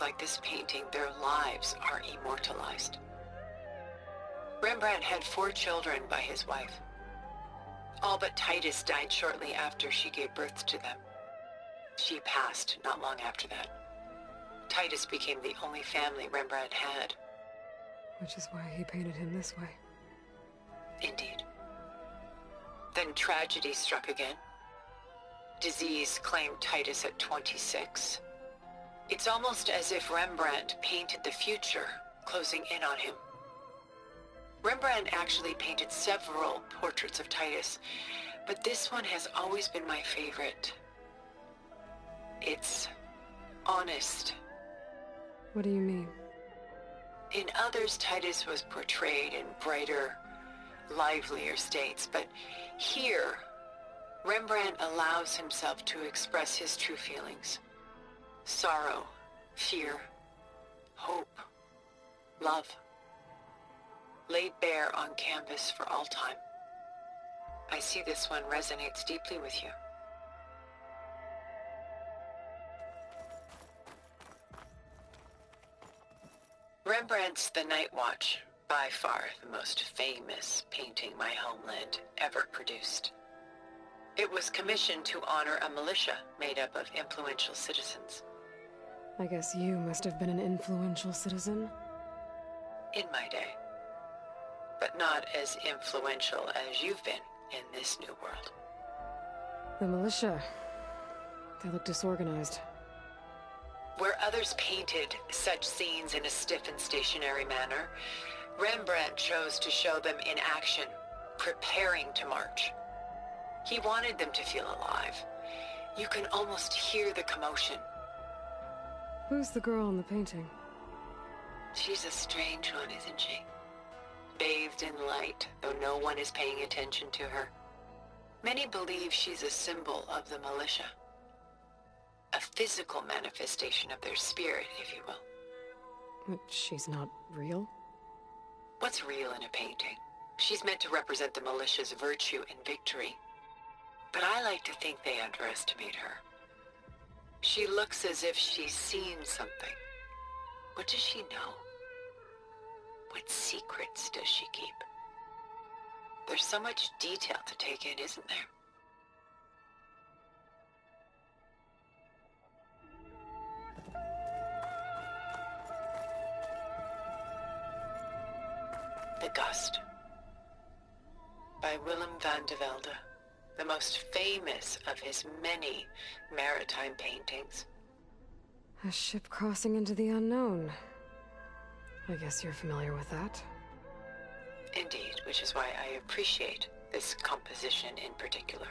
like this painting, their lives are immortalized. Rembrandt had 4 children by his wife. All but Titus died shortly after she gave birth to them. She passed not long after that. Titus became the only family Rembrandt had. Which is why he painted him this way. Indeed. Then tragedy struck again. Disease claimed Titus at 26. It's almost as if Rembrandt painted the future, closing in on him. Rembrandt actually painted several portraits of Titus, but this one has always been my favorite. It's honest. What do you mean? In others, Titus was portrayed in brighter, livelier states, but here, Rembrandt allows himself to express his true feelings. Sorrow, fear, hope, love. Laid bare on canvas for all time. I see this one resonates deeply with you. Rembrandt's The Night Watch, by far the most famous painting my homeland ever produced. It was commissioned to honor a militia made up of influential citizens. I guess you must have been an influential citizen. In my day. But not as influential as you've been in this new world. The militia. They look disorganized. Where others painted such scenes in a stiff and stationary manner, Rembrandt chose to show them in action, preparing to march. He wanted them to feel alive. You can almost hear the commotion. Who's the girl in the painting? She's a strange one, isn't she? Bathed in light, though no one is paying attention to her. Many believe she's a symbol of the militia. A physical manifestation of their spirit, if you will. But she's not real? What's real in a painting? She's meant to represent the militia's virtue and victory. But I like to think they underestimate her. She looks as if she's seen something. What does she know? What secrets does she keep? There's so much detail to take in, isn't there? The Gust, by Willem van de Velde, the most famous of his many maritime paintings. A ship crossing into the unknown. I guess you're familiar with that. Indeed, which is why I appreciate this composition in particular.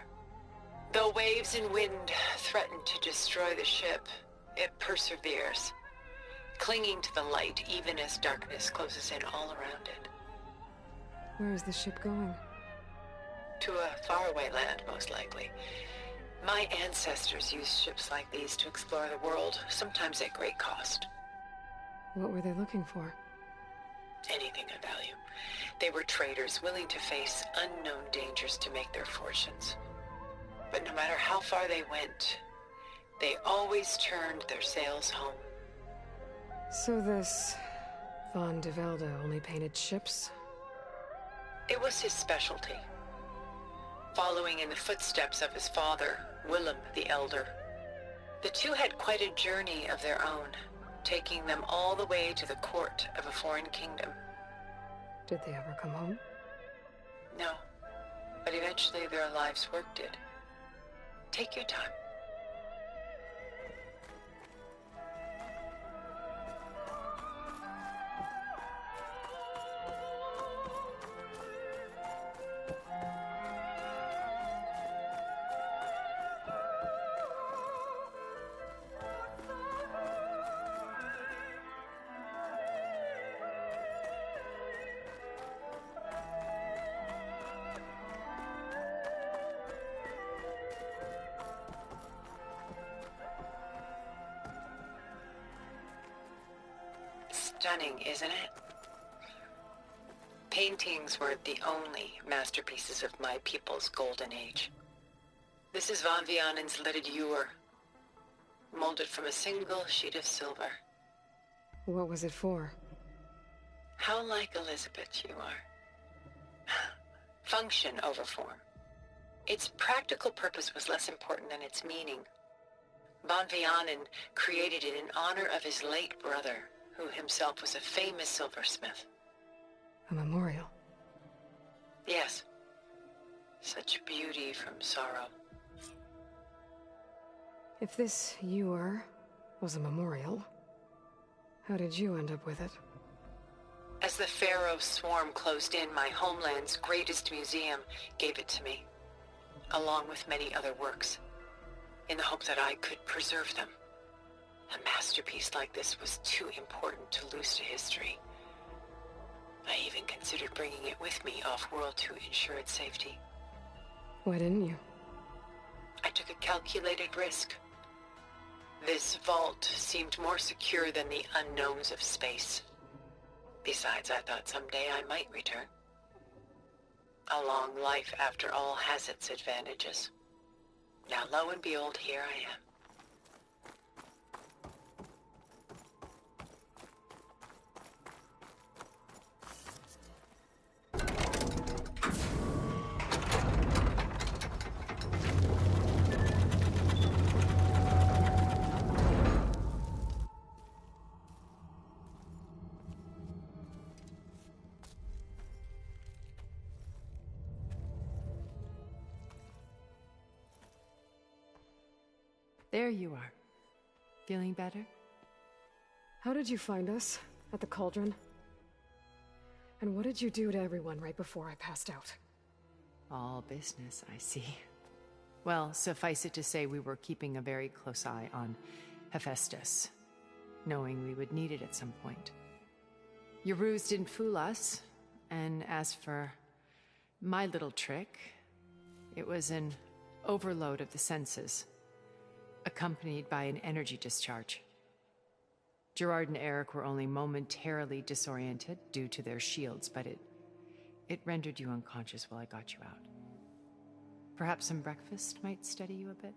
Though waves and wind threaten to destroy the ship, it perseveres, clinging to the light even as darkness closes in all around it. Where is the ship going? To a faraway land, most likely. My ancestors used ships like these to explore the world, sometimes at great cost. What were they looking for? Anything of value. They were traders willing to face unknown dangers to make their fortunes. But no matter how far they went, they always turned their sails home. So this Van de Velde only painted ships? It was his specialty. Following in the footsteps of his father, Willem the Elder. The two had quite a journey of their own, taking them all the way to the court of a foreign kingdom. Did they ever come home? No, but eventually their lives' work did. Take your time. Stunning, isn't it? Paintings were the only masterpieces of my people's golden age. This is Van Vianen's Leaded Ewer, molded from a single sheet of silver. What was it for? How like Elizabeth you are. Function over form. Its practical purpose was less important than its meaning. Von Vianen created it in honor of his late brother, who himself was a famous silversmith. A memorial? Yes. Such beauty from sorrow. If this ewer was a memorial, how did you end up with it? As the Pharaoh swarm closed in, my homeland's greatest museum gave it to me, along with many other works, in the hope that I could preserve them. A masterpiece like this was too important to lose to history. I even considered bringing it with me off-world to ensure its safety. Why didn't you? I took a calculated risk. This vault seemed more secure than the unknowns of space. Besides, I thought someday I might return. A long life, after all, has its advantages. Now, lo and behold, here I am. There you are. Feeling better? How did you find us? At the Cauldron? And what did you do to everyone right before I passed out? All business, I see. Well, suffice it to say we were keeping a very close eye on Hephaestus, knowing we would need it at some point. Your ruse didn't fool us, and as for my little trick, it was an overload of the senses, accompanied by an energy discharge. Gerard and Eric were only momentarily disoriented due to their shields, but it rendered you unconscious while I got you out. Perhaps some breakfast might steady you a bit?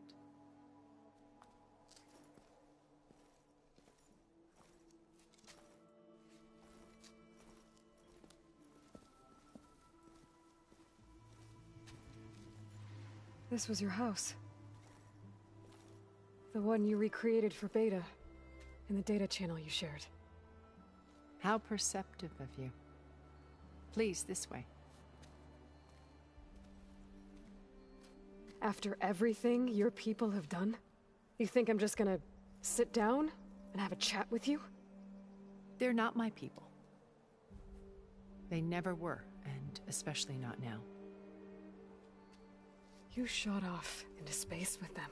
This was your house. The one you recreated for Beta, in the data channel you shared. How perceptive of you. Please, this way. After everything your people have done, you think I'm just gonna sit down and have a chat with you? They're not my people. They never were, and especially not now. You shot off into space with them,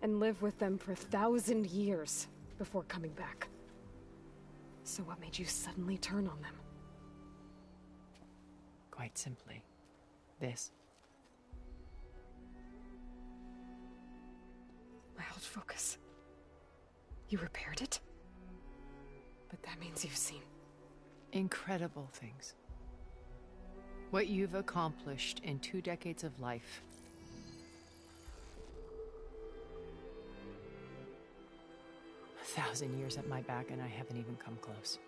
and lived with them for 1,000 years before coming back. So what made you suddenly turn on them? Quite simply, this. My old focus. You repaired it? But that means you've seen... incredible things. What you've accomplished in 2 decades of life. A 1,000 years at my back, and I haven't even come close.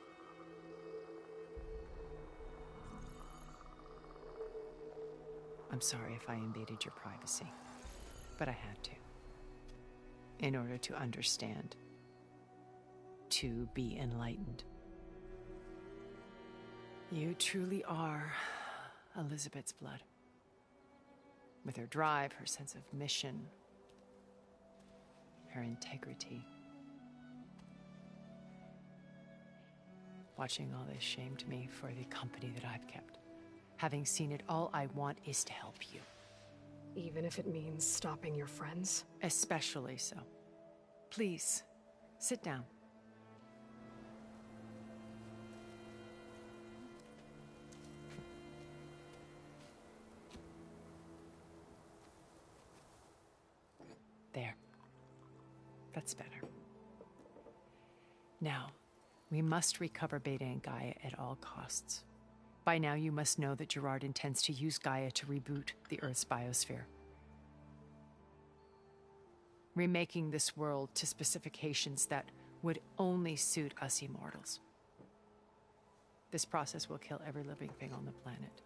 I'm sorry if I invaded your privacy, but I had to. In order to understand. To be enlightened. You truly are Elizabeth's blood. With her drive, her sense of mission, her integrity. Watching all this shamed me for the company that I've kept. Having seen it, all I want is to help you. Even if it means stopping your friends? Especially so. Please, sit down. There. That's better. Now, we must recover Beta and Gaia at all costs. By now, you must know that Gerard intends to use Gaia to reboot the Earth's biosphere. Remaking this world to specifications that would only suit us immortals. This process will kill every living thing on the planet.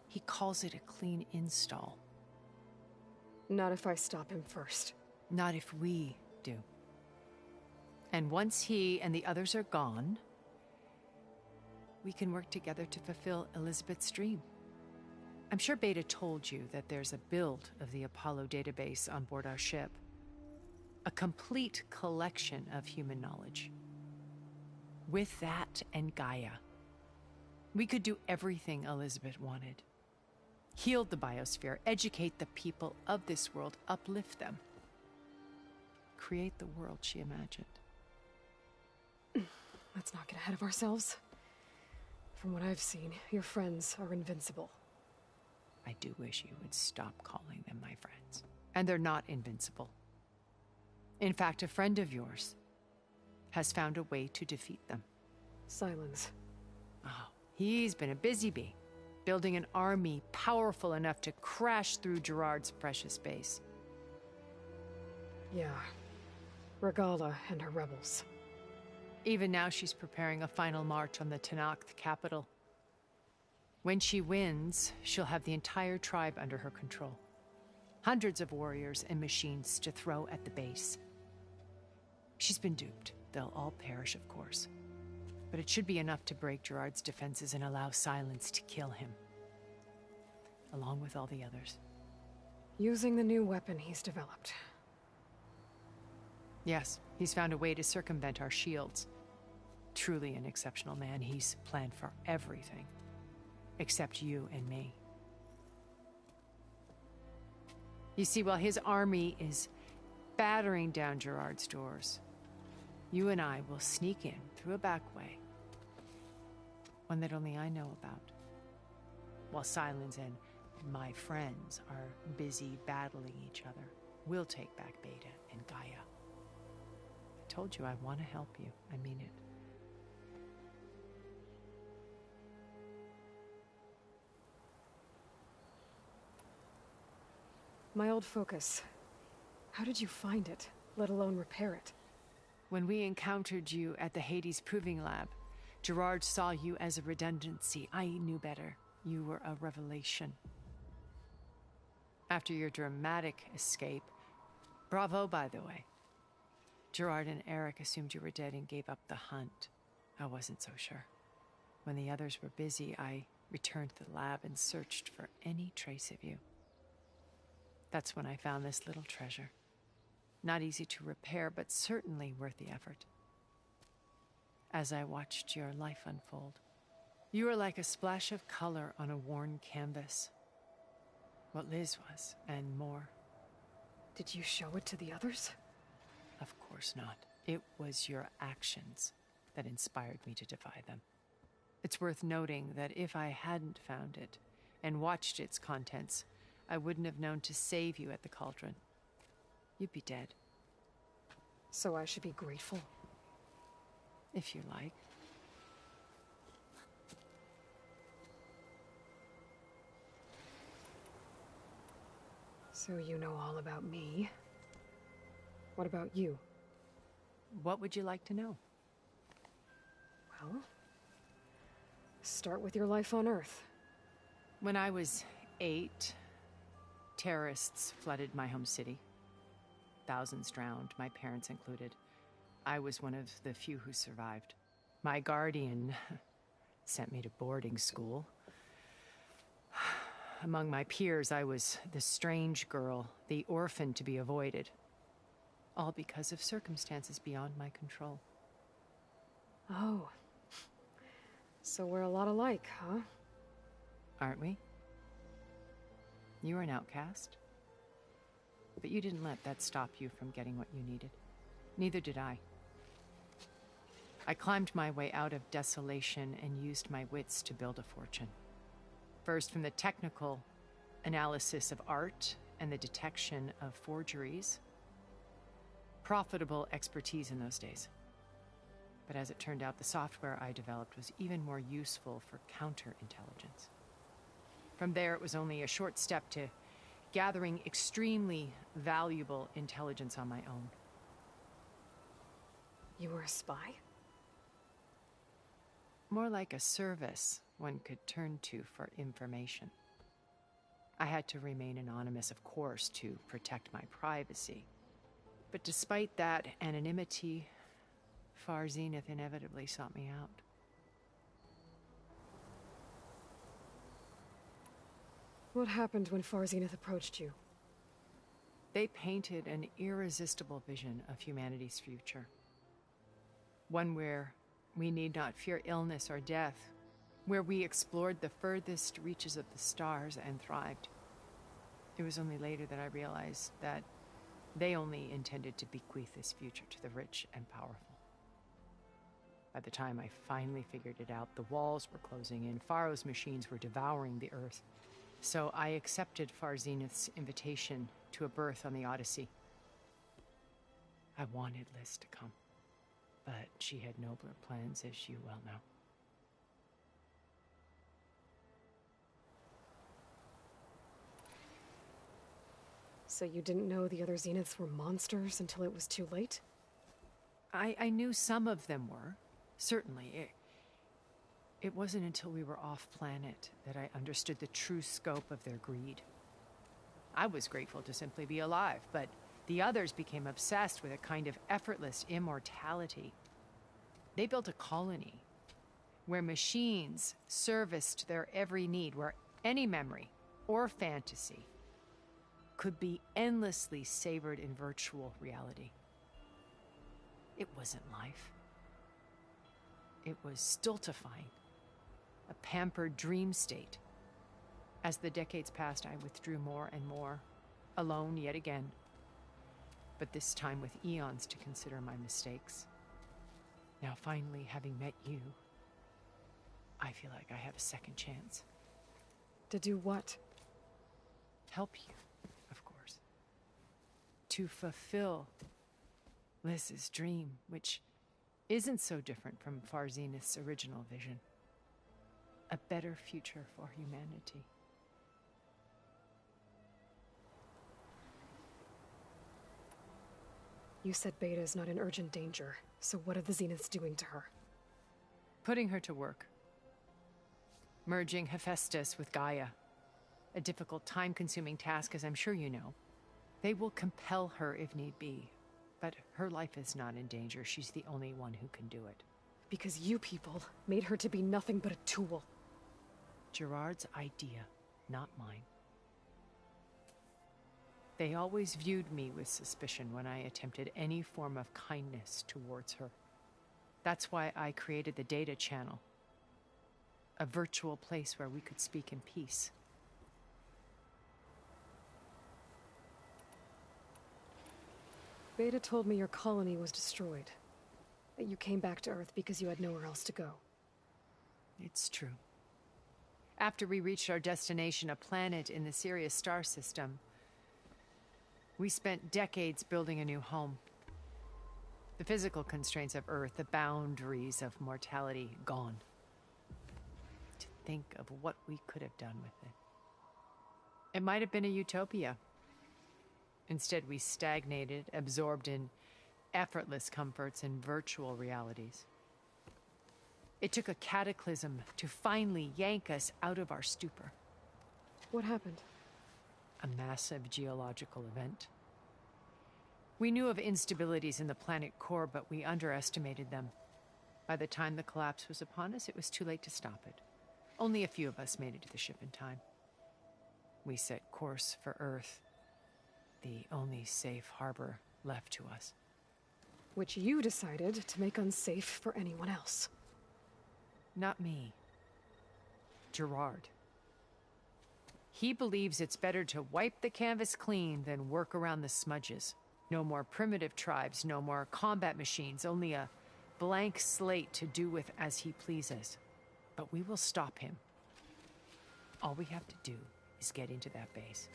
He calls it a clean install. Not if I stop him first. Not if we do. And once he and the others are gone, we can work together to fulfill Elizabeth's dream. I'm sure Beta told you that there's a build of the Apollo database on board our ship. A complete collection of human knowledge. With that and Gaia, we could do everything Elizabeth wanted. Heal the biosphere, educate the people of this world, uplift them. Create the world she imagined. Let's not get ahead of ourselves. From what I've seen, your friends are invincible. I do wish you would stop calling them my friends. And they're not invincible. In fact, a friend of yours has found a way to defeat them. Sylens. Oh, he's been a busy bee, building an army powerful enough to crash through Gerard's precious base. Yeah. Regala and her rebels. Even now she's preparing a final march on the Tenakth capital. When she wins, she'll have the entire tribe under her control. Hundreds of warriors and machines to throw at the base. She's been duped. They'll all perish, of course. But it should be enough to break Gerard's defenses and allow Sylens to kill him. Along with all the others. Using the new weapon he's developed. Yes, he's found a way to circumvent our shields. Truly an exceptional man. He's planned for everything. Except you and me. You see, while his army is battering down Gerard's doors, you and I will sneak in through a back way. One that only I know about. While Sylens and my friends are busy battling each other, we'll take back Beta and Gaia. I told you I want to help you. I mean it. My old focus. How did you find it, let alone repair it? When we encountered you at the Hades Proving Lab, Gerard saw you as a redundancy. I knew better. You were a revelation. After your dramatic escape, bravo, by the way. Gerard and Eric assumed you were dead and gave up the hunt. I wasn't so sure. When the others were busy, I returned to the lab and searched for any trace of you. That's when I found this little treasure. Not easy to repair, but certainly worth the effort. As I watched your life unfold, you were like a splash of color on a worn canvas. What Liz was, and more. Did you show it to the others? Of course not. It was your actions that inspired me to defy them. It's worth noting that if I hadn't found it and watched its contents, I wouldn't have known to save you at the cauldron. You'd be dead. So I should be grateful? If you like. So you know all about me. What about you? What would you like to know? Well, start with your life on Earth. When I was 8, terrorists flooded my home city. Thousands drowned, my parents included. I was one of the few who survived. My guardian sent me to boarding school. Among my peers, I was the strange girl, the orphan to be avoided. All because of circumstances beyond my control. Oh. So we're a lot alike, huh? Aren't we? You were an outcast. But you didn't let that stop you from getting what you needed. Neither did I. I climbed my way out of desolation and used my wits to build a fortune. First, from the technical analysis of art and the detection of forgeries. Profitable expertise in those days. But as it turned out, the software I developed was even more useful for counterintelligence. From there, it was only a short step to gathering extremely valuable intelligence on my own. You were a spy? More like a service one could turn to for information. I had to remain anonymous, of course, to protect my privacy. But despite that anonymity, Far Zenith inevitably sought me out. What happened when Far Zenith approached you? They painted an irresistible vision of humanity's future. One where we need not fear illness or death, where we explored the furthest reaches of the stars and thrived. It was only later that I realized that they only intended to bequeath this future to the rich and powerful. By the time I finally figured it out, the walls were closing in, Pharaoh's machines were devouring the Earth. So I accepted Far Zenith's invitation to a berth on the Odyssey. I wanted Liz to come, but she had nobler plans, as you well know. So you didn't know the other Zeniths were monsters until it was too late? I knew some of them were, certainly. It wasn't until we were off-planet that I understood the true scope of their greed. I was grateful to simply be alive, but the others became obsessed with a kind of effortless immortality. They built a colony where machines serviced their every need, where any memory or fantasy could be endlessly savored in virtual reality. It wasn't life. It was stultifying, a pampered dream state. As the decades passed, I withdrew more and more, alone yet again, but this time with eons to consider my mistakes. Now finally, having met you, I feel like I have a second chance. To do what? Help you, of course. To fulfill Liz's dream, which isn't so different from Far Zenith's original vision. A better future for humanity. You said Beta is not in urgent danger, so what are the Zeniths doing to her? Putting her to work. Merging Hephaestus with Gaia. A difficult, time-consuming task, as I'm sure you know. They will compel her if need be. But her life is not in danger. She's the only one who can do it. Because you people made her to be nothing but a tool. Gerard's idea, not mine. They always viewed me with suspicion when I attempted any form of kindness towards her. That's why I created the data channel. A virtual place where we could speak in peace. Beta told me your colony was destroyed. That you came back to Earth because you had nowhere else to go. It's true. After we reached our destination, a planet in the Sirius star system, we spent decades building a new home. The physical constraints of Earth, the boundaries of mortality, gone. To think of what we could have done with it. It might have been a utopia. Instead, we stagnated, absorbed in effortless comforts and virtual realities. It took a cataclysm to finally yank us out of our stupor. What happened? A massive geological event. We knew of instabilities in the planet core, but we underestimated them. By the time the collapse was upon us, it was too late to stop it. Only a few of us made it to the ship in time. We set course for Earth, the only safe harbor left to us. Which you decided to make unsafe for anyone else. Not me. Gerard. He believes it's better to wipe the canvas clean than work around the smudges. No more primitive tribes, no more combat machines, only a blank slate to do with as he pleases. But we will stop him. All we have to do is get into that base.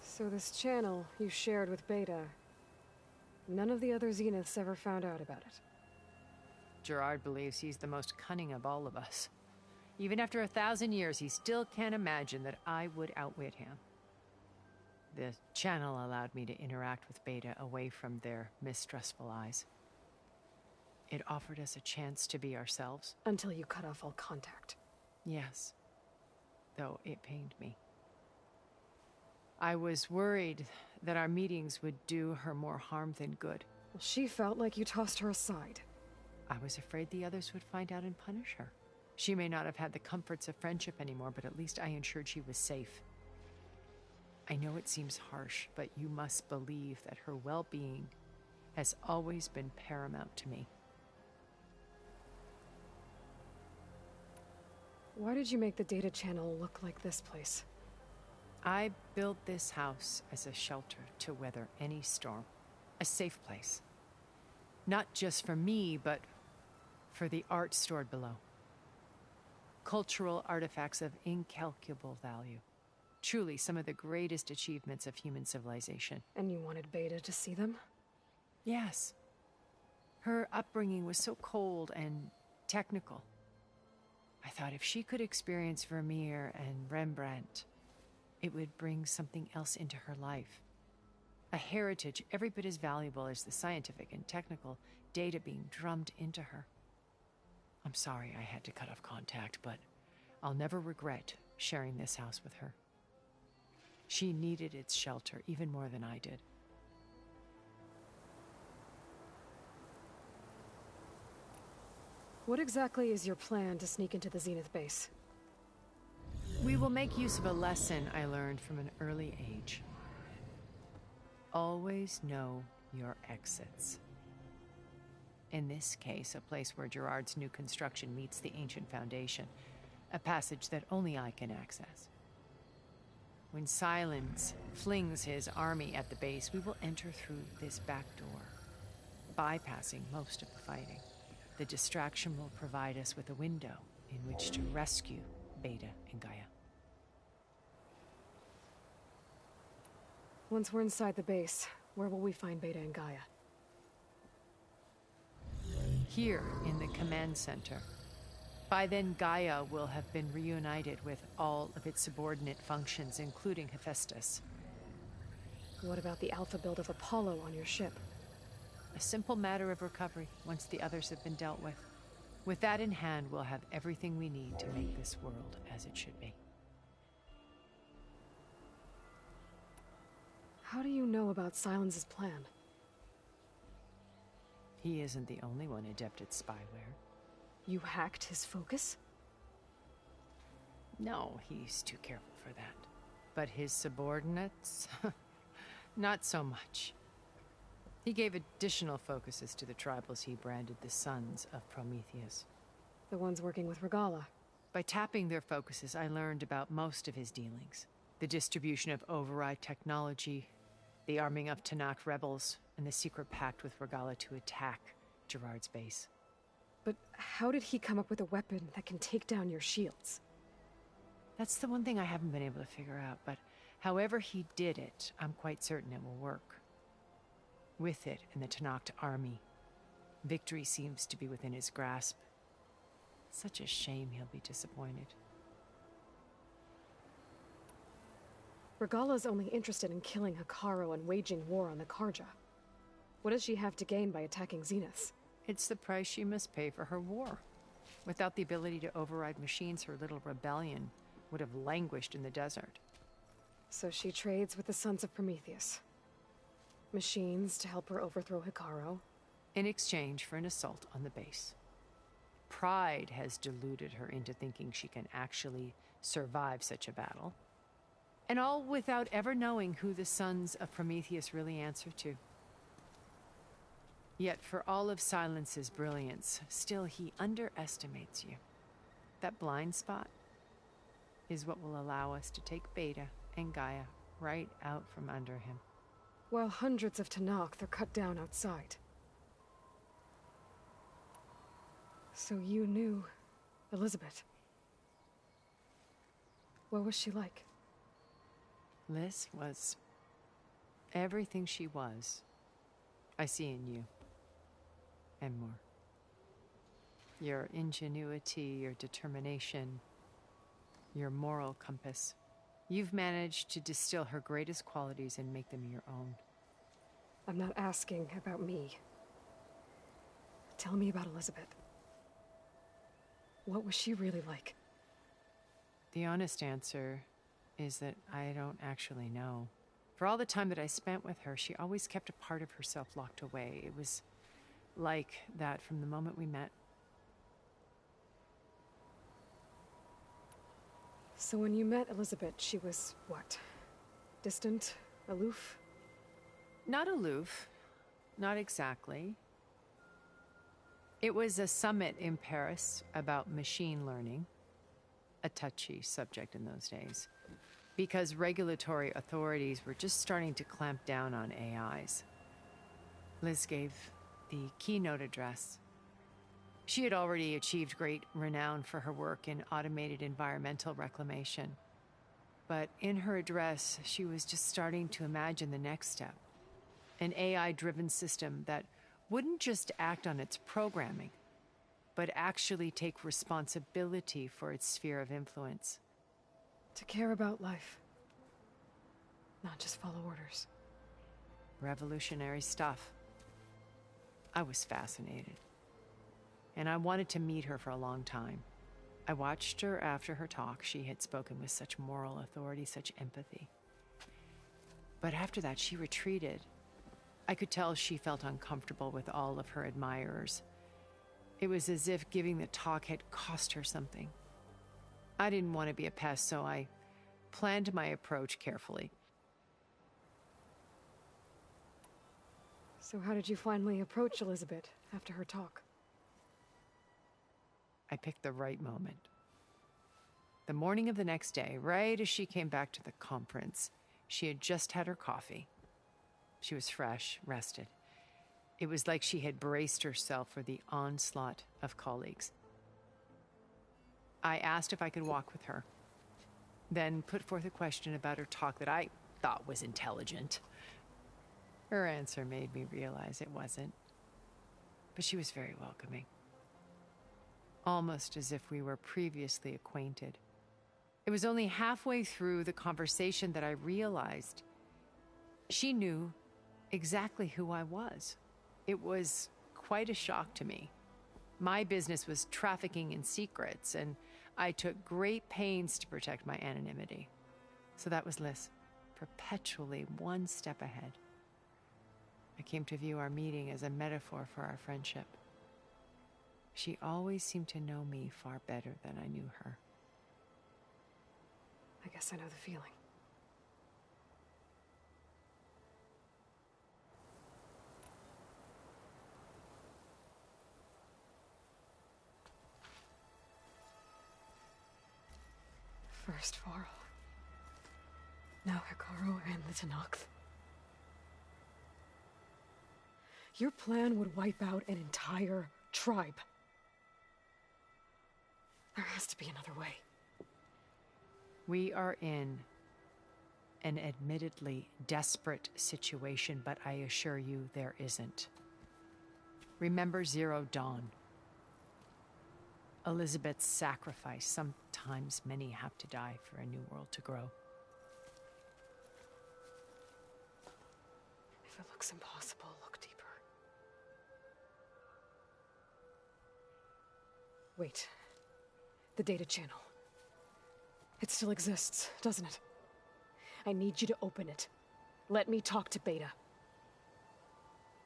So this channel you shared with Beta, none of the other Zeniths ever found out about it? Gerard believes he's the most cunning of all of us. Even after 1,000 years, he still can't imagine that I would outwit him. The channel allowed me to interact with Beta away from their mistrustful eyes. It offered us a chance to be ourselves. Until you cut off all contact. Yes, though it pained me. I was worried that our meetings would do her more harm than good. Well, she felt like you tossed her aside. I was afraid the others would find out and punish her. She may not have had the comforts of friendship anymore, but at least I ensured she was safe. I know it seems harsh, but you must believe that her well-being has always been paramount to me. Why did you make the data channel look like this place? I built this house as a shelter to weather any storm. A safe place. Not just for me, but for the art stored below. Cultural artifacts of incalculable value. Truly some of the greatest achievements of human civilization. And you wanted Beta to see them? Yes. Her upbringing was so cold and technical. I thought if she could experience Vermeer and Rembrandt, it would bring something else into her life. A heritage every bit as valuable as the scientific and technical data being drummed into her. I'm sorry I had to cut off contact, but I'll never regret sharing this house with her. She needed its shelter even more than I did. What exactly is your plan to sneak into the Zenith base? We will make use of a lesson I learned from an early age. Always know your exits. In this case, a place where Gerard's new construction meets the ancient foundation, a passage that only I can access. When Silence flings his army at the base, we will enter through this back door, bypassing most of the fighting. The distraction will provide us with a window in which to rescue Beta and Gaia. Once we're inside the base, where will we find Beta and Gaia? Here in the command center. By then, Gaia will have been reunited with all of its subordinate functions, including Hephaestus. What about the alpha build of Apollo on your ship? A simple matter of recovery once the others have been dealt with. With that in hand, we'll have everything we need to make this world as it should be. How do you know about Silence's plan? He isn't the only one adept at spyware. You hacked his focus? No, he's too careful for that. But his subordinates? Not so much. He gave additional focuses to the tribals he branded the Sons of Prometheus. The ones working with Regalla. By tapping their focuses, I learned about most of his dealings. The distribution of override technology, the arming of Tanakh rebels, and the secret pact with Regalla to attack Gerard's base. But how did he come up with a weapon that can take down your shields? That's the one thing I haven't been able to figure out, but however he did it, I'm quite certain it will work. With it and the Tanakh army, victory seems to be within his grasp. Such a shame he'll be disappointed. Regalla's only interested in killing Hekarro and waging war on the Karja. What does she have to gain by attacking Zenith? It's the price she must pay for her war. Without the ability to override machines, her little rebellion would have languished in the desert. So she trades with the Sons of Prometheus. Machines to help her overthrow Hekarro. In exchange for an assault on the base. Pride has deluded her into thinking she can actually survive such a battle. And all without ever knowing who the Sons of Prometheus really answer to. Yet for all of Silence's brilliance, still he underestimates you. That blind spot is what will allow us to take Beta and Gaia right out from under him. While hundreds of Tanakh are cut down outside. So you knew Elizabeth. What was she like? Liz was everything she was. I see in you. And more. Your ingenuity, your determination, your moral compass. You've managed to distill her greatest qualities and make them your own. I'm not asking about me. Tell me about Elizabeth. What was she really like? The honest answer is that I don't actually know. For all the time that I spent with her, she always kept a part of herself locked away. It was like that from the moment we met. So when you met Elizabeth, she was what? Distant? Aloof? Not aloof. Not exactly. It was a summit in Paris about machine learning. A touchy subject in those days. Because regulatory authorities were just starting to clamp down on AIs. Liz gave the keynote address. She had already achieved great renown for her work in automated environmental reclamation. But in her address, she was just starting to imagine the next step. An AI-driven system that wouldn't just act on its programming, but actually take responsibility for its sphere of influence. To care about life. Not just follow orders. Revolutionary stuff. I was fascinated. And I wanted to meet her for a long time. I watched her after her talk. She had spoken with such moral authority, such empathy. But after that, she retreated. I could tell she felt uncomfortable with all of her admirers. It was as if giving the talk had cost her something. I didn't want to be a pest, so I planned my approach carefully. So how did you finally approach Elizabeth after her talk? I picked the right moment. The morning of the next day, right as she came back to the conference, she had just had her coffee. She was fresh, rested. It was like she had braced herself for the onslaught of colleagues. I asked if I could walk with her, then put forth a question about her talk that I thought was intelligent. Her answer made me realize it wasn't, but she was very welcoming. Almost as if we were previously acquainted. It was only halfway through the conversation that I realized she knew exactly who I was. It was quite a shock to me. My business was trafficking in secrets, and I took great pains to protect my anonymity. So that was Liz, perpetually one step ahead. I came to view our meeting as a metaphor for our friendship. She always seemed to know me far better than I knew her. I guess I know the feeling. First Varl. Now Hekarro and the Tenakth. Your plan would wipe out an entire tribe. There has to be another way. We are in an admittedly desperate situation, but I assure you there isn't. Remember Zero Dawn. Elizabeth's sacrifice. Sometimes many have to die for a new world to grow. If it looks impossible, look deeper. Wait. The data channel. It still exists, doesn't it? I need you to open it. Let me talk to Beta.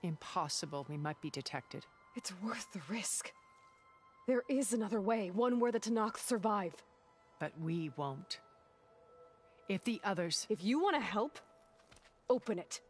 Impossible. We might be detected. It's worth the risk. There is another way, one where the Tenakth survive. But we won't. If the others... If you want to help, open it.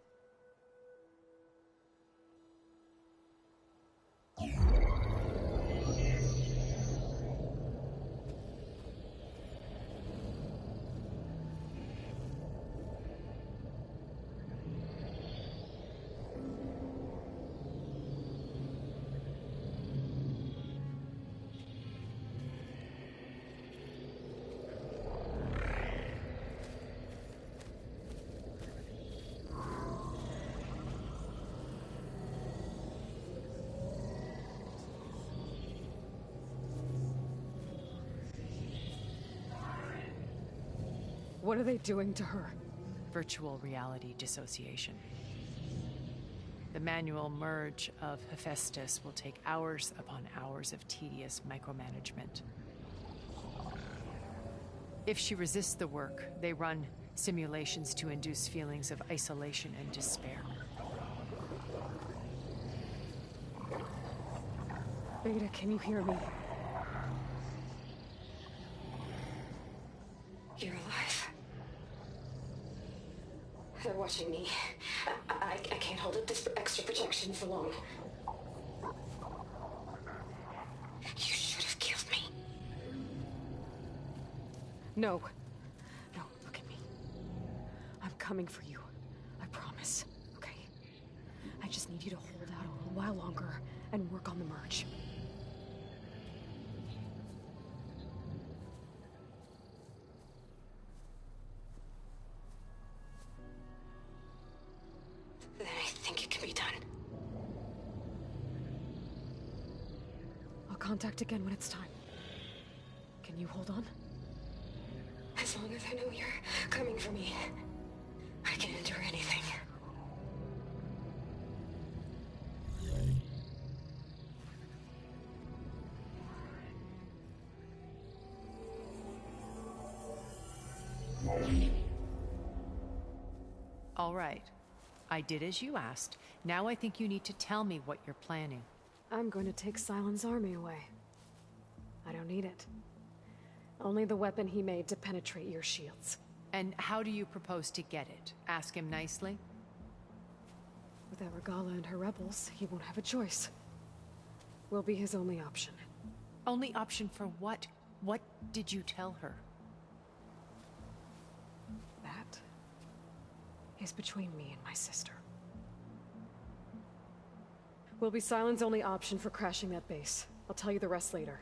What are they doing to her? Virtual reality dissociation. The manual merge of Hephaestus will take hours upon hours of tedious micromanagement. If she resists the work, they run simulations to induce feelings of isolation and despair. Beta, can you hear me? You're alive. They're watching me. I can't hold up this extra protection for long. You should have killed me. No. No, look at me. I'm coming for you. I promise, okay? I just need you to hold out a little while longer and work on the merge. Then I think it can be done. I'll contact again when it's time. Can you hold on? As long as I know you're coming for me, I can endure anything. All right. I did as you asked. Now I think you need to tell me what you're planning. I'm going to take Sylens' army away. I don't need it. Only the weapon he made to penetrate your shields. And how do you propose to get it? Ask him nicely? Without Regalla and her rebels, he won't have a choice. We'll be his only option. Only option for what? What did you tell her? That is between me and my sister. We'll be Sylens' only option for crashing that base. I'll tell you the rest later.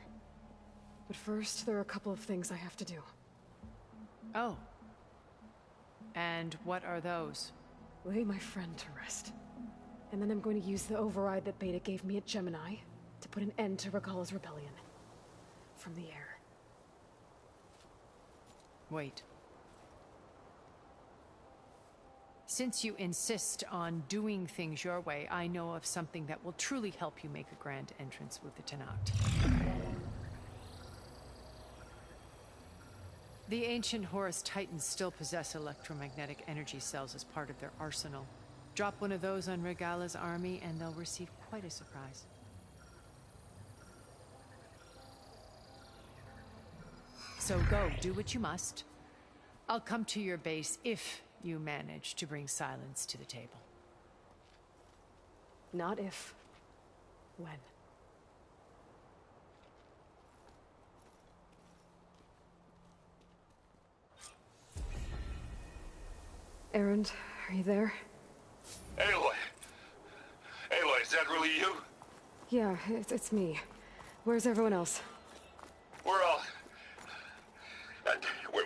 But first, there are a couple of things I have to do. Oh. And what are those? Lay my friend to rest. And then I'm going to use the override that Beta gave me at Gemini to put an end to Regalla's rebellion. From the air. Wait. Since you insist on doing things your way, I know of something that will truly help you make a grand entrance with the Tenakth. The ancient Horus Titans still possess electromagnetic energy cells as part of their arsenal. Drop one of those on Regalla's army and they'll receive quite a surprise. So go, do what you must. I'll come to your base if you manage to bring Sylens to the table. Not if. When. Erend, are you there? Aloy! Aloy, is that really you? Yeah, it's me. Where's everyone else? We're all...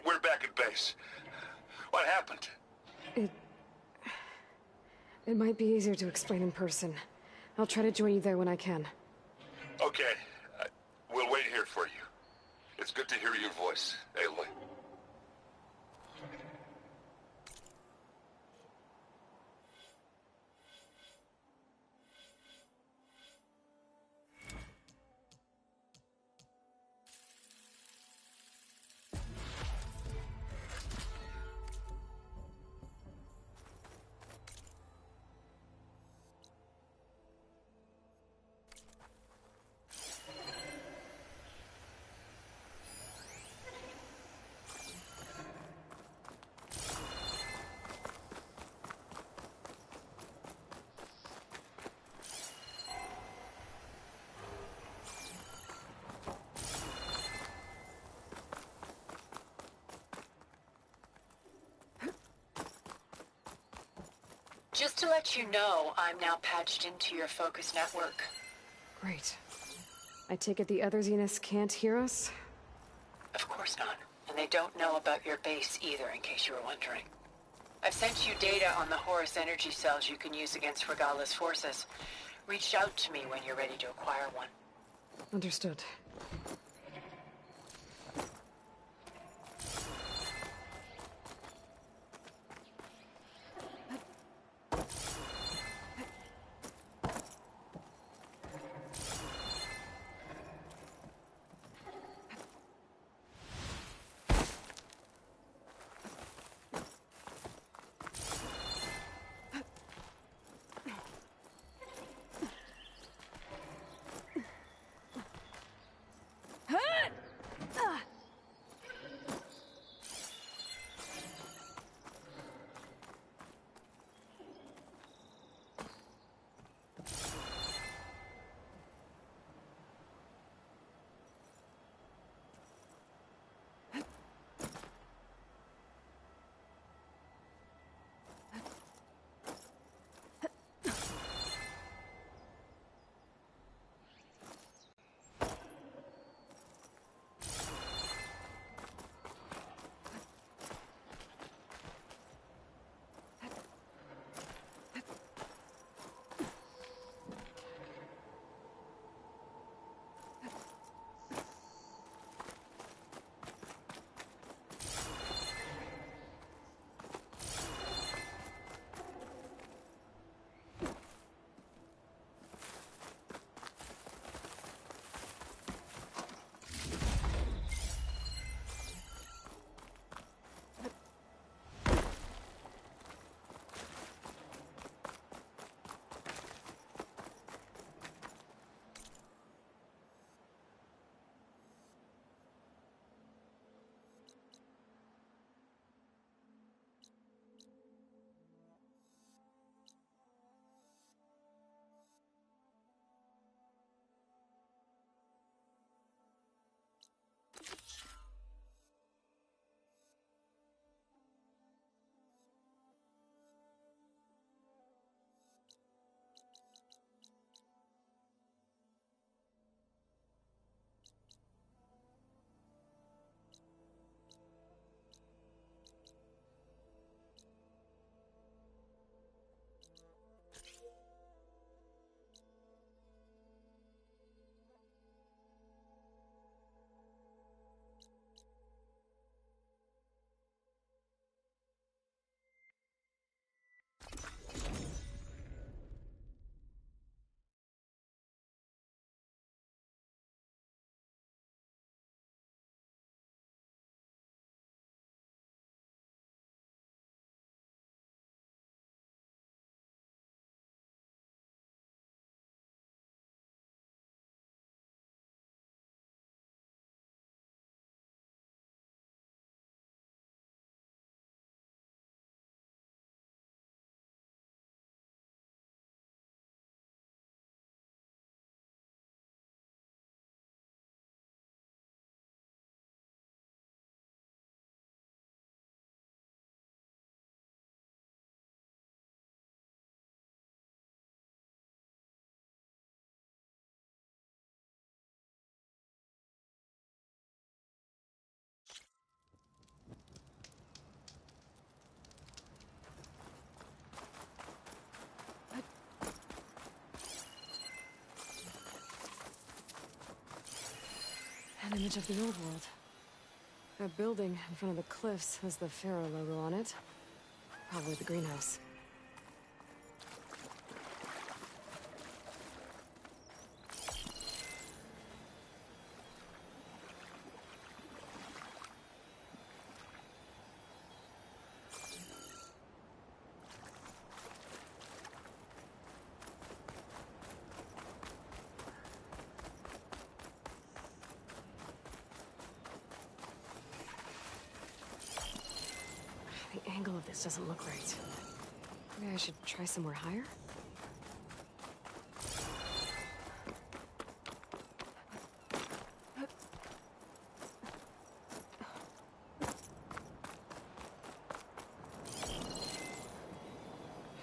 We're back at base. What happened? It might be easier to explain in person. I'll try to join you there when I can. Okay. We'll wait here for you. It's good to hear your voice, Aloy. Just to let you know, I'm now patched into your focus network. Great. I take it the other Zeniths can't hear us? Of course not. And they don't know about your base either, in case you were wondering. I've sent you data on the Horus energy cells you can use against Regalla's forces. Reach out to me when you're ready to acquire one. Understood. An image of the old world. That building in front of the cliffs has the Pharaoh logo on it. Probably the greenhouse. The angle of this doesn't look right. Maybe I should try somewhere higher?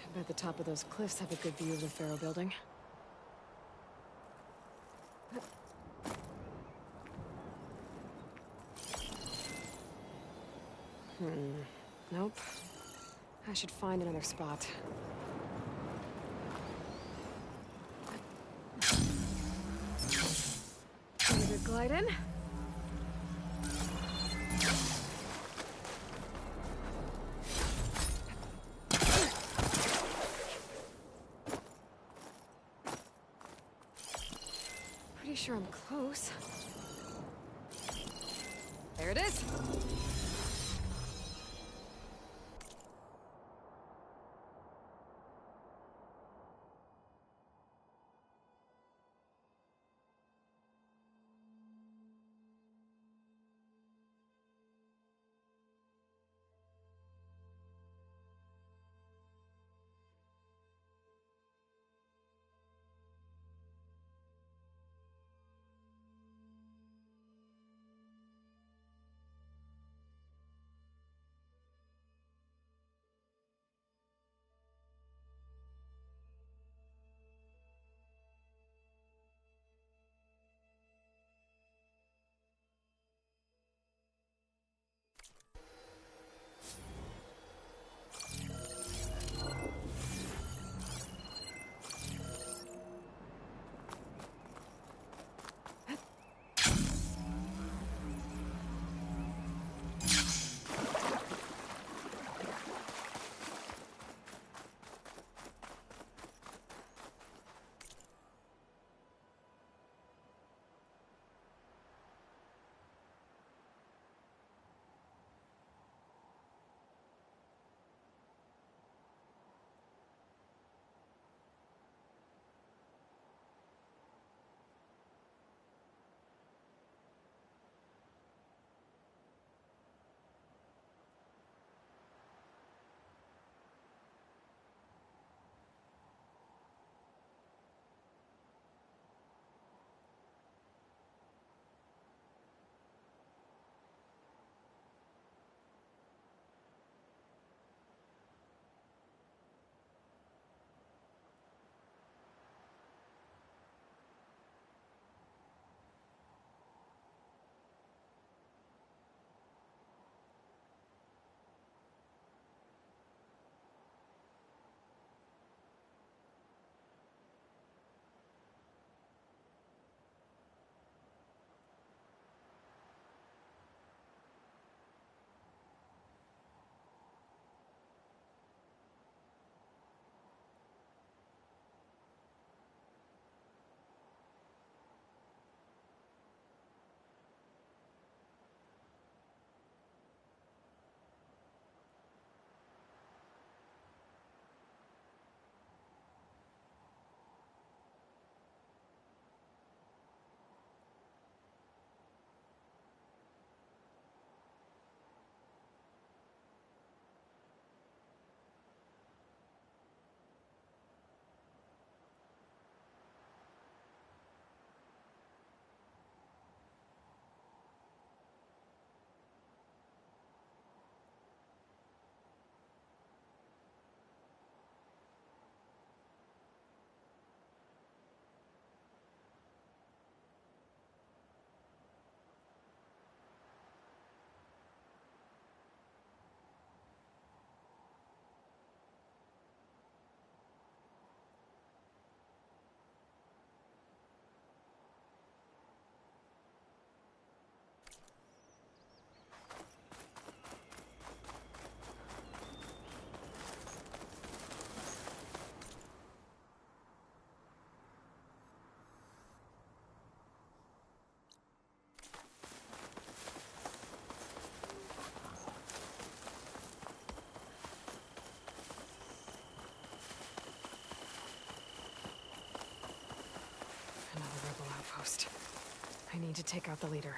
I bet the top of those cliffs have a good view of the Pharaoh building. Nope. I should find another spot. Pretty good glide in. Pretty sure I'm close. There it is. outpost. I need to take out the leader.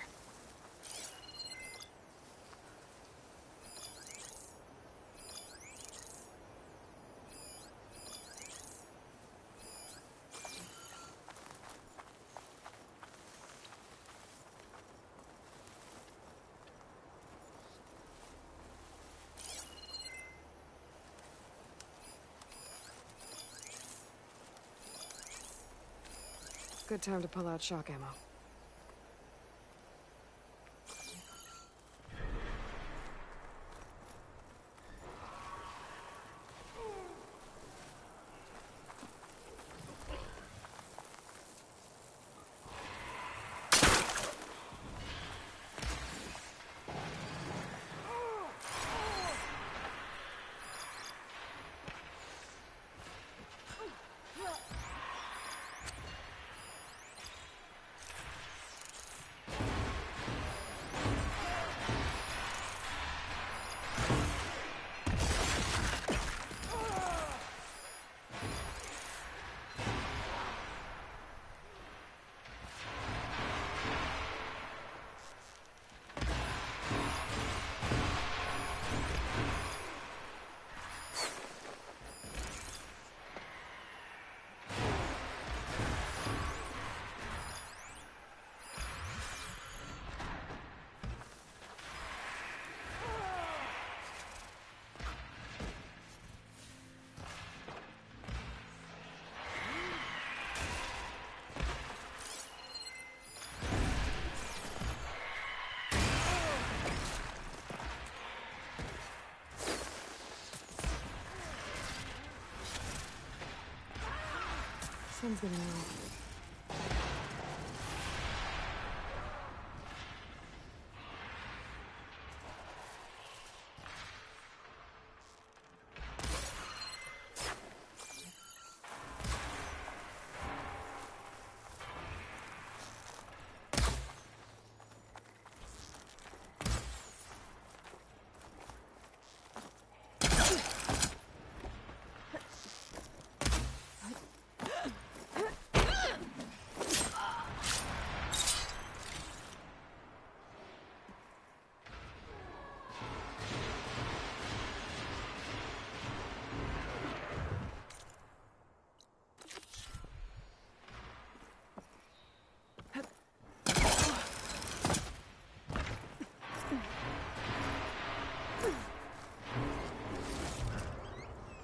Good time to pull out shock ammo. Sun's getting low.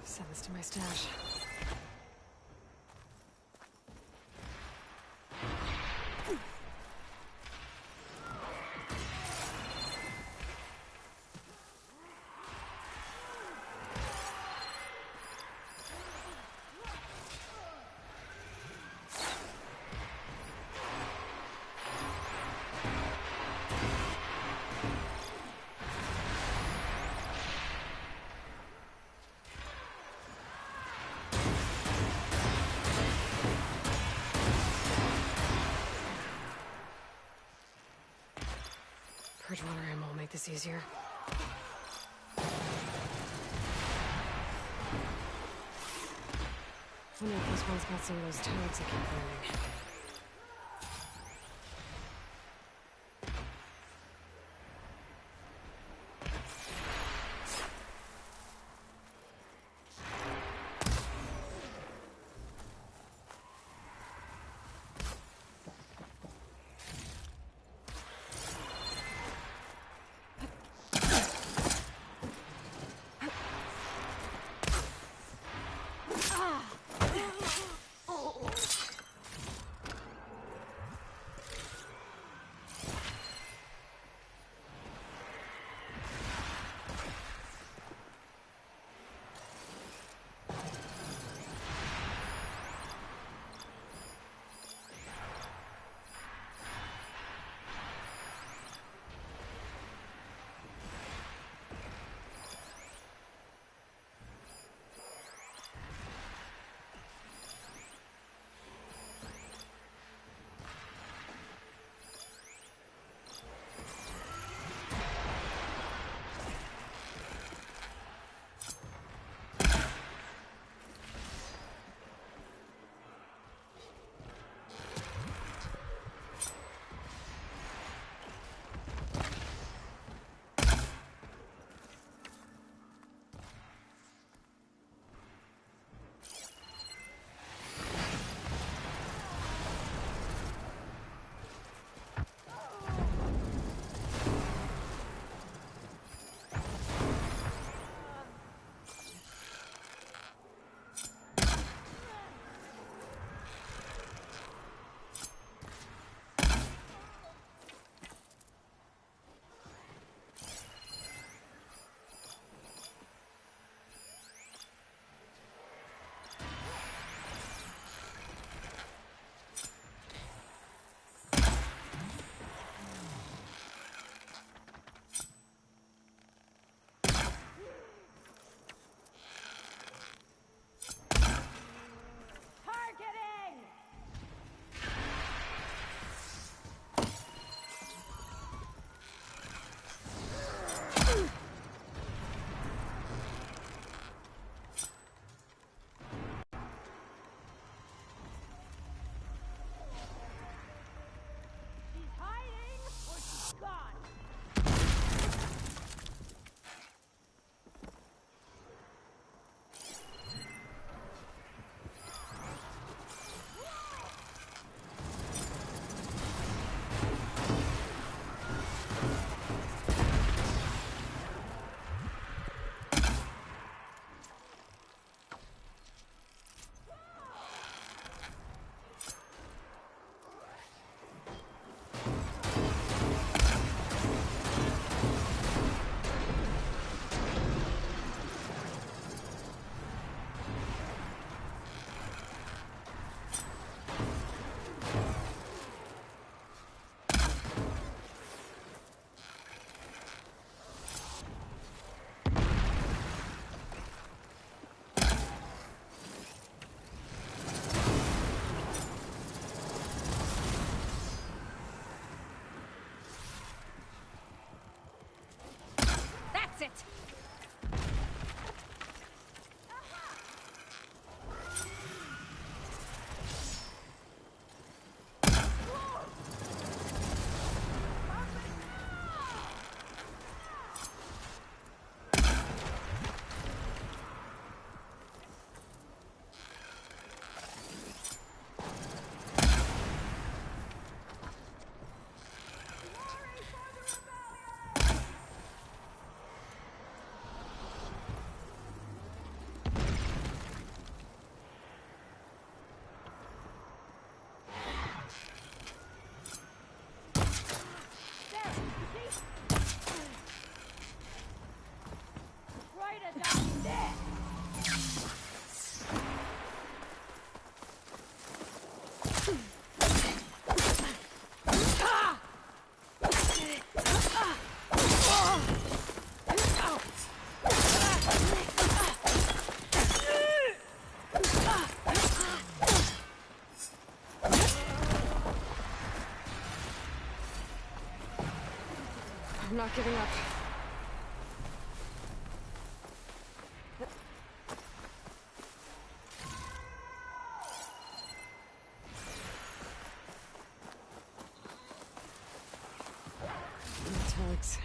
Send this to my stash. Bridgewater ammo will make this easier. Wonder if this one's got some of those tags I keep finding. I'm not giving up. Metallics.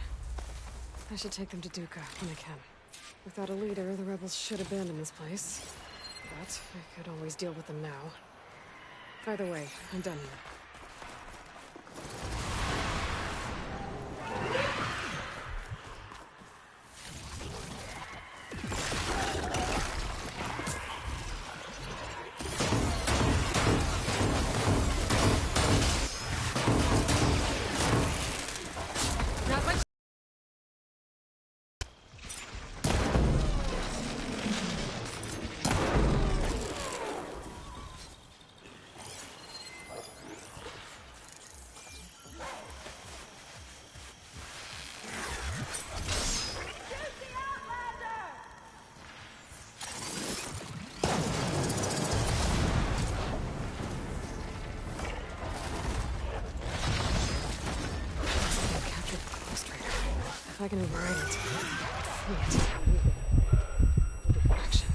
I should take them to Duca when I can. Without a leader, the rebels should abandon this place. But I could always deal with them now. Either way, I'm done here. If I can override it, free it. We'll do action.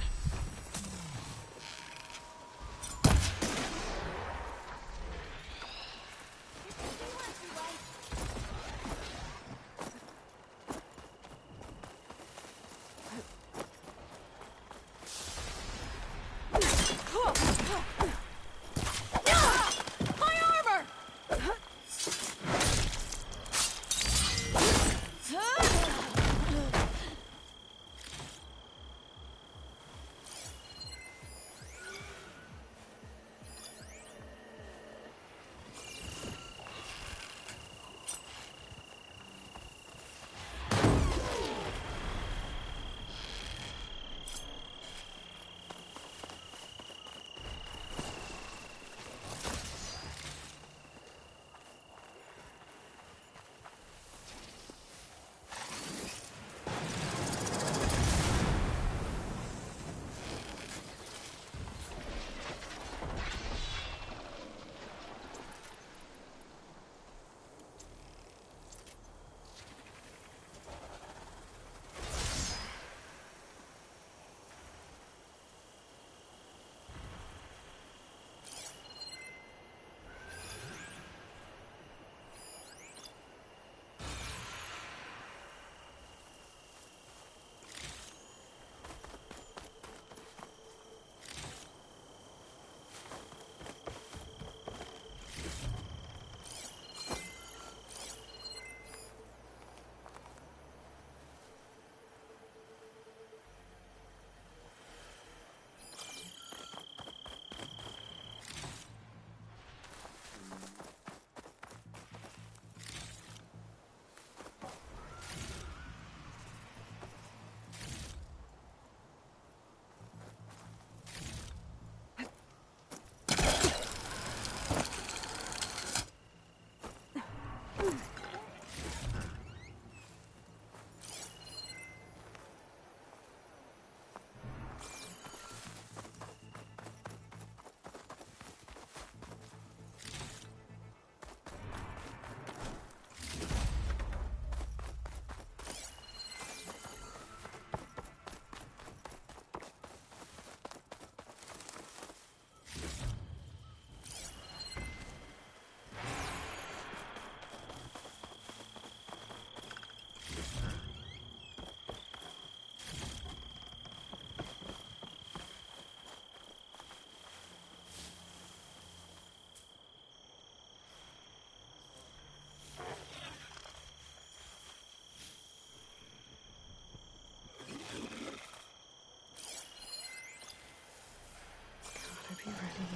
Gotta be ready.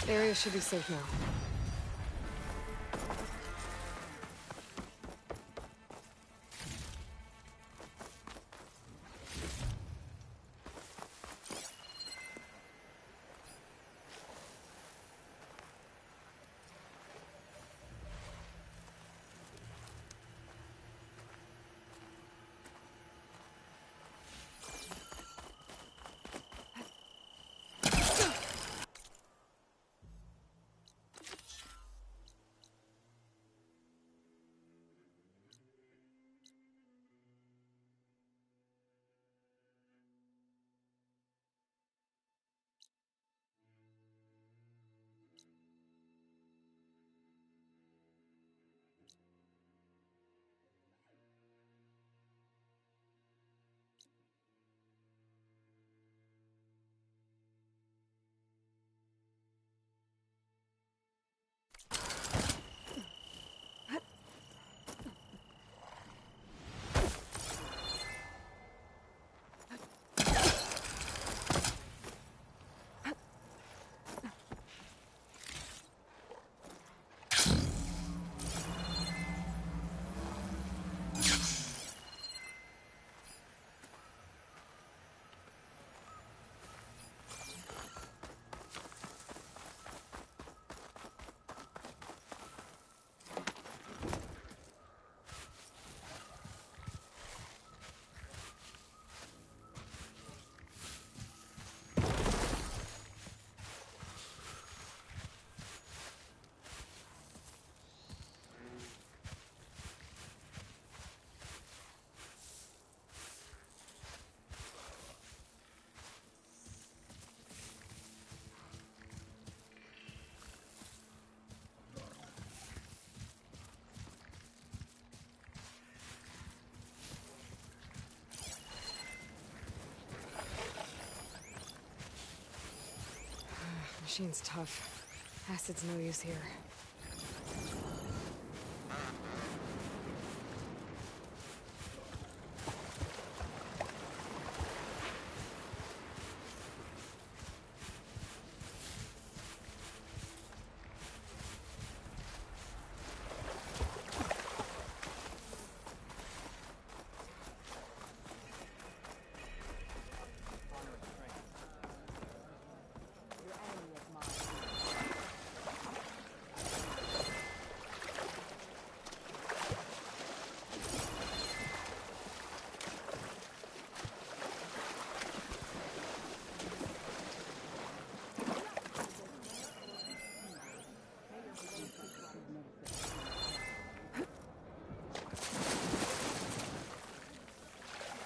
The area should be safe now. machine's tough. Acid's no use here.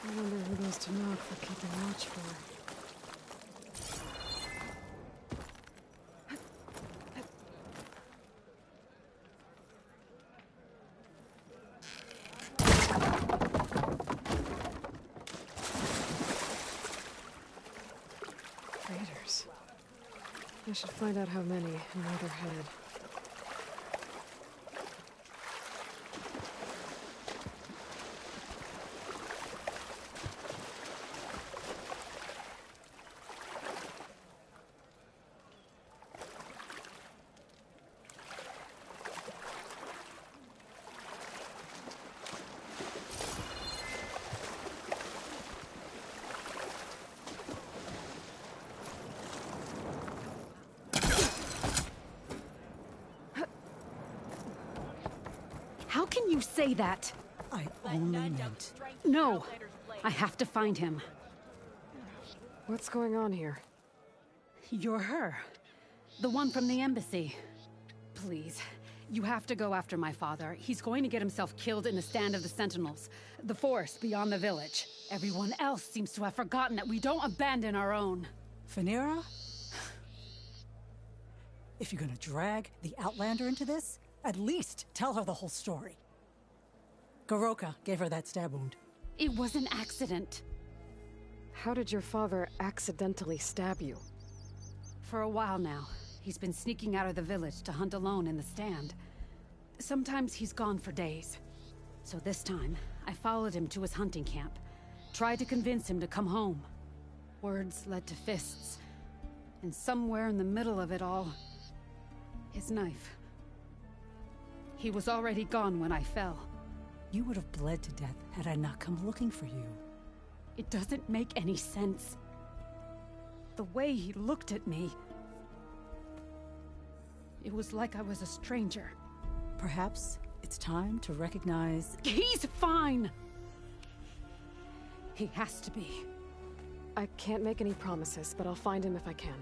I wonder who goes to knock for keeping watch for. Raiders. I should find out how many and where they're headed. How can you say that? I only meant... No! I have to find him. What's going on here? You're her. The one from the embassy. Please, you have to go after my father. He's going to get himself killed in the stand of the Sentinels. The forest beyond the village. Everyone else seems to have forgotten that we don't abandon our own. Phaneira? If you're gonna drag the Outlander into this, at least tell her the whole story. Goroka gave her that stab wound. It was an accident. How did your father accidentally stab you? For a while now, he's been sneaking out of the village to hunt alone in the stand. Sometimes he's gone for days. So this time, I followed him to his hunting camp. Tried to convince him to come home. Words led to fists. And somewhere in the middle of it all, his knife. He was already gone when I fell. You would have bled to death had I not come looking for you. It doesn't make any sense. The way he looked at me... It was like I was a stranger. Perhaps it's time to recognize... He's fine! He has to be. I can't make any promises, but I'll find him if I can.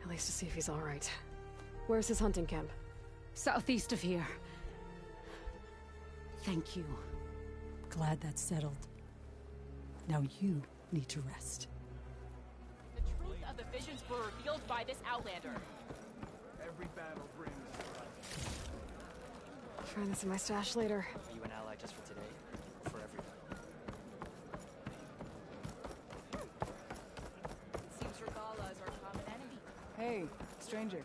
At least to see if he's all right. Where's his hunting camp? Southeast of here. Thank you. Glad that's settled. Now you need to rest. The truth of the visions were revealed by this Outlander. Every battle brings... I'll find this in my stash later. Are you an ally just for today? Or for every battle? It seems Regala is our common enemy. Hey, stranger.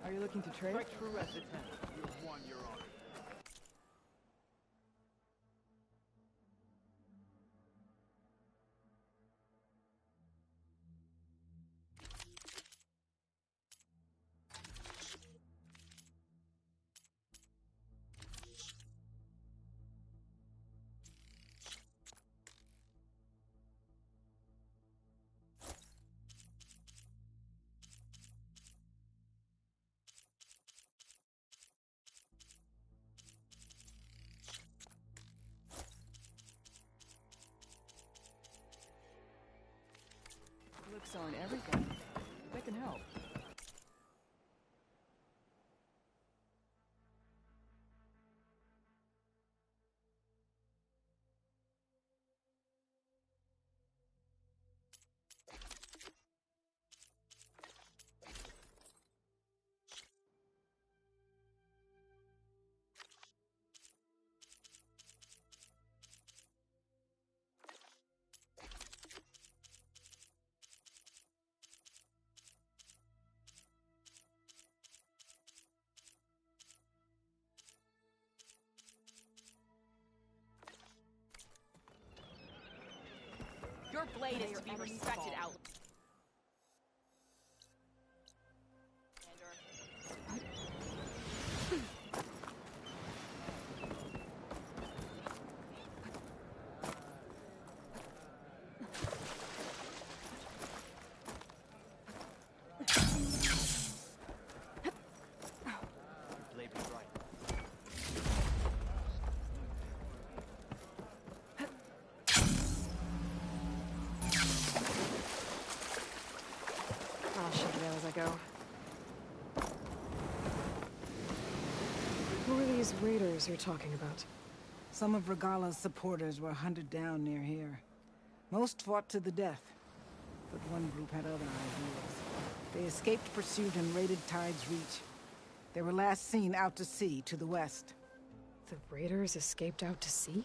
Are you looking to trade? True as the 10. You have won your honor. Looks on everything. They can help. blade is to be respected, Outlander. Blade be right. I'll shoot it out as I go. Who are these raiders you're talking about? Some of Regala's supporters were hunted down near here. Most fought to the death, but one group had other ideas. They escaped pursuit and raided Tide's Reach. They were last seen out to sea, to the west. The raiders escaped out to sea?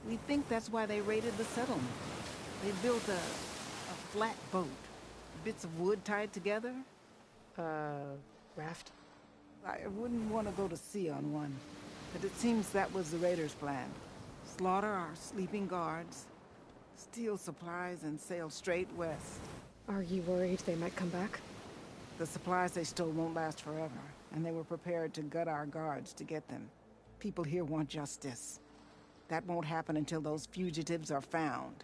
We think that's why they raided the settlement. They built a flat boat. Bits of wood tied together. Raft? I wouldn't want to go to sea on one, but it seems that was the raiders' plan. Slaughter our sleeping guards, steal supplies, and sail straight west. Are you worried they might come back? The supplies they stole won't last forever, and they were prepared to gut our guards to get them. People here want justice. That won't happen until those fugitives are found.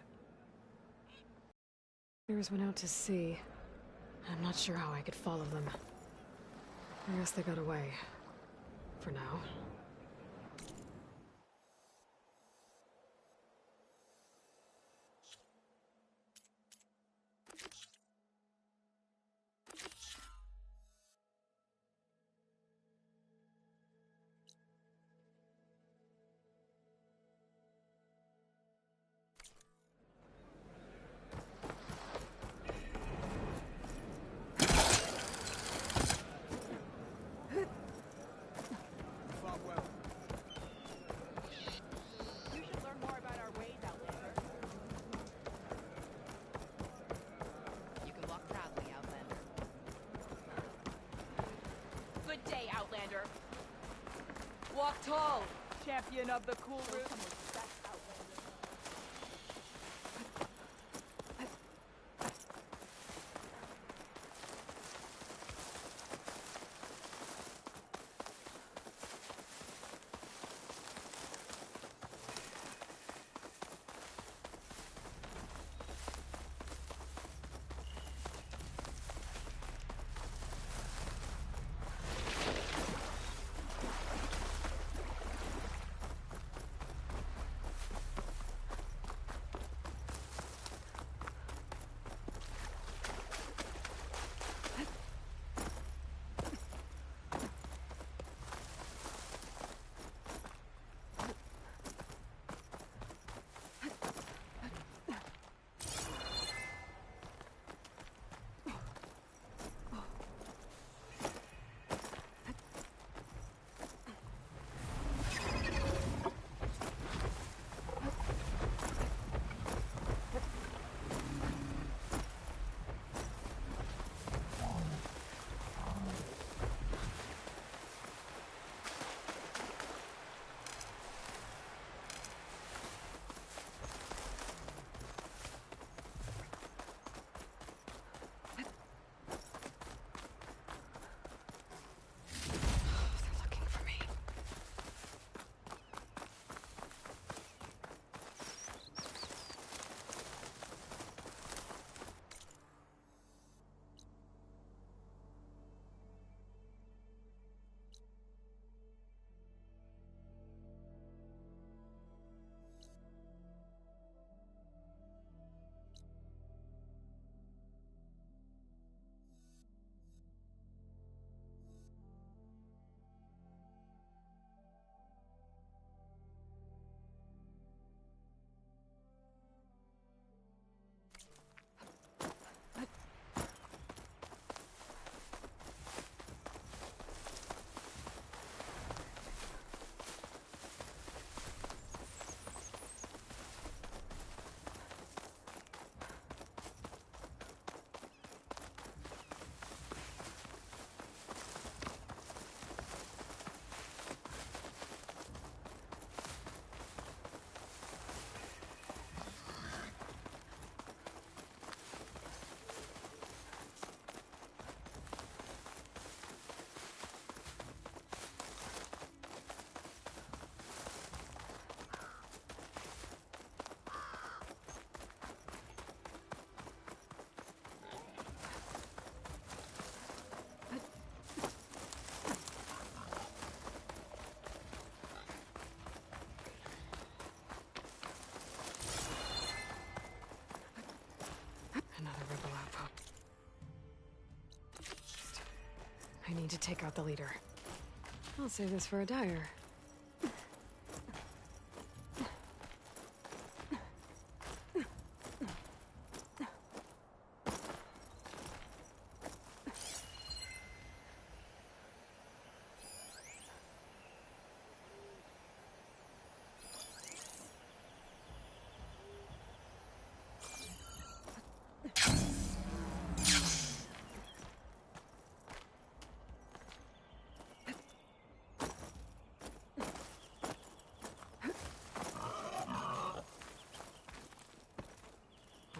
Raiders went out to sea. I'm not sure how I could follow them. I guess they got away. For now. Walk tall, champion of the cool route. I need to take out the leader. I'll save this for a dyer.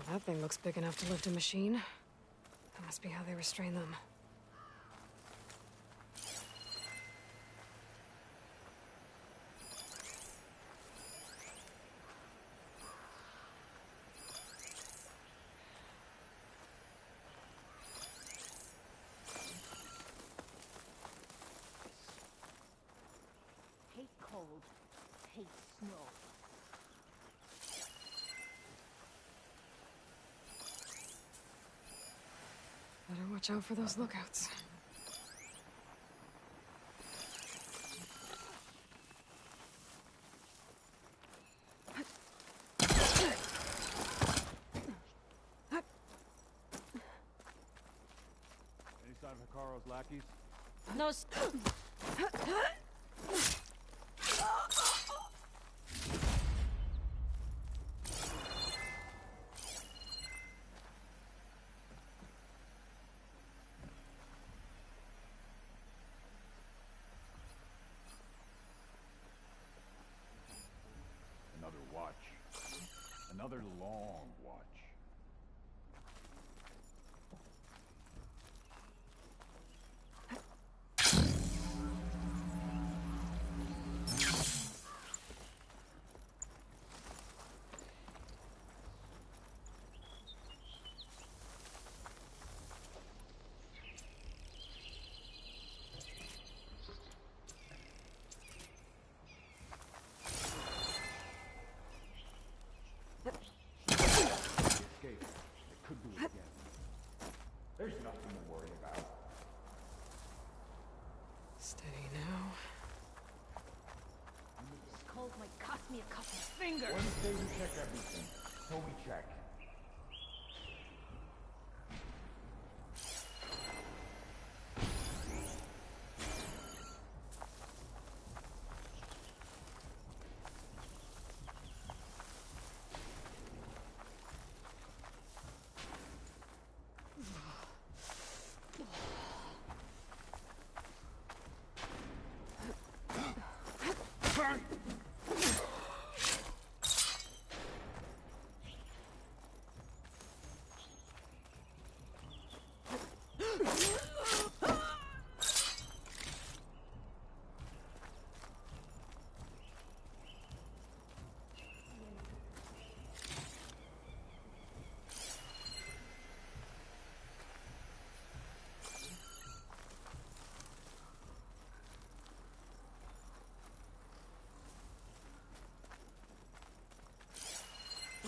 That thing looks big enough to lift a machine. That must be how they restrain them. Hate cold, hate snow. Better watch out for those lookouts. Any sign of Hikaro's lackeys? No. Another watch. Another long watch. Escape. They could do it again. There's nothing to worry about. Steady now. This cold might cost me a couple of fingers. Wednesday we check everything. So we check.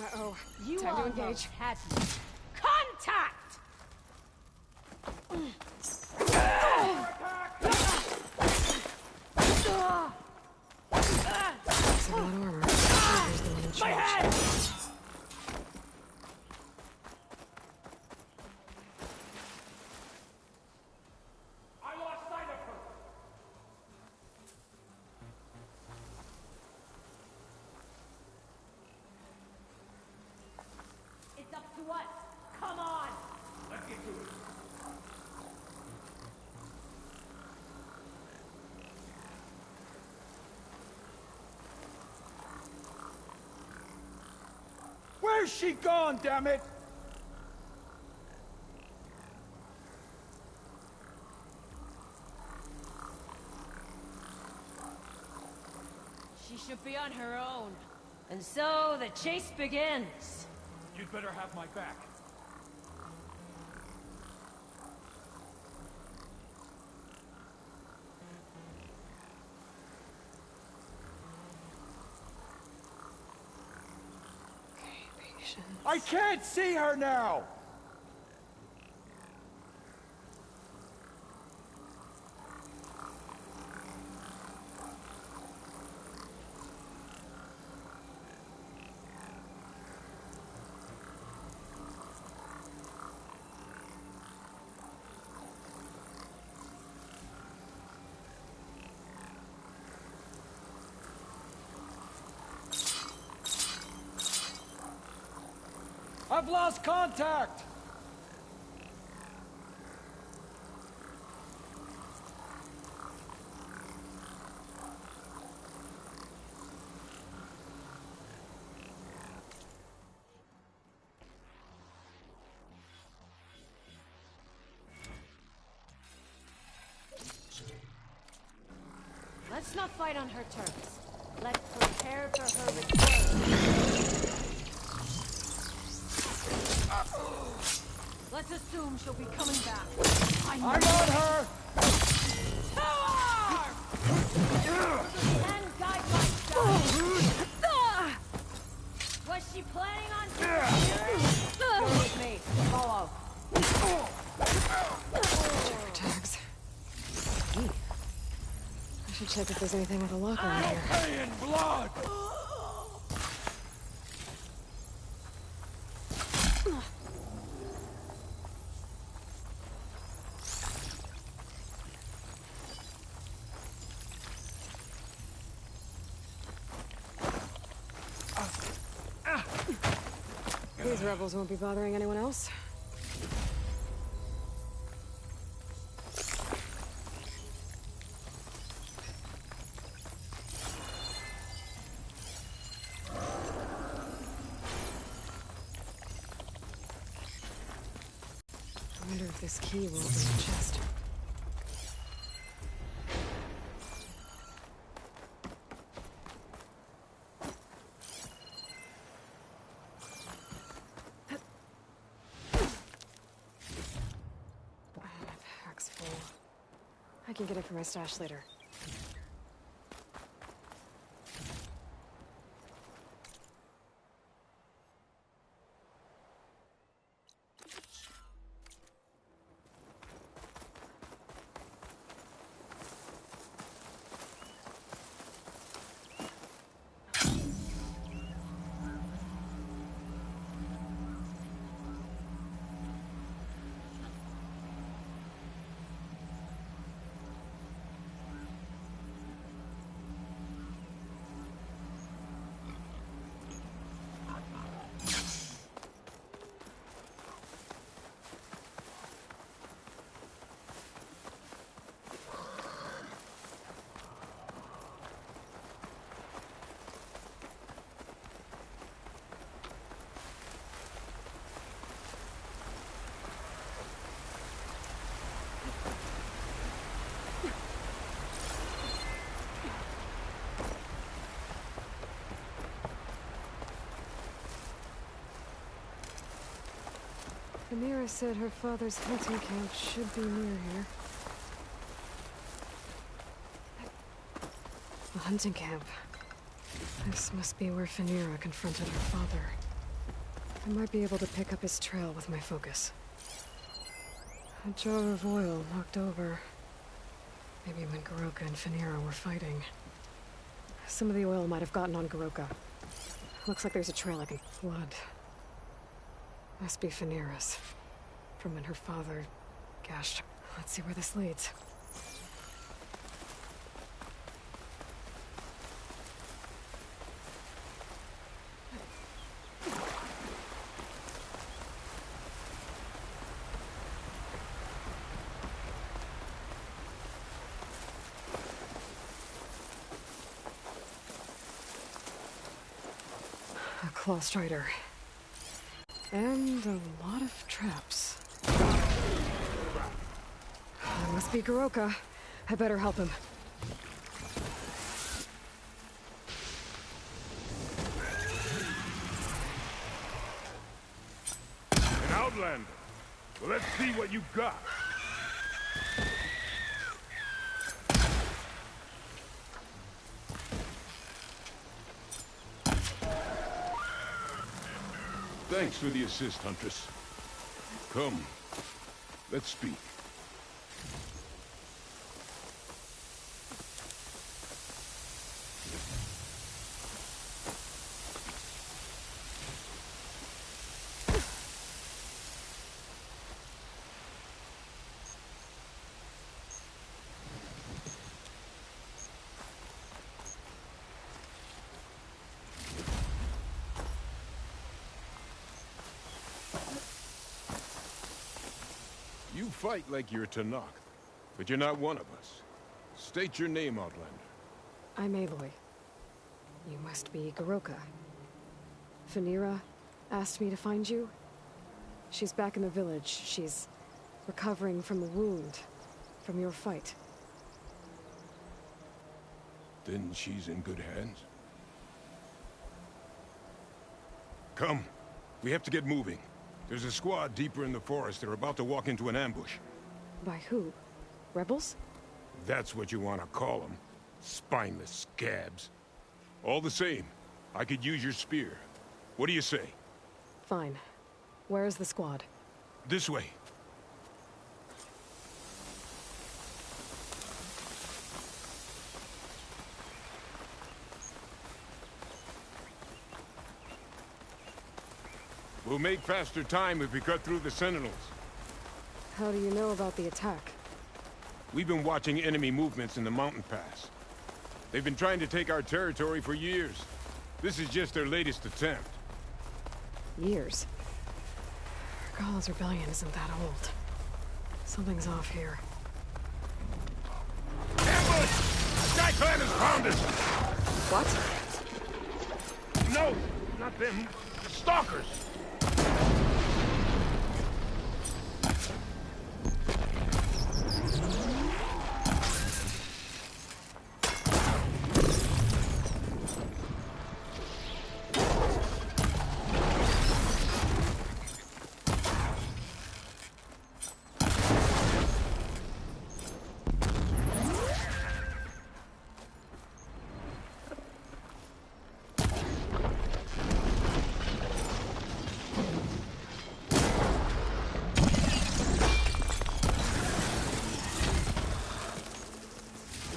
Uh-oh. You Time to almost engage. had me. Contact! It's a lot of armor. There's the one in charge. I lost sight of her! It's up to us. Come on! Let's get to it. Where's she gone, damn it? She should be on her own. And so the chase begins. You'd better have my back. Patience. I can't see her now! I've lost contact! Let's not fight on her terms. Let's prepare for her return. Let's assume she'll be coming back. I'm on her! And guide my son. Was she planning on You're with me. Follow. Check tags. Hey. I should check if there's anything with a locker in here. Paying blood! These rebels won't be bothering anyone else. I wonder if this key will open the chest. Pack's full. I can get it from my stash later. Amira said her father's hunting camp should be near here. A hunting camp. This must be where Phaneera confronted her father. I might be able to pick up his trail with my focus. A jar of oil knocked over. Maybe when Goroka and Phaneera were fighting. Some of the oil might have gotten on Goroka. Looks like there's a trail I can... Blood. Must be Phaneera's. From when her father gashed her. Let's see where this leads. A claw strider. And a lot of traps. That must be Goroka. I better help him. An outlander. Well, let's see what you got. Thanks for the assist, Huntress. Come, let's speak. fight like you're Tanakh, but you're not one of us. State your name, Outlander. I'm Aloy. You must be Goroka. Phaneera asked me to find you. She's back in the village. She's recovering from the wound from your fight. Then she's in good hands. Come. We have to get moving. There's a squad deeper in the forest. They're about to walk into an ambush. By who? Rebels? That's what you want to call them. Spineless scabs. All the same, I could use your spear. What do you say? Fine. Where is the squad? This way. We'll make faster time if we cut through the Sentinels. How do you know about the attack? We've been watching enemy movements in the mountain pass. They've been trying to take our territory for years. This is just their latest attempt. Years? Regala's rebellion isn't that old. Something's off here. Ambush! Sky Clan has found us! What? No, not them. Stalkers!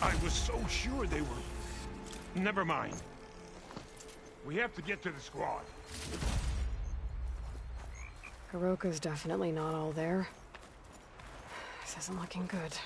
I was so sure they were... Never mind. We have to get to the squad. Goroka's definitely not all there. This isn't looking good.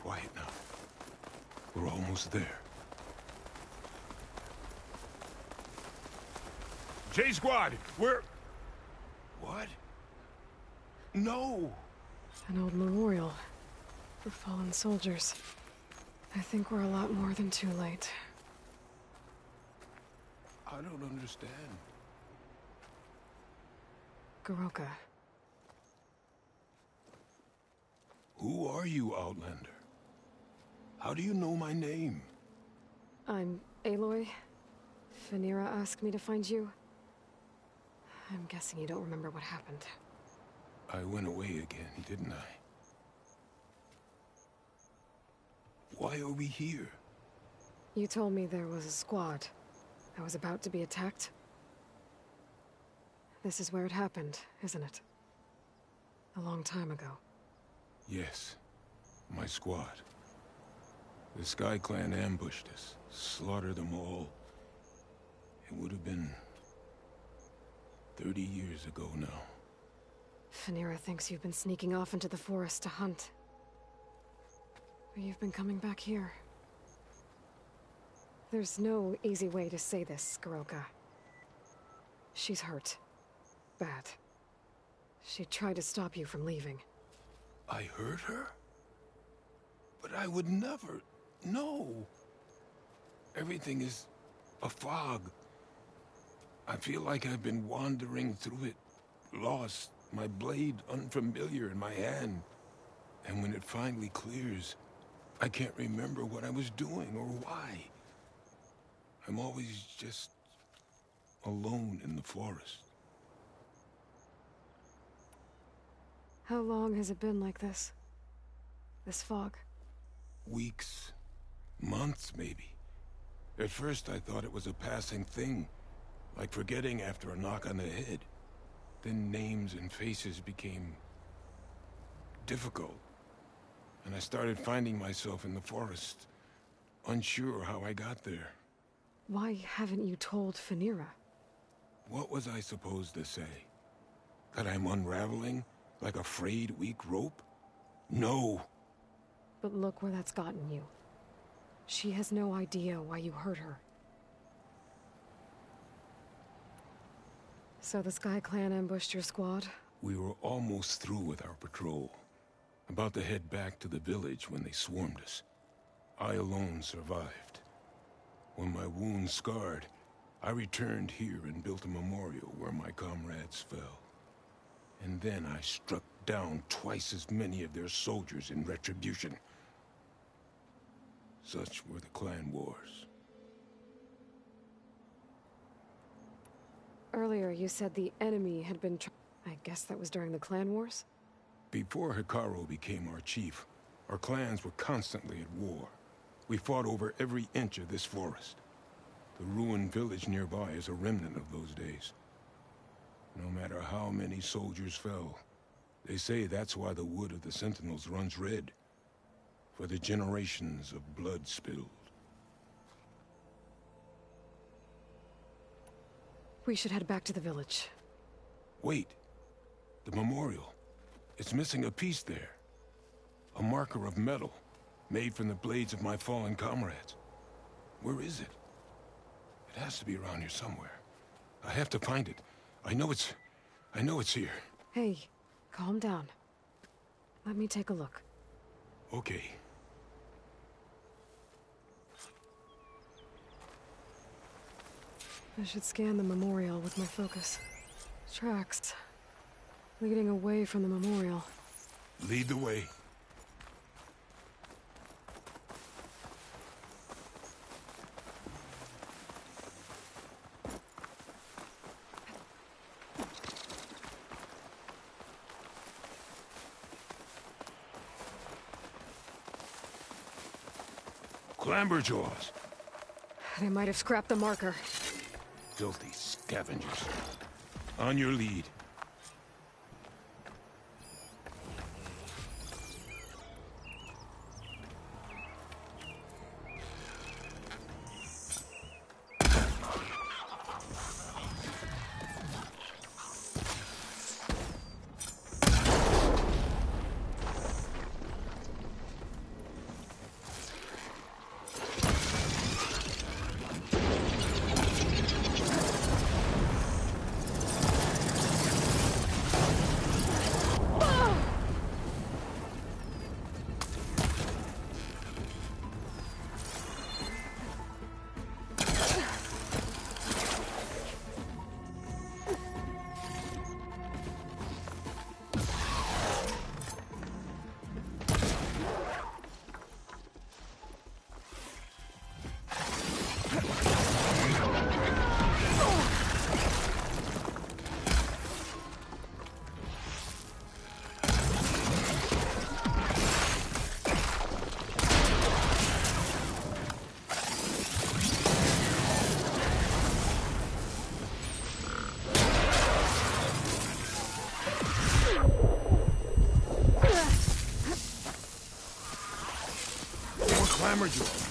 Quiet now. We're almost there. J-Squad, we're... What? No! An old memorial for fallen soldiers. I think we're a lot more than too late. I don't understand. Goroka. Who are you, Outlander? How do you know my name? I'm Aloy. Phaneera asked me to find you. I'm guessing you don't remember what happened. I went away again, didn't I? Why are we here? You told me there was a squad that was about to be attacked. This is where it happened, isn't it? A long time ago. Yes, my squad. The Sky Clan ambushed us, slaughtered them all. It would have been 30 years ago now. Phaneera thinks you've been sneaking off into the forest to hunt. But you've been coming back here. There's no easy way to say this, Goroka. She's hurt. Bad. She tried to stop you from leaving. I hurt her? But I would never... No! Everything is a fog. I feel like I've been wandering through it, lost, my blade unfamiliar in my hand. And when it finally clears, I can't remember what I was doing or why. I'm always just alone in the forest. How long has it been like this? This fog? Weeks. Months, maybe. At first, I thought it was a passing thing, like forgetting after a knock on the head. Then names and faces became difficult, and I started finding myself in the forest, unsure how I got there. Why haven't you told Phaneera? What was I supposed to say? That I'm unraveling like a frayed, weak rope? No. But look where that's gotten you. She has no idea why you hurt her. So the Sky Clan ambushed your squad? We were almost through with our patrol. About to head back to the village when they swarmed us. I alone survived. When my wounds scarred, I returned here and built a memorial where my comrades fell. And then I struck down twice as many of their soldiers in retribution. Such were the clan wars. Earlier you said the enemy had been I guess that was during the clan wars? Before Hekarro became our chief, our clans were constantly at war. We fought over every inch of this forest. The ruined village nearby is a remnant of those days. No matter how many soldiers fell, they say that's why the wood of the Sentinels runs red. For the generations of blood spilled. We should head back to the village. Wait. The memorial. It's missing a piece there. A marker of metal, made from the blades of my fallen comrades. Where is it? It has to be around here somewhere. I have to find it. I know it's here. Hey, calm down. Let me take a look. Okay. I should scan the memorial with my focus. Tracks leading away from the memorial. Lead the way. Clamberjaws. They might have scrapped the marker. Filthy scavengers. On your lead. Clamberjaw.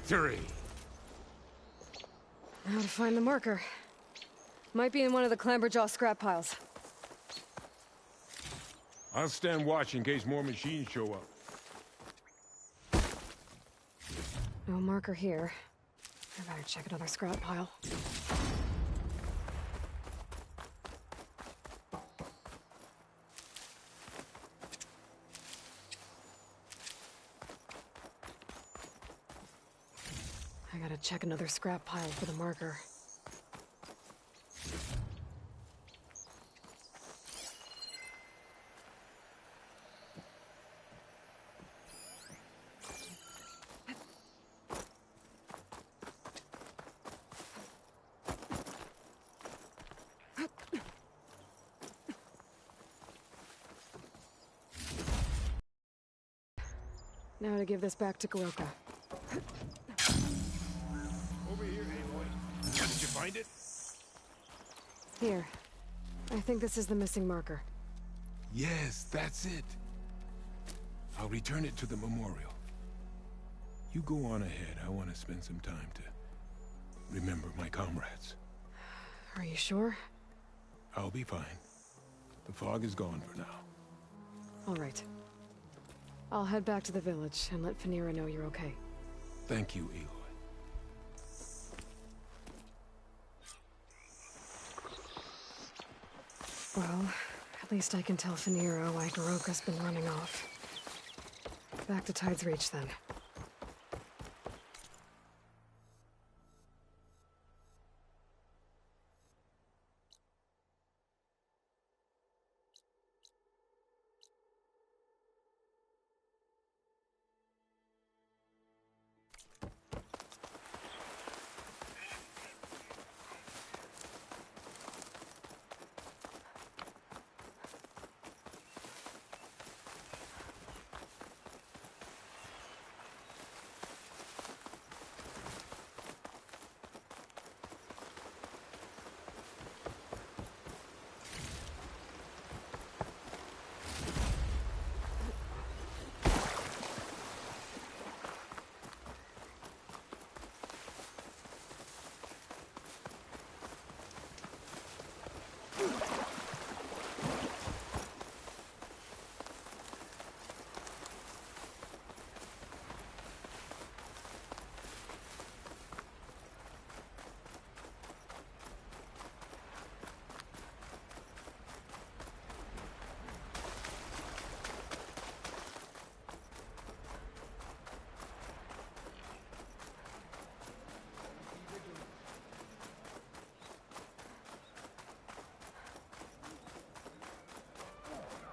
Victory! Now to find the marker. Might be in one of the Clamberjaw scrap piles. I'll stand watch in case more machines show up. No marker here. I better check another scrap pile. I gotta check another scrap pile for the marker. Now to give this back to Goroka. Over here, Aloy. Did you find it? Here. I think this is the missing marker. Yes, that's it. I'll return it to the memorial. You go on ahead. I want to spend some time to remember my comrades. Are you sure? I'll be fine. The fog is gone for now. All right. I'll head back to the village and let Phanera know you're okay. Thank you, Aloy. Well, at least I can tell Phanera why Goroka's been running off. Back to Tide's Reach, then.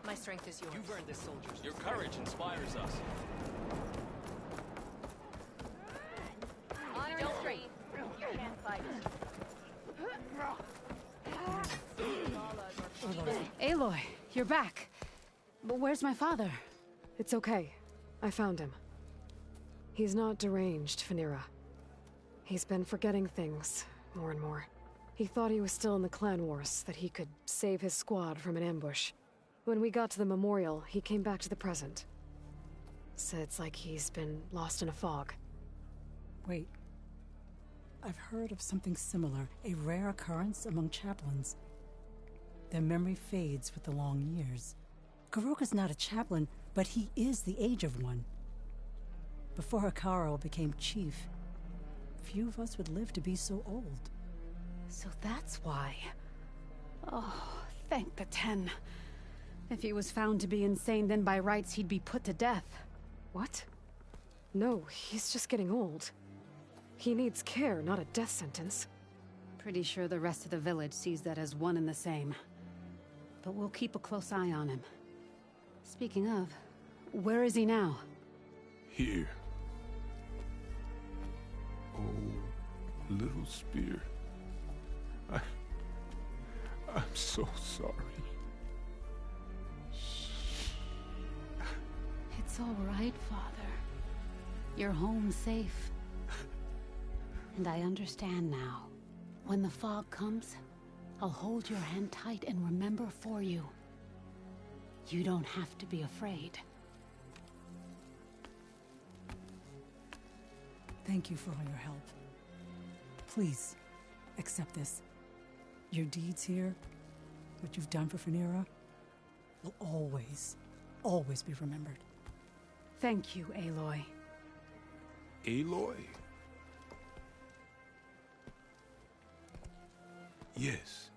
My strength is yours. You've earned this, soldiers. Your courage inspires us. Honor and strength. You can't fight it. Aloy, you're back. But where's my father? It's okay. I found him. He's not deranged, Phanera. He's been forgetting things, more and more. He thought he was still in the clan wars, that he could save his squad from an ambush. When we got to the memorial, he came back to the present. Said it's like he's been lost in a fog. Wait. I've heard of something similar, a rare occurrence among chaplains. Their memory fades with the long years. Goroka's not a chaplain, but he is the age of one. Before Hekarro became chief, few of us would live to be so old. So that's why. Oh, thank the Ten. If he was found to be insane, then by rights he'd be put to death. What? No, he's just getting old. He needs care, not a death sentence. Pretty sure the rest of the village sees that as one and the same. But we'll keep a close eye on him. Speaking of, where is he now? Here. Oh, little spear. I'm so sorry. It's all right, Father. You're home safe. And I understand now. When the fog comes, I'll hold your hand tight and remember for you. You don't have to be afraid. Thank thank you for all your help. Please, accept this. Your deeds here, what you've done for Phanera, will always, always be remembered. Thank you, Aloy. Aloy? Yes,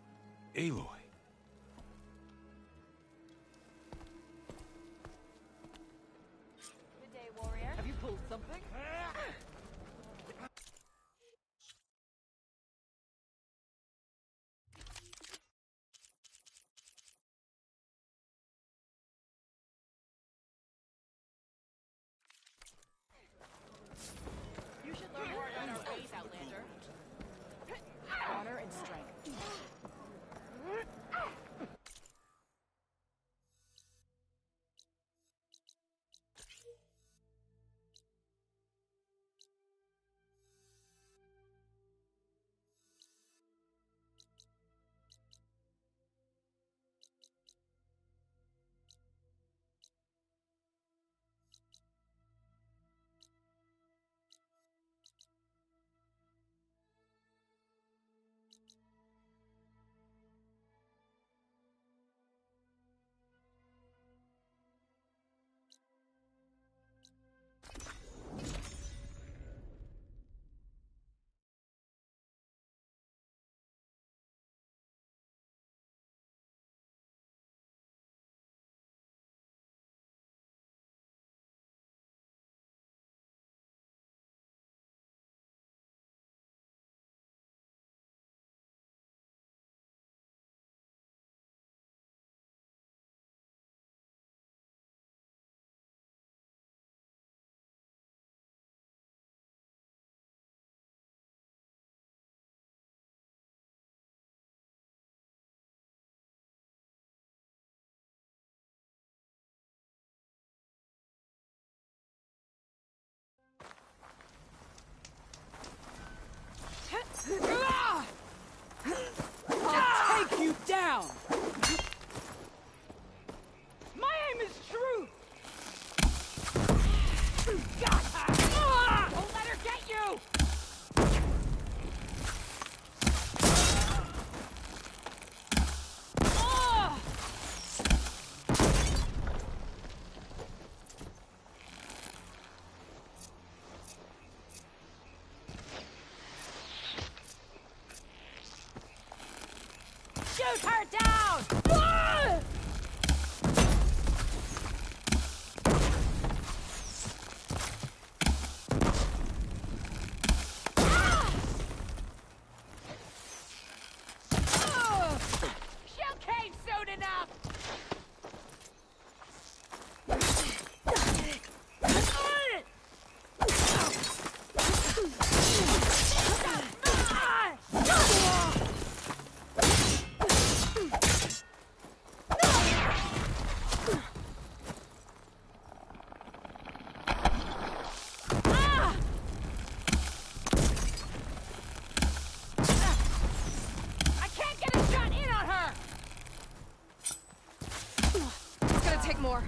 Aloy. Good day, warrior. Have you pulled something? You should learn more about our ways, Outlander. Honor and strength. I'll take you down! My aim is true! Got her! Don't let her get you! Shoot her down! She'll cave soon enough! I can't get a shot in on her! It's gonna take more.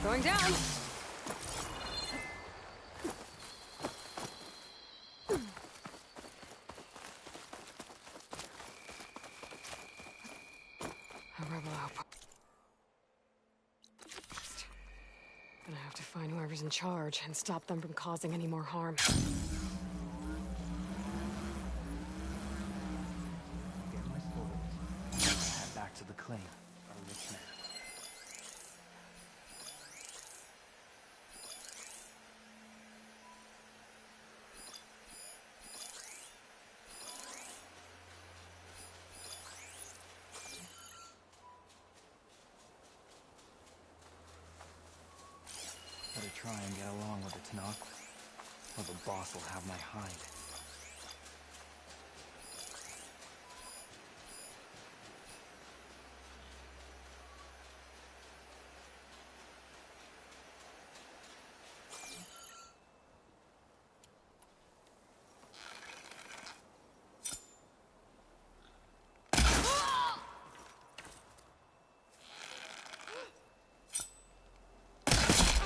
Going down. A rebel outpost. Gonna have to find whoever's in charge and stop them from causing any more harm. Head back to the claim. Our rich man. try and get along with it, Tanakh, or the boss will have my hide.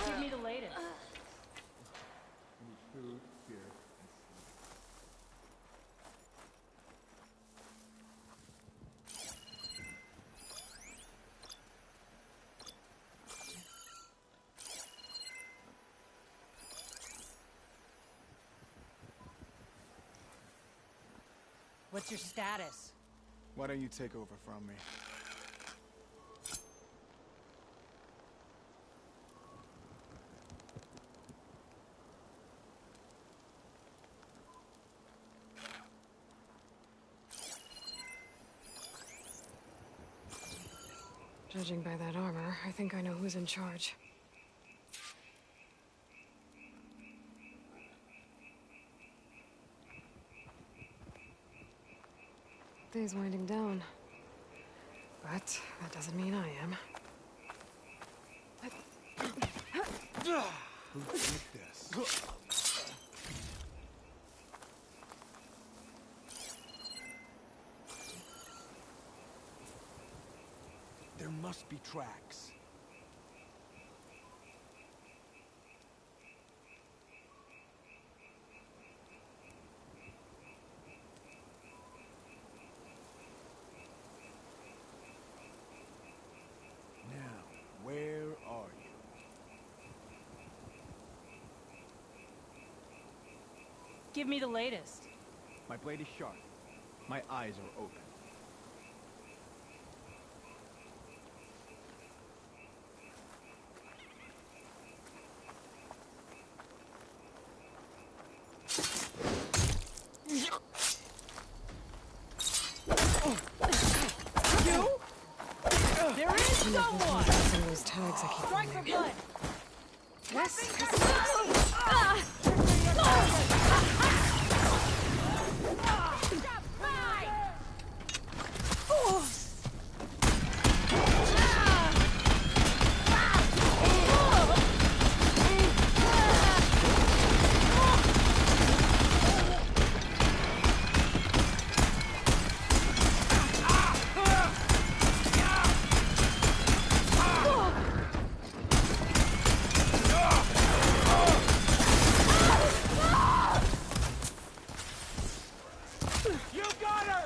Give me the latest. Food, beer, What's your status? Why don't you take over from me? Judging by that armor, I think I know who's in charge. Day's winding down. But that doesn't mean I am. Who did this? There must be tracks. Now, where are you? Give me the latest. My blade is sharp. My eyes are open. There is someone! Those tags I keep Strike for finding. blood! You got her!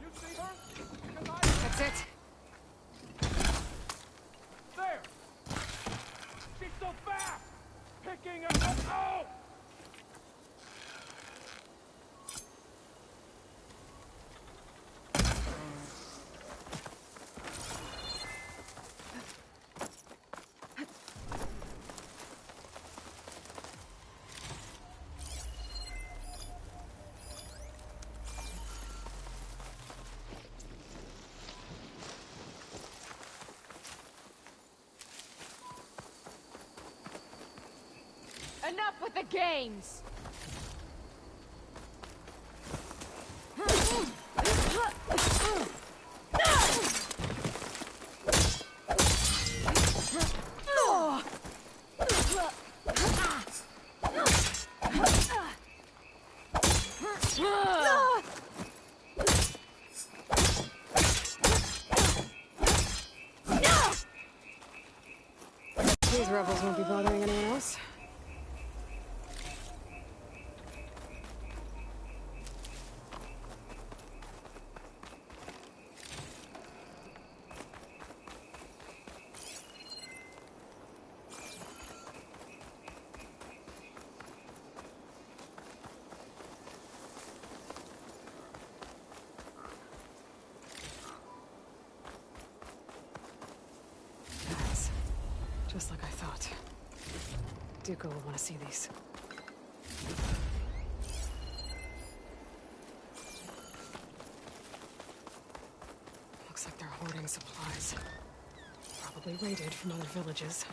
You see her? That's it. There! She's so fast! Picking her up! Oh! Enough with the games! These rebels won't be bothering anyone else. Just like I thought. Dooku will want to see these. Looks like they're hoarding supplies. Probably raided from other villages.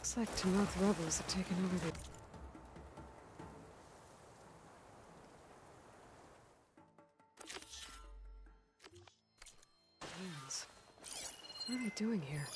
Looks like Tanoth rebels have taken over the... Hands. What are they doing here?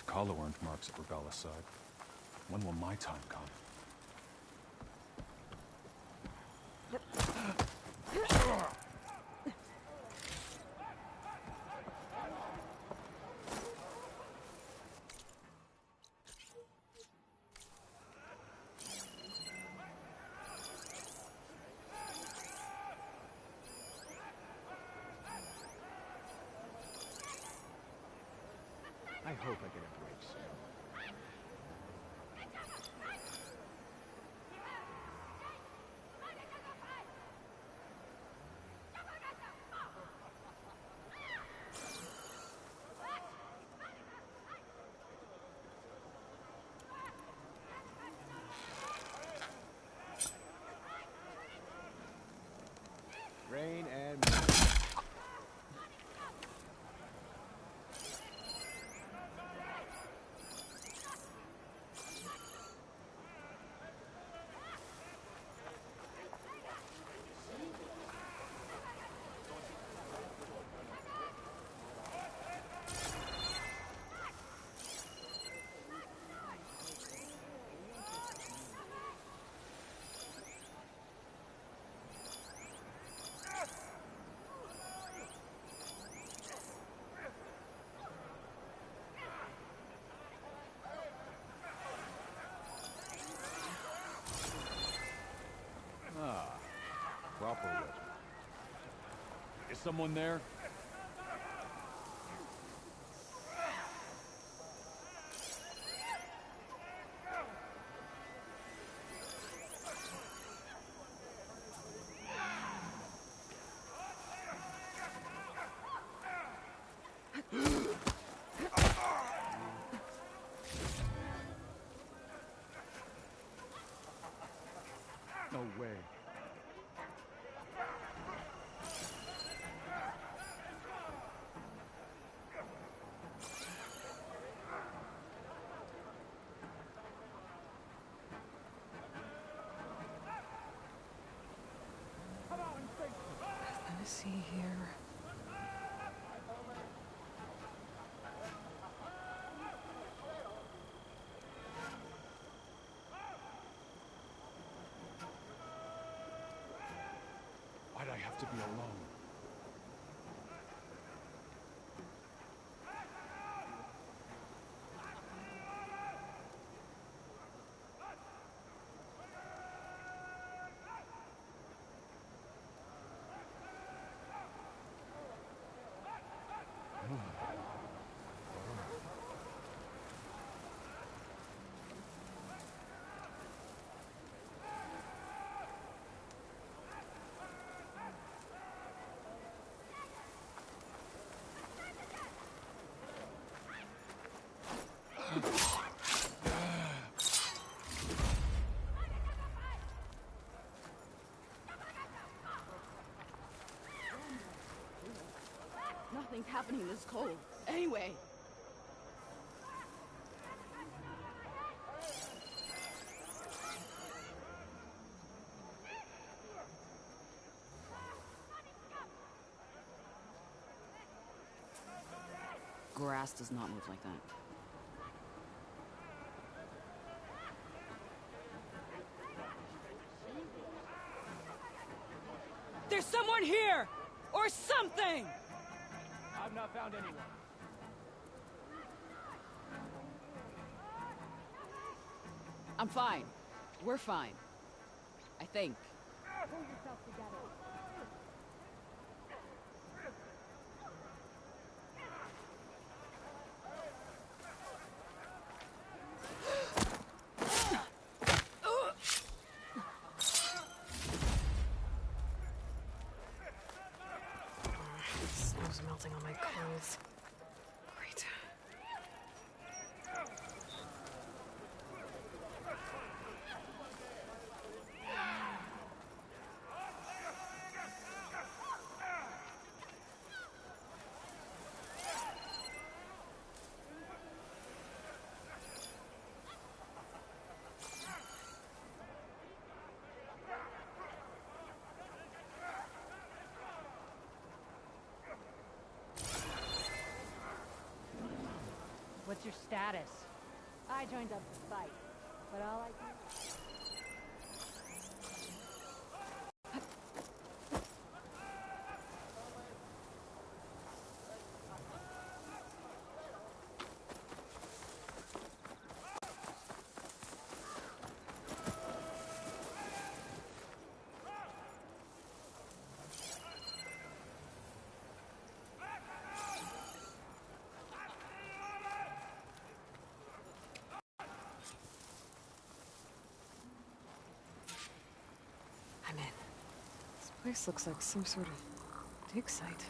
Takalo earned marks at Regala's side. When will my time come? I hope I get a break soon. Rain and... Proper legend. Is someone there? No way. Nothing to see here. Why'd I have to be alone? Nothing's happening this cold. Anyway. Grass does not move like that. There's someone here! Or something! I've not found anyone. I'm fine. We're fine. I think. Pull yourself together. What's your status? I joined up to fight, but all I can... I'm in. This place looks like some sort of dig site.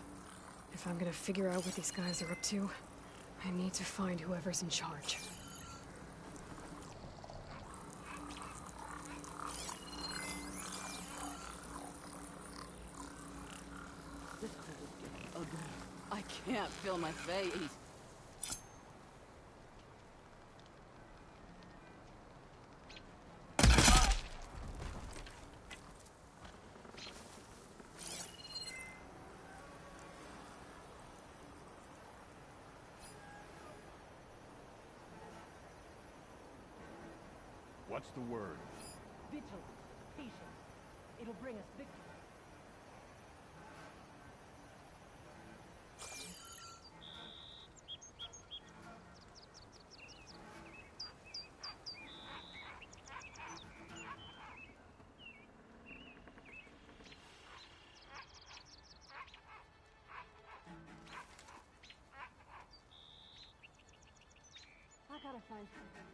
If I'm gonna figure out what these guys are up to, I need to find whoever's in charge. This cold is getting ugly. I can't feel my face. What's the word? Vigilance, patience. It'll bring us victory. I gotta find something.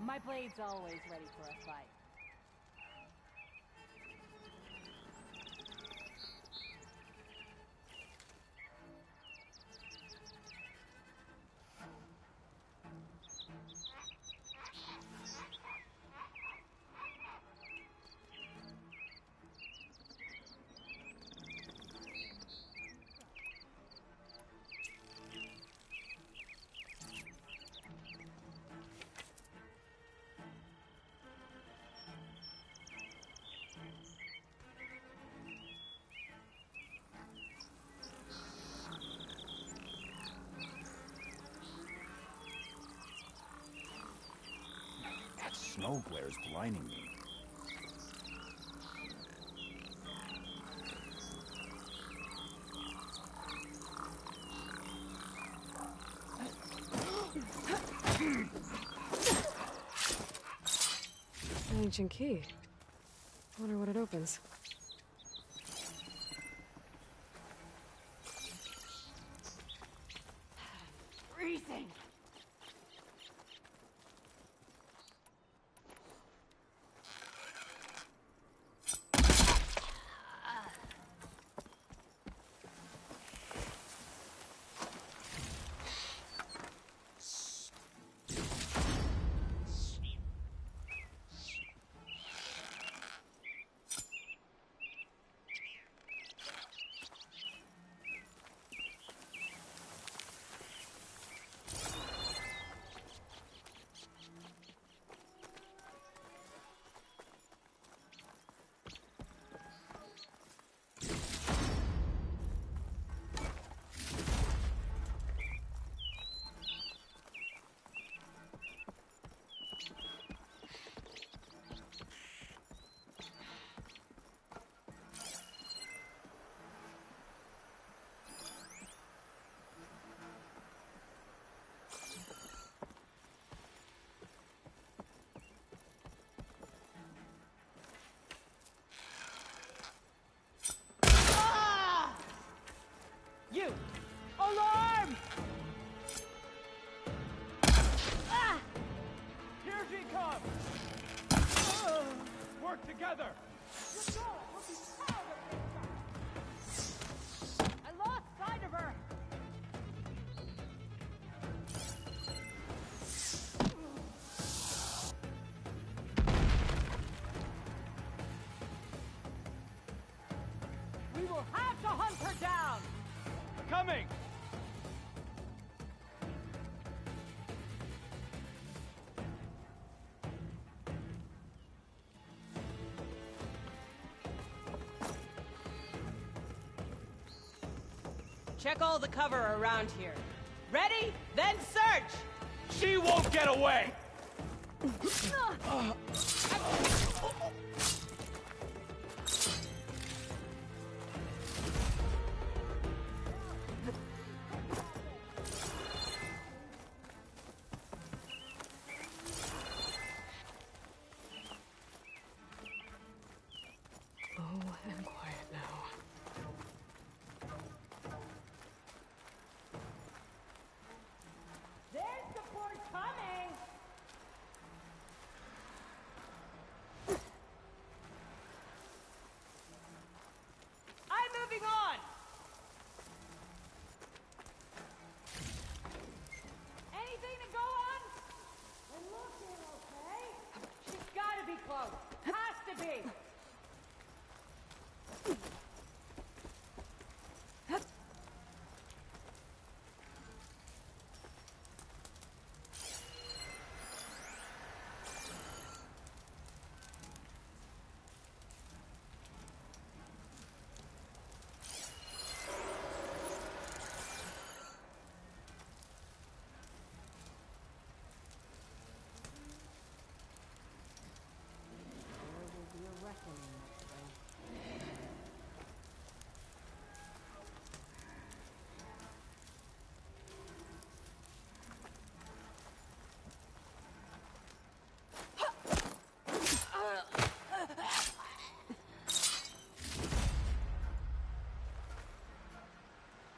My blade's always ready for a fight. That snow glare's blinding me. An ancient key. Wonder what it opens. Freezing! will have to hunt her down! Coming! Check all the cover around here. Ready? Then search! She won't get away! Low and quiet now. There's support coming! I'm moving on! Anything to go on? We're looking, okay? She's gotta be close. Has to be!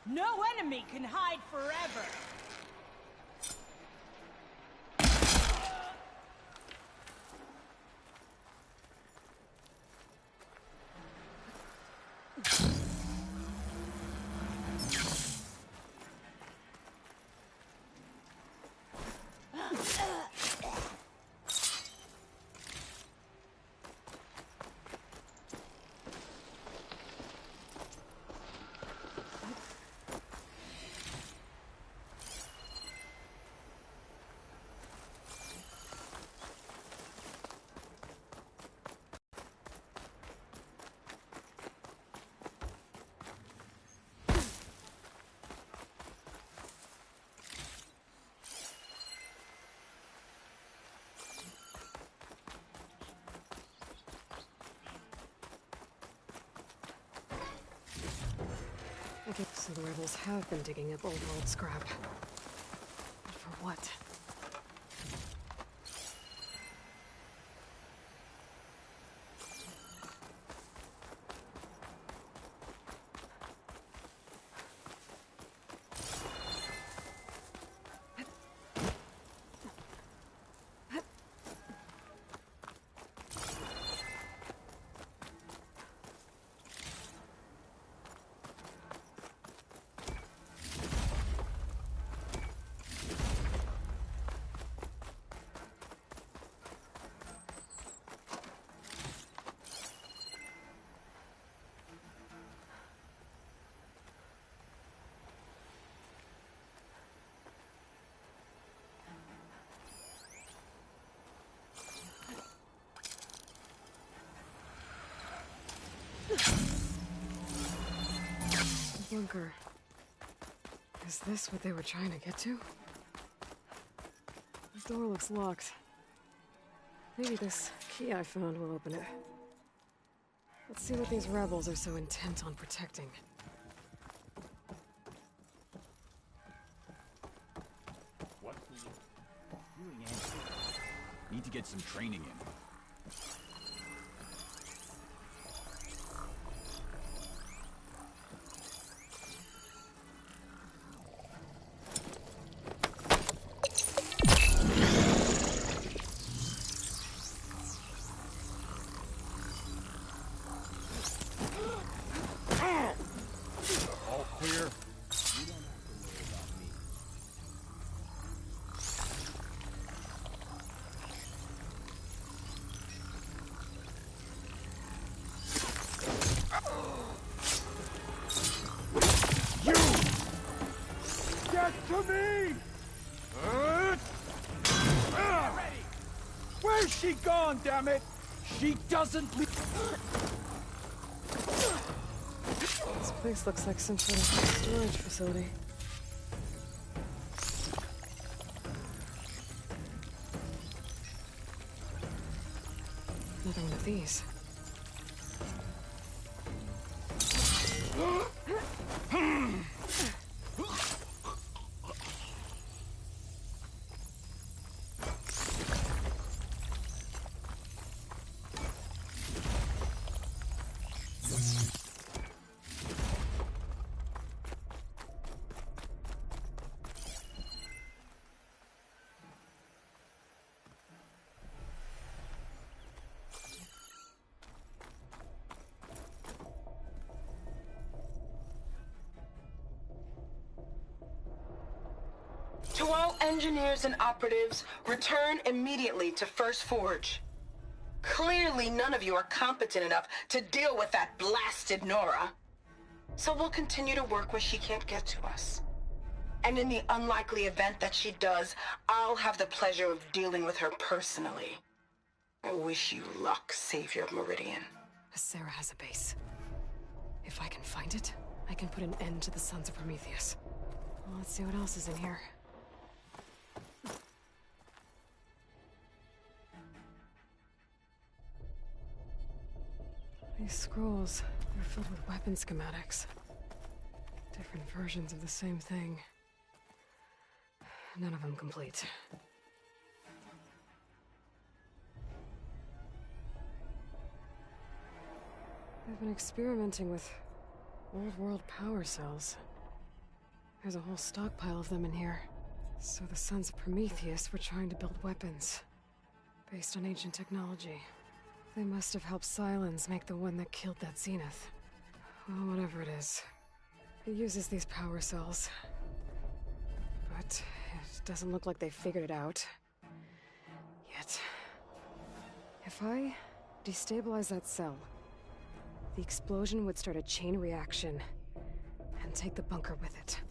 No enemy can hide forever! Okay, so the rebels have been digging up old world scrap. But for what? Bunker. Is this what they were trying to get to? The door looks locked. Maybe this key I found will open it. Let's see what these rebels are so intent on protecting. What? You and Yancy need to get some training in. to me! Where's she gone, damn it? She doesn't leave. This place looks like some sort of storage facility. Another one of these. To all engineers and operatives, return immediately to First Forge. Clearly, none of you are competent enough to deal with that blasted Nora. So we'll continue to work where she can't get to us. And in the unlikely event that she does, I'll have the pleasure of dealing with her personally. I wish you luck, Savior of Meridian. Sarah has a base. If I can find it, I can put an end to the Sons of Prometheus. Well, let's see what else is in here. These scrolls, they're filled with weapon schematics. Different versions of the same thing. None of them complete. They've been experimenting with old world power cells. There's a whole stockpile of them in here. So the Sons of Prometheus were trying to build weapons based on ancient technology. They must have helped Sylens make the one that killed that Zenith. Well, whatever it is. It uses these power cells. But it doesn't look like they figured it out. Yet. If I destabilize that cell, the explosion would start a chain reaction and take the bunker with it.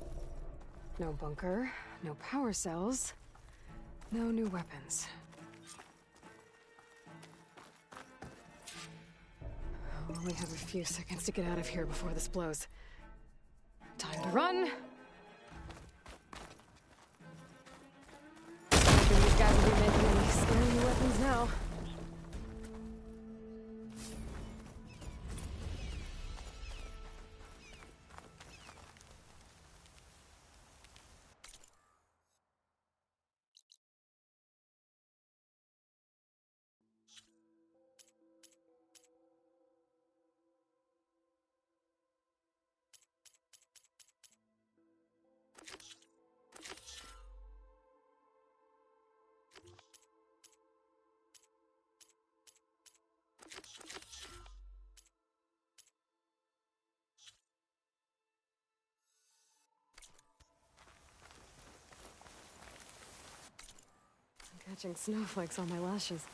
No bunker, no power cells, no new weapons. I only have a few seconds to get out of here before this blows. Time to run! I think these guys will be making any scary new weapons now. I'm catching snowflakes on my lashes.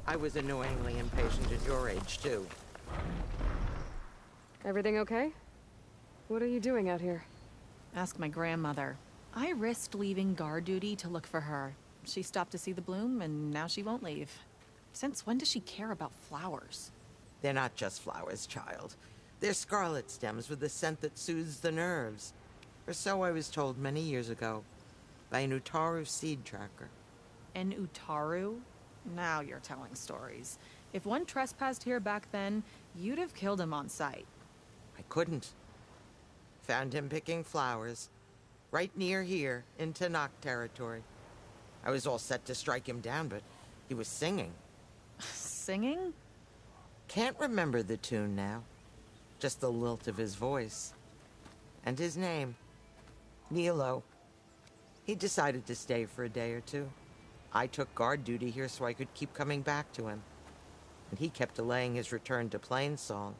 I was annoyingly impatient at your age, too. Everything okay? What are you doing out here? Ask my grandmother. I risked leaving guard duty to look for her. She stopped to see the bloom, and now she won't leave. Since when does she care about flowers? They're not just flowers, child. They're scarlet stems with a scent that soothes the nerves. Or so I was told many years ago, by an Utaru seed tracker. An Utaru? Now you're telling stories. If one trespassed here back then, you'd have killed him on sight. I couldn't. Found him picking flowers, right near here, in Tenakth territory. I was all set to strike him down, but he was singing. Singing? Can't remember the tune now. Just the lilt of his voice. And his name. Nilo. He decided to stay for a day or two. I took guard duty here so I could keep coming back to him. And he kept delaying his return to Plainsong.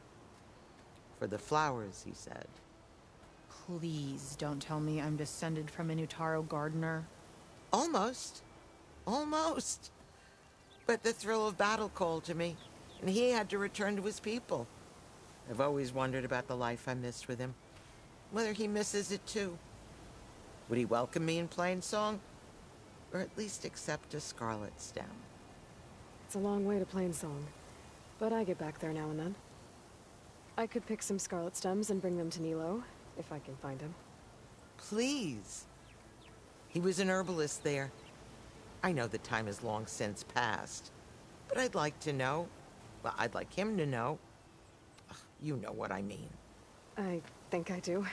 For the flowers, he said. Please don't tell me I'm descended from an Utaru gardener. Almost. Almost. But the thrill of battle called to me, and he had to return to his people. I've always wondered about the life I missed with him. Whether he misses it too. Would he welcome me in Plainsong? Or at least accept a scarlet stem? It's a long way to Plainsong, but I get back there now and then. I could pick some scarlet stems and bring them to Nilo, if I can find him. Please. He was an herbalist there. I know the time has long since passed, but I'd like to know. Well, I'd like him to know. Ugh, you know what I mean. I think I do.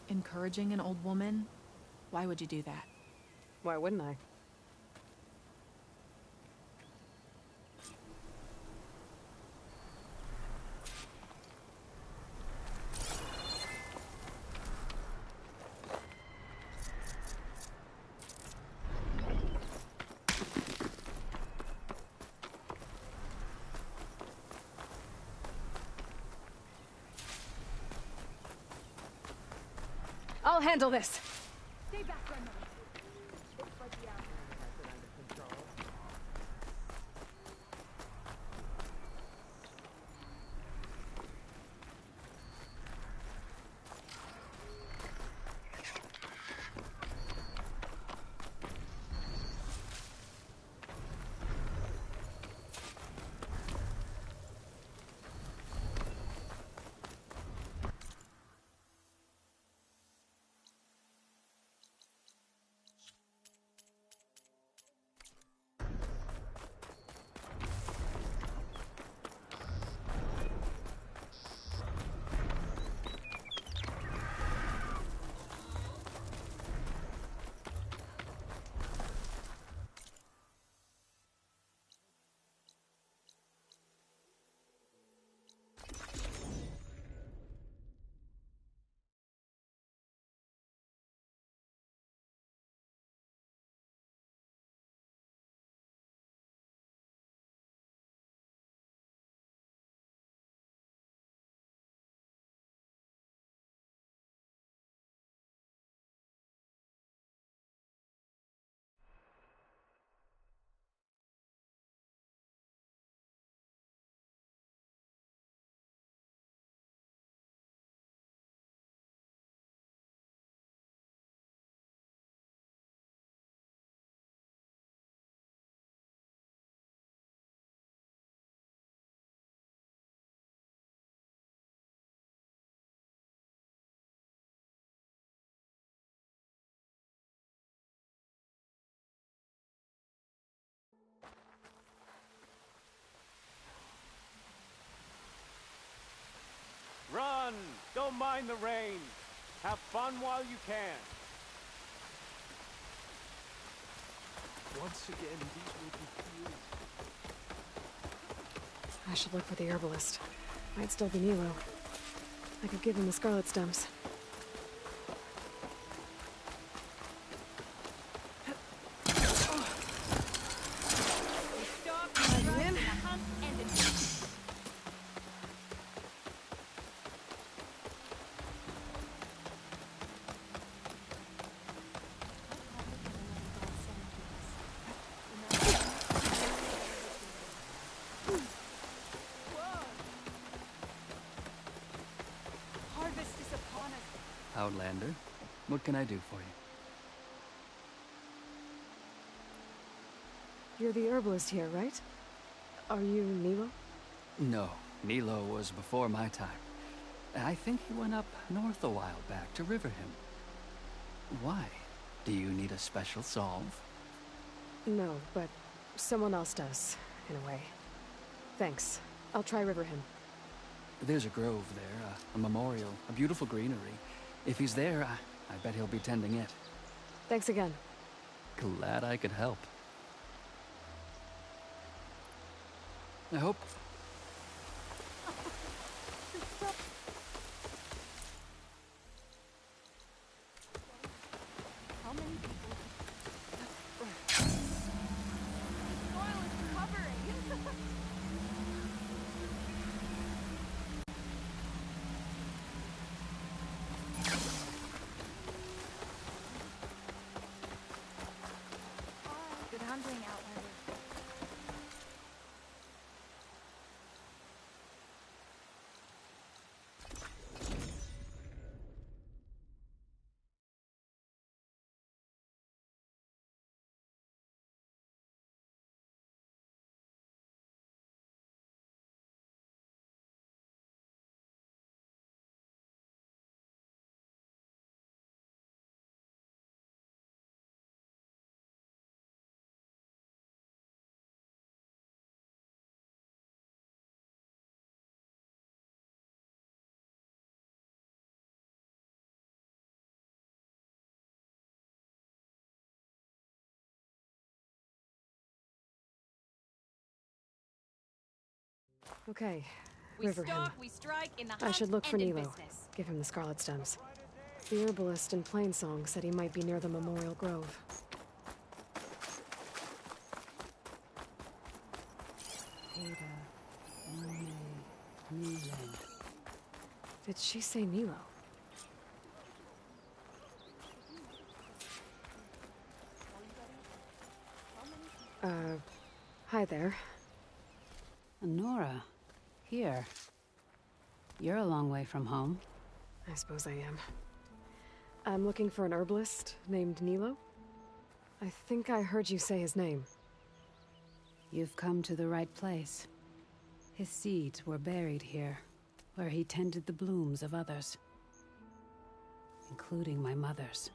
Encouraging an old woman? Why would you do that? Why wouldn't I? I'll handle this. Stay back, grandmother. Run! Don't mind the rain. Have fun while you can. Once again, these will be fields. I should look for the herbalist. Might still be Nilo. I could give him the scarlet stems. Outlander. What can I do for you? You're the herbalist here, right? Are you Nilo? No, Nilo was before my time. I think he went up north a while back to Riverhim. Why? Do you need a special solve? No, but someone else does, in a way. Thanks. I'll try Riverhim. There's a grove there, a memorial, a beautiful greenery. If he's there, I bet he'll be tending it. Thanks again. Glad I could help. I hope... How many people? Soil is covering. Good hunting, Outlander. Okay, We Riverhim. stalk, we strike in the I hunt should look for and in Nilo. business. Give him the scarlet stems. The herbalist in Plainsong said he might be near the Memorial Grove. Did she say Nilo? Hi there. Nora, here. You're a long way from home. I suppose I am. I'm looking for an herbalist named Nilo. I think I heard you say his name. You've come to the right place. His seeds were buried here, where he tended the blooms of others. Including my mother's.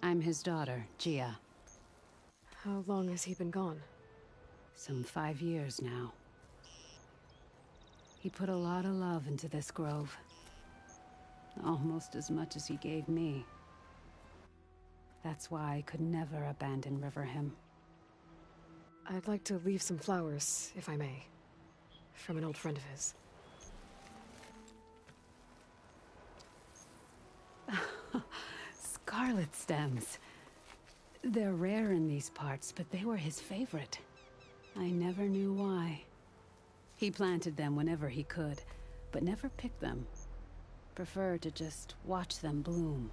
I'm his daughter, Gia. How long has he been gone? Some 5 years now. He put a lot of love into this grove. Almost as much as he gave me. That's why I could never abandon Riverhim. I'd like to leave some flowers, if I may. From an old friend of his. Scarlet stems. They're rare in these parts, but they were his favorite. I never knew why. He planted them whenever he could, but never picked them. Preferred to just watch them bloom.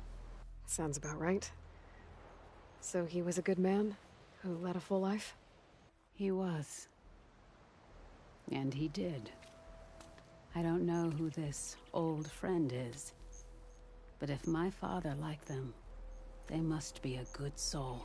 Sounds about right. So he was a good man who led a full life? He was. And he did. I don't know who this old friend is, but if my father liked them, they must be a good soul.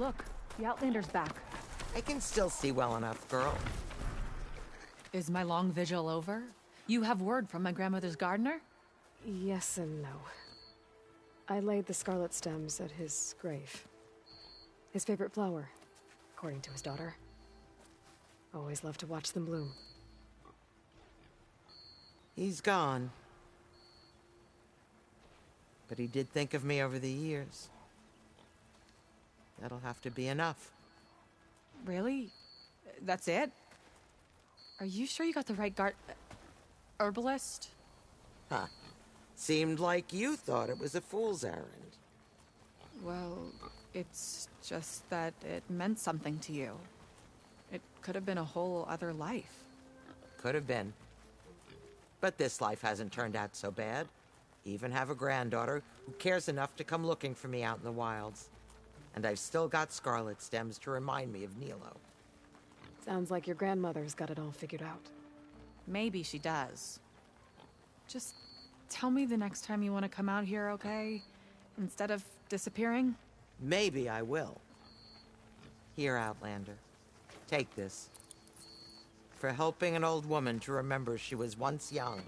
Look, the Outlander's back. I can still see well enough, girl. Is my long vigil over? You have word from my grandmother's gardener? Yes and no. I laid the scarlet stems at his grave. His favorite flower, according to his daughter. Always loved to watch them bloom. He's gone. But he did think of me over the years. That'll have to be enough. Really? That's it? Are you sure you got the right herbalist? Huh. Seemed like you thought it was a fool's errand. Well, it's just that it meant something to you. It could have been a whole other life. Could have been. But this life hasn't turned out so bad. Even have a granddaughter who cares enough to come looking for me out in the wilds. And I've still got scarlet stems to remind me of Nilo. Sounds like your grandmother's got it all figured out. Maybe she does. Just tell me the next time you want to come out here, okay? Instead of disappearing? Maybe I will. Here, Outlander. Take this. For helping an old woman to remember she was once young.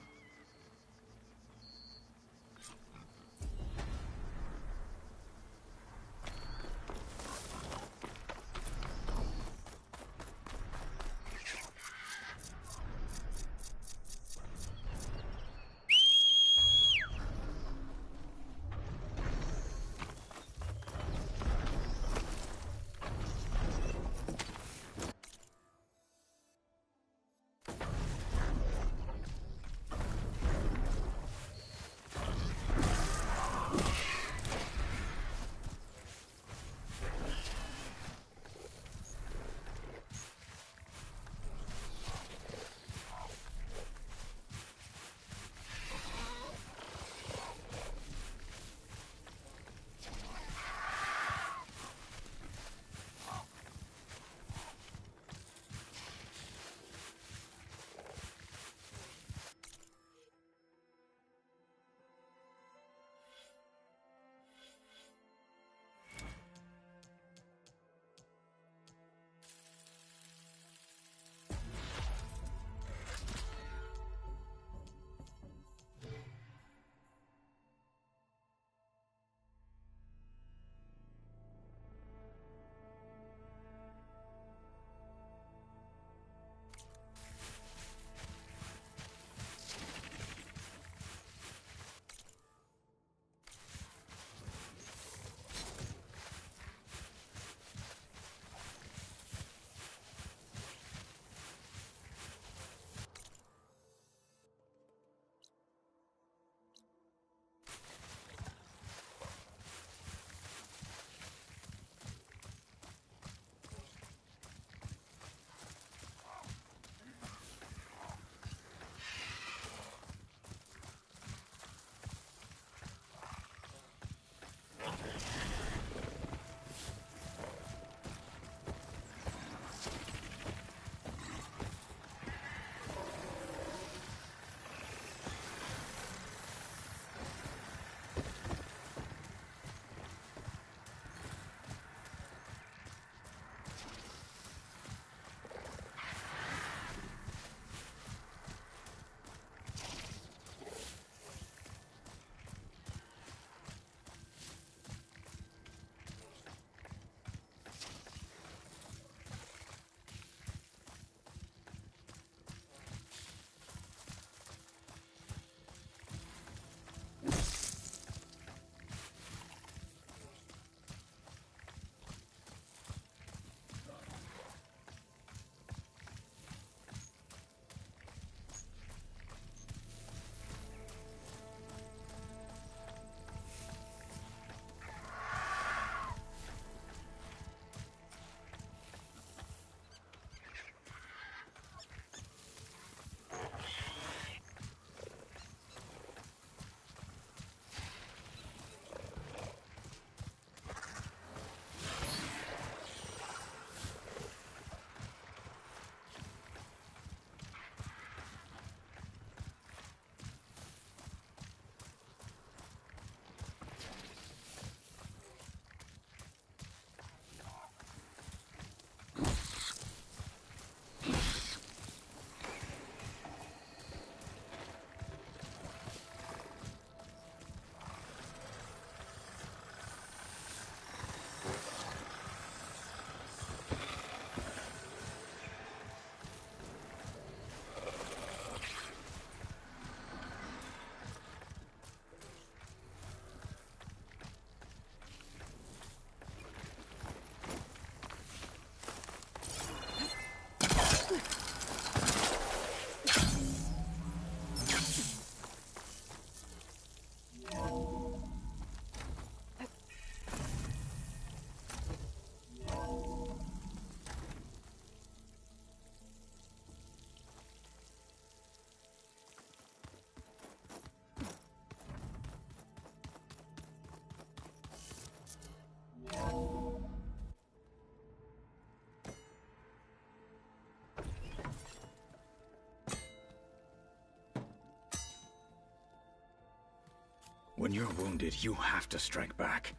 When you're wounded, you have to strike back.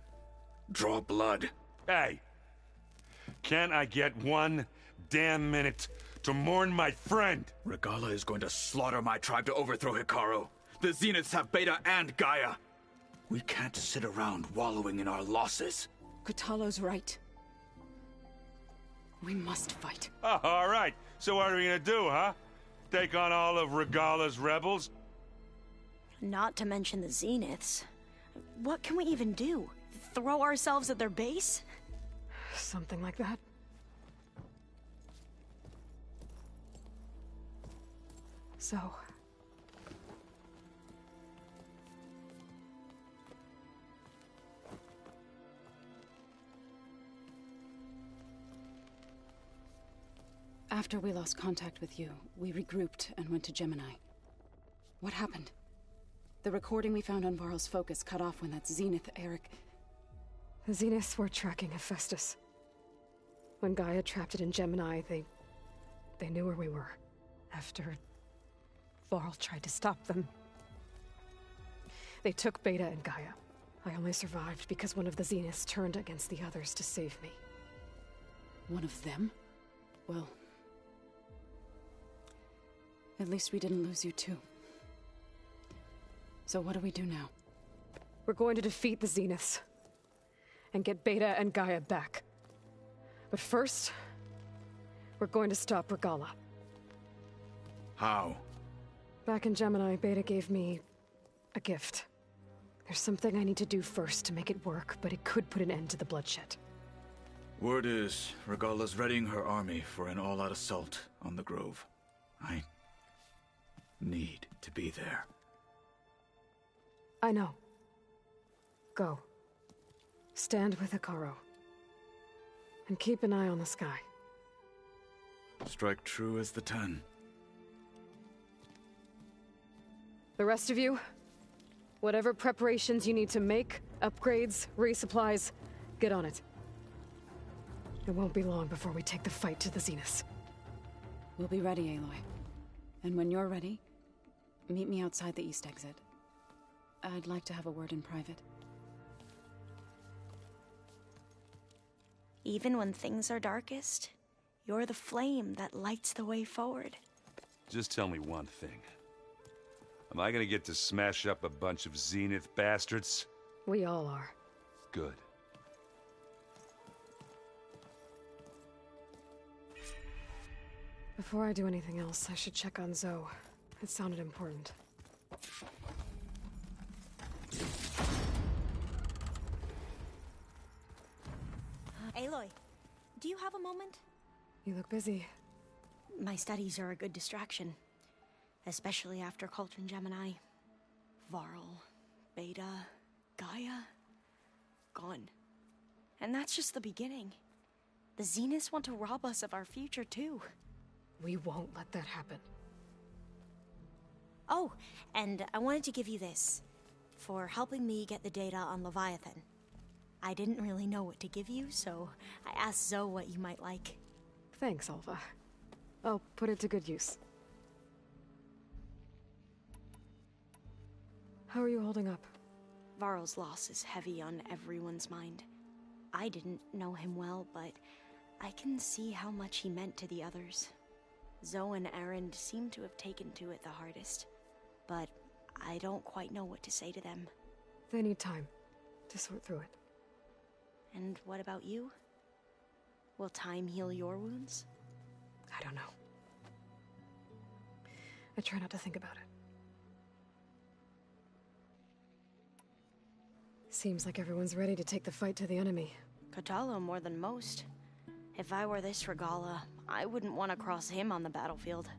Draw blood. Hey! Can't I get one damn minute to mourn my friend? Regalla is going to slaughter my tribe to overthrow Hikaru. The Zeniths have Beta and Gaia. We can't sit around wallowing in our losses. Kotallo's right. We must fight. Oh, all right. So what are we gonna do, huh? Take on all of Regalla's rebels? Not to mention the Zeniths. What can we even do? Throw ourselves at their base? Something like that. So... After we lost contact with you, we regrouped and went to Gemini. What happened? The recording we found on Varl's focus cut off when that Zenith Eric... The Zeniths were tracking Hephaestus. When Gaia trapped it in Gemini, they knew where we were. After Varl tried to stop them. They took Beta and Gaia. I only survived because one of the Zeniths turned against the others to save me. One of them? Well... at least we didn't lose you too. So what do we do now? We're going to defeat the Zeniths. And get Beta and Gaia back. But first, we're going to stop Regalla. How? Back in Gemini, Beta gave me a gift. There's something I need to do first to make it work, but it could put an end to the bloodshed. Word is, Regalla's readying her army for an all-out assault on the Grove. I need to be there. I know. Go. Stand with Hikaru. And keep an eye on the sky. Strike true as the 10. The rest of you, whatever preparations you need to make, upgrades, resupplies, get on it. It won't be long before we take the fight to the Zeniths. We'll be ready, Aloy. And when you're ready, meet me outside the east exit. I'd like to have a word in private. Even when things are darkest, you're the flame that lights the way forward. Just tell me one thing. Am I gonna get to smash up a bunch of Zenith bastards? We all are. Good. Before I do anything else, I should check on Zoe. It sounded important. Aloy, do you have a moment? You look busy. My studies are a good distraction. Especially after Cauldron Gemini. Varl, Beta, Gaia, gone. And that's just the beginning. The Zeniths want to rob us of our future, too. We won't let that happen. Oh, and I wanted to give you this. For helping me get the data on Leviathan. I didn't really know what to give you, so I asked Zoe what you might like. Thanks, Alva. I'll put it to good use. How are you holding up? Varl's loss is heavy on everyone's mind. I didn't know him well, but I can see how much he meant to the others. Zoe and Erend seem to have taken to it the hardest, but I don't quite know what to say to them. They need time to sort through it. And what about you? Will time heal your wounds? I don't know. I try not to think about it. Seems like everyone's ready to take the fight to the enemy. Kotallo more than most. If I were this Regalla, I wouldn't want to cross him on the battlefield.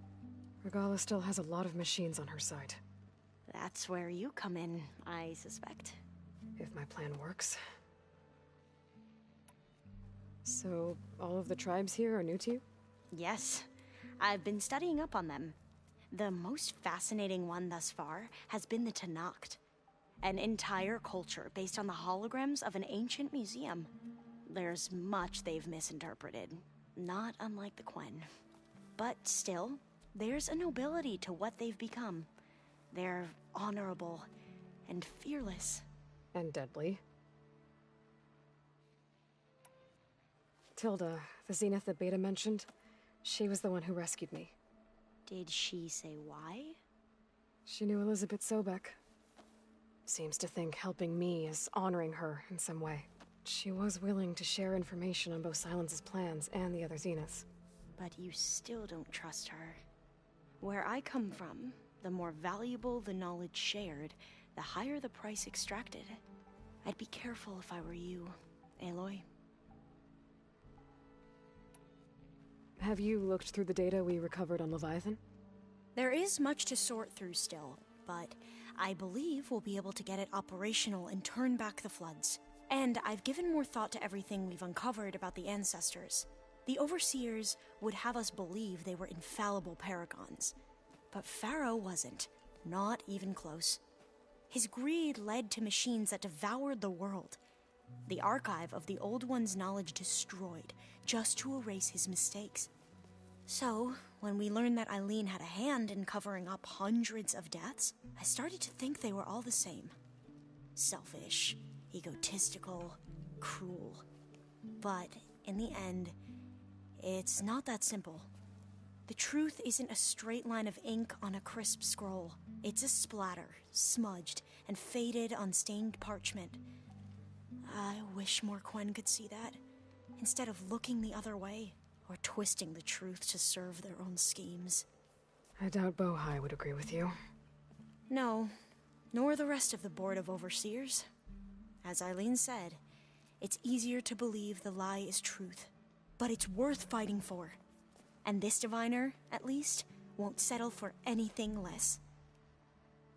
Regalla still has a lot of machines on her side. That's where you come in, I suspect. If my plan works. So, all of the tribes here are new to you? Yes. I've been studying up on them. The most fascinating one thus far has been the Tenakth. An entire culture based on the holograms of an ancient museum. There's much they've misinterpreted, not unlike the Quen. But still, there's a nobility to what they've become. They're honorable, and fearless. And deadly. Tilda, the Zenith that Beta mentioned, she was the one who rescued me. Did she say why? She knew Elizabeth Sobek. Seems to think helping me is honoring her in some way. She was willing to share information on both Silence's plans and the other Zeniths. But you still don't trust her. Where I come from, the more valuable the knowledge shared, the higher the price extracted. I'd be careful if I were you, Aloy. Have you looked through the data we recovered on Leviathan? There is much to sort through still, but I believe we'll be able to get it operational and turn back the floods. And I've given more thought to everything we've uncovered about the ancestors. The Overseers would have us believe they were infallible paragons. But Pharaoh wasn't. Not even close. His greed led to machines that devoured the world. The archive of the Old One's knowledge destroyed, just to erase his mistakes. So, when we learned that Eileen had a hand in covering up hundreds of deaths, I started to think they were all the same. Selfish, egotistical, cruel. But, in the end, it's not that simple. The truth isn't a straight line of ink on a crisp scroll. It's a splatter, smudged, and faded on stained parchment. I wish more Quen could see that, instead of looking the other way, or twisting the truth to serve their own schemes. I doubt Bohai would agree with you. No, nor the rest of the Board of Overseers. As Eileen said, it's easier to believe the lie is truth, but it's worth fighting for. And this diviner, at least, won't settle for anything less.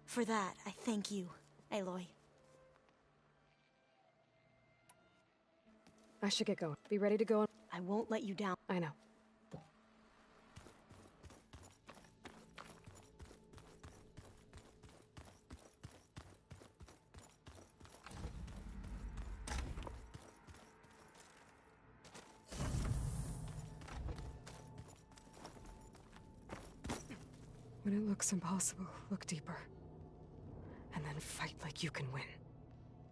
For that, I thank you, Aloy. I should get going. Be ready to go. I won't let you down. I know. When it looks impossible, look deeper. And then fight like you can win.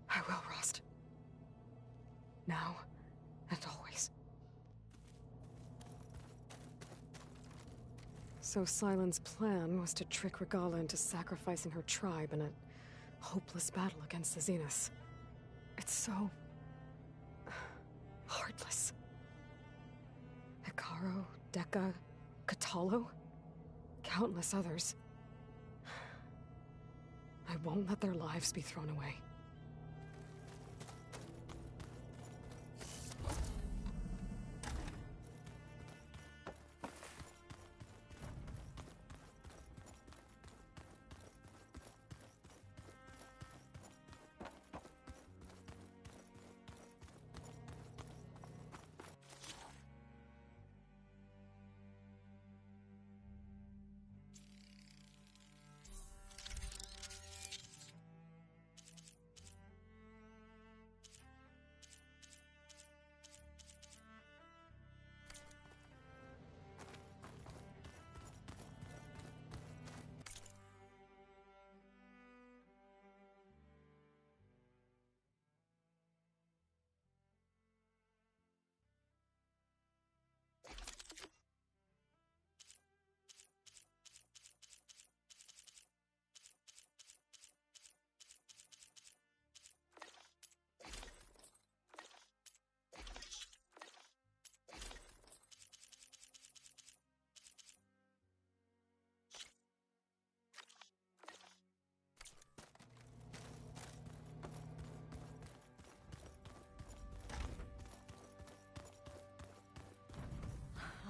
I will, Rost. Now and always. So Sylens' plan was to trick Regalla into sacrificing her tribe in a hopeless battle against the Zeniths. It's so... heartless. Hekarro, Dekka, Kotallo, countless others. I won't let their lives be thrown away.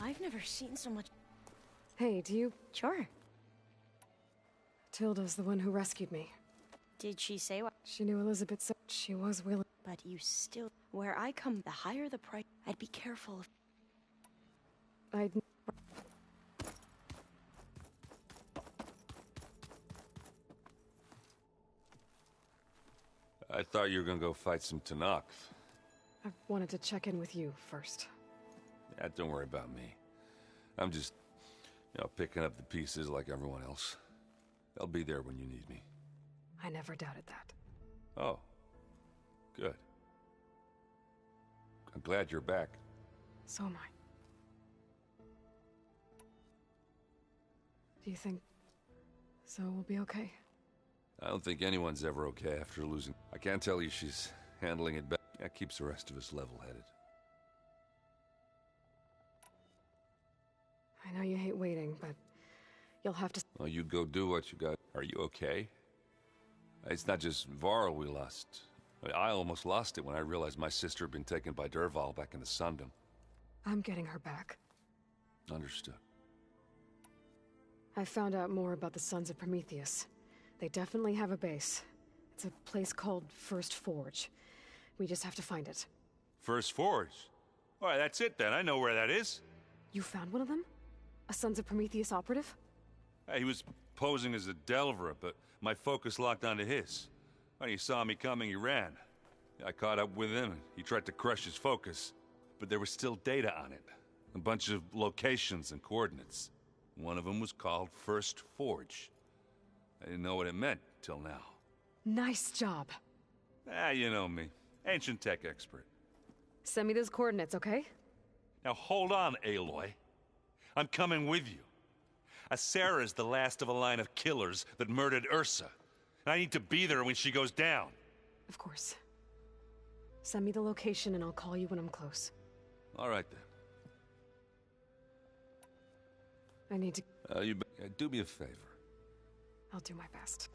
I've never seen so much... Hey, do you... Sure. Tilda's the one who rescued me. Did she say what? She knew Elizabeth, so she was willing. But you still... Where I come, the higher the price... I'd be careful if... I thought you were gonna go fight some Tenakth. I wanted to check in with you first. Yeah, don't worry about me. I'm just, picking up the pieces like everyone else. I'll be there when you need me. I never doubted that. Oh. Good. I'm glad you're back. So am I. Do you think Zoe will be okay? I don't think anyone's ever okay after losing. I can't tell you she's handling it better. That keeps the rest of us level-headed. I know you hate waiting, but you'll have to... Well, you go do what you got. Are you okay? It's not just Varl we lost. I almost lost it when I realized my sister had been taken by Dervahl back in the Sundom. I'm getting her back. Understood. I found out more about the Sons of Prometheus. They definitely have a base. It's a place called First Forge. We just have to find it. First Forge? All right, that's it then. I know where that is. You found one of them? A Sons of Prometheus operative? He was posing as a Delver, but my focus locked onto his. When he saw me coming, he ran. I caught up with him, and he tried to crush his focus. But there was still data on it. A bunch of locations and coordinates. One of them was called First Forge. I didn't know what it meant till now. Nice job. You know me. Ancient tech expert. Send me those coordinates, okay? Now hold on, Aloy. I'm coming with you. Asera is the last of a line of killers that murdered Ursa. And I need to be there when she goes down. Of course. Send me the location and I'll call you when I'm close. All right, then. I need to... do me a favor. I'll do my best.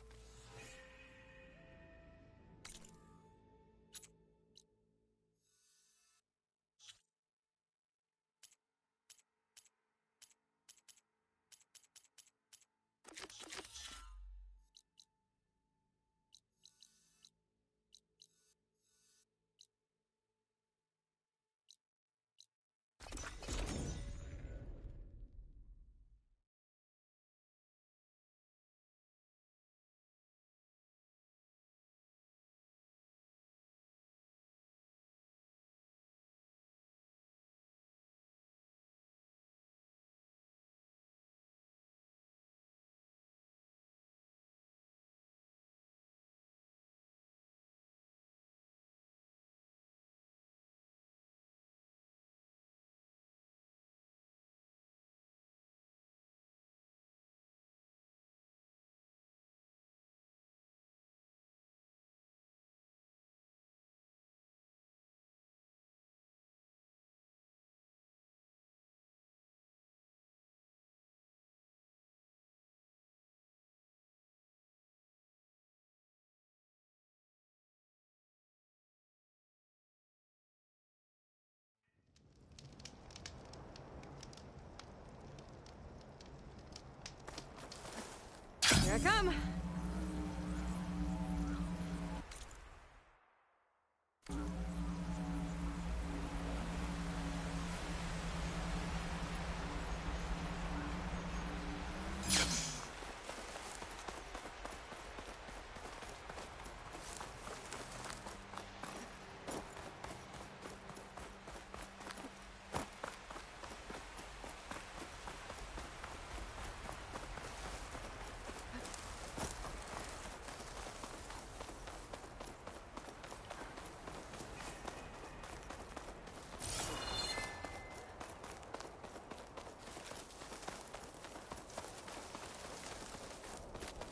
Here I come!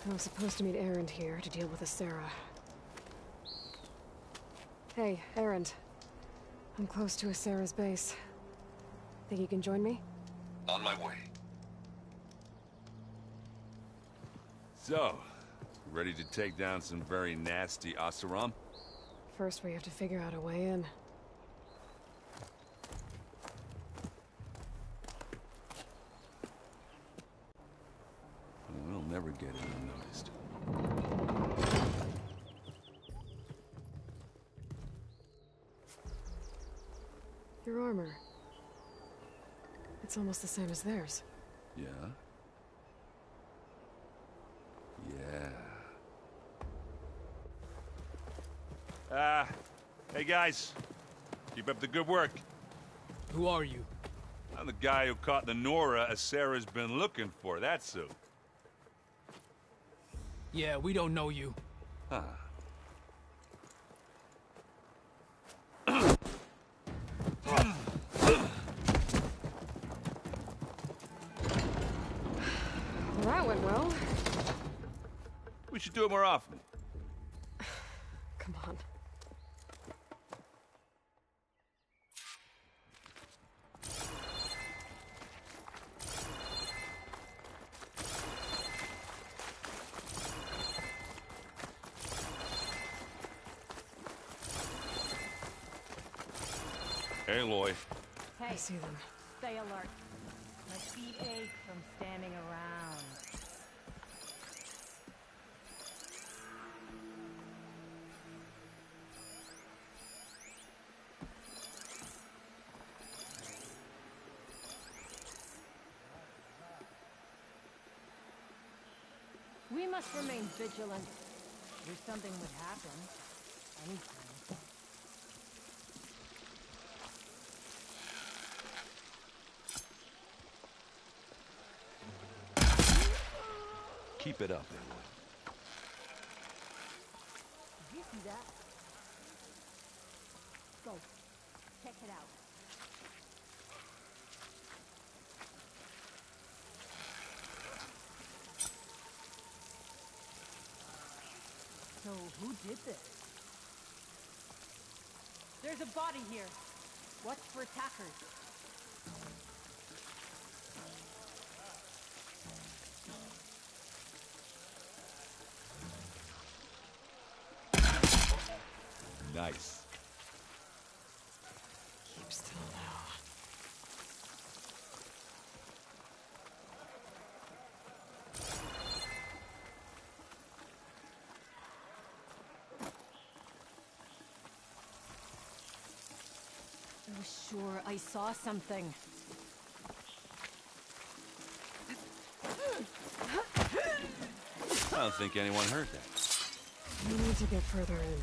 I was supposed to meet Erend here to deal with Asera. Hey, Erend. I'm close to Asera's base. Think you can join me? On my way. So, ready to take down some very nasty Oseram? First, we have to figure out a way in. We'll never get it unnoticed. Your armor. It's almost the same as theirs. Yeah? Yeah. Hey guys. Keep up the good work. Who are you? I'm the guy who caught the Nora Asera's been looking for, that's who. Yeah, we don't know you. Ah. That went well. We should do it more often. Come on. Hey, Aloy. Hey, I see them. stay alert. My feet ache from standing around. We must remain vigilant. If something would happen. Anything. Keep it up, Aloy. Did you see that? Go. Check it out. So, who did this? There's a body here. Watch for attackers. Nice. Keep still now. I was sure I saw something. I don't think anyone heard that. We need to get further in.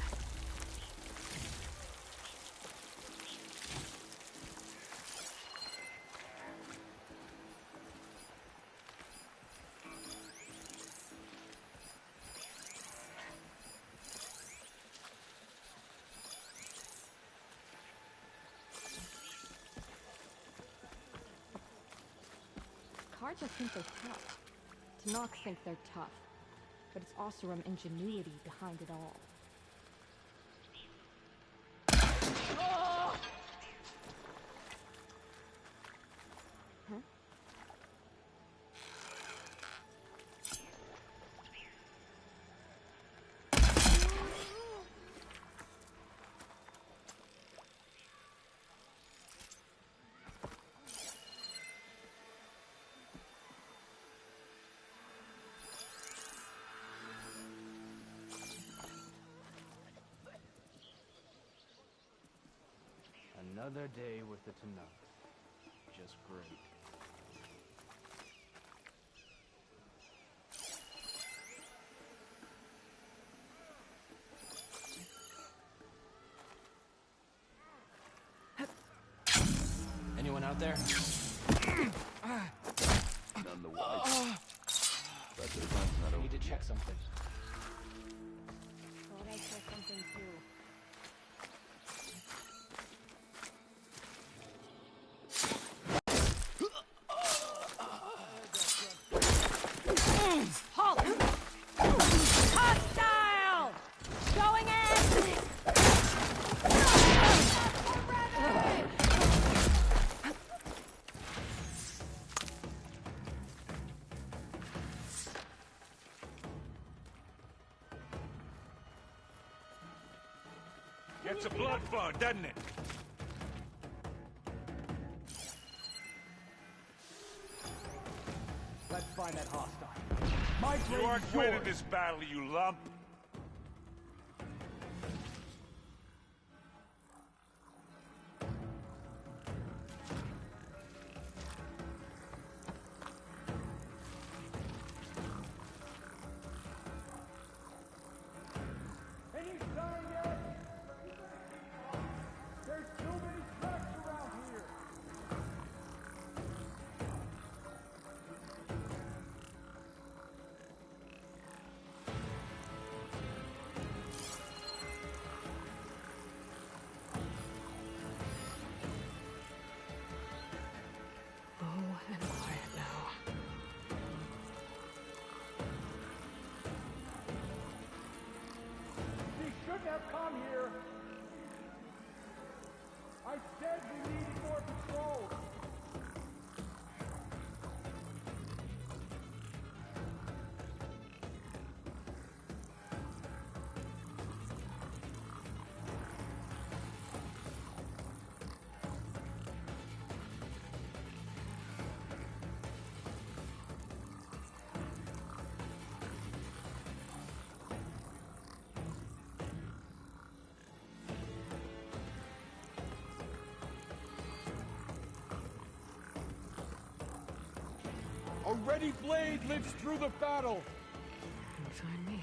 Carja think they're tough. Tenarch think they're tough. But it's Oseram ingenuity behind it all. Huh? Another day with the Tenarch. Just great. Anyone out there? None the wiser. But the fun's not over. Need to check something. Thought I saw something too. Halt! Hostile! Going in! Gets a blood flow, doesn't it? Let's find that hostile. My You blade aren't is winning yours. this battle, you lump. Any sign yet? There's too many tracks around here. shouldn't have come here. I said we needed more patrols. A ready blade lives through the battle. Find me.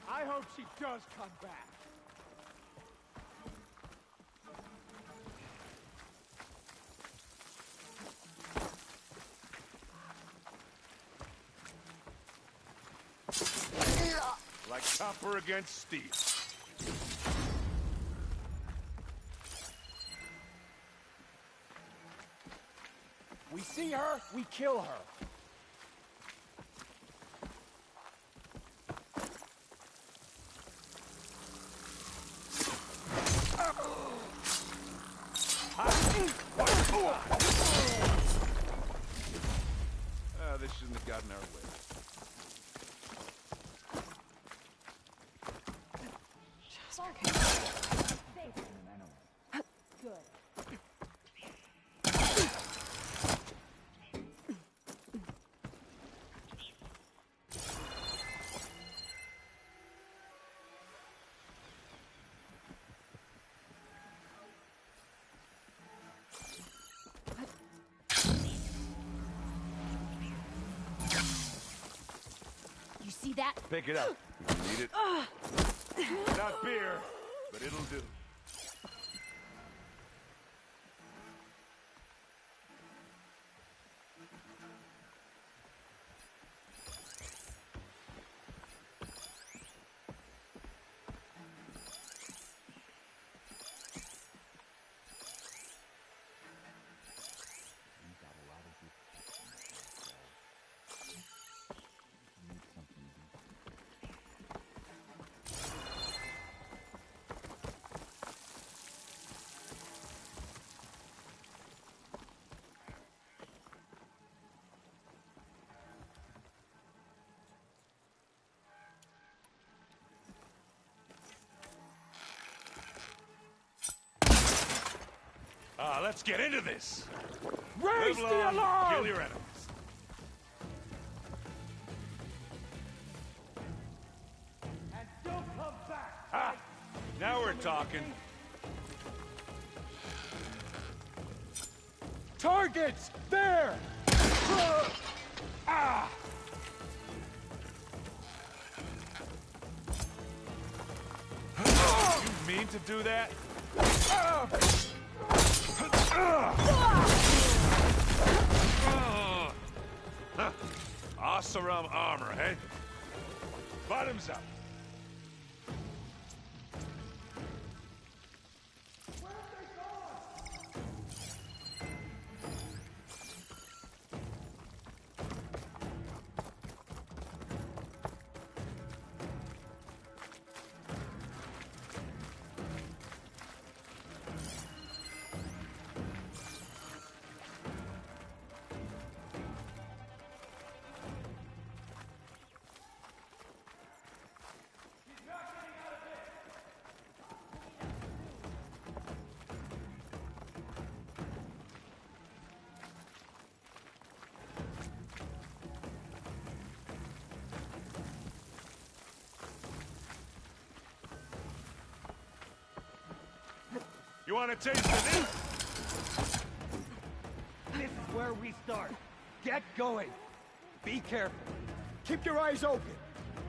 I hope she does come back. Like copper against steel. We see her, we kill her. This shouldn't have gotten our way. You see that? Pick it up. We need it. Not beer, but it'll do. Let's get into this. Raise Live the long, alarm! kill your enemies. And don't come back! Ah, now we're talking. Targets! There! Ah! You mean to do that? Oseram armor, eh? Bottoms up. You want to taste of this? This is where we start. Get going. Be careful. Keep your eyes open.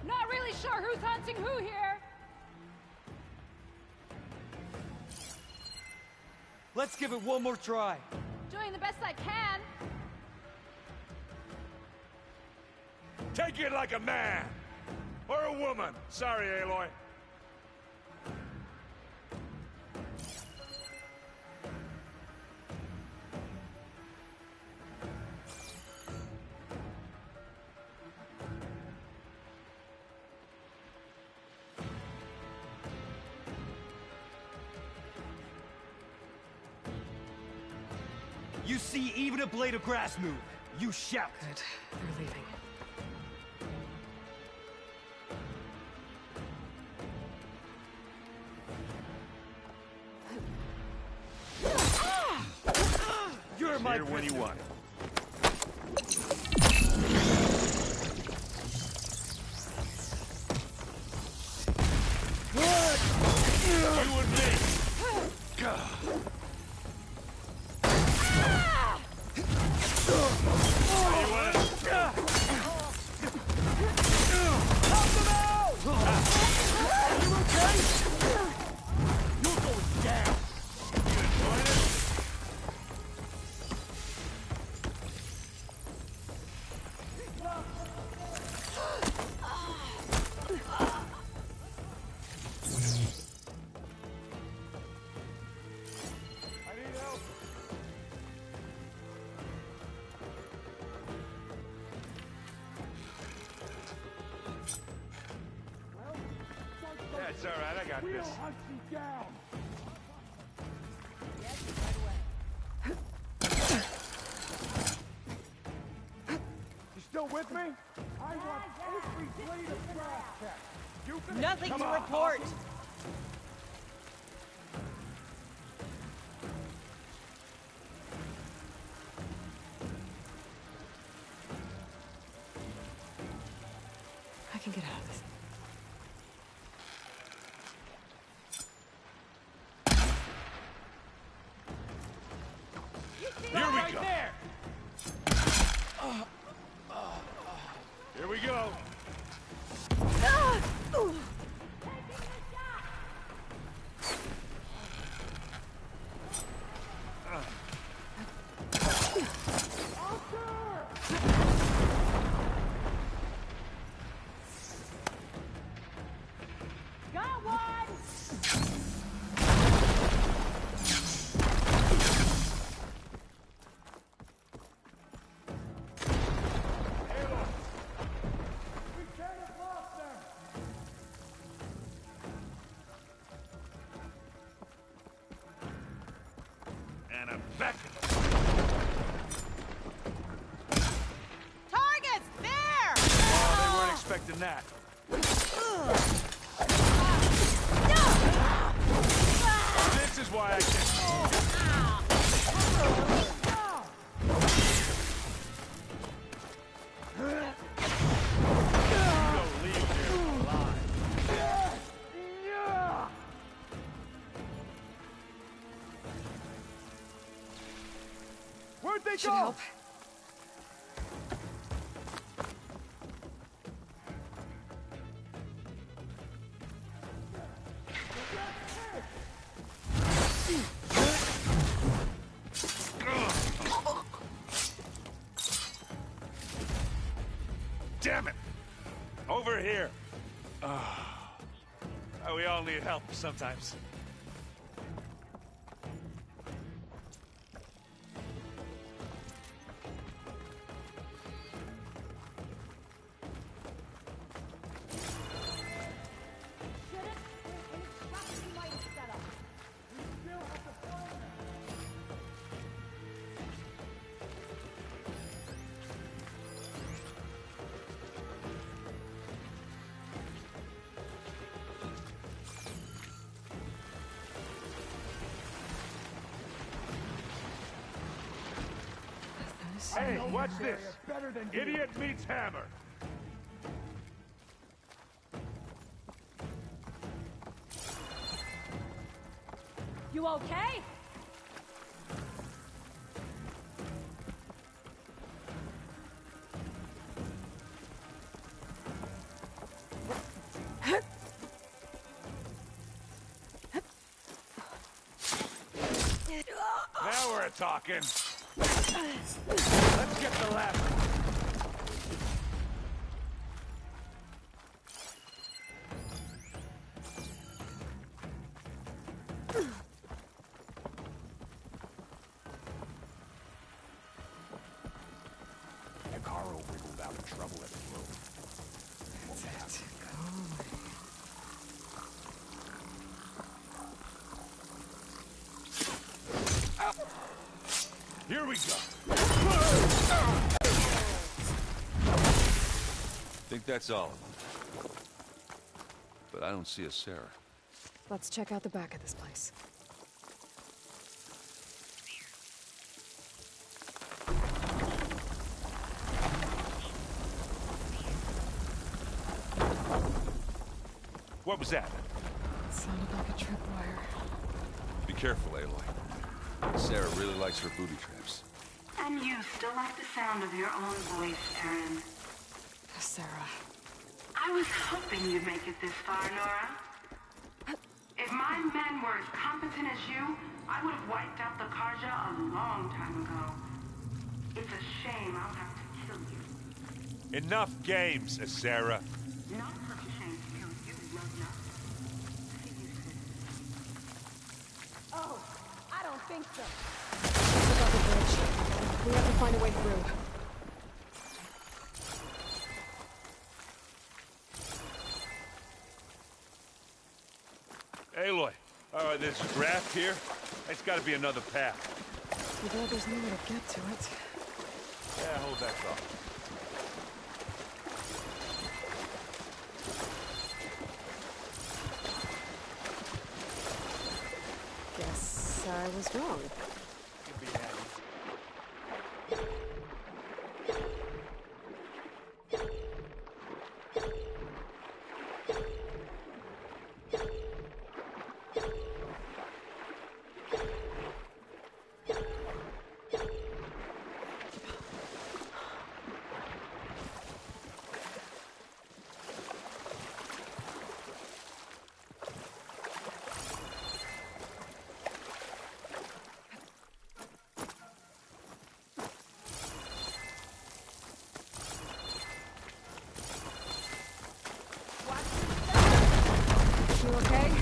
Not really sure who's hunting who here. Let's give it one more try. Doing the best I can. Take it like a man! Or a woman! Sorry, Aloy. You see even a blade of grass move, you shout. Good. They're leaving. You're my Here when you want. You and me. That's all right, I got this. We'll hunt you down. You still with me? I want every blade of grass cut. You can Nothing come to on, report. Hawkins. I can get out of this. Here we go. Here we go. Got one! And I'm back. Targets! There! Oh, they weren't expecting that. This is why I can't. Go leave here alive. Where'd they Should go? help. Damn it! Over here. We all need help sometimes. Hey, watch this. Idiot meets hammer. You okay? Now we're talking. Let's get the ladder. Here we go. Think that's all of them. But I don't see a Sarah. Let's check out the back of this place. What was that? It sounded like a tripwire. Be careful, Aloy. Sarah really likes her booby traps. And you still like the sound of your own voice, Erin. Sarah. I was hoping you'd make it this far, Nora. If my men were as competent as you, I would have wiped out the Karja a long time ago. It's a shame I'll have to kill you. Enough games, Sarah. Not such a shame to kill you, Ragnar. Oh, I don't think so. Check out the bridge. We have to find a way through. Aloy, there's a draft here. It's got to be another path. Too bad there's no way to get to it. Yeah, hold that thought. Guess I was wrong. You'd be happy. You okay?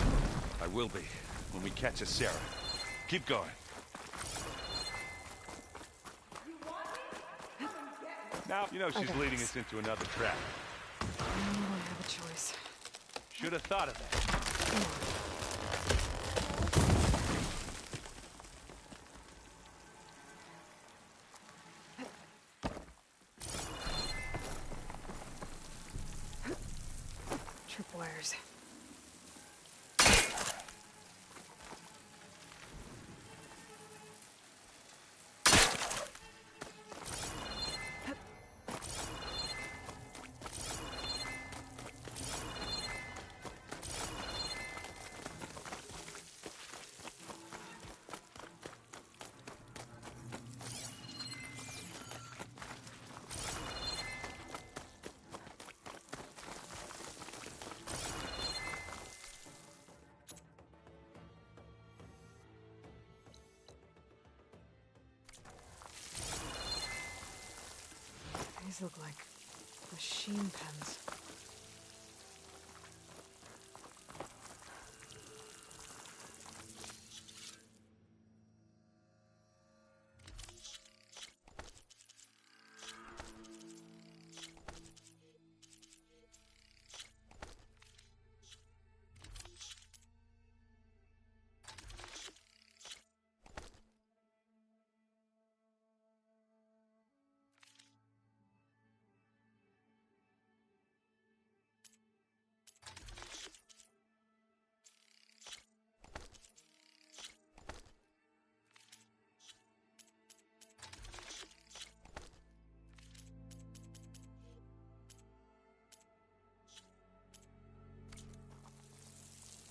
I will be, when we catch a Sarah. Keep going. Now, you know she's leading us into another trap. I don't have a choice. Should have thought of that. Tripwires. These look like machine pens.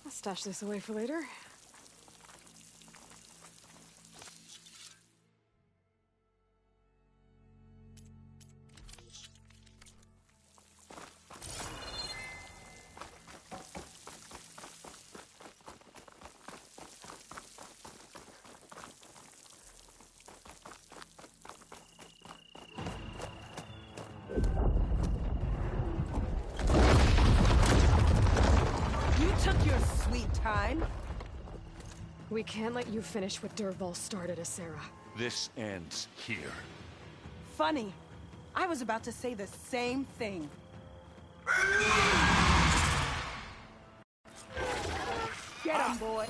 I'll stash this away for later. Time? We can't let you finish what Dervahl started, Sarah. This ends here. Funny. I was about to say the same thing. Get him, boy.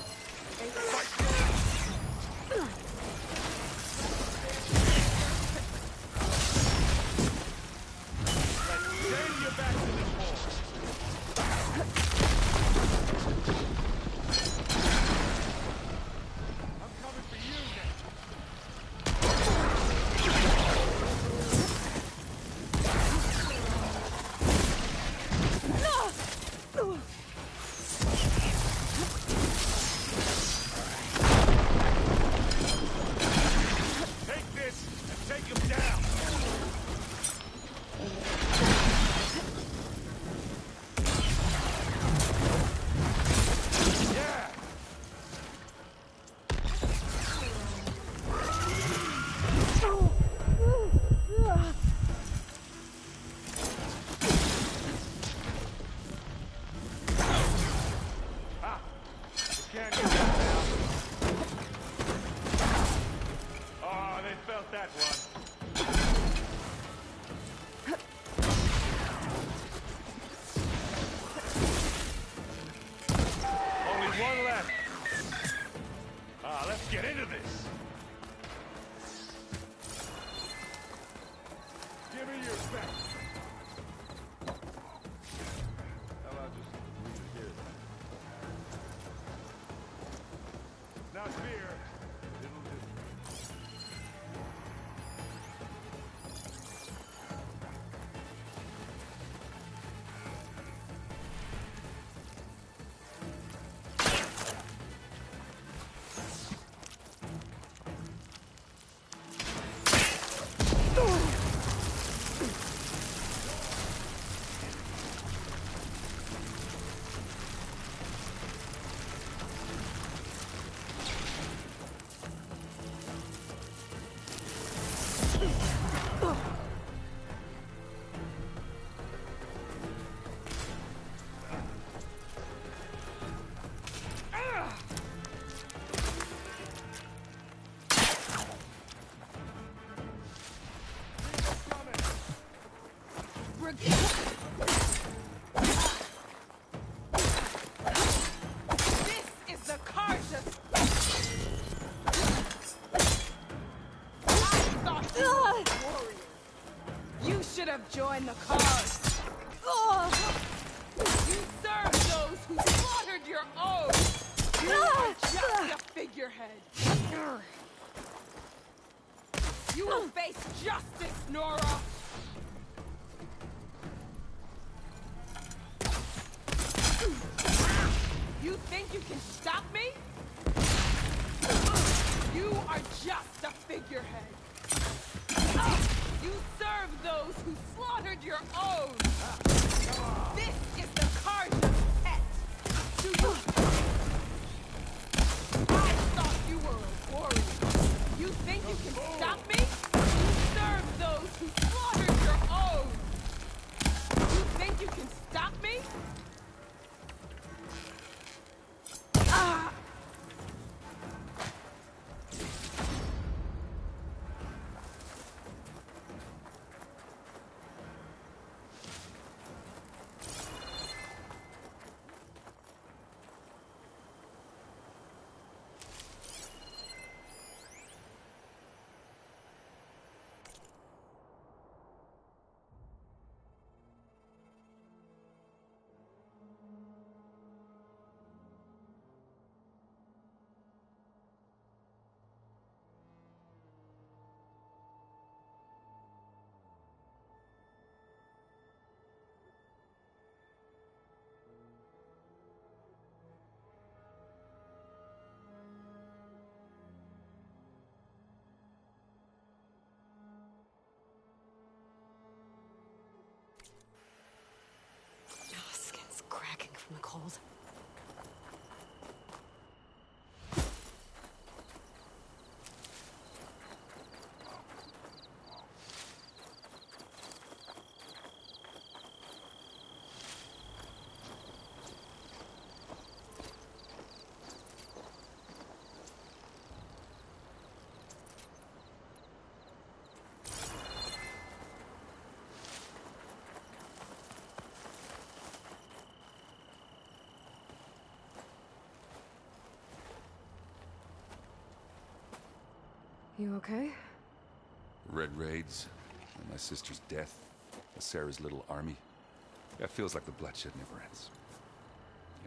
cause fear. It'll do. This is the Carja. I thought you were a warrior. You should have joined the cause. You served those who slaughtered your own. You are just a figurehead. You will face justice, Nora. You think you can stop me? You are just a figurehead. You serve those who slaughtered your own. This is the Carja's pet. Do you? I thought you were a warrior. You think you can stop me? You serve those who slaughtered your own. You think you can stop me? Skin's cracking from the cold. You okay? Red raids, and my sister's death, and Sarah's little army. That feels like the bloodshed never ends.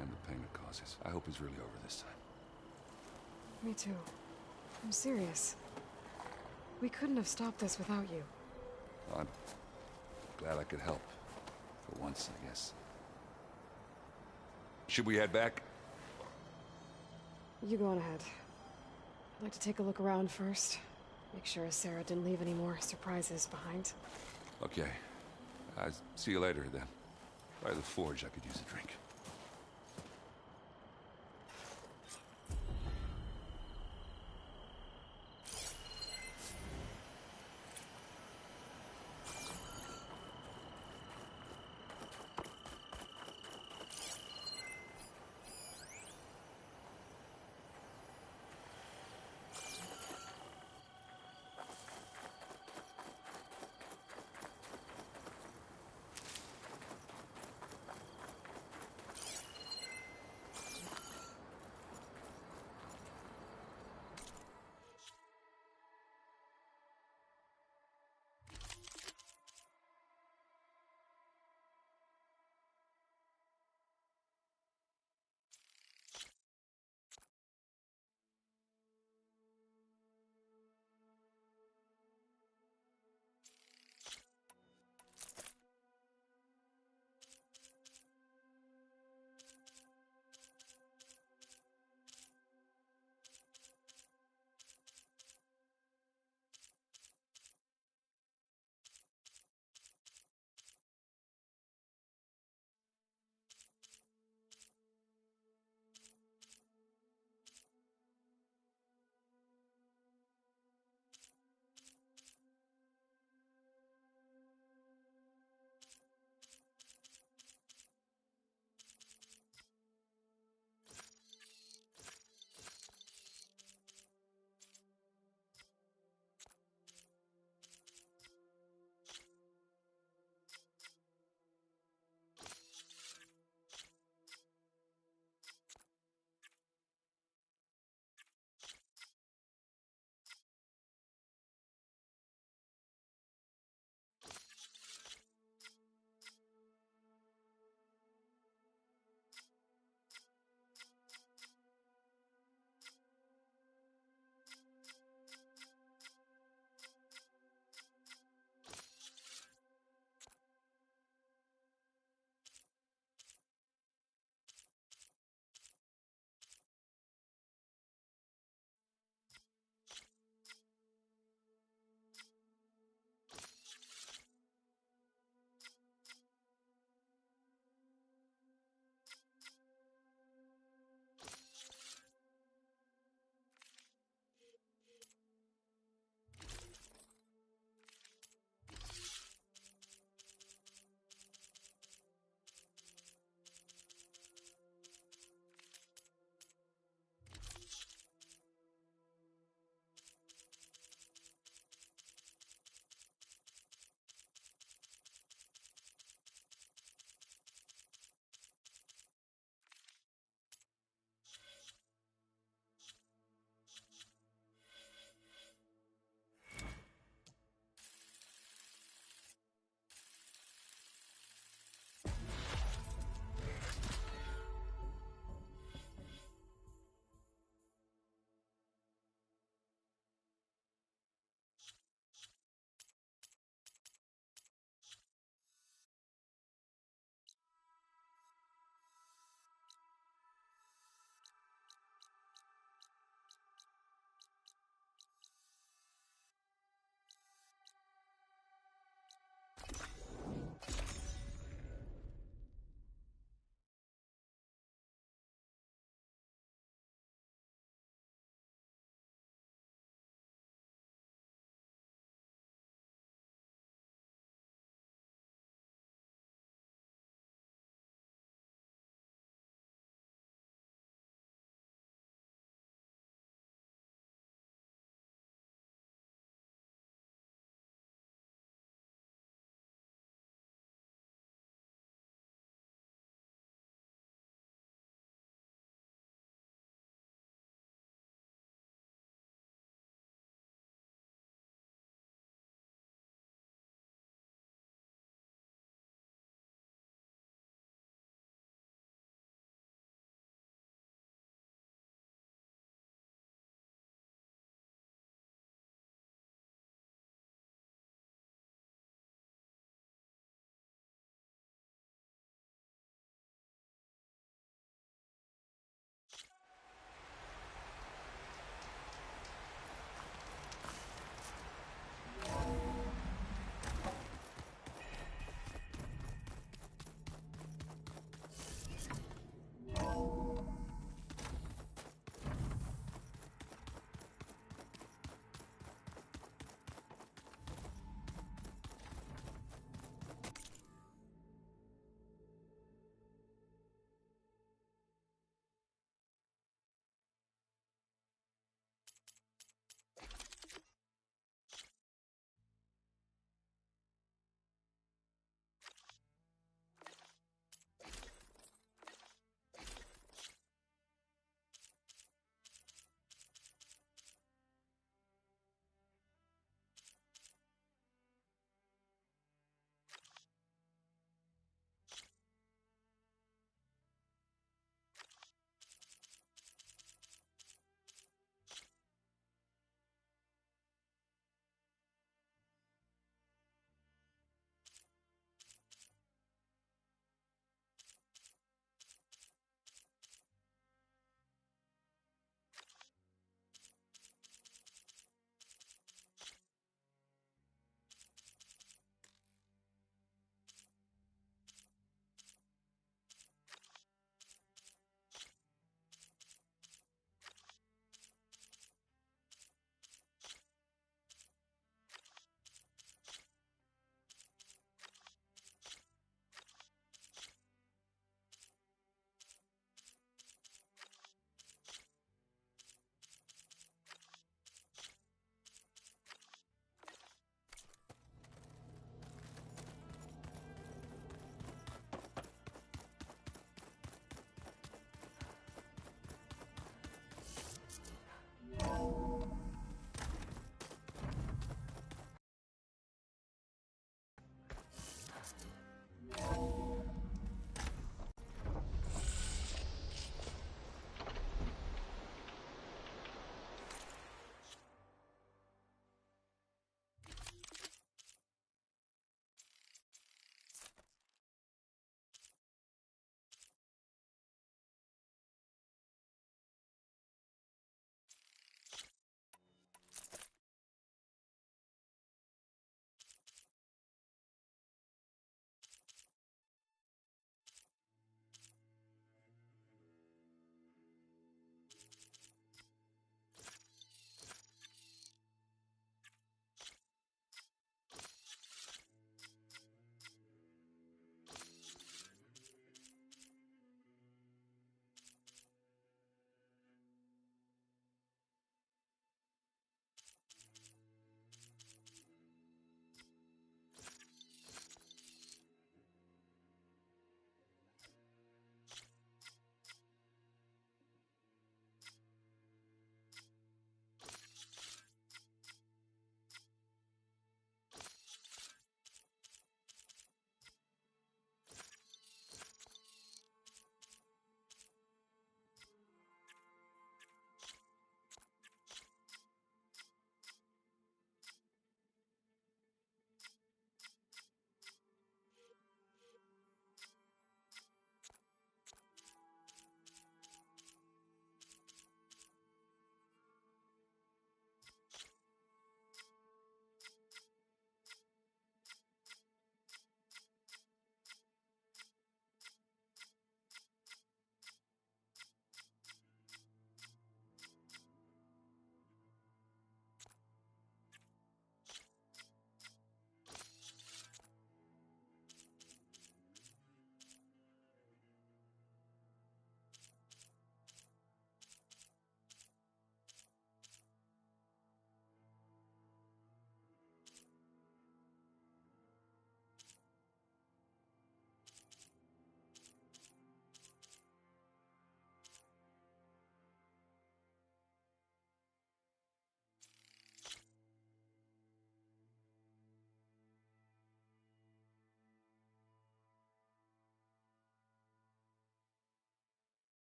And the pain it causes. I hope it's really over this time. Me too. I'm serious. We couldn't have stopped this without you. Well, I'm glad I could help. For once, I guess. Should we head back? You go on ahead. I'd like to take a look around first. Make sure Sarah didn't leave any more surprises behind. Okay. See you later, then. By the forge, I could use a drink.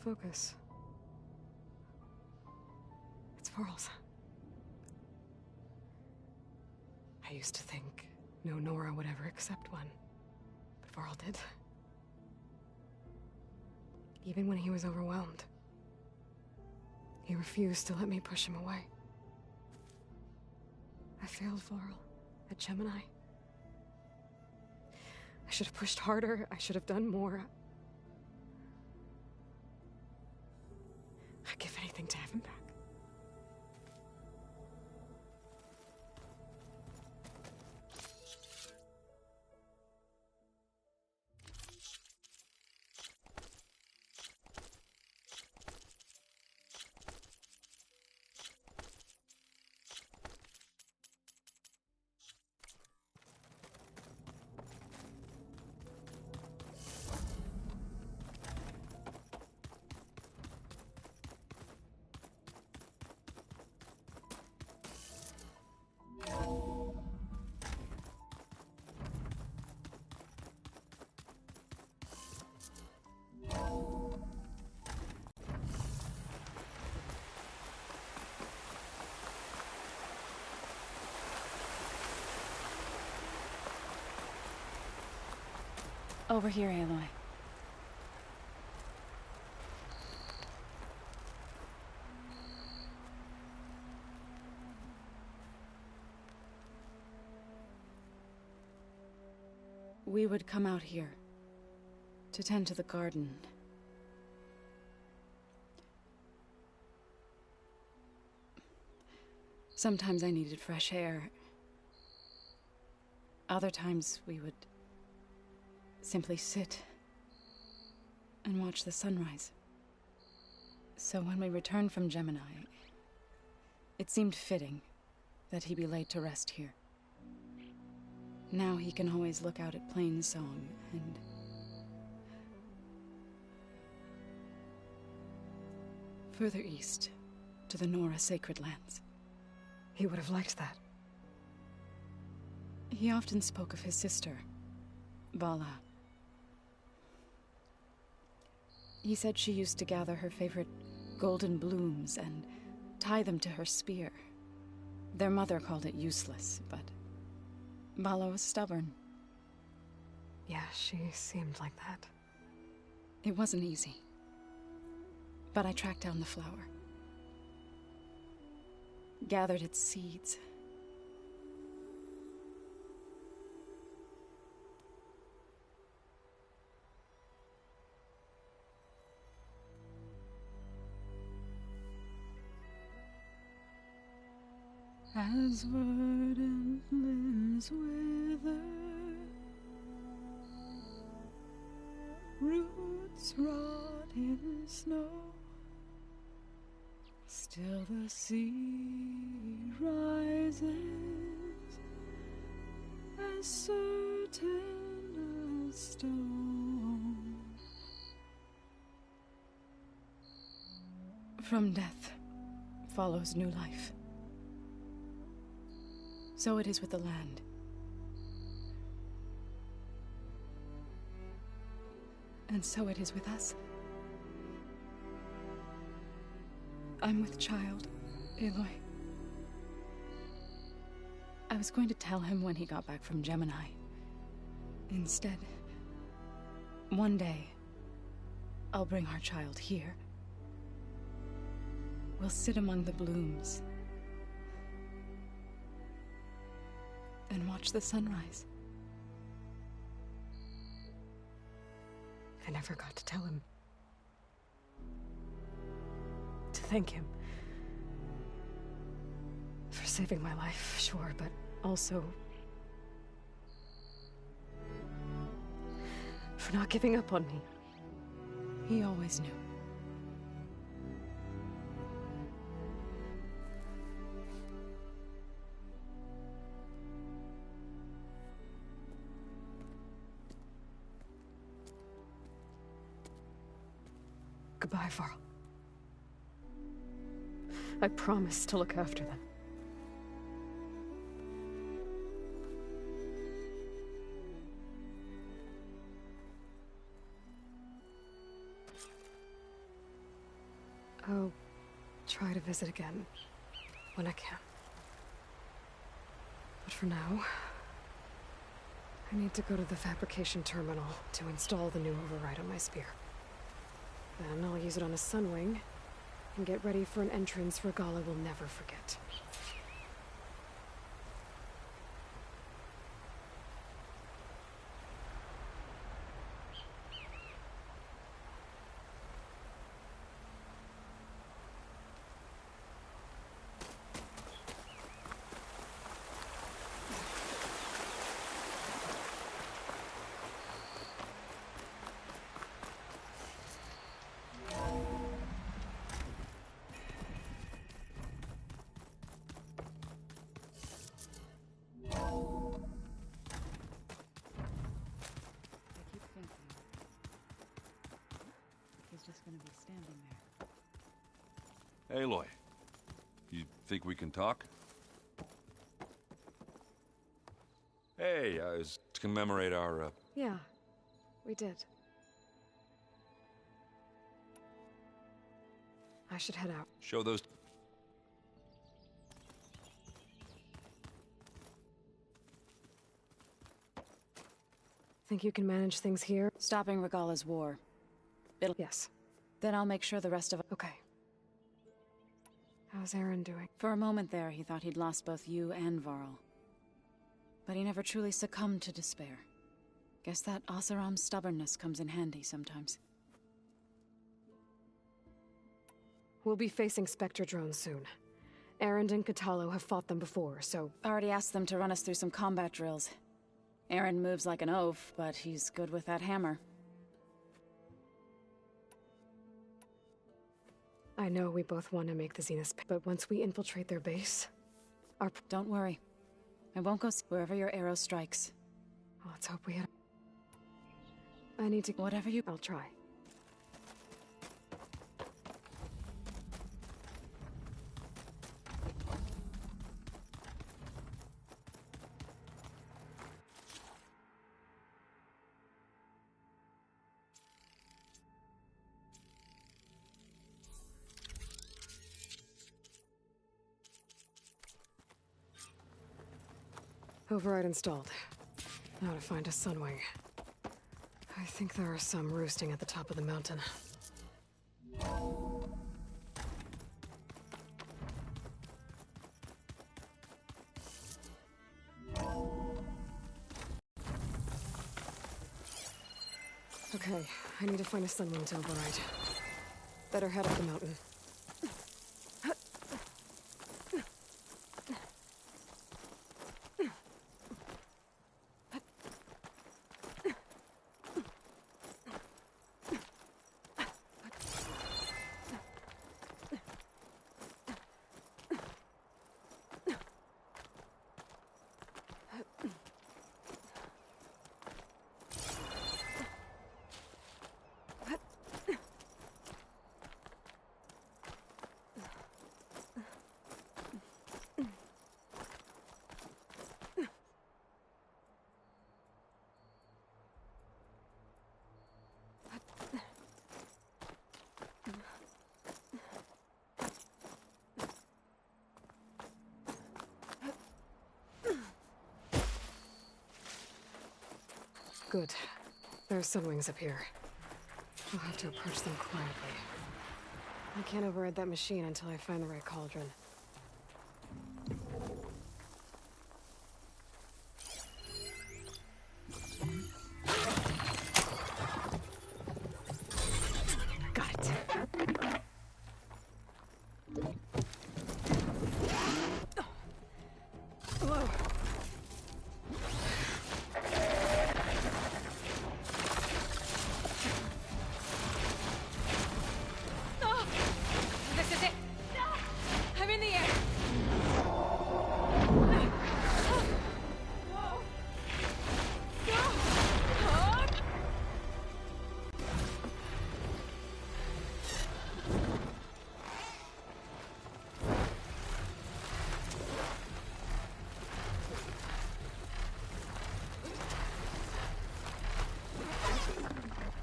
focus. It's Varl's. I used to think no Nora would ever accept one, but Varl did. Even when he was overwhelmed, he refused to let me push him away. I failed Varl at Gemini. I should have pushed harder. I should have done more. I'd give anything to have him back. Over here, Aloy. We would come out here to tend to the garden. Sometimes I needed fresh air. Other times we would simply sit and watch the sunrise. So when we returned from Gemini, it seemed fitting that he be laid to rest here. Now he can always look out at Plainsong and further east to the Nora Sacred Lands. He would have liked that. He often spoke of his sister, Vala. He said she used to gather her favorite golden blooms and tie them to her spear. Their mother called it useless, but Vala was stubborn. Yeah, she seemed like that. It wasn't easy. But I tracked down the flower. Gathered its seeds. As verdant limbs wither, roots rot in snow, still the sea rises, as certain as stone. From death follows new life. So it is with the land. And so it is with us. I'm with child, Aloy. I was going to tell him when he got back from Gemini. Instead, one day, I'll bring our child here. We'll sit among the blooms and watch the sunrise. I never got to tell him. To thank him. For saving my life, sure, but also for not giving up on me. He always knew. Goodbye, Varl. I promise to look after them. I'll try to visit again when I can. But for now, I need to go to the fabrication terminal to install the new override on my spear. Then I'll use it on a Sunwing and get ready for an entrance Regalla will never forget. Just gonna be standing there. Aloy, you think we can talk? Hey, it's to commemorate our, Yeah, we did. I should head out. Show those... Think you can manage things here? Stopping Regalla's war. Yes. Then I'll make sure the rest of it... Okay. How's Aaron doing? For a moment there, he thought he'd lost both you and Varl. But he never truly succumbed to despair. Guess that Oseram's stubbornness comes in handy sometimes. We'll be facing Spectre drones soon. Erend and Kotallo have fought them before, so... Already asked them to run us through some combat drills. Erend moves like an oaf, but he's good with that hammer. I know we both want to make the Zenith, but once we infiltrate their base, our... Don't worry. I won't go wherever your arrow strikes. Let's hope we had... I need to... Whatever you... I'll try. Override installed. Now to find a Sunwing. I think there are some roosting at the top of the mountain. Okay, I need to find a Sunwing to override. Better head up the mountain. Good. There are Sunwings up here. I'll have to approach them quietly. I can't override that machine until I find the right cauldron. Got it. Whoa.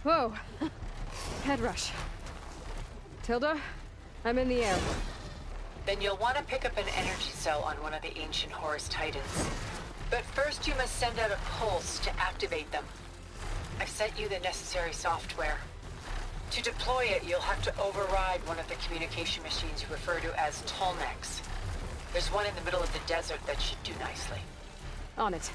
Whoa! Head rush. Tilda, I'm in the air. Then you'll want to pick up an energy cell on one of the ancient Horus Titans. But first you must send out a pulse to activate them. I've sent you the necessary software. To deploy it, you'll have to override one of the communication machines you refer to as Tolmecs. There's one in the middle of the desert that should do nicely. On it.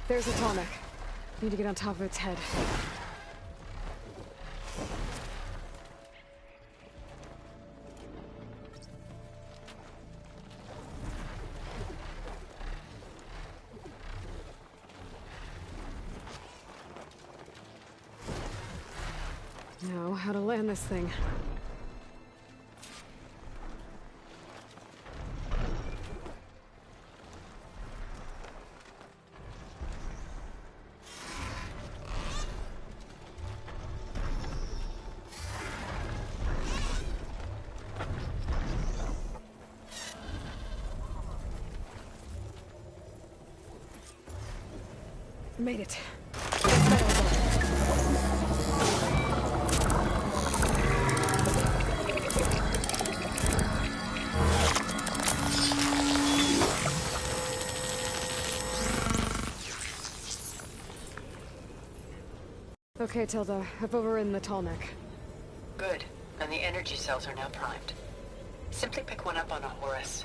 There's a Tolmec. Need to get on top of its head. Now, how to land this thing. Made it. Okay, Tilda. I've overridden the Tolmec. Good. And the energy cells are now primed. Simply pick one up on a Horus.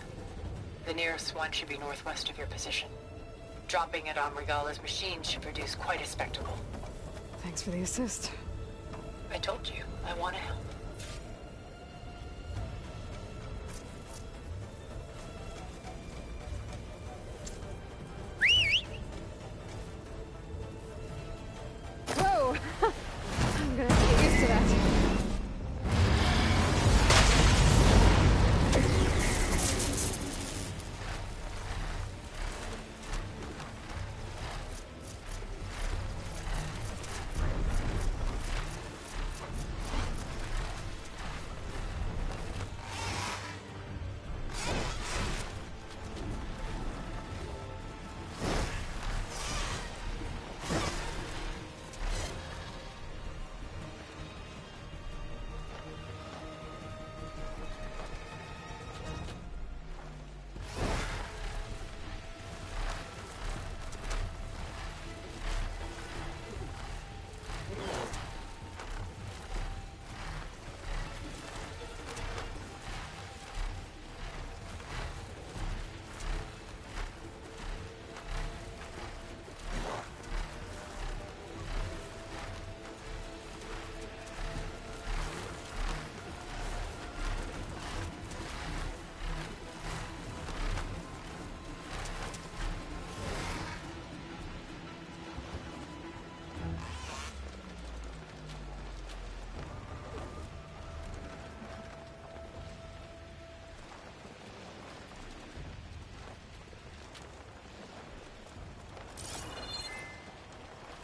The nearest one should be northwest of your position. Dropping it on Regala's machine should produce quite a spectacle. Thanks for the assist. I told you, I want to help. Whoa! I'm gonna have to get used to that.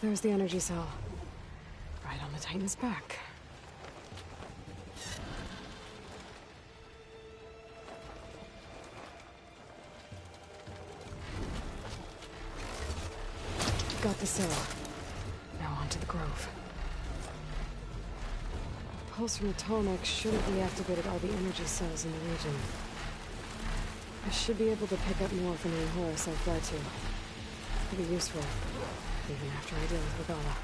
There's the energy cell. Right on the Titan's back. Got the cell. Now on to the Grove. Pulse from the Tolmec should have deactivated all the energy cells in the region. I should be able to pick up more from the Horus I fled to. It'll be useful, even after I deal with Regala.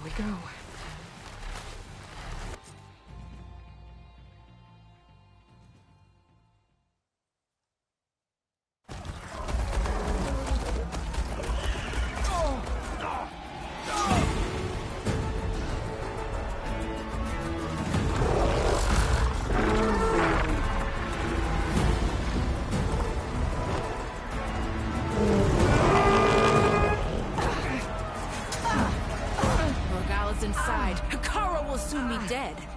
we go.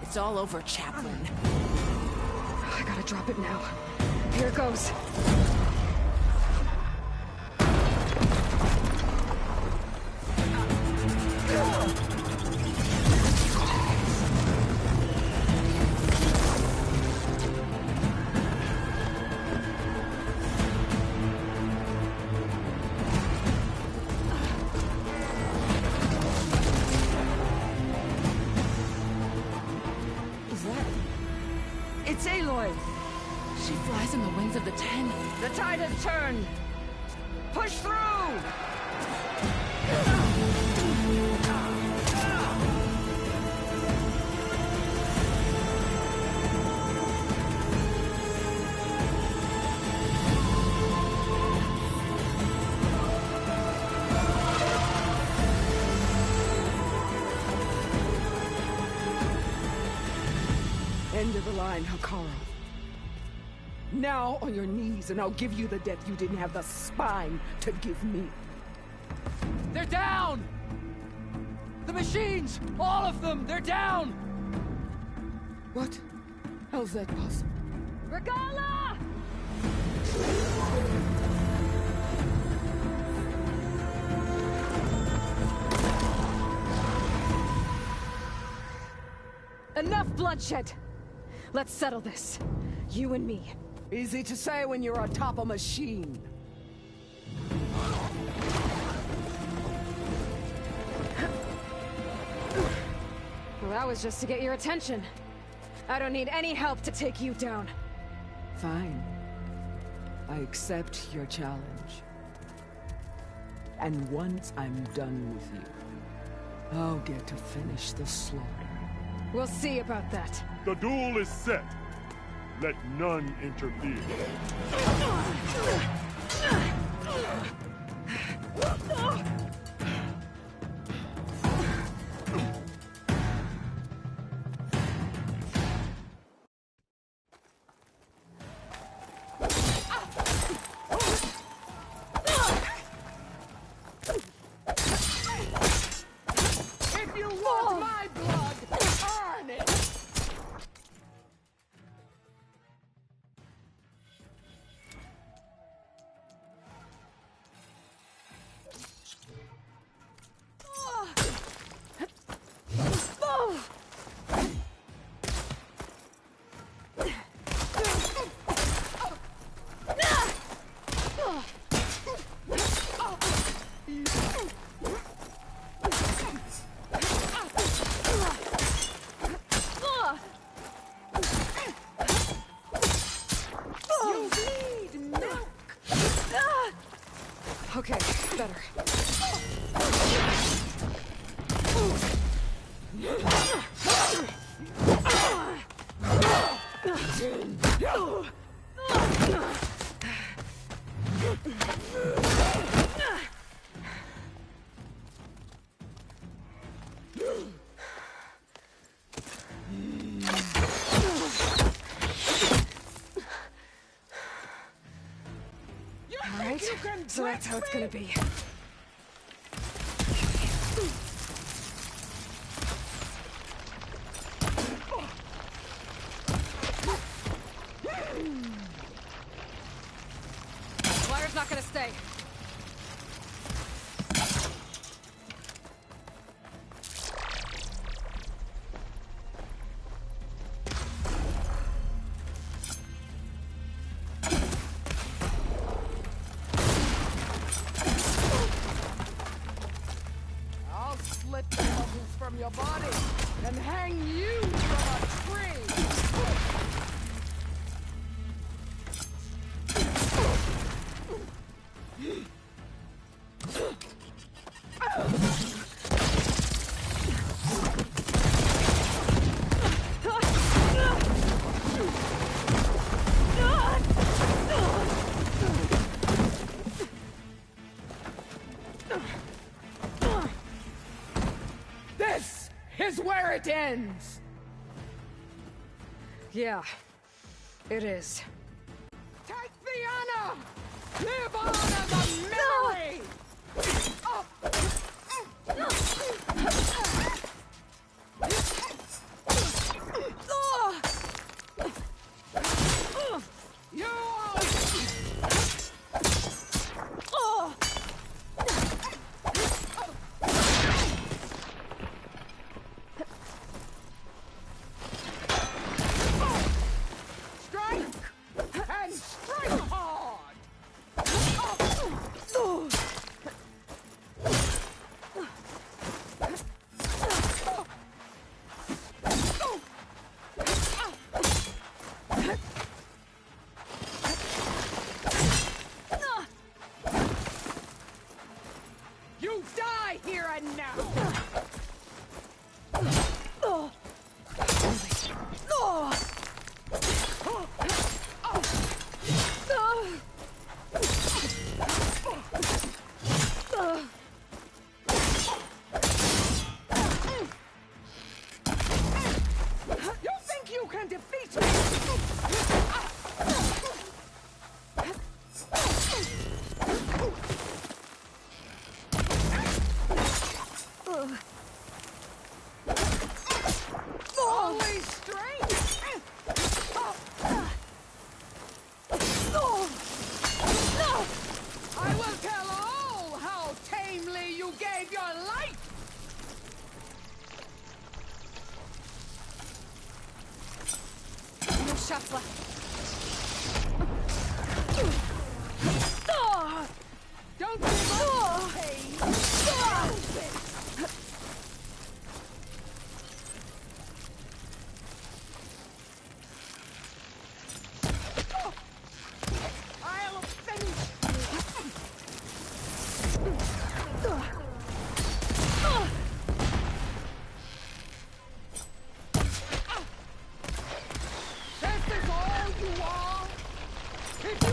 It's all over, Chaplain. I gotta drop it now. Here it goes. It's Aloy! She flies in the wings of the Ten. The tide has turned! Push through! End of the line, Hekarro. Now on your knees, and I'll give you the death you didn't have the spine to give me. They're down! The machines! All of them! They're down! What? How's that possible? Regalla! Enough bloodshed! Let's settle this. You and me. Easy to say when you're atop a machine. Well, that was just to get your attention. I don't need any help to take you down. Fine. I accept your challenge. And once I'm done with you, I'll get to finish the slaughter. We'll see about that. The duel is set. Let none interfere. If you want my blood, earn it! Okay, better. Alright, so that's how it's gonna be. Flyer's not gonna stay. I'll slit the muscles from your body and hang you from a tree! is where it ends! Yeah, it is. Take the honor! Live on as a memory! You all... Strike! And strike hard! You die here and now! You think you can defeat me? Only strength! I will tell all how tamely you gave your life! No shots left. Don't give up, pain! I'll finish This is all you are? If you...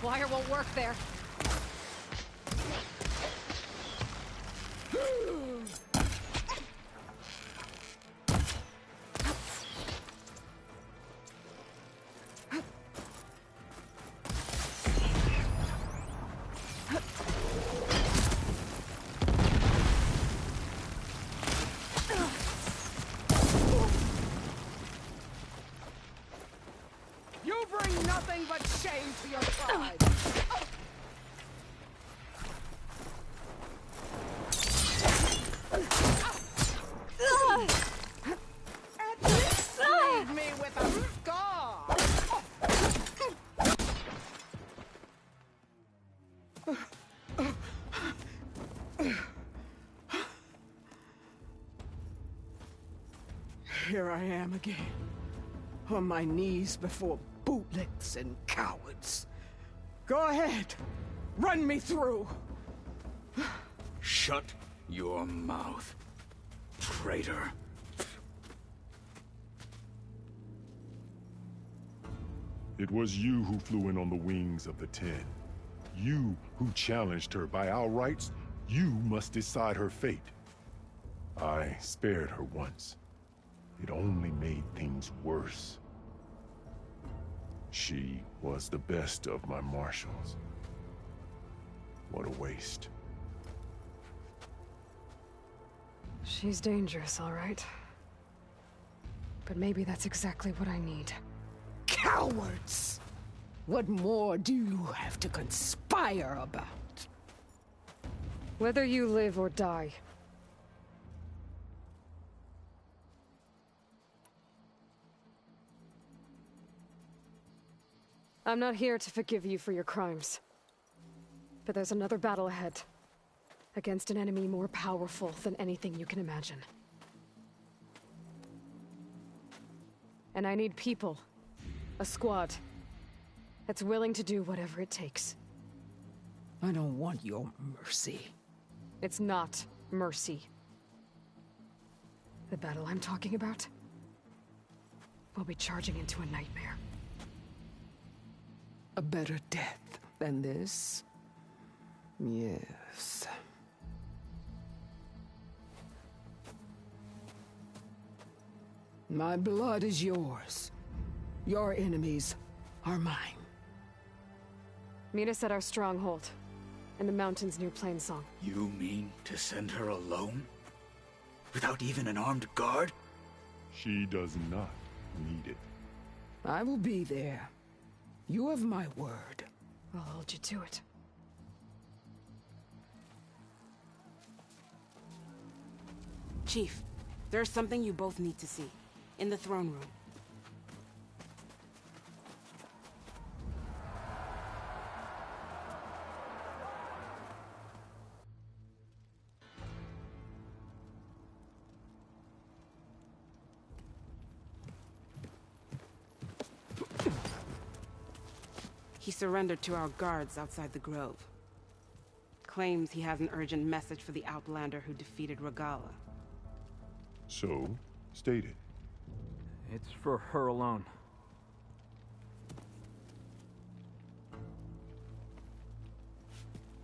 Wire won't work there. You bring nothing but shame to your tribe! At least leave me with a scar! Here I am again, on my knees before bootlicks and cowards. Go ahead, run me through. Shut your mouth, traitor. It was you who flew in on the wings of the Ten. You who challenged her. By our rights, you must decide her fate. I spared her once. It only made things worse. She was the best of my marshals. What a waste. She's dangerous, all right. But maybe that's exactly what I need. Cowards! What more do you have to conspire about? Whether you live or die. I'm not here to forgive you for your crimes. But there's another battle ahead. Against an enemy more powerful than anything you can imagine. And I need people. A squad. That's willing to do whatever it takes. I don't want your mercy. It's not mercy. The battle I'm talking about will be charging into a nightmare. A better death than this? Yes. My blood is yours. Your enemies are mine. Meet us at our stronghold, in the mountains near Plainsong. You mean to send her alone? Without even an armed guard? She does not need it. I will be there. You have my word. I'll hold you to it. Chief, there's something you both need to see. In the throne room. He surrendered to our guards outside the grove. Claims he has an urgent message for the Outlander who defeated Regalla. So, state it. It's for her alone.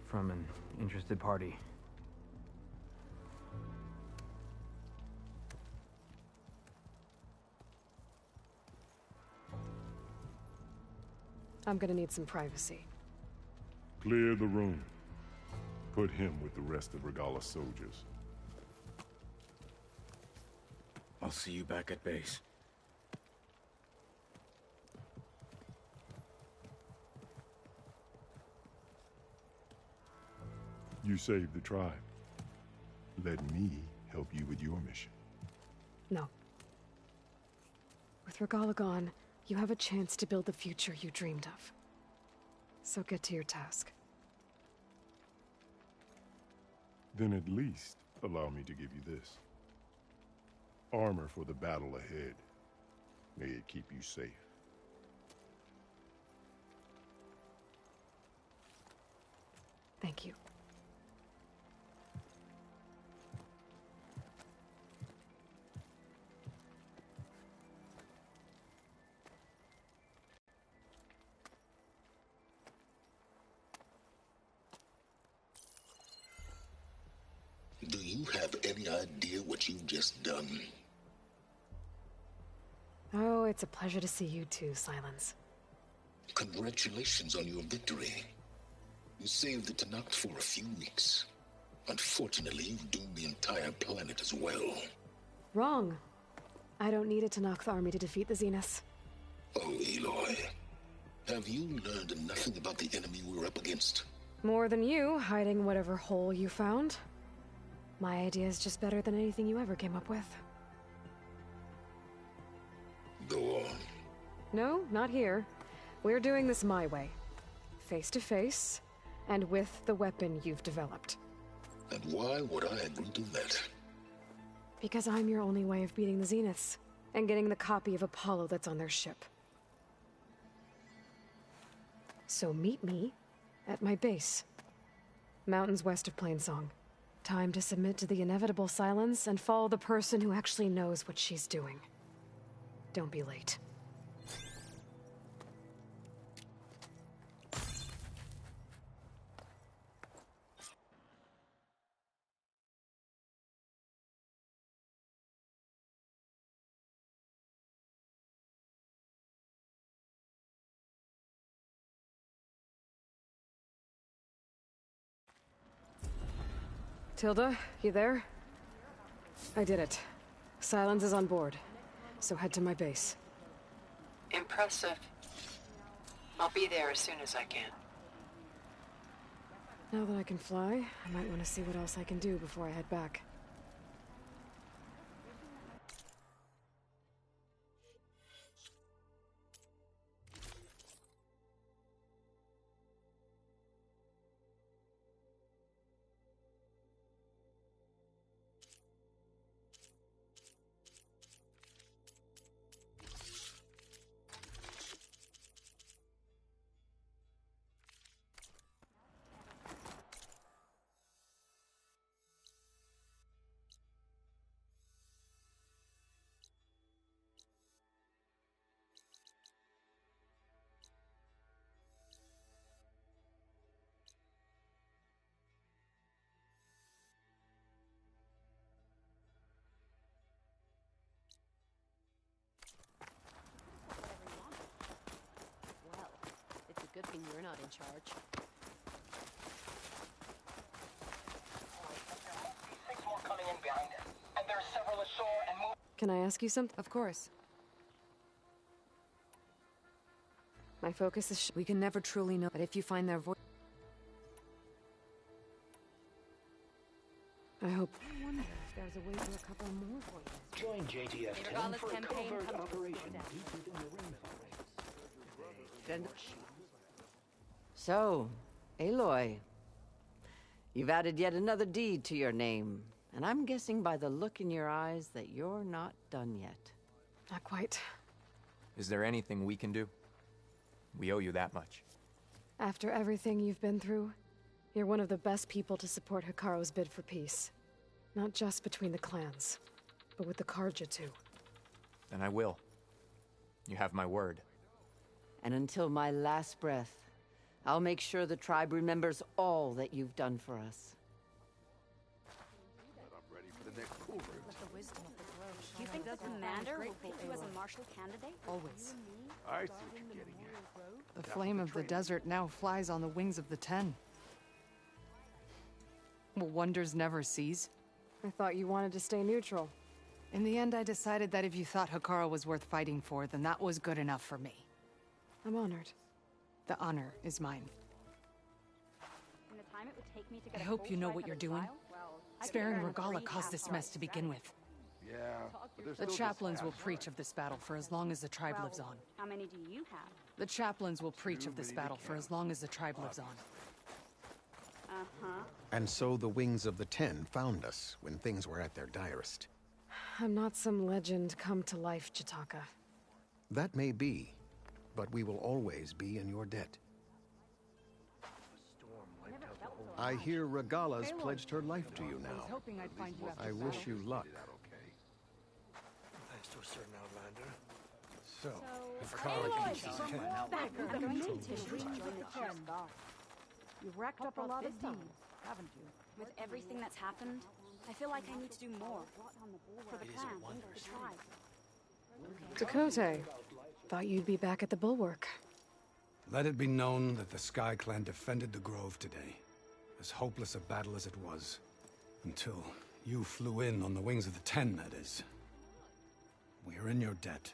From an interested party. I'm gonna need some privacy. Clear the room. Put him with the rest of Regalla's soldiers. I'll see you back at base. You saved the tribe. Let me help you with your mission. No. With Regalla gone, you have a chance to build the future you dreamed of. So get to your task. Then at least allow me to give you this. Armor for the battle ahead. May it keep you safe. Thank you. Do you have any idea what you've just done? Oh, it's a pleasure to see you too, Silence. Congratulations on your victory. You saved the Tenakth for a few weeks. Unfortunately, you've doomed the entire planet as well. Wrong. I don't need a Tenakth army to defeat the Zeniths. Oh, Aloy. Have you learned nothing about the enemy we're up against? More than you, hiding whatever hole you found. My idea is just better than anything you ever came up with. Go on. No, not here. We're doing this my way. Face to face, and with the weapon you've developed. And why would I agree to that? Because I'm your only way of beating the Zeniths, and getting the copy of Apollo that's on their ship. So meet me at my base. Mountains west of Plainsong. Time to submit to the inevitable silence and follow the person who actually knows what she's doing. Don't be late. Tilda, you there? I did it. Silence is on board, so head to my base. Impressive. I'll be there as soon as I can. Now that I can fly, I might want to see what else I can do before I head back. you're not in charge. Six more coming in behind us. And there are several ashore and move. Can I ask you something? Of course. My focus is we can never truly know, but if you find their voice... I hope... I wonder if there's a way for a couple more voices. Join JTF-10 for a covert operation deep within the rainforest. So, Aloy, you've added yet another deed to your name, and I'm guessing by the look in your eyes that you're not done yet. Not quite. Is there anything we can do? We owe you that much. After everything you've been through, you're one of the best people to support Hekarro's bid for peace. Not just between the clans, but with the Carja too. Then I will. You have my word. And until my last breath, I'll make sure the tribe remembers all that you've done for us. I'm ready for the next cool room. You think the commander will pick you as a marshal candidate? Always. I see what you're getting at. The flame of the desert now flies on the wings of the Ten. Will wonders never cease? I thought you wanted to stay neutral. In the end, I decided that if you thought Hekarro was worth fighting for, then that was good enough for me. I'm honored. The honor is mine. In the time it would take me to get I a hope full you know strike what of you're the doing. trial? Well, Sparing I could Regalla earn caused this mess to begin with. Yeah, but there's The still chaplains this will preach of this battle for as long as the tribe lives on. How many do you have? The chaplains will preach of this battle for as long as the tribe lives on. Uh-huh. And so the Wings of the Ten found us when things were at their direst. I'm not some legend come to life, Jataka. That may be, but we will always be in your debt. I hear Regalla's pledged her life to you now. Hoping I'd find you after I wish you luck. Thanks to a certain outlander. So, I'm going to join the Ten. You've racked up a lot of deeds, haven't you? With everything that's happened, I feel like I need to do more. For the clan, the tribe. Tekotteh. Thought you'd be back at the Bulwark. Let it be known that the Sky Clan defended the Grove today. As hopeless a battle as it was. Until you flew in on the Wings of the Ten, that is. We are in your debt.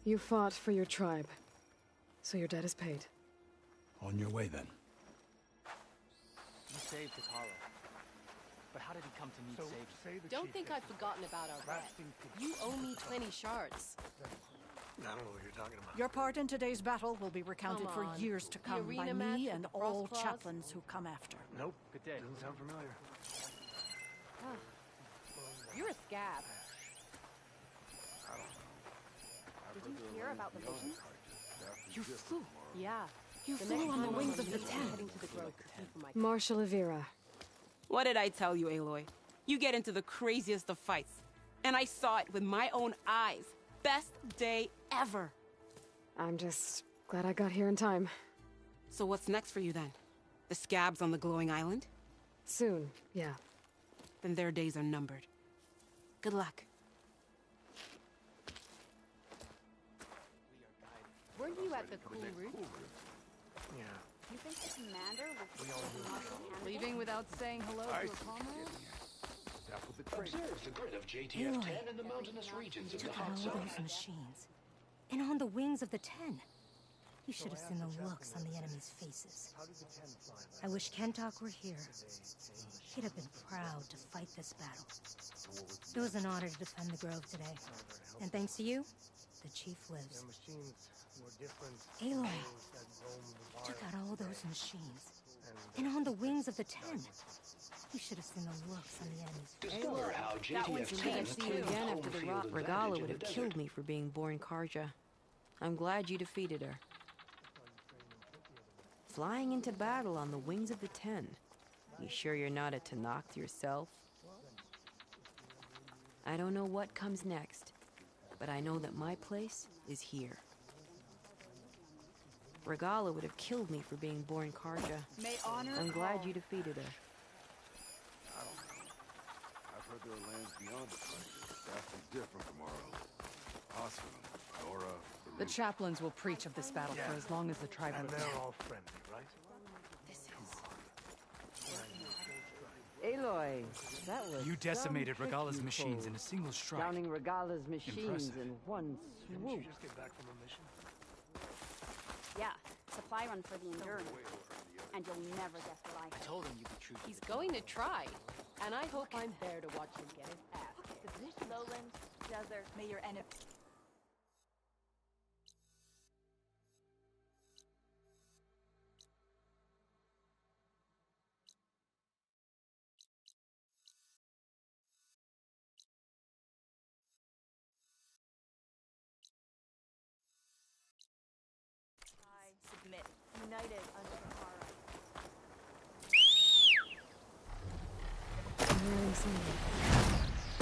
You fought for your tribe, so your debt is paid. On your way, then. You saved Hekarro. But how did he come to need saving? Don't think I've forgotten about our bet. You owe me 20 shards. I don't know what you're talking about. Your part in today's battle will be recounted Come for on. years to The come by arena match me with and the all Frost Claws? chaplains who come after. Nope. Good day. Doesn't sound familiar. You're a scab. Did you hear about the vision? You flew. Yeah. You The flew next on the time wings I'm of the Ten. heading to the Grove to see for my Marshal Avira. What did I tell you, Aloy? You get into the craziest of fights. And I saw it with my own eyes. Best day ever. I'm just glad I got here in time. So what's next for you then? The scabs on the glowing island? Soon, yeah. Then their days are numbered. Good luck. Weren't you at the cool route? Yeah. You think the commander will pick you as a marshal candidate? Leaving without saying hello to a comrade? Observe the grid of JTF-10 in the mountainous regions of the Took hot out all zone. those machines. And on the wings of the Ten. You should have seen the looks on the enemy's faces. I wish Kentok were here. He'd have been proud to fight this battle. It was an honor to defend the Grove today. And thanks to you, the Chief lives. Aloy, you took out all those machines. And on the wings of the Ten. You should have seen the looks on the enemy's faces. Discover how That one's JTF-10 can't claims see you again home after the field Regalla advantage would in have the killed desert. me For being born Carja. I'm glad you defeated her. Flying into battle on the wings of the Ten. You sure you're not a Tenakth yourself? I don't know what comes next, but I know that my place is here. Regalla would have killed me for being born Carja. May honor I'm glad call. you defeated her. I've heard there are lands beyond the frontier, vastly different from our own. Possible. Nora, The chaplains will preach of this battle for as long as the tribe lives. And they're all friendly, right? Aloy, that was You decimated some Regala's tricky machines foe. in a single strike. Downing Regala's machines Impressive. in one Didn't swoop. you just get back from a mission? Yeah, supply run for the Endurance. And you'll never guess what I told him you'd be true. He's going to try, and I hope I'm there to watch him get his ass kicked. Lowlands, desert, may your enemy... Submit, united under Ahara. I'm hearing someone.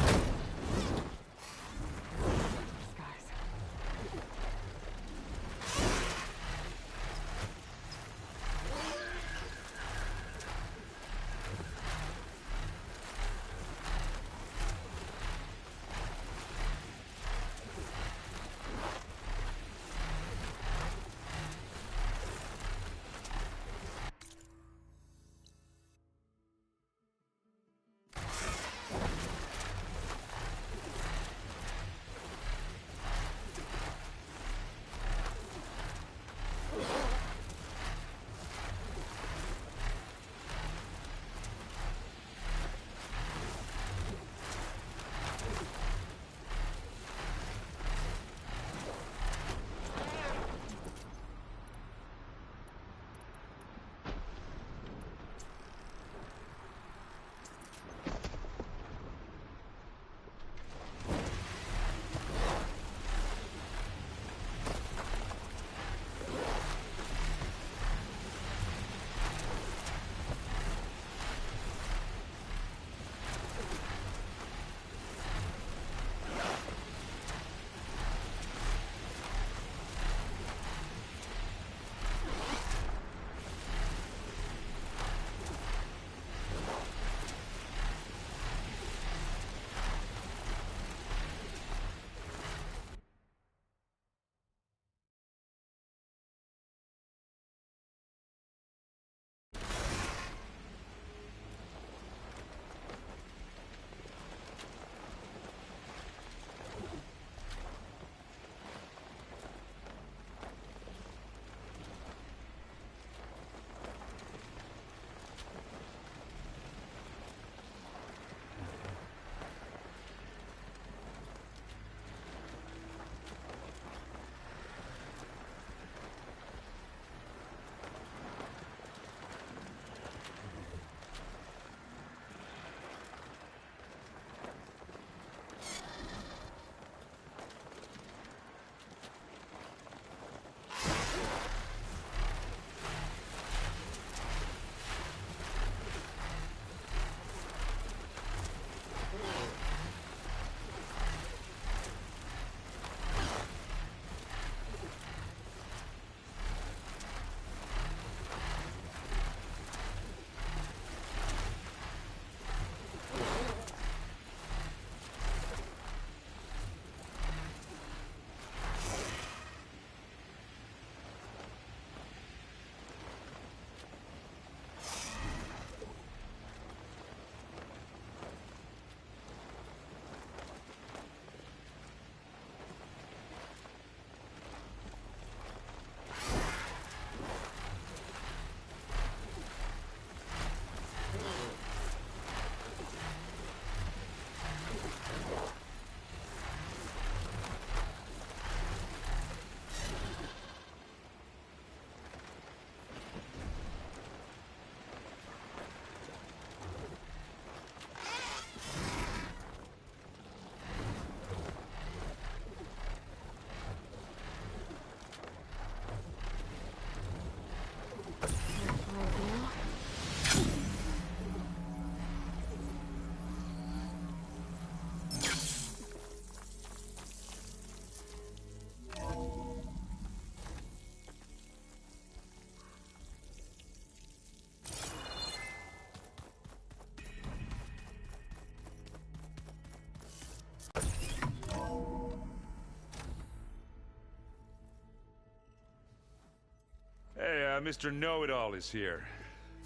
Mr. Know-It-All is here.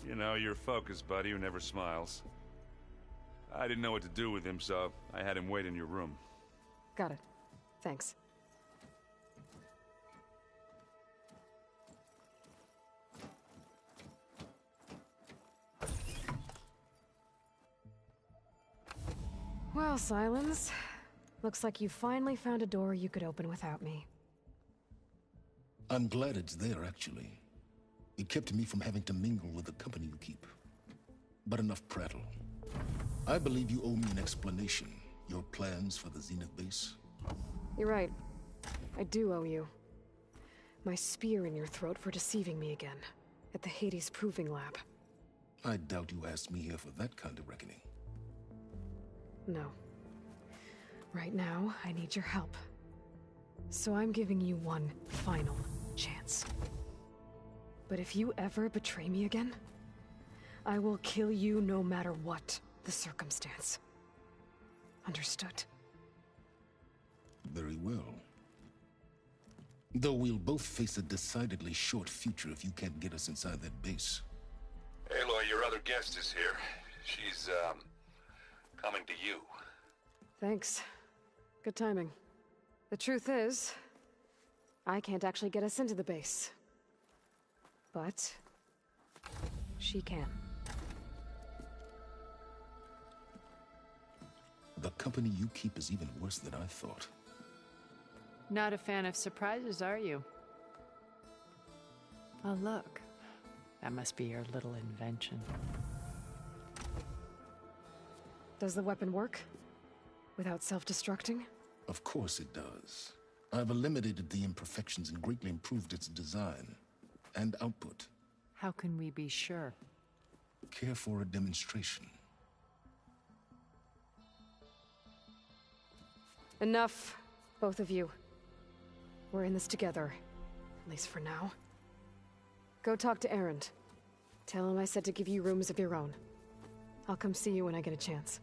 You know, your focus buddy who never smiles. I didn't know what to do with him, so I had him wait in your room. Got it. Thanks. Well, Sylens. Looks like you finally found a door you could open without me. I'm glad it's there, actually. It kept me from having to mingle with the company you keep. But enough prattle. I believe you owe me an explanation. Your plans for the Zenith base? You're right. I do owe you. My spear in your throat for deceiving me again. At the Hades Proving Lab. I doubt you asked me here for that kind of reckoning. No. Right now, I need your help. So I'm giving you one final chance. But if you ever betray me again, I will kill you no matter what the circumstance. Understood? Very well. Though we'll both face a decidedly short future if you can't get us inside that base. Aloy, your other guest is here. She's, coming to you. Thanks. Good timing. The truth is, I can't actually get us into the base. But she can. The company you keep is even worse than I thought. Not a fan of surprises, are you? Oh, look. That must be your little invention. Does the weapon work? Without self-destructing? Of course it does. I've eliminated the imperfections and greatly improved its design and output. How can we be sure? Care for a demonstration? Enough, both of you. We're in this together, at least for now. Go talk to Erend. Tell him I said to give you rooms of your own. I'll come see you when I get a chance.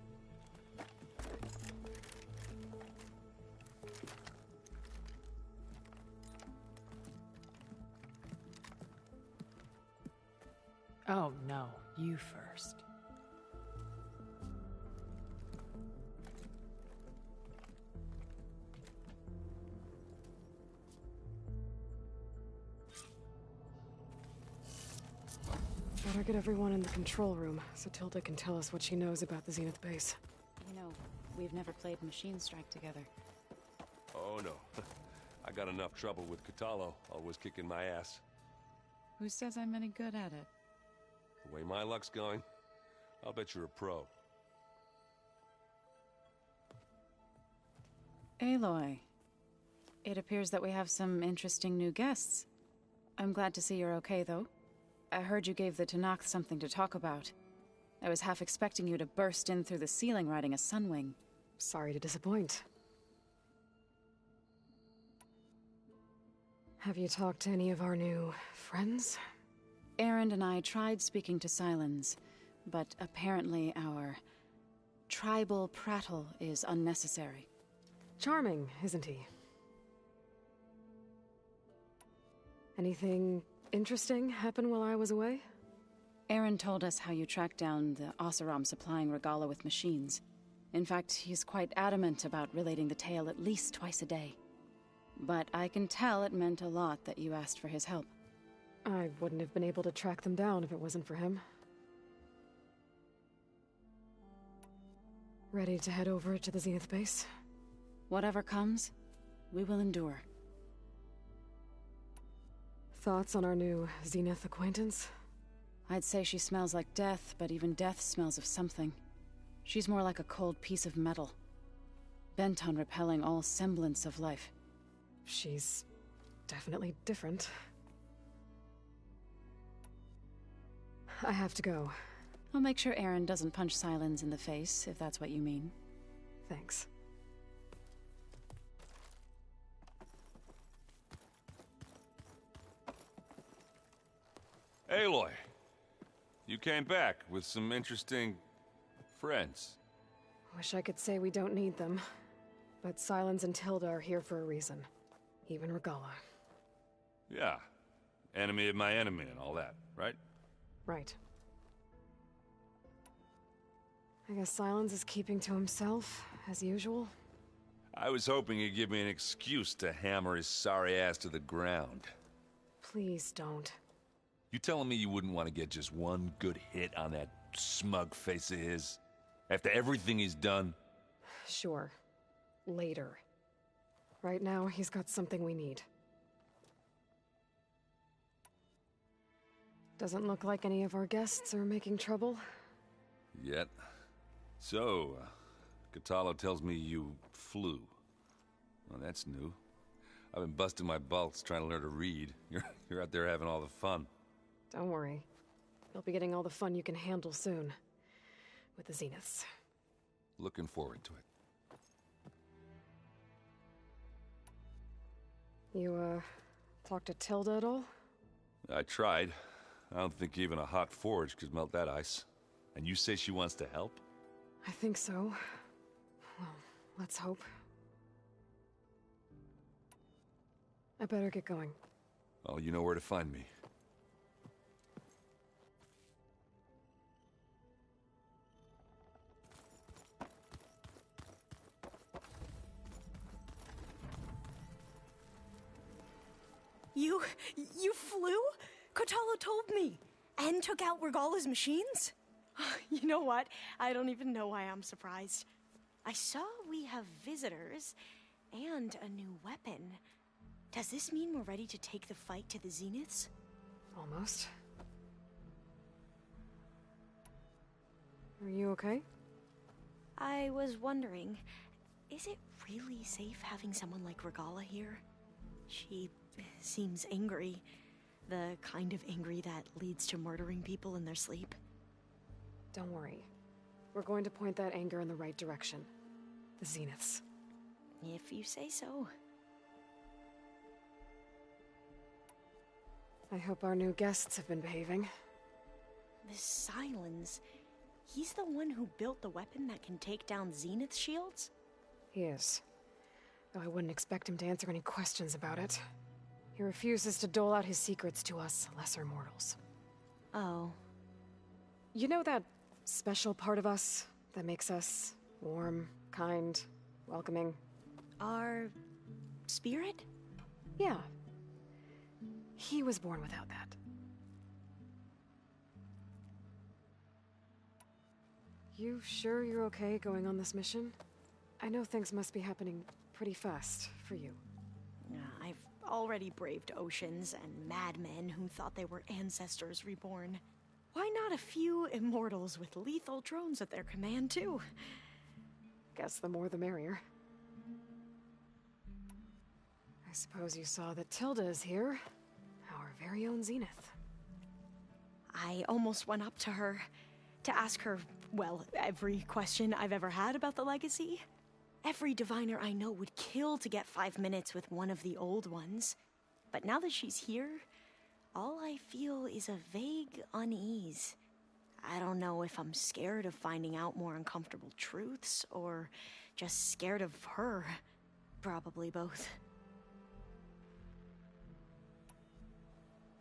Oh, no. You first. Better get everyone in the control room, so Tilda can tell us what she knows about the Zenith base. You know, we've never played Machine Strike together. Oh, no. I got enough trouble with Kotallo, always kicking my ass. Who says I'm any good at it? The way my luck's going, I'll bet you're a pro. Aloy, it appears that we have some interesting new guests. I'm glad to see you're okay, though. I heard you gave the Tenakth something to talk about. I was half expecting you to burst in through the ceiling riding a Sunwing. Sorry to disappoint. Have you talked to any of our new friends? Erend and I tried speaking to Sylens, but apparently our tribal prattle is unnecessary. Charming, isn't he? Anything interesting happen while I was away? Erend told us how you tracked down the Oseram supplying Regalla with machines. In fact, he's quite adamant about relating the tale at least twice a day. But I can tell it meant a lot that you asked for his help. I wouldn't have been able to track them down if it wasn't for him. Ready to head over to the Zenith base? Whatever comes, we will endure. Thoughts on our new Zenith acquaintance? I'd say she smells like death, but even death smells of something. She's more like a cold piece of metal, bent on repelling all semblance of life. She's definitely different. I have to go. I'll make sure Erend doesn't punch Sylens in the face, if that's what you mean. Thanks. Aloy, you came back with some interesting friends. Wish I could say we don't need them, but Sylens and Tilda are here for a reason. Even Regalla. Yeah, enemy of my enemy and all that, right? Right. I guess Silence is keeping to himself, as usual. I was hoping he'd give me an excuse to hammer his sorry ass to the ground. Please don't. You telling me you wouldn't want to get just one good hit on that smug face of his? After everything he's done? Sure. Later. Right now, he's got something we need. Doesn't look like any of our guests are making trouble. Yet. So, Kotallo tells me you flew. Well, that's new. I've been busting my balls trying to learn to read. You're out there having all the fun. Don't worry. You'll be getting all the fun you can handle soon. With the Zeniths. Looking forward to it. You, talked to Tilda at all? I tried. I don't think even a hot forge could melt that ice. And you say she wants to help? I think so. Well, let's hope. I better get going. Oh, you know where to find me. You flew? Kotallo told me. And took out Regalla's machines? You know what? I don't even know why I'm surprised. I saw we have visitors and a new weapon. Does this mean we're ready to take the fight to the Zeniths? Almost. Are you okay? I was wondering, is it really safe having someone like Regalla here? She seems angry. The kind of angry that leads to murdering people in their sleep. Don't worry. We're going to point that anger in the right direction. The Zeniths. If you say so. I hope our new guests have been behaving. This Silence, he's the one who built the weapon that can take down Zenith shields? He is. Though I wouldn't expect him to answer any questions about it. He refuses to dole out his secrets to us lesser mortals. Oh. You know that special part of us that makes us warm, kind, welcoming? Our spirit? Yeah. He was born without that. You sure you're okay going on this mission? I know things must be happening pretty fast for you. I've already braved oceans and madmen who thought they were ancestors reborn. Why not a few immortals with lethal drones at their command, too? Guess the more the merrier. I suppose you saw that Tilda is here. Our very own Zenith. I almost went up to her to ask her, well, every question I've ever had about the legacy. Every diviner I know would kill to get 5 minutes with one of the old ones. But now that she's here, all I feel is a vague unease. I don't know if I'm scared of finding out more uncomfortable truths, or just scared of her. Probably both.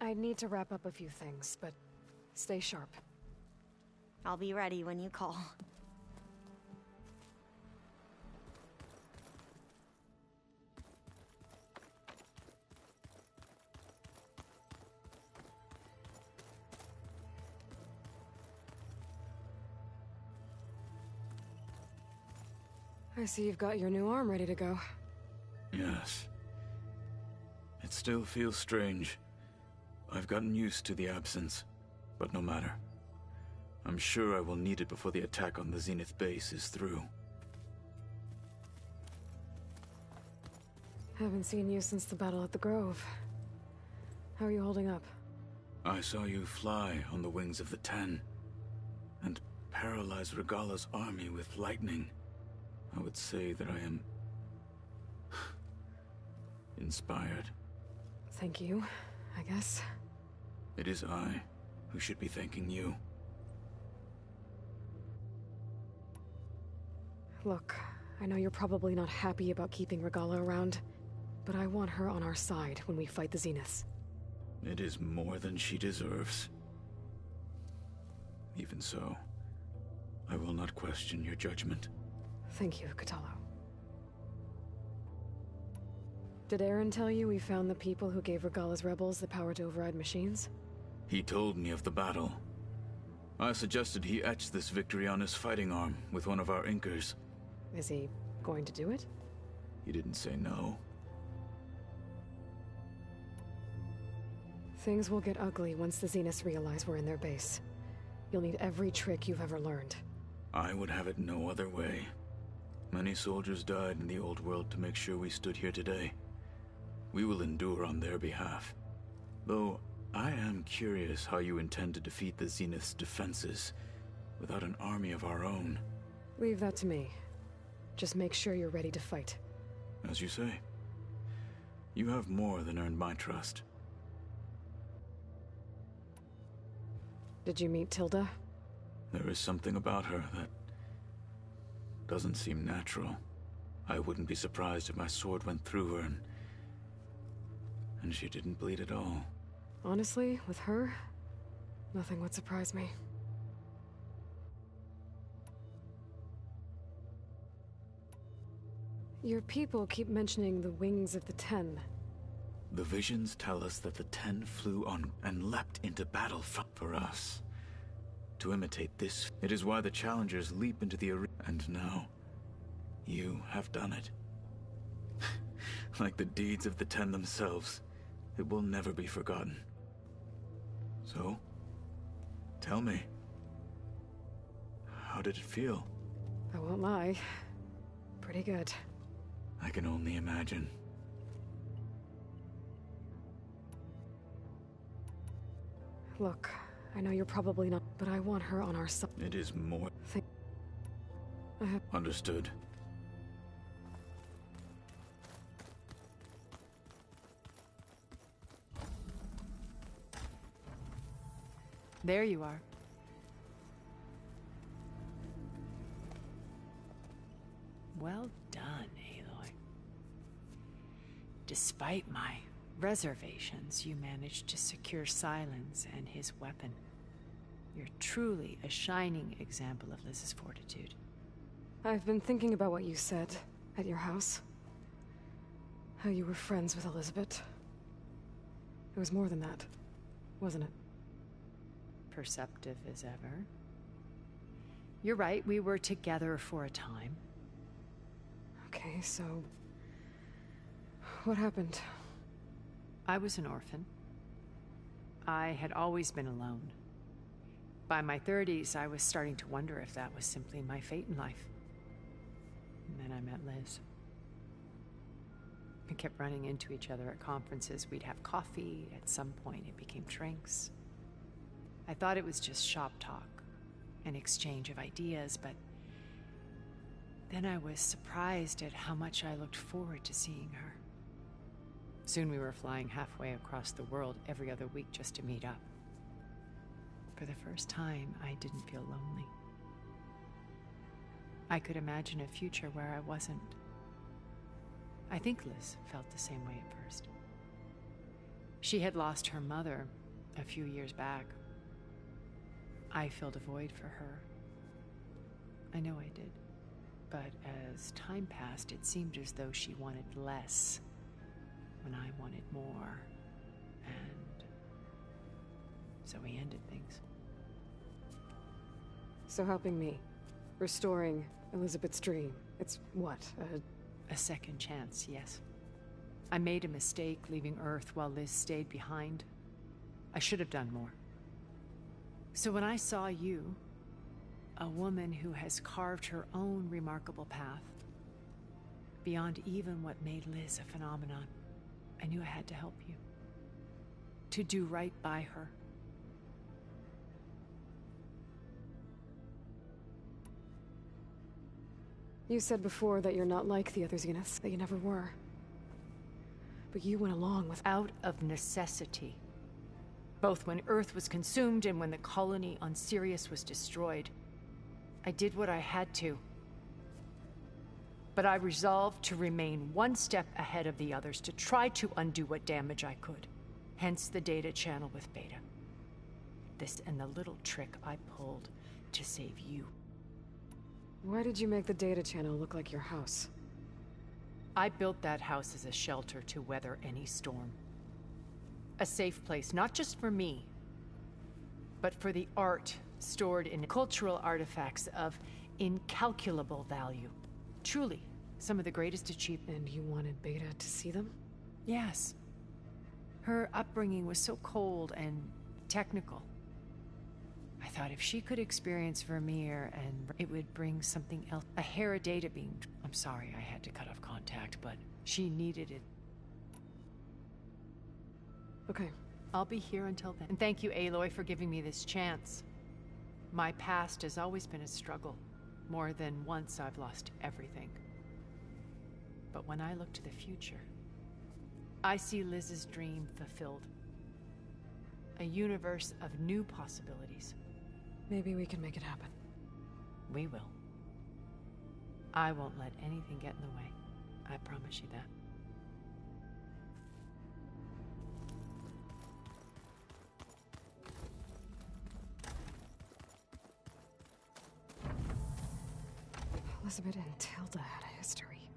I need to wrap up a few things, but stay sharp. I'll be ready when you call. I see you've got your new arm ready to go. Yes. It still feels strange. I've gotten used to the absence, but no matter. I'm sure I will need it before the attack on the Zenith base is through. Haven't seen you since the battle at the Grove. How are you holding up? I saw you fly on the wings of the Ten, and paralyze Regalla's army with lightning. I would say that I am inspired. Thank you, I guess. It is I who should be thanking you. Look, I know you're probably not happy about keeping Regalla around, but I want her on our side when we fight the Zeniths. It is more than she deserves. Even so, I will not question your judgment. Thank you, Kotallo. Did Aaron tell you we found the people who gave Regalla's rebels the power to override machines? He told me of the battle. I suggested he etch this victory on his fighting arm with one of our Inkers. Is he going to do it? He didn't say no. Things will get ugly once the Zeniths realize we're in their base. You'll need every trick you've ever learned. I would have it no other way. Many soldiers died in the old world to make sure we stood here today. We will endure on their behalf. Though, I am curious how you intend to defeat the Zenith's defenses without an army of our own. Leave that to me. Just make sure you're ready to fight. As you say. You have more than earned my trust. Did you meet Tilda? There is something about her that doesn't seem natural. I wouldn't be surprised if my sword went through her and she didn't bleed at all. Honestly, with her, nothing would surprise me. Your people keep mentioning the wings of the Ten. The visions tell us that the Ten flew on and leapt into battle for us. To imitate this, it is why the challengers leap into the arena. And now, you have done it. Like the deeds of the Ten themselves, it will never be forgotten. So, tell me, how did it feel? I won't lie. Pretty good. I can only imagine. Look, I know you're probably not, but I want her on our side. It is more. Understood. There you are. Well done, Aloy. Despite my reservations, you managed to secure Silence and his weapon. You're truly a shining example of Liz's fortitude. I've been thinking about what you said at your house. How you were friends with Elizabeth. It was more than that, wasn't it? Perceptive as ever. You're right, we were together for a time. Okay, so... what happened? I was an orphan. I had always been alone. By my 30s, I was starting to wonder if that was simply my fate in life. And then I met Liz. We kept running into each other at conferences. We'd have coffee. At some point, it became drinks. I thought it was just shop talk, an exchange of ideas, but then I was surprised at how much I looked forward to seeing her. Soon we were flying halfway across the world every other week just to meet up. For the first time, I didn't feel lonely. I could imagine a future where I wasn't. I think Liz felt the same way at first. She had lost her mother a few years back. I filled a void for her. I know I did. But as time passed, it seemed as though she wanted less when I wanted more. And so we ended things. So helping me, restoring Elizabeth's dream, it's what, a second chance, yes. I made a mistake leaving Earth while Liz stayed behind. I should have done more. So when I saw you, a woman who has carved her own remarkable path, beyond even what made Liz a phenomenon, I knew I had to help you. To do right by her. You said before that you're not like the other Zeniths, that you never were. But you went along with... Out of necessity. Both when Earth was consumed and when the colony on Sirius was destroyed. I did what I had to. But I resolved to remain one step ahead of the others, to try to undo what damage I could. Hence the data channel with Beta. This and the little trick I pulled to save you. Why did you make the data channel look like your house? I built that house as a shelter to weather any storm. A safe place, not just for me, but for the art stored in cultural artifacts of incalculable value. Truly, some of the greatest achievement. And you wanted Beta to see them? Yes. Her upbringing was so cold and technical. I thought if she could experience Vermeer, and it would bring something else. A Hera data beam. I'm sorry I had to cut off contact, but she needed it. Okay. I'll be here until then. And thank you, Aloy, for giving me this chance. My past has always been a struggle. More than once I've lost everything. But when I look to the future, I see Liz's dream fulfilled. A universe of new possibilities. Maybe we can make it happen. We will. I won't let anything get in the way. I promise you that. Elizabeth and Tilda had a history.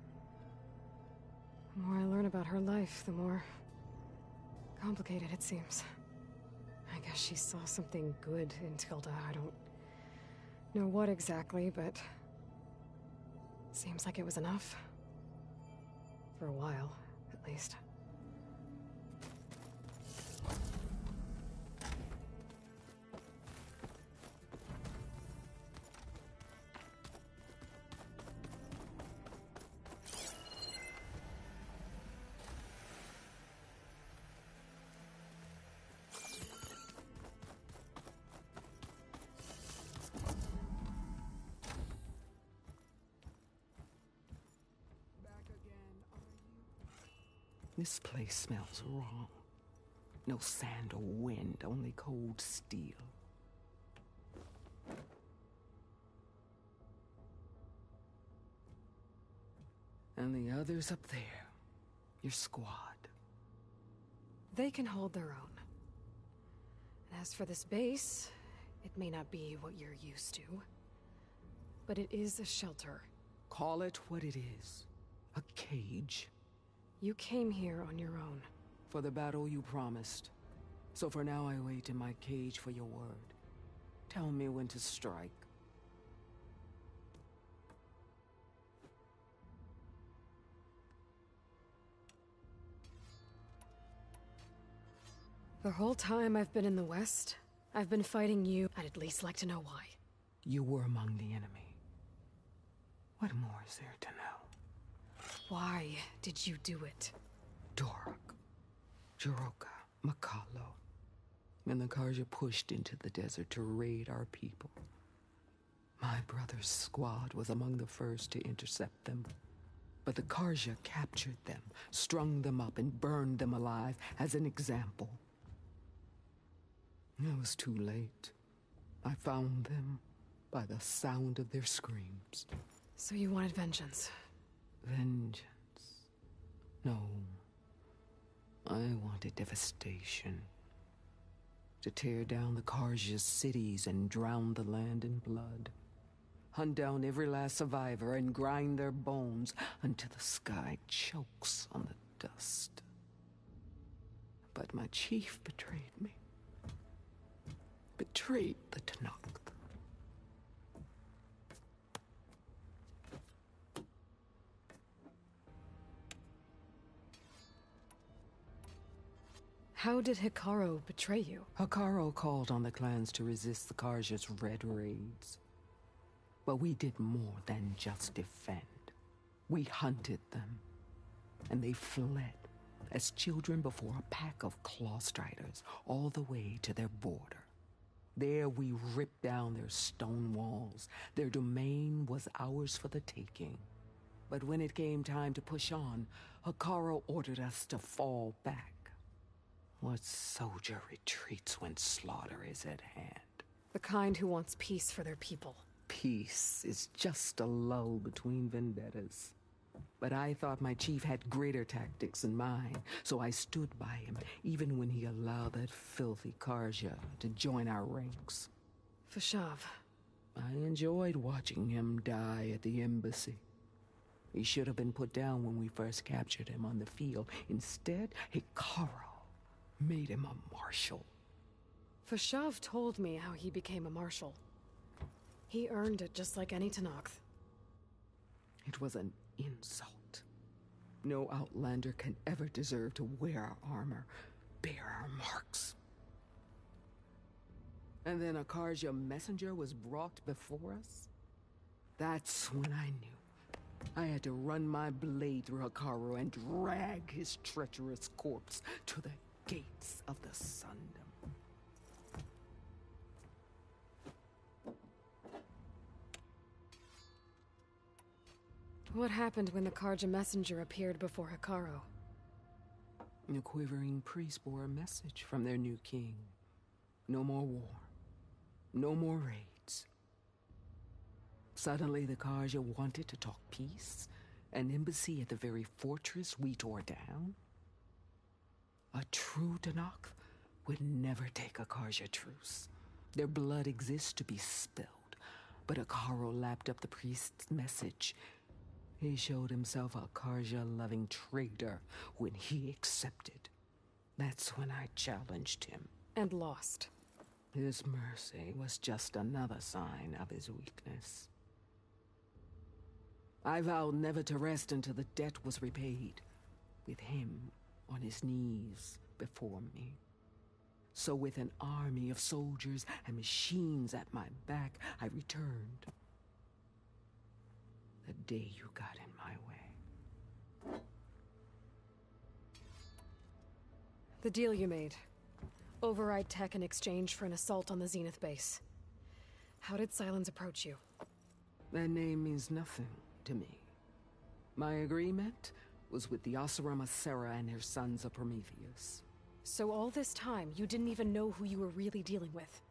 The more I learn about her life, the more complicated it seems. I guess she saw something good in Tilda. I don't know what exactly, but seems like it was enough. For a while, at least. This place smells wrong. No sand or wind, only cold steel. And the others up there, your squad. They can hold their own. And as for this base, it may not be what you're used to, but it is a shelter. Call it what it is. A cage. You came here on your own. For the battle you promised. So for now I wait in my cage for your word. Tell me when to strike. The whole time I've been in the West, I've been fighting you. I'd at least like to know why. You were among the enemy. What more is there to know? Why did you do it? Dorak, Jiroka, Makalo, and the Carja pushed into the desert to raid our people. My brother's squad was among the first to intercept them. But the Carja captured them, strung them up, and burned them alive as an example. It was too late. I found them by the sound of their screams. So you wanted vengeance? Vengeance? No. I wanted devastation. To tear down the Carja's cities and drown the land in blood. Hunt down every last survivor and grind their bones until the sky chokes on the dust. But my chief betrayed me. Betrayed the Tenakth. How did Hekarro betray you? Hekarro called on the clans to resist the Carja's red raids. But we did more than just defend. We hunted them, and they fled as children before a pack of claw striders all the way to their border. There we ripped down their stone walls. Their domain was ours for the taking. But when it came time to push on, Hekarro ordered us to fall back. What soldier retreats when slaughter is at hand? The kind who wants peace for their people. Peace is just a lull between vendettas. But I thought my chief had greater tactics than mine, so I stood by him, even when he allowed that filthy Karja to join our ranks. Fashav. I enjoyed watching him die at the embassy. He should have been put down when we first captured him on the field. Instead, Hekarro made him a marshal. Fashav told me how he became a marshal. He earned it just like any Tenakth. It was an insult. No Outlander can ever deserve to wear our armor, bear our marks. And then a Karja messenger was brought before us? That's when I knew. I had to run my blade through Hekarro and drag his treacherous corpse to the gates of the Sundom. What happened when the Karja messenger appeared before Hekarro? The quivering priests bore a message from their new king. No more war. No more raids. Suddenly the Karja wanted to talk peace. An embassy at the very fortress we tore down. A true Tenakth would never take a Karja truce. Their blood exists to be spilled. But Hekarro lapped up the priest's message. He showed himself a Karja-loving traitor when he accepted. That's when I challenged him. And lost. His mercy was just another sign of his weakness. I vowed never to rest until the debt was repaid, with him on his knees before me. So with an army of soldiers and machines at my back, I returned. The day you got in my way. The deal you made. Override tech in exchange for an assault on the Zenith base. How did Sylens approach you? That name means nothing to me. My agreement was with the Oseram Asera and their sons of Prometheus. So all this time, you didn't even know who you were really dealing with?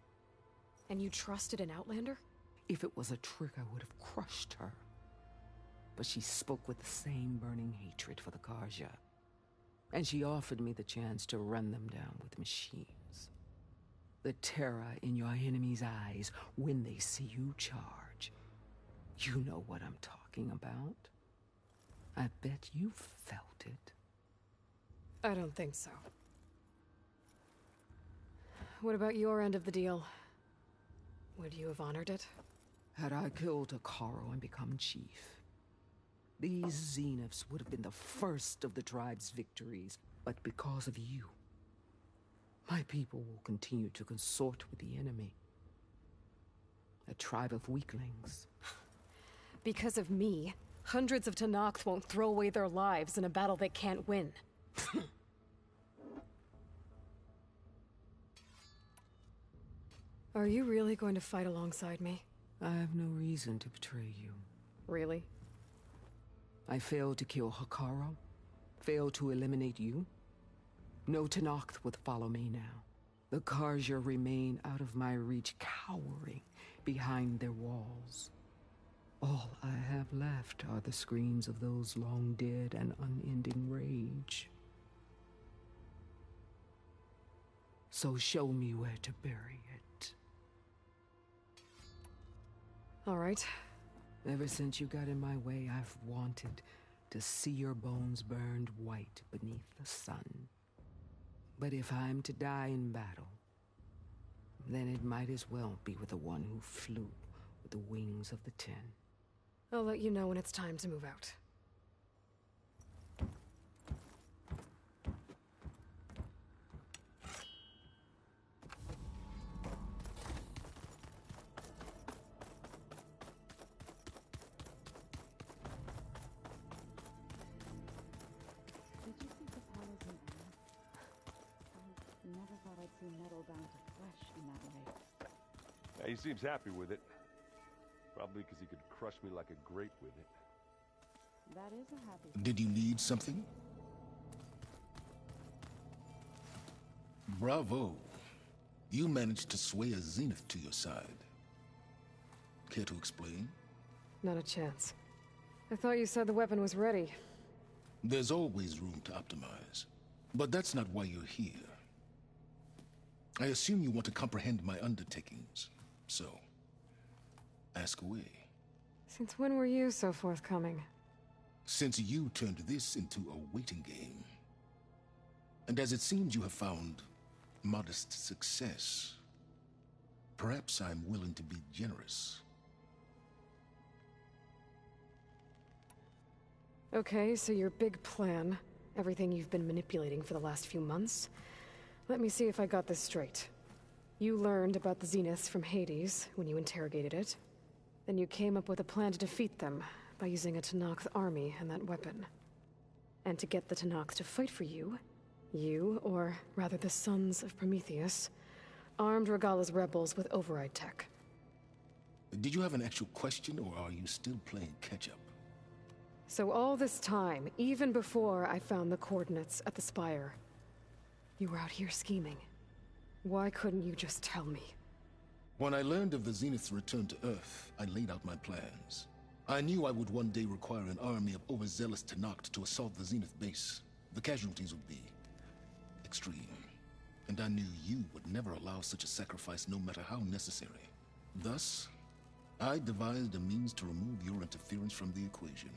And you trusted an Outlander? If it was a trick, I would have crushed her. But she spoke with the same burning hatred for the Karja. And she offered me the chance to run them down with machines. The terror in your enemy's eyes when they see you charge. You know what I'm talking about. I bet you felt it. I don't think so. What about your end of the deal? Would you have honored it? Had I killed Hekarro and become chief, these Zeniths would have been the first of the tribe's victories. But because of you, my people will continue to consort with the enemy. A tribe of weaklings. Because of me, hundreds of Tenakth won't throw away their lives in a battle they can't win. Are you really going to fight alongside me? I have no reason to betray you. Really? I failed to kill Hekarro, failed to eliminate you. No Tenakth would follow me now. The Karja remain out of my reach, cowering behind their walls. All I have left are the screams of those long dead and unending rage. So show me where to bury it. All right. Ever since you got in my way, I've wanted to see your bones burned white beneath the sun. But if I'm to die in battle, then it might as well be with the one who flew with the wings of the Ten. I'll let you know when it's time to move out. Yeah, he seems happy with it. Probably because he could crush me like a grape with it. That is a happy... Did you need something? Bravo. You managed to sway a Zenith to your side. Care to explain? Not a chance. I thought you said the weapon was ready. There's always room to optimize. But that's not why you're here. I assume you want to comprehend my undertakings. So, ask away. Since when were you so forthcoming? Since you turned this into a waiting game. And as it seems you have found modest success, perhaps I'm willing to be generous. Okay, so your big plan, everything you've been manipulating for the last few months. Let me see if I got this straight. You learned about the Zeniths from Hades when you interrogated it. Then you came up with a plan to defeat them by using a Tenakth army and that weapon. And to get the Tenakth to fight for you, or rather the Sons of Prometheus, armed Regalla's rebels with override tech. Did you have an actual question, or are you still playing catch-up? So all this time, even before I found the coordinates at the Spire, you were out here scheming. Why couldn't you just tell me? When I learned of the Zenith's return to Earth, I laid out my plans. I knew I would one day require an army of overzealous Tenakth to assault the Zenith base. The casualties would be extreme. And I knew you would never allow such a sacrifice, no matter how necessary. Thus, I devised a means to remove your interference from the equation.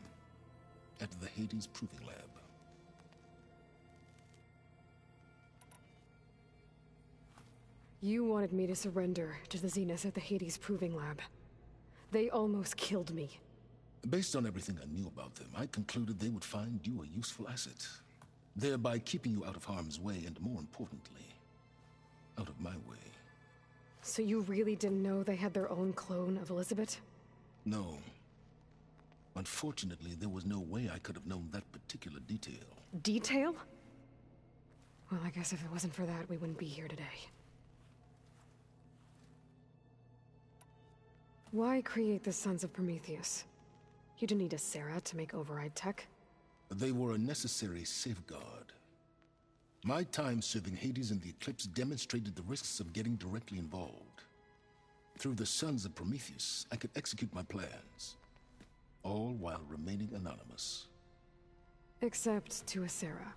At the Hades Proving Lab. You wanted me to surrender to the Zeniths at the Hades Proving Lab. They almost killed me. Based on everything I knew about them, I concluded they would find you a useful asset, thereby keeping you out of harm's way and, more importantly, out of my way. So you really didn't know they had their own clone of Elizabeth? No. Unfortunately, there was no way I could have known that particular detail. Detail? Well, I guess if it wasn't for that, we wouldn't be here today. Why create the Sons of Prometheus? You didn't need a Sarah to make override tech. They were a necessary safeguard. My time serving Hades and the Eclipse demonstrated the risks of getting directly involved. Through the Sons of Prometheus, I could execute my plans. All while remaining anonymous. Except to Asera.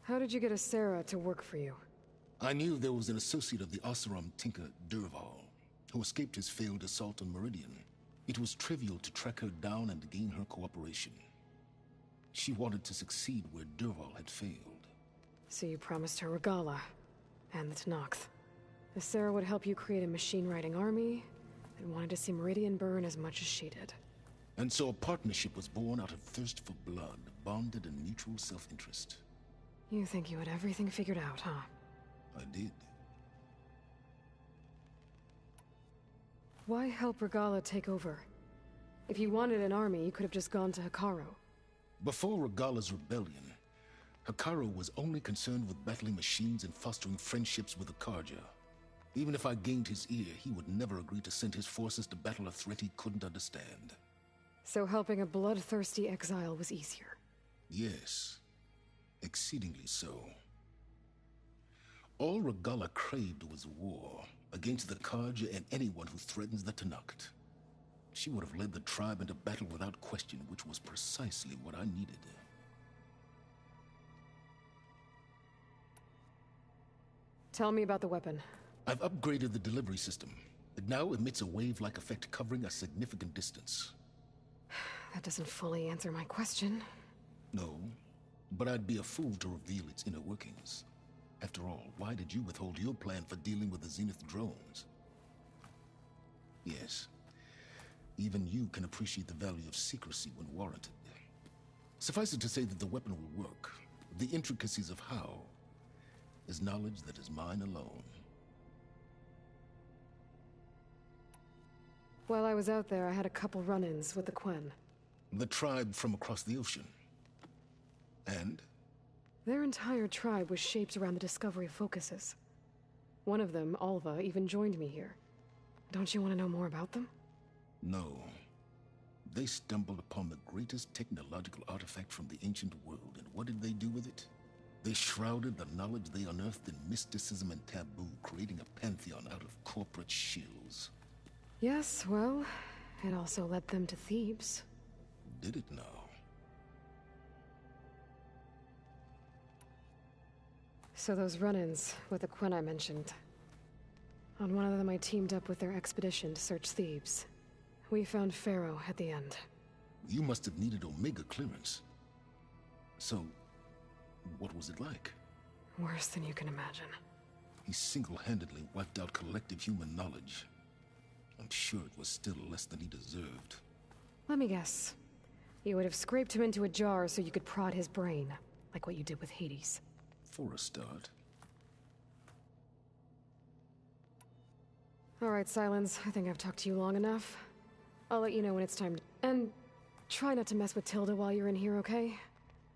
How did you get Asera to work for you? I knew there was an associate of the Oseram tinker, Dervahl, who escaped his failed assault on Meridian. It was trivial to track her down and gain her cooperation. She wanted to succeed where Dervahl had failed. So you promised her Regalla, and the Tenakth. Asera would help you create a machine-riding army, and wanted to see Meridian burn as much as she did. And so a partnership was born out of thirst for blood, bonded in mutual self-interest. You think you had everything figured out, huh? I did. Why help Regalla take over? If you wanted an army, you could have just gone to Hekarro. Before Regalla's rebellion, Hekarro was only concerned with battling machines and fostering friendships with the Carja. Even if I gained his ear, he would never agree to send his forces to battle a threat he couldn't understand. So helping a bloodthirsty exile was easier? Yes. Exceedingly so. All Regalla craved was war, against the Carja and anyone who threatens the Tenakth. She would have led the tribe into battle without question, which was precisely what I needed. Tell me about the weapon. I've upgraded the delivery system. It now emits a wave-like effect covering a significant distance. That doesn't fully answer my question. No, but I'd be a fool to reveal its inner workings. After all, why did you withhold your plan for dealing with the Zenith drones? Yes, even you can appreciate the value of secrecy when warranted. Suffice it to say that the weapon will work. The intricacies of how is knowledge that is mine alone. While I was out there, I had a couple run-ins with the Quen. The tribe from across the ocean. And? Their entire tribe was shaped around the discovery of focuses. One of them, Alva, even joined me here. Don't you want to know more about them? No. They stumbled upon the greatest technological artifact from the ancient world, and what did they do with it? They shrouded the knowledge they unearthed in mysticism and taboo, creating a pantheon out of corporate shills. Yes, well, It also led them to Thebes. Did it now? So those run-ins with the Quen I mentioned. On one of them I teamed up with their expedition to search Thebes. We found Pharaoh at the end. You must have needed Omega clearance. So, what was it like? Worse than you can imagine. He single-handedly wiped out collective human knowledge. I'm sure it was still less than he deserved. Let me guess. You would have scraped him into a jar so you could prod his brain, like what you did with Hades. For a start. All right, Silence. I think I've talked to you long enough. I'll let you know when it's time to... And try not to mess with Tilda while you're in here, okay?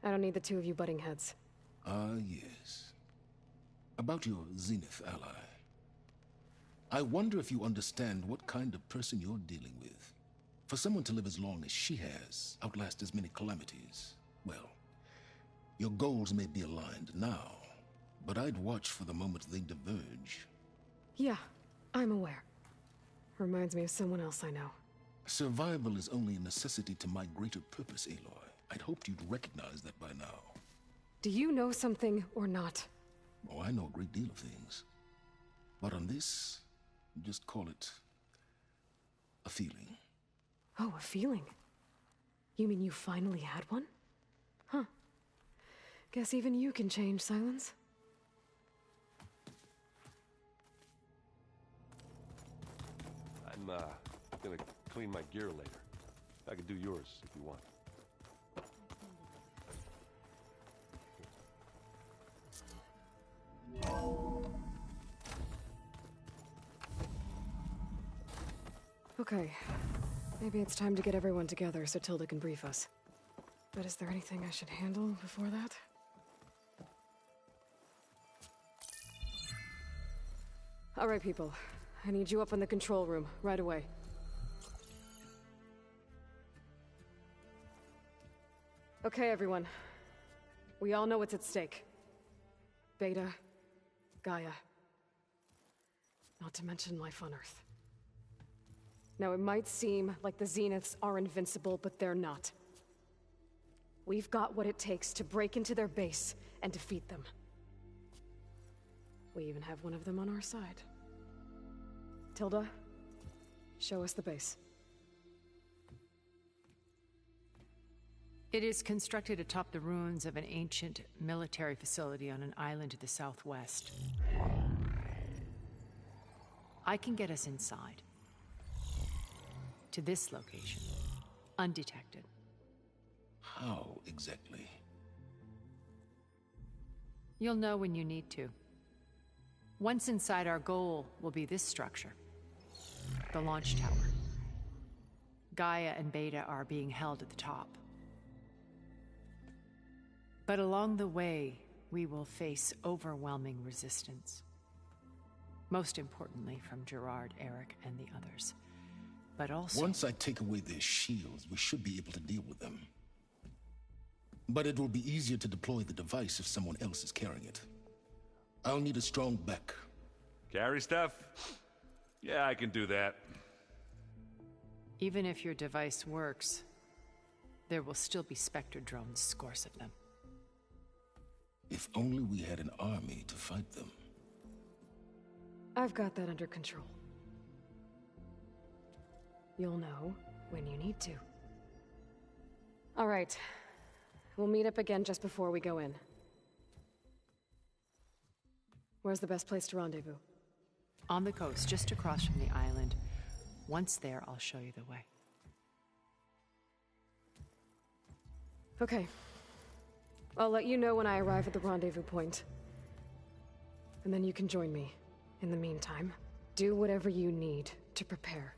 I don't need the two of you butting heads. Ah, yes. About your Zenith ally. I wonder if you understand what kind of person you're dealing with. For someone to live as long as she has, outlast as many calamities, well, your goals may be aligned now, but I'd watch for the moment they diverge. Yeah, I'm aware. Reminds me of someone else I know. Survival is only a necessity to my greater purpose, Aloy. I'd hoped you'd recognize that by now. Do you know something or not? Oh, I know a great deal of things. But on this, just call it a feeling. Oh, a feeling? You mean you finally had one? Huh. Guess even you can change, Silence. I'm, gonna clean my gear later. I can do yours if you want. Okay. Maybe it's time to get everyone together so Tilda can brief us. But is there anything I should handle before that? All right, people. I need you up in the control room, right away. Okay, everyone. We all know what's at stake. Beta, Gaia. Not to mention life on Earth. Now, it might seem like the Zeniths are invincible, but they're not. We've got what it takes to break into their base and defeat them. We even have one of them on our side. Tilda, show us the base. It is constructed atop the ruins of an ancient military facility on an island to the southwest. I can get us inside. To this location, undetected. How exactly? You'll know when you need to. Once inside, our goal will be this structure. The launch tower. Gaia and Beta are being held at the top. But along the way, we will face overwhelming resistance. Most importantly from Gerard, Eric, and the others. But also... Once I take away their shields, we should be able to deal with them. But it will be easier to deploy the device if someone else is carrying it. I'll need a strong back. Carry stuff? Yeah, I can do that. Even if your device works, there will still be Spectre drones, scores of them. If only we had an army to fight them. I've got that under control. You'll know when you need to. All right. We'll meet up again just before we go in. Where's the best place to rendezvous? On the coast, just across from the island. Once there, I'll show you the way. Okay. I'll let you know when I arrive at the rendezvous point. And then you can join me. In the meantime, do whatever you need to prepare.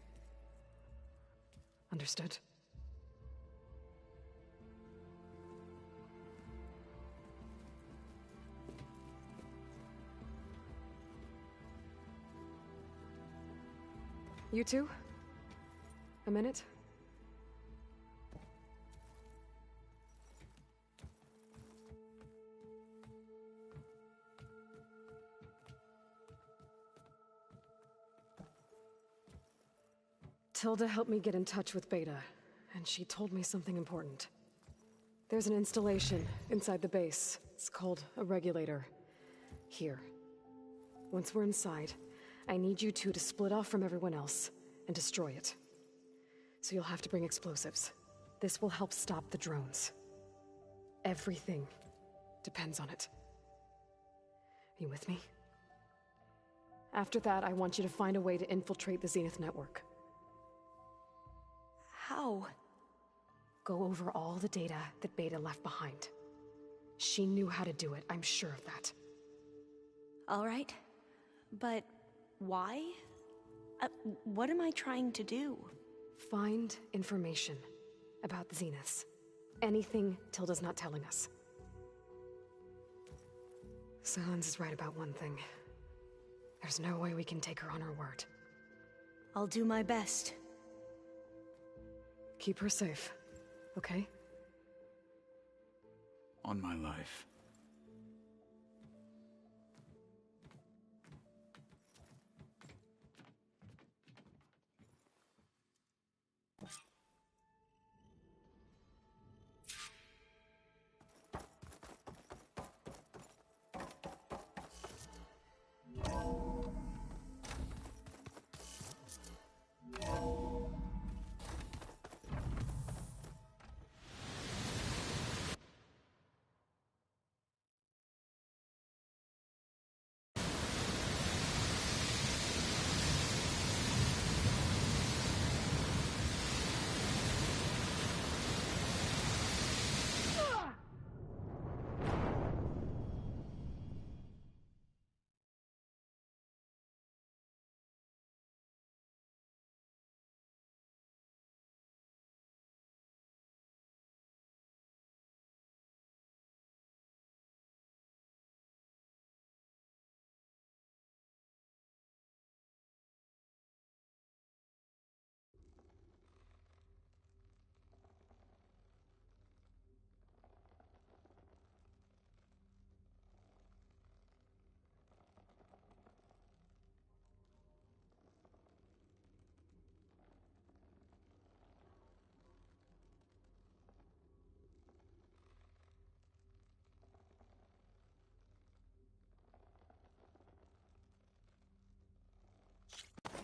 Understood? You two? A minute? Tilda helped me get in touch with Beta, and she told me something important. There's an installation inside the base. It's called a regulator. Here. Once we're inside, I need you two to split off from everyone else and destroy it. So you'll have to bring explosives. This will help stop the drones. Everything depends on it. Are you with me? After that, I want you to find a way to infiltrate the Zenith network. How? Go over all the data that Beta left behind. She knew how to do it, I'm sure of that. All right. But why? What am I trying to do? Find information about the Zeniths. Anything Tilda's not telling us. Sylens is right about one thing. There's no way we can take her on her word. I'll do my best. Keep her safe, okay? On my life.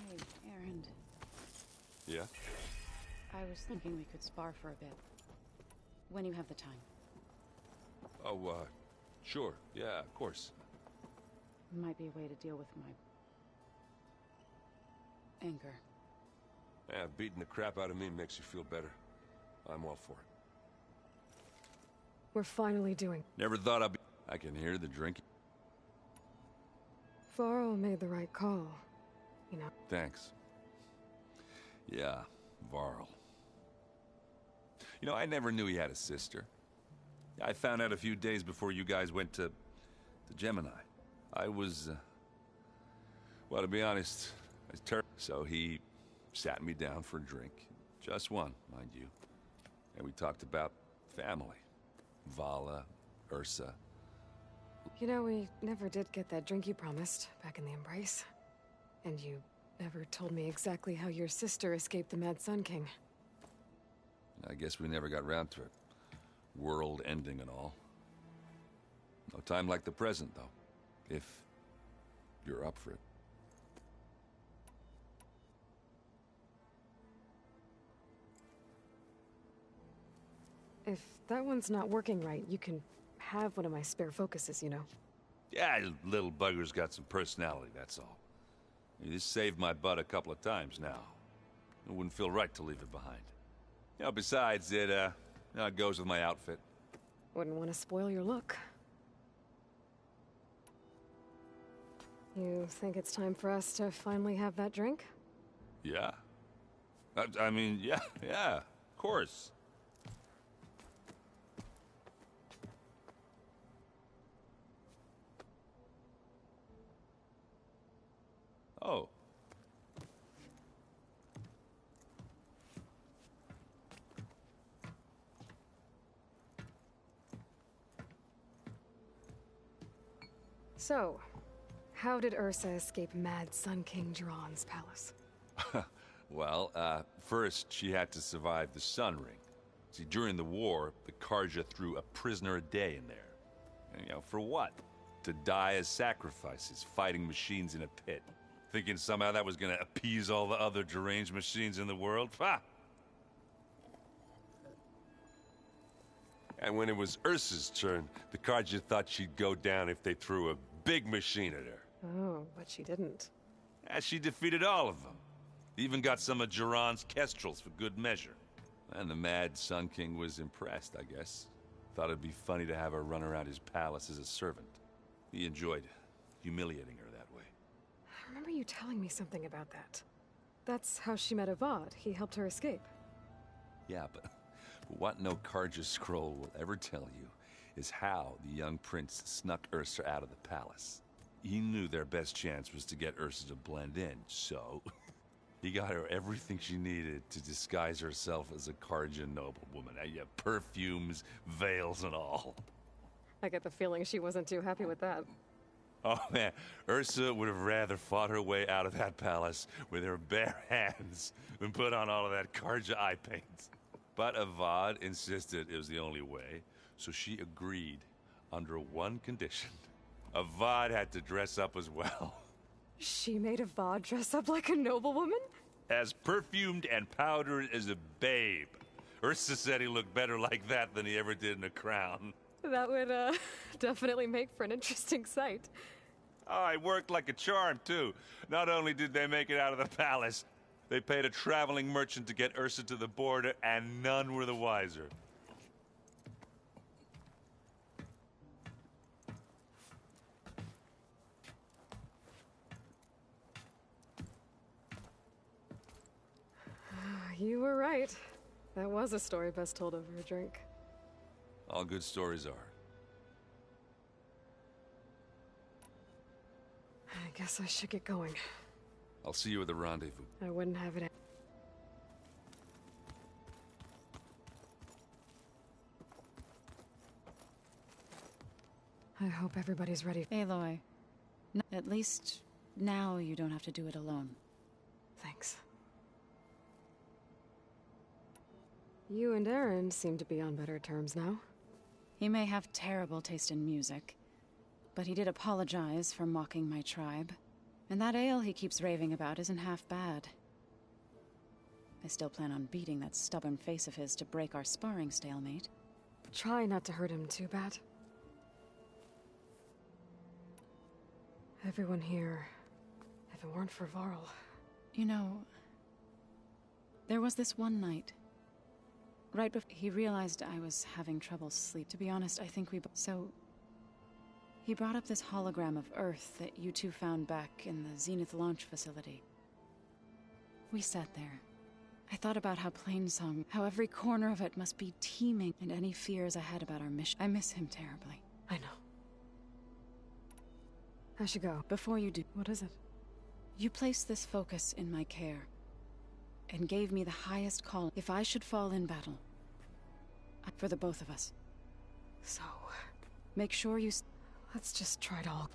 Hey, Erend. Yeah? I was thinking we could spar for a bit. When you have the time. Oh, sure. Yeah, of course. Might be a way to deal with my... anger. Yeah, beating the crap out of me makes you feel better. I'm all for it. We're finally doing... Never thought I'd be... I can hear the drinking. Varl made the right call, you know. Thanks. Yeah, Varl. You know, I never knew he had a sister. I found out a few days before you guys went to Gemini. I was, well, to be honest, I was terrible. So he sat me down for a drink. Just one, mind you. And we talked about family. Vala, Ursa. You know, we never did get that drink you promised back in the Embrace. And you never told me exactly how your sister escaped the Mad Sun King. I guess we never got round to it. World ending and all. No time like the present, though. If you're up for it. If that one's not working right, you can have one of my spare focuses, you know. Yeah, little bugger's got some personality, that's all. This saved my butt a couple of times now. It wouldn't feel right to leave it behind. You know, besides, it goes with my outfit. Wouldn't want to spoil your look. You think it's time for us to finally have that drink? Yeah. I mean, yeah, of course. Oh. So, how did Ursa escape Mad Sun King Jiran's palace? Well, first she had to survive the Sun Ring. See, during the war, the Carja threw a prisoner a day in there. And, for what? To die as sacrifices, fighting machines in a pit. Thinking somehow that was gonna appease all the other deranged machines in the world? Ha! And when it was Ursa's turn, the Carja thought she'd go down if they threw a big machine at her. Oh, but she didn't. And she defeated all of them. Even got some of Jiran's Kestrels for good measure. And the mad Sun King was impressed, I guess. Thought it'd be funny to have her run around his palace as a servant. He enjoyed humiliating her that way. I remember you telling me something about that. That's how she met Avad. He helped her escape. Yeah, but what no Carja scroll will ever tell you is how the young prince snuck Ursa out of the palace. He knew their best chance was to get Ursa to blend in, so he got her everything she needed to disguise herself as a Carja noblewoman. Yeah, perfumes, veils, and all. I get the feeling she wasn't too happy with that. Oh man, Ursa would have rather fought her way out of that palace with her bare hands than put on all of that Carja eye paint. But Avad insisted it was the only way, so she agreed under one condition. Avad had to dress up as well. She made Avad dress up like a noblewoman? As perfumed and powdered as a babe. Ursa said he looked better like that than he ever did in a crown. That would, definitely make for an interesting sight. Oh, it worked like a charm, too. Not only did they make it out of the palace, they paid a traveling merchant to get Ursa to the border, and none were the wiser. You were right. That was a story best told over a drink. All good stories are. I guess I should get going. I'll see you at the rendezvous. I wouldn't have it. I hope everybody's ready. Aloy, at least now you don't have to do it alone. Thanks. You and Aaron seem to be on better terms now. He may have terrible taste in music, but he did apologize for mocking my tribe. And that ale he keeps raving about isn't half bad. I still plan on beating that stubborn face of his to break our sparring stalemate. Try not to hurt him too bad. Everyone here, if it weren't for Varl... You know, there was this one night, right before he realized I was having trouble sleep. To be honest, I think So, he brought up this hologram of Earth that you two found back in the Zenith launch facility. We sat there. I thought about how Plainsong, how every corner of it must be teeming, and any fears I had about our mission. I miss him terribly. I know. I should go. Before you do... What is it? You placed this focus in my care, and gave me the highest call if I should fall in battle. For the both of us. So... Make sure you... Let's just try it all.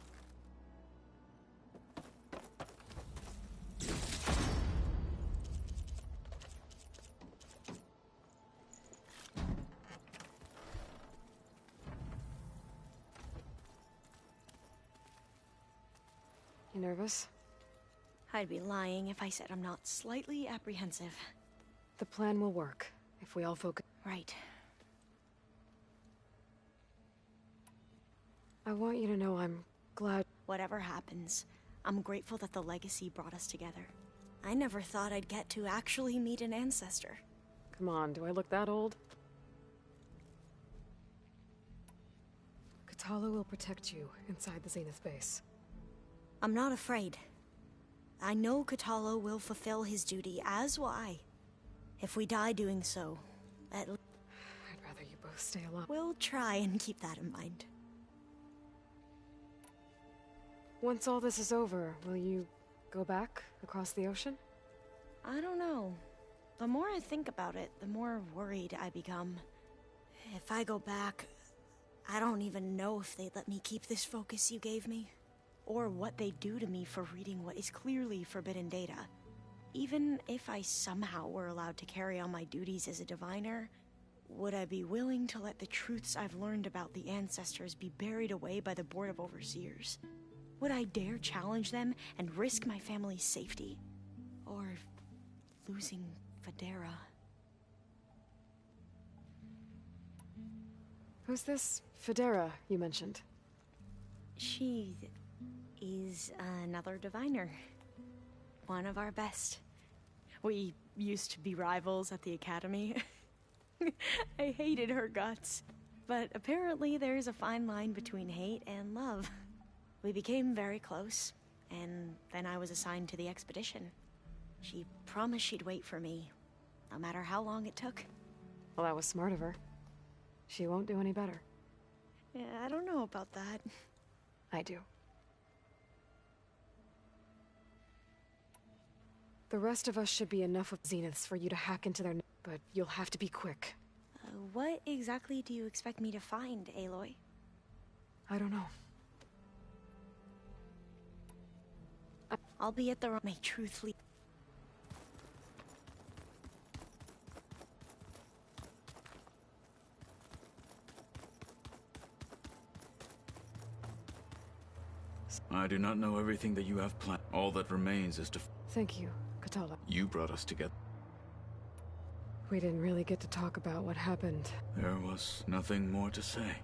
You nervous? I'd be lying if I said I'm not slightly apprehensive. The plan will work, if we all focus. Right. I want you to know I'm glad... Whatever happens, I'm grateful that the legacy brought us together. I never thought I'd get to actually meet an ancestor. Come on, do I look that old? Kotallo will protect you inside the Zenith base. I'm not afraid. I know Kotallo will fulfill his duty, as will I. If we die doing so, at least... I'd rather you both stay alive. We'll try and keep that in mind. Once all this is over, will you go back across the ocean? I don't know. The more I think about it, the more worried I become. If I go back, I don't even know if they'd let me keep this focus you gave me. Or what they'd do to me for reading what is clearly forbidden data. even if I somehow were allowed to carry on my duties as a diviner, would I be willing to let the truths I've learned about the ancestors be buried away by the Board of Overseers? Would I dare challenge them and risk my family's safety? Or losing Federa? Who's this Federa you mentioned? She is another diviner. One of our best. We used to be rivals at the academy. I hated her guts. But apparently there's a fine line between hate and love. We became very close, and then I was assigned to the expedition. She promised she'd wait for me, no matter how long it took. Well, that was smart of her. She won't do any better. Yeah, I don't know about that. I do. The rest of us should be enough of Zeniths for you to hack into their but you'll have to be quick. What exactly do you expect me to find, Aloy? I don't know. I'll be at the may truth lead. I do not know everything that you have planned. All that remains is to... Thank you, Katala. You brought us together. We didn't really get to talk about what happened. There was nothing more to say.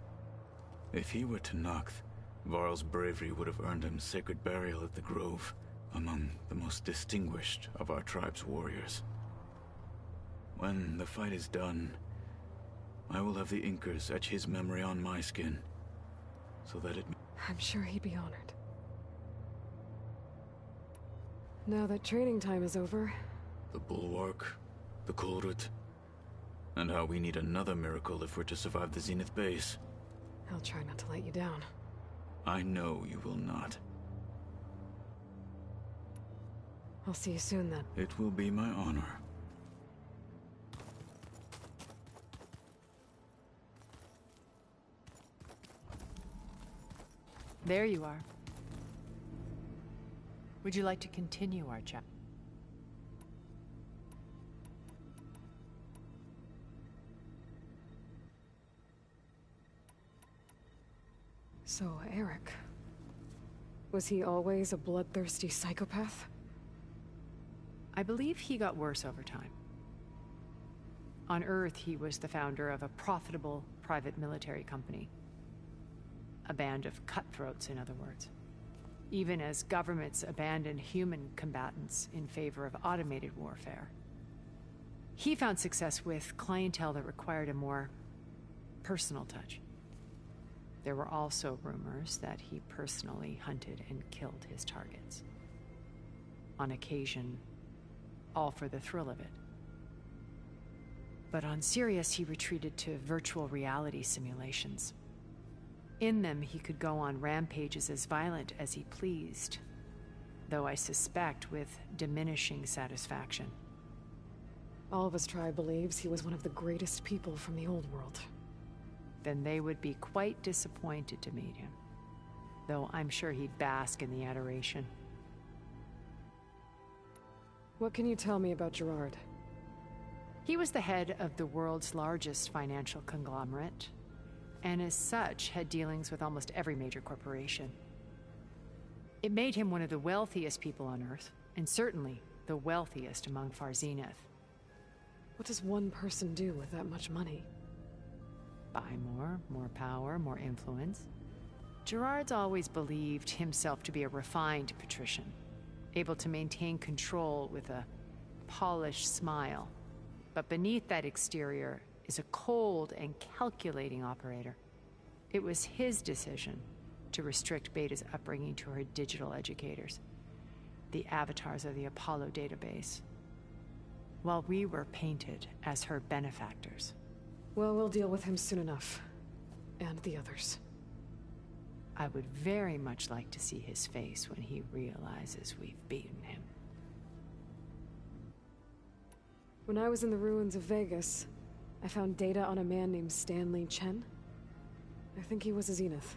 If he were Tenakth, Varl's bravery would have earned him sacred burial at the Grove, among the most distinguished of our tribe's warriors. When the fight is done, I will have the Inkers etch his memory on my skin, so that it... I'm sure he'd be honored. Now that training time is over... The Bulwark, the Kulrut, and how we need another miracle if we're to survive the Zenith base. I'll try not to let you down. I know you will not. I'll see you soon then. It will be my honor. There you are. Would you like to continue our chat? So, Eric. Was he always a bloodthirsty psychopath? I believe he got worse over time. On Earth, he was the founder of a profitable private military company. A band of cutthroats, in other words. Even as governments abandoned human combatants in favor of automated warfare. He found success with clientele that required a more personal touch. There were also rumors that he personally hunted and killed his targets. On occasion, all for the thrill of it. But on Sirius, he retreated to virtual reality simulations. In them, he could go on rampages as violent as he pleased, though I suspect with diminishing satisfaction. All of his tribe believes he was one of the greatest people from the old world. Then they would be quite disappointed to meet him, though I'm sure he'd bask in the adoration. What can you tell me about Gerard? He was the head of the world's largest financial conglomerate, and as such had dealings with almost every major corporation. It made him one of the wealthiest people on Earth, and certainly the wealthiest among Far Zenith. What does one person do with that much money? Buy more power, more influence. Gerard's always believed himself to be a refined patrician, able to maintain control with a polished smile. But beneath that exterior is a cold and calculating operator. It was his decision to restrict Beta's upbringing to her digital educators, the avatars of the Apollo database, while we were painted as her benefactors. Well, we'll deal with him soon enough. And the others. I would very much like to see his face when he realizes we've beaten him. When I was in the ruins of Vegas, I found data on a man named Stanley Chen. I think he was a Zenith.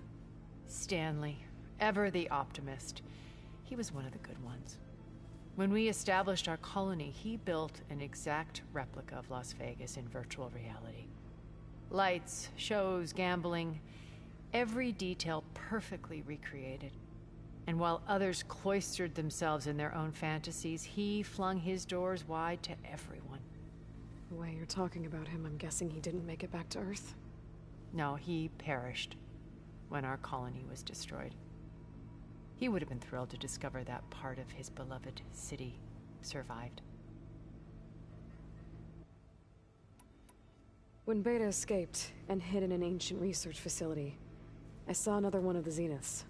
Stanley, ever the optimist. He was one of the good ones. When we established our colony, he built an exact replica of Las Vegas in virtual reality. Lights, shows, gambling, every detail perfectly recreated. And while others cloistered themselves in their own fantasies, he flung his doors wide to everyone. The way you're talking about him, I'm guessing he didn't make it back to Earth? No, he perished when our colony was destroyed. He would have been thrilled to discover that part of his beloved city survived. When Beta escaped and hid in an ancient research facility, I saw another one of the Zeniths,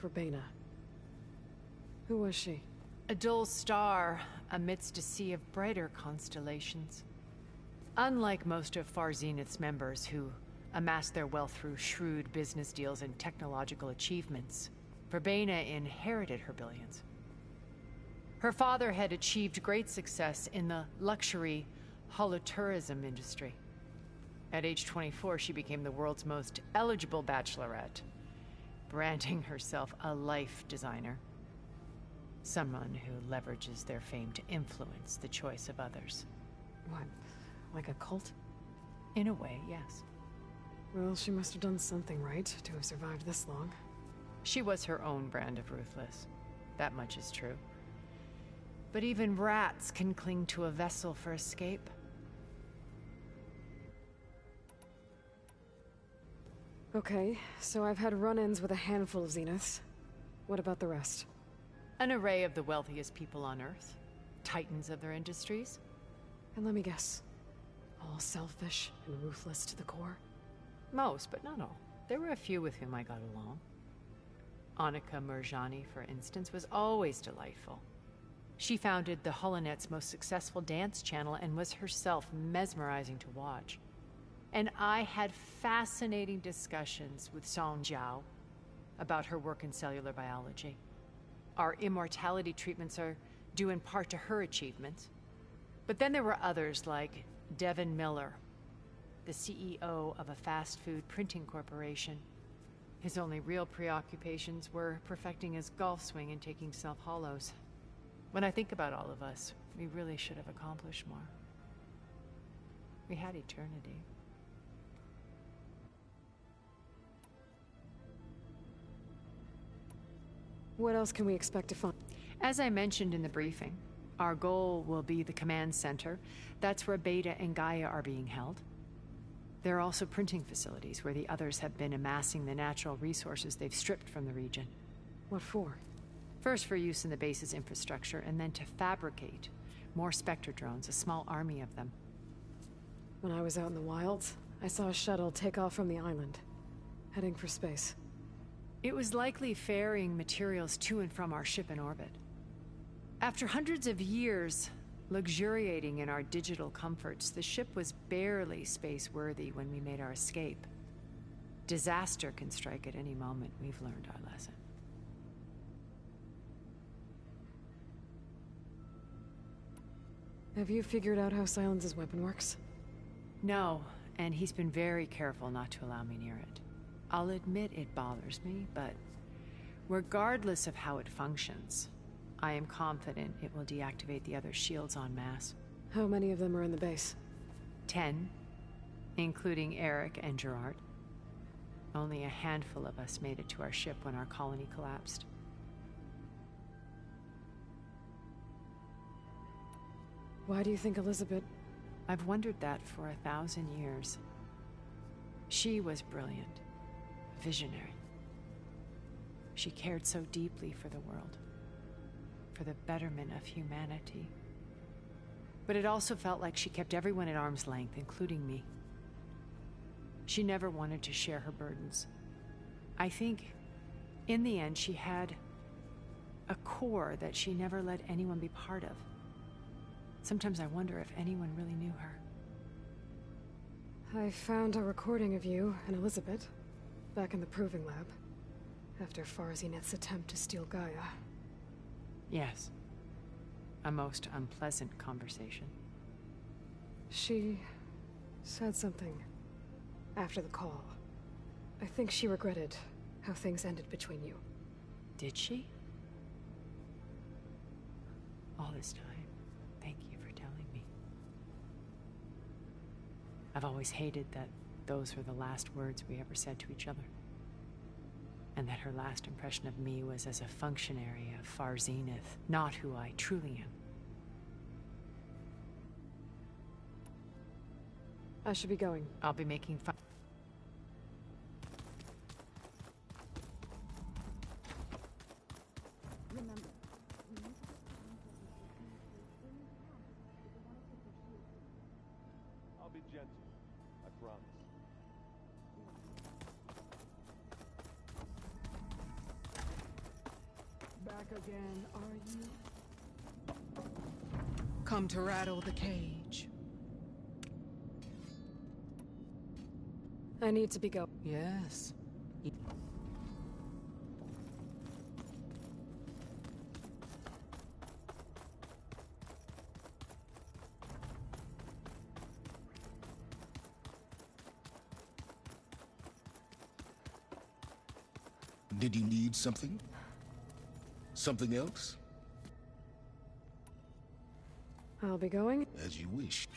Verbena. Who was she? A dull star amidst a sea of brighter constellations. Unlike most of Far Zenith's members who amassed their wealth through shrewd business deals and technological achievements, Verbena inherited her billions. Her father had achieved great success in the luxury holotourism industry. At age 24, she became the world's most eligible bachelorette, branding herself a life designer. Someone who leverages their fame to influence the choice of others. What, like a cult? In a way, yes. Well, she must have done something right to have survived this long. She was her own brand of ruthless. That much is true. But even rats can cling to a vessel for escape. Okay, so I've had run-ins with a handful of Zeniths. What about the rest? An array of the wealthiest people on Earth. Titans of their industries. And let me guess. All selfish and ruthless to the core? Most, but not all. There were a few with whom I got along. Annika Murjani, for instance, was always delightful. She founded the Holonet's most successful dance channel and was herself mesmerizing to watch. And I had fascinating discussions with Song Jiao about her work in cellular biology. Our immortality treatments are due in part to her achievements. But then there were others like Devin Miller, the CEO of a fast food printing corporation. His only real preoccupations were perfecting his golf swing and taking self-hollows. When I think about all of us, we really should have accomplished more. We had eternity. What else can we expect to find? As I mentioned in the briefing, our goal will be the command center. That's where Beta and Gaia are being held. There are also printing facilities where the others have been amassing the natural resources they've stripped from the region. What for? First for use in the base's infrastructure, and then to fabricate more Spectre drones, a small army of them. When I was out in the wilds, I saw a shuttle take off from the island, heading for space. It was likely ferrying materials to and from our ship in orbit. After hundreds of years luxuriating in our digital comforts, the ship was barely space-worthy when we made our escape. Disaster can strike at any moment. We've learned our lesson. Have you figured out how Silence's weapon works? No, and he's been very careful not to allow me near it. I'll admit it bothers me, but regardless of how it functions, I am confident it will deactivate the other shields en masse. How many of them are in the base? 10, including Eric and Gerard. Only a handful of us made it to our ship when our colony collapsed. Why do you think Elizabeth... I've wondered that for 1,000 years. She was brilliant, visionary. She cared so deeply for the world, for the betterment of humanity. But it also felt like she kept everyone at arm's length, including me. She never wanted to share her burdens. I think, in the end, she had a core that she never let anyone be part of. Sometimes I wonder if anyone really knew her. I found a recording of you and Elizabeth back in the Proving Lab after Far Zenith's attempt to steal Gaia. Yes. A most unpleasant conversation. She said something after the call. I think she regretted how things ended between you. Did she? all this time. Thank you for telling me. I've always hated that those were the last words we ever said to each other. And that her last impression of me was as a functionary of Far Zenith, not who I truly am. I should be going. I'll be making fun. I'll be gentle, I promise. Back again, are you? Come to rattle the cage. I need to be going. Yes. Did you need something? Something else? I'll be going. As you wish.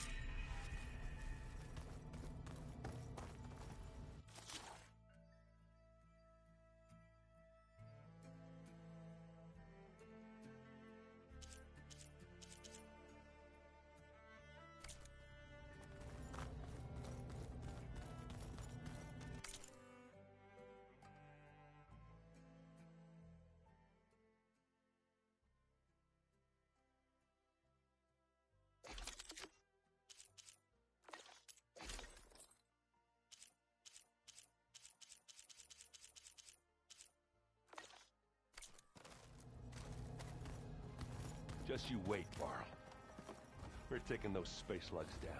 Just you wait, Varl. We're taking those space slugs down.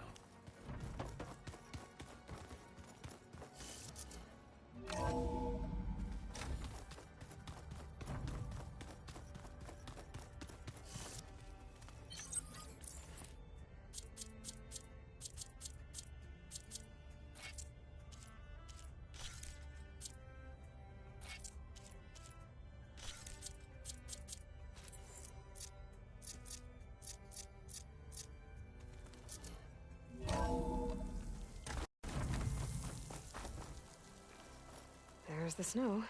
There's the snow.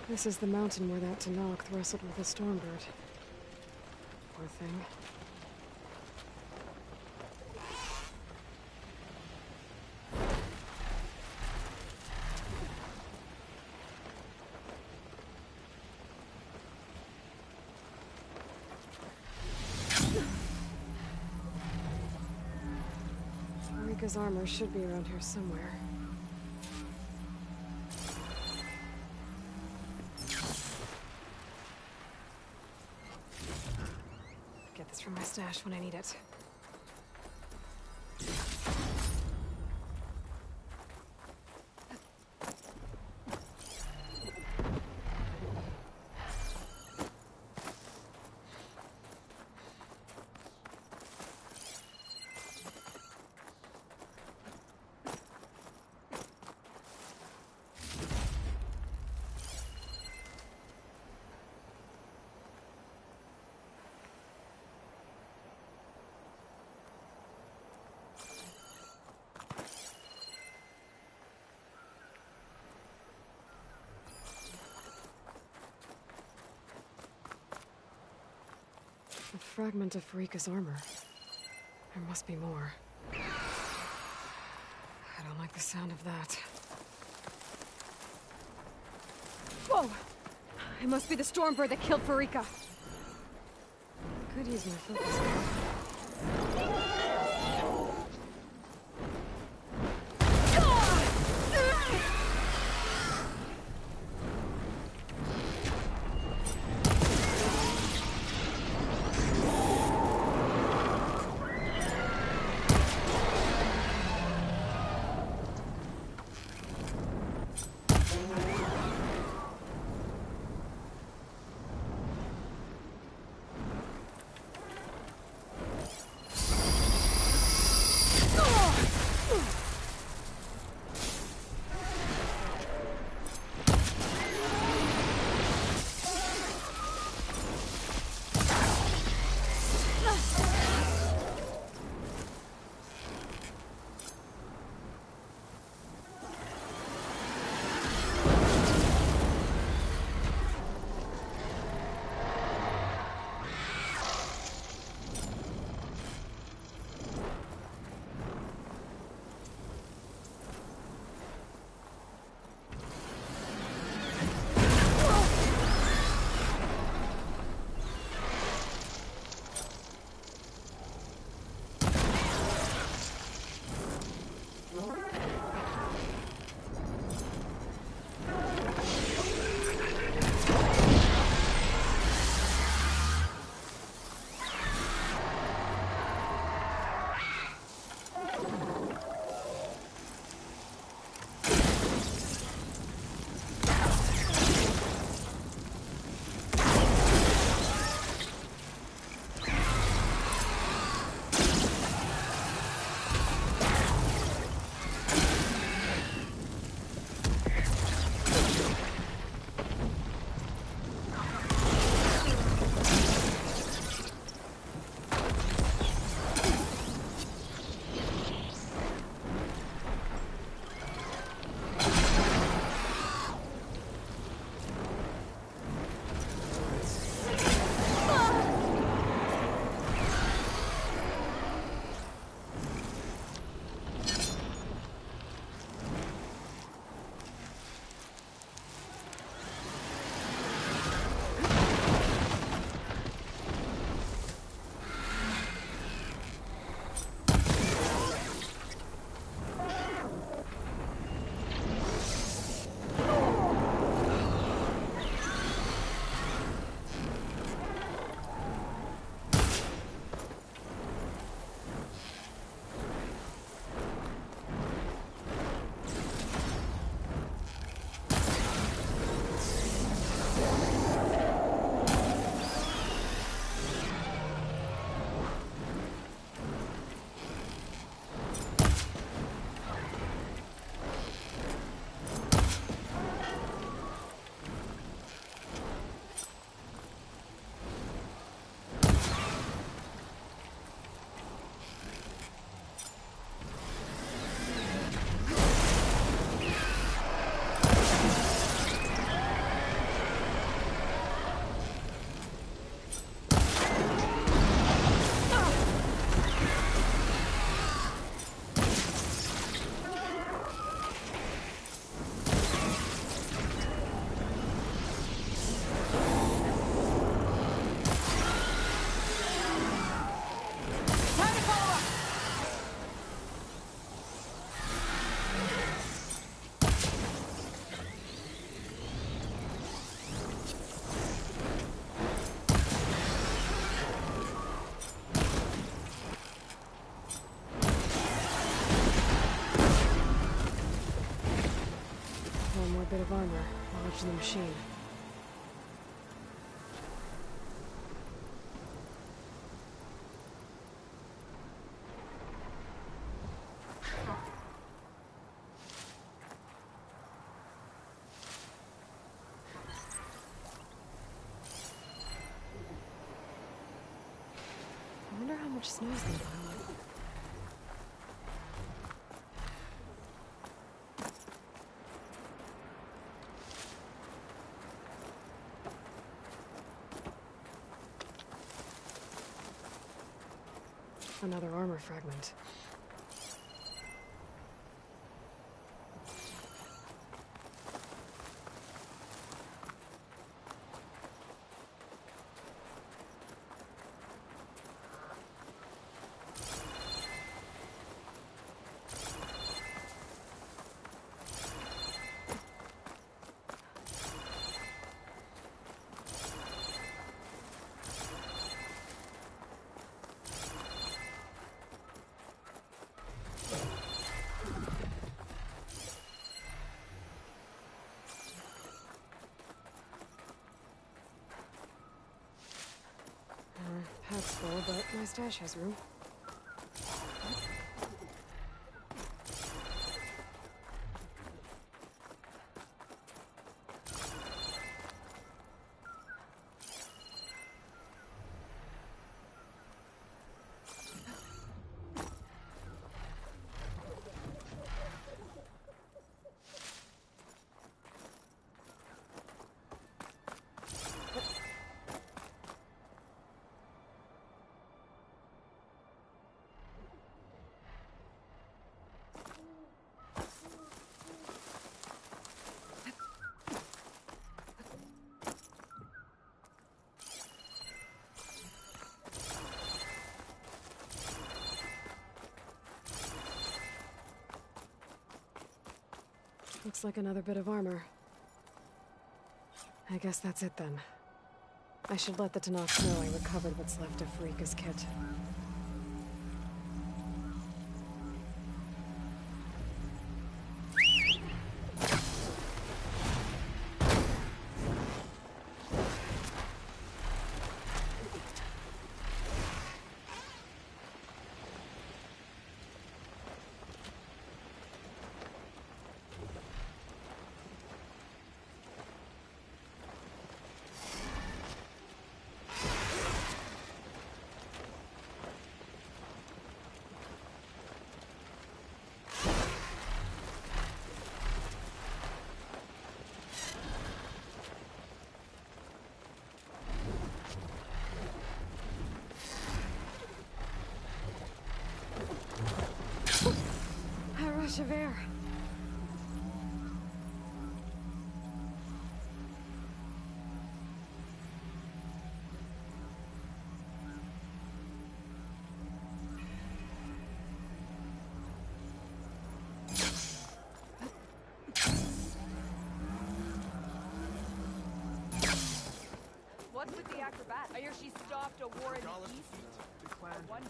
This is the mountain where that Tenakth wrestled with the Stormbird. Poor thing. Rika's armor should be around here somewhere. Get this from my stash when I need it. A fragment of Rika's armor. There must be more. I don't like the sound of that. Whoa! It must be the Stormbird that killed Farika. Could use my focus. of armor lodged in the machine. I wonder how much snow's been piled. Another armor fragment. Pack's full, but my stash has room. Looks like another bit of armor. I guess that's it then. I should let the Tenakth know I recovered what's left of Farika's kit. Rush of air. What's with the acrobat? I hear she stopped a war in the east. The clan. I wonder.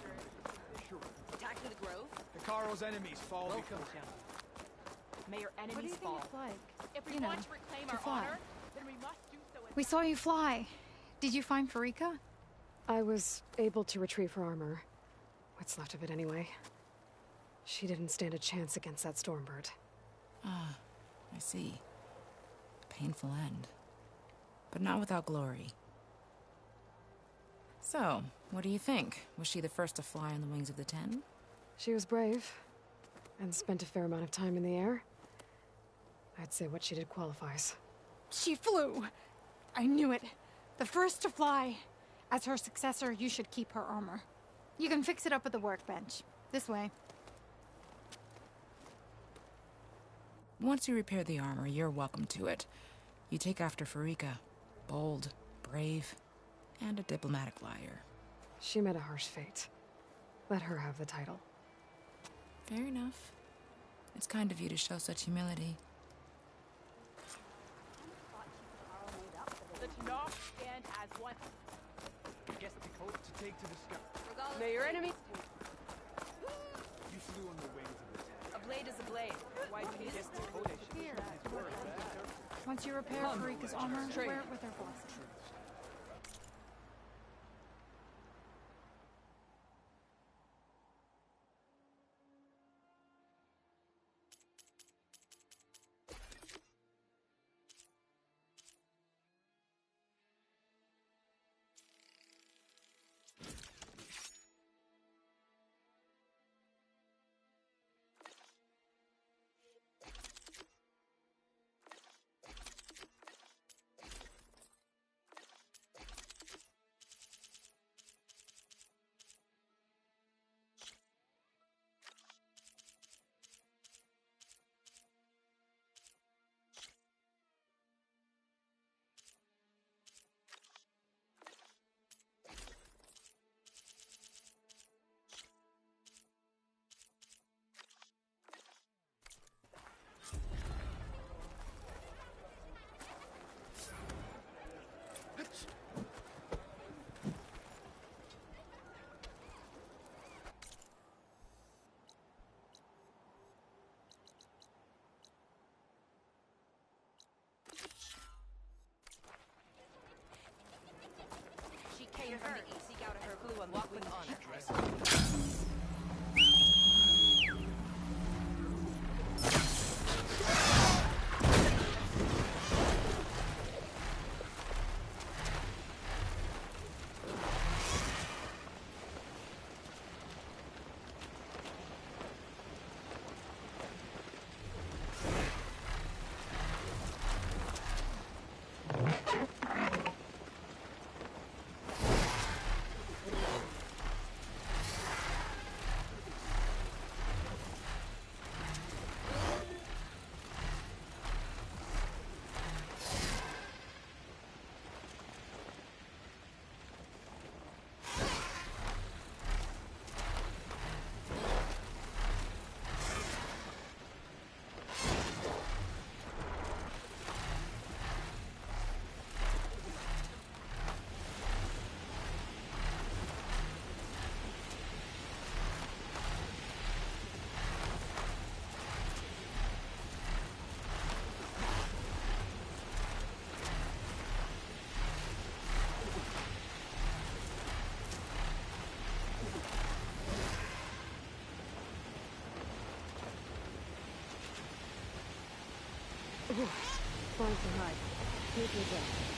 Sure. Attacking the grove? Hikaro's enemies fall because... May your What do enemies you think fall. it's like, If we you know, want to reclaim to our fly? honor, then we must do so in... We saw you fly. Did you find Farika? I was able to retrieve her armor. What's left of it anyway. She didn't stand a chance against that Stormbird. Ah, I see. Painful end. But not without glory. So, what do you think? Was she the first to fly on the wings of the Ten? She was brave, and spent a fair amount of time in the air. I'd say what she did qualifies. She flew! I knew it. The first to fly. As her successor, you should keep her armor. You can fix it up at the workbench. This way. Once you repair the armor, you're welcome to it. You take after Farika. Bold, brave, and a diplomatic liar. She met a harsh fate. Let her have the title. Fair enough. It's kind of you to show such humility. The Tenakth stand as one. Guess the coat to take to the sky. May your enemies... You flew on the wings of the Ten. A blade is a blade. Why do you need this? Here. Once you repair Farika's armor, wear it with her blessing. She came from the east, seek out her glue and walk with honor. Fine to hide. Take your breath.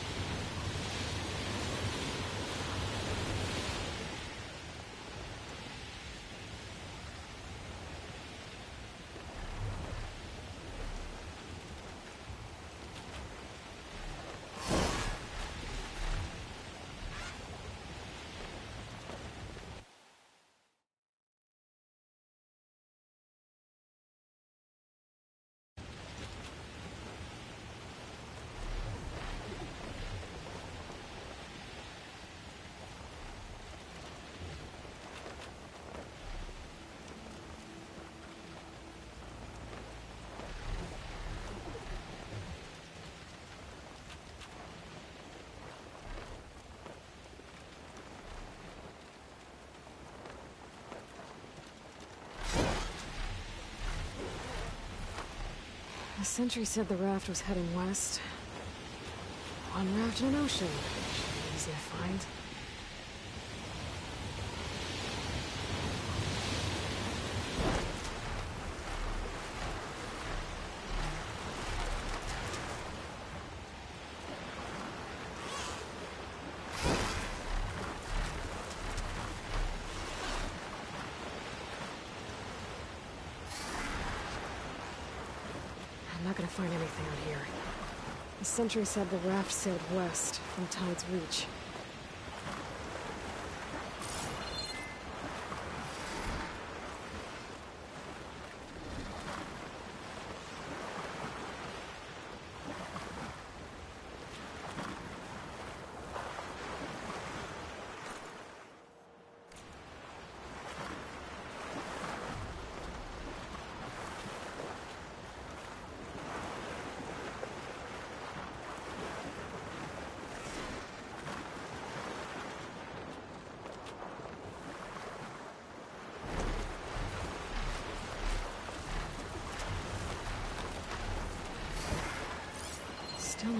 The sentry said the raft was heading west. One raft in an ocean. Should be easy to find. I'm not gonna find anything out here. The sentry said the raft sailed west from Tide's Reach.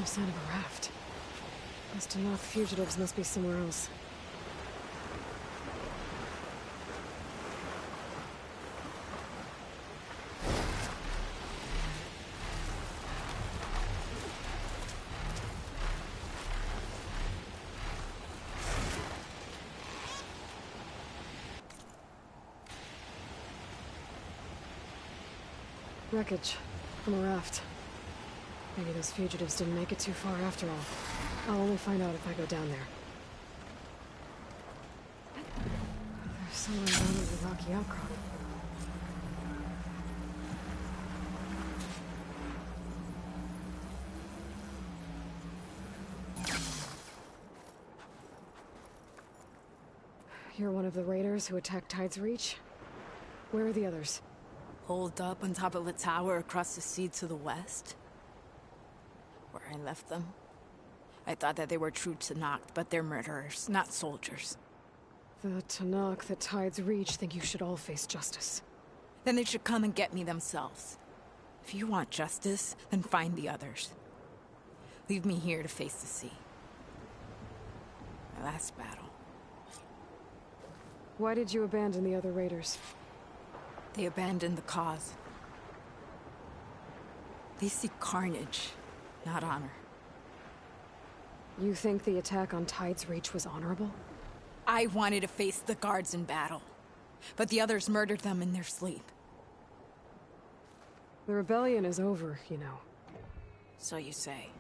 sign of a raft. Those Tenakth fugitives must be somewhere else. Wreckage from a raft. Maybe those fugitives didn't make it too far after all. I'll only find out if I go down there. There's someone down in the rocky outcrop. You're one of the raiders who attacked Tide's Reach? Where are the others? Holed up on top of a tower across the sea to the west. Where I left them. I thought that they were true Tenakth, but they're murderers, not soldiers. The Tenakth at Tide's Reach think you should all face justice. Then they should come and get me themselves. If you want justice, then find the others. Leave me here to face the sea. My last battle. Why did you abandon the other raiders? They abandoned the cause. They seek carnage, not honor. You think the attack on Tide's Reach was honorable? I wanted to face the guards in battle, but the others murdered them in their sleep. The rebellion is over, you know. So you say.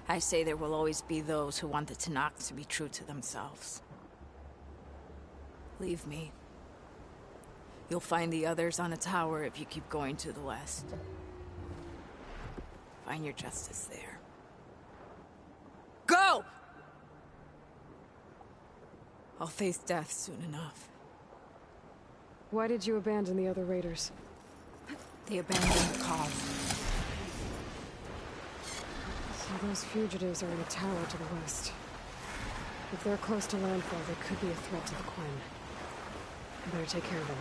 I say there will always be those who want the Tenakth to be true to themselves. Leave me. You'll find the others on a tower if you keep going to the west. Find your justice there. Go! I'll face death soon enough. Why did you abandon the other raiders? They abandoned the cause. So those fugitives are in a tower to the west. If they're close to landfall, they could be a threat to the Quen. I better take care of them.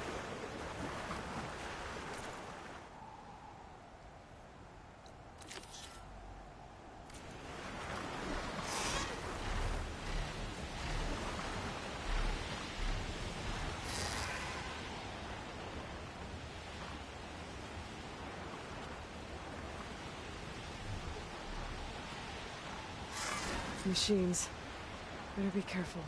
Machines. Better be careful.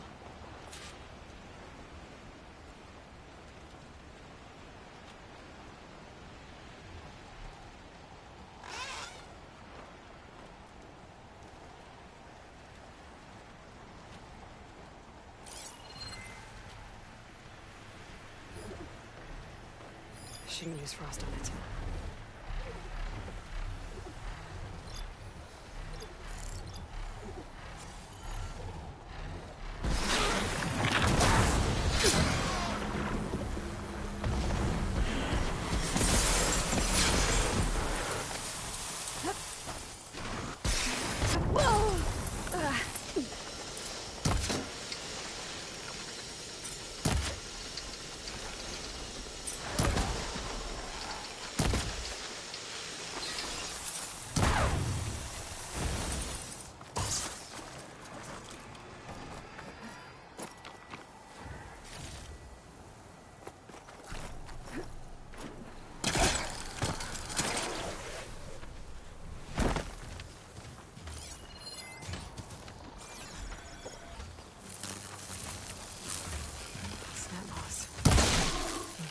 Shouldn't use frost on it.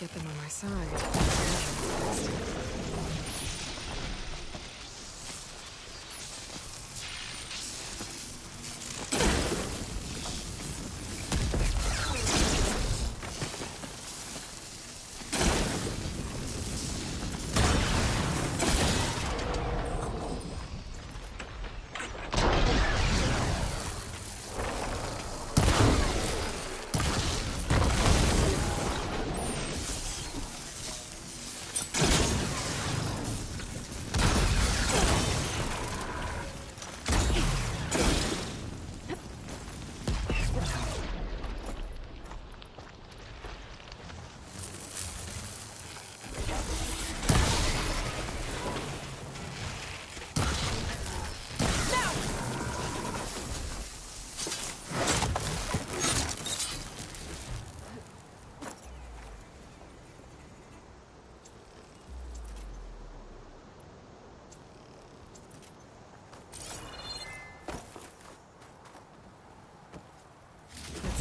Get them on my side.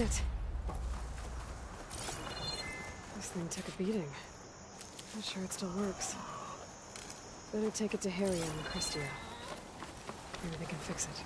it. This thing took a beating. Not sure it still works. Better take it to Harry and Christia. Maybe they can fix it.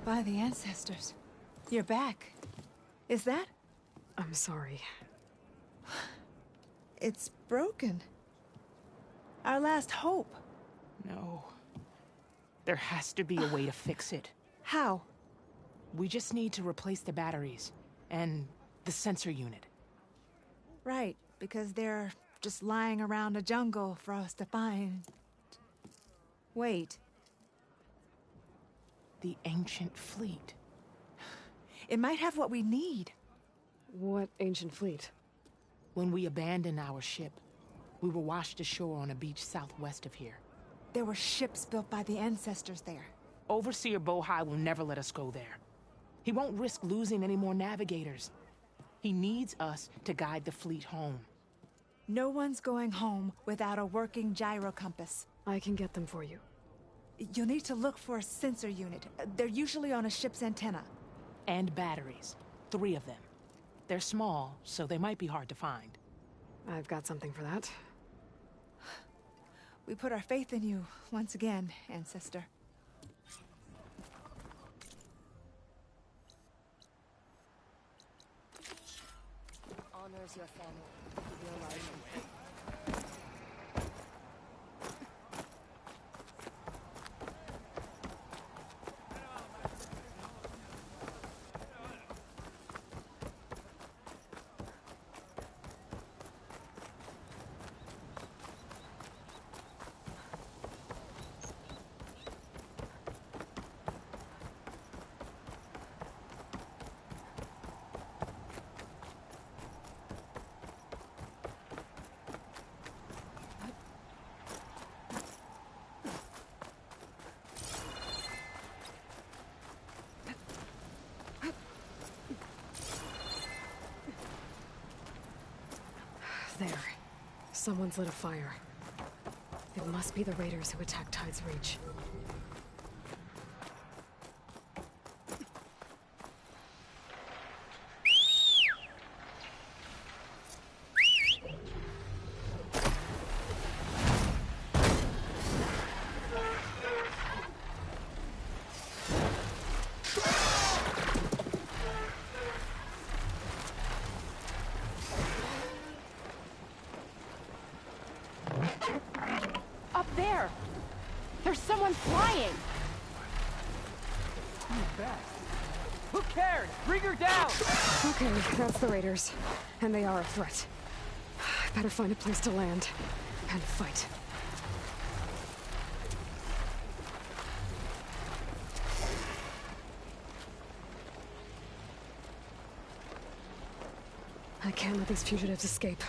By the ancestors. You're back. Is that? I'm sorry. It's broken. Our last hope. No. There has to be a way to fix it. How? We just need to replace the batteries and the sensor unit. Right, because they're just lying around a jungle for us to find. Wait. The ancient fleet. It might have what we need. What ancient fleet? When we abandoned our ship, we were washed ashore on a beach southwest of here. There were ships built by the ancestors there. Overseer Bohai will never let us go there. He won't risk losing any more navigators. He needs us to guide the fleet home. No one's going home without a working gyro compass. I can get them for you. You'll need to look for a sensor unit. They're usually on a ship's antenna. And batteries. 3 of them. They're small, so they might be hard to find. I've got something for that. We put our faith in you once again, Ancestor. Honors your family. Your life and faith. There. Someone's lit a fire. It must be the raiders who attacked Tide's Reach. there! There's someone flying! Who cares? Bring her down! Okay, that's the raiders. And they are a threat. I better find a place to land. And fight. I can't let these fugitives escape.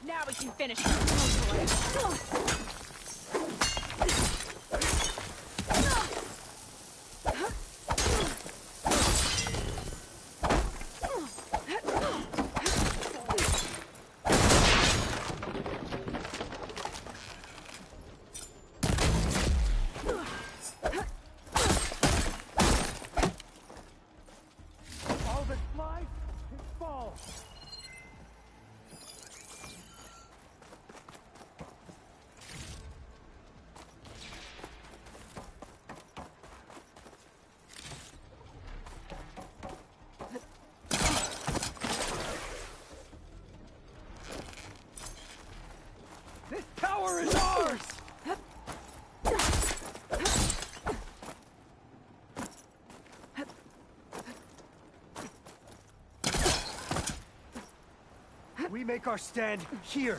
Now we can finish her. All that flies, it falls. This tower is ours! We make our stand here.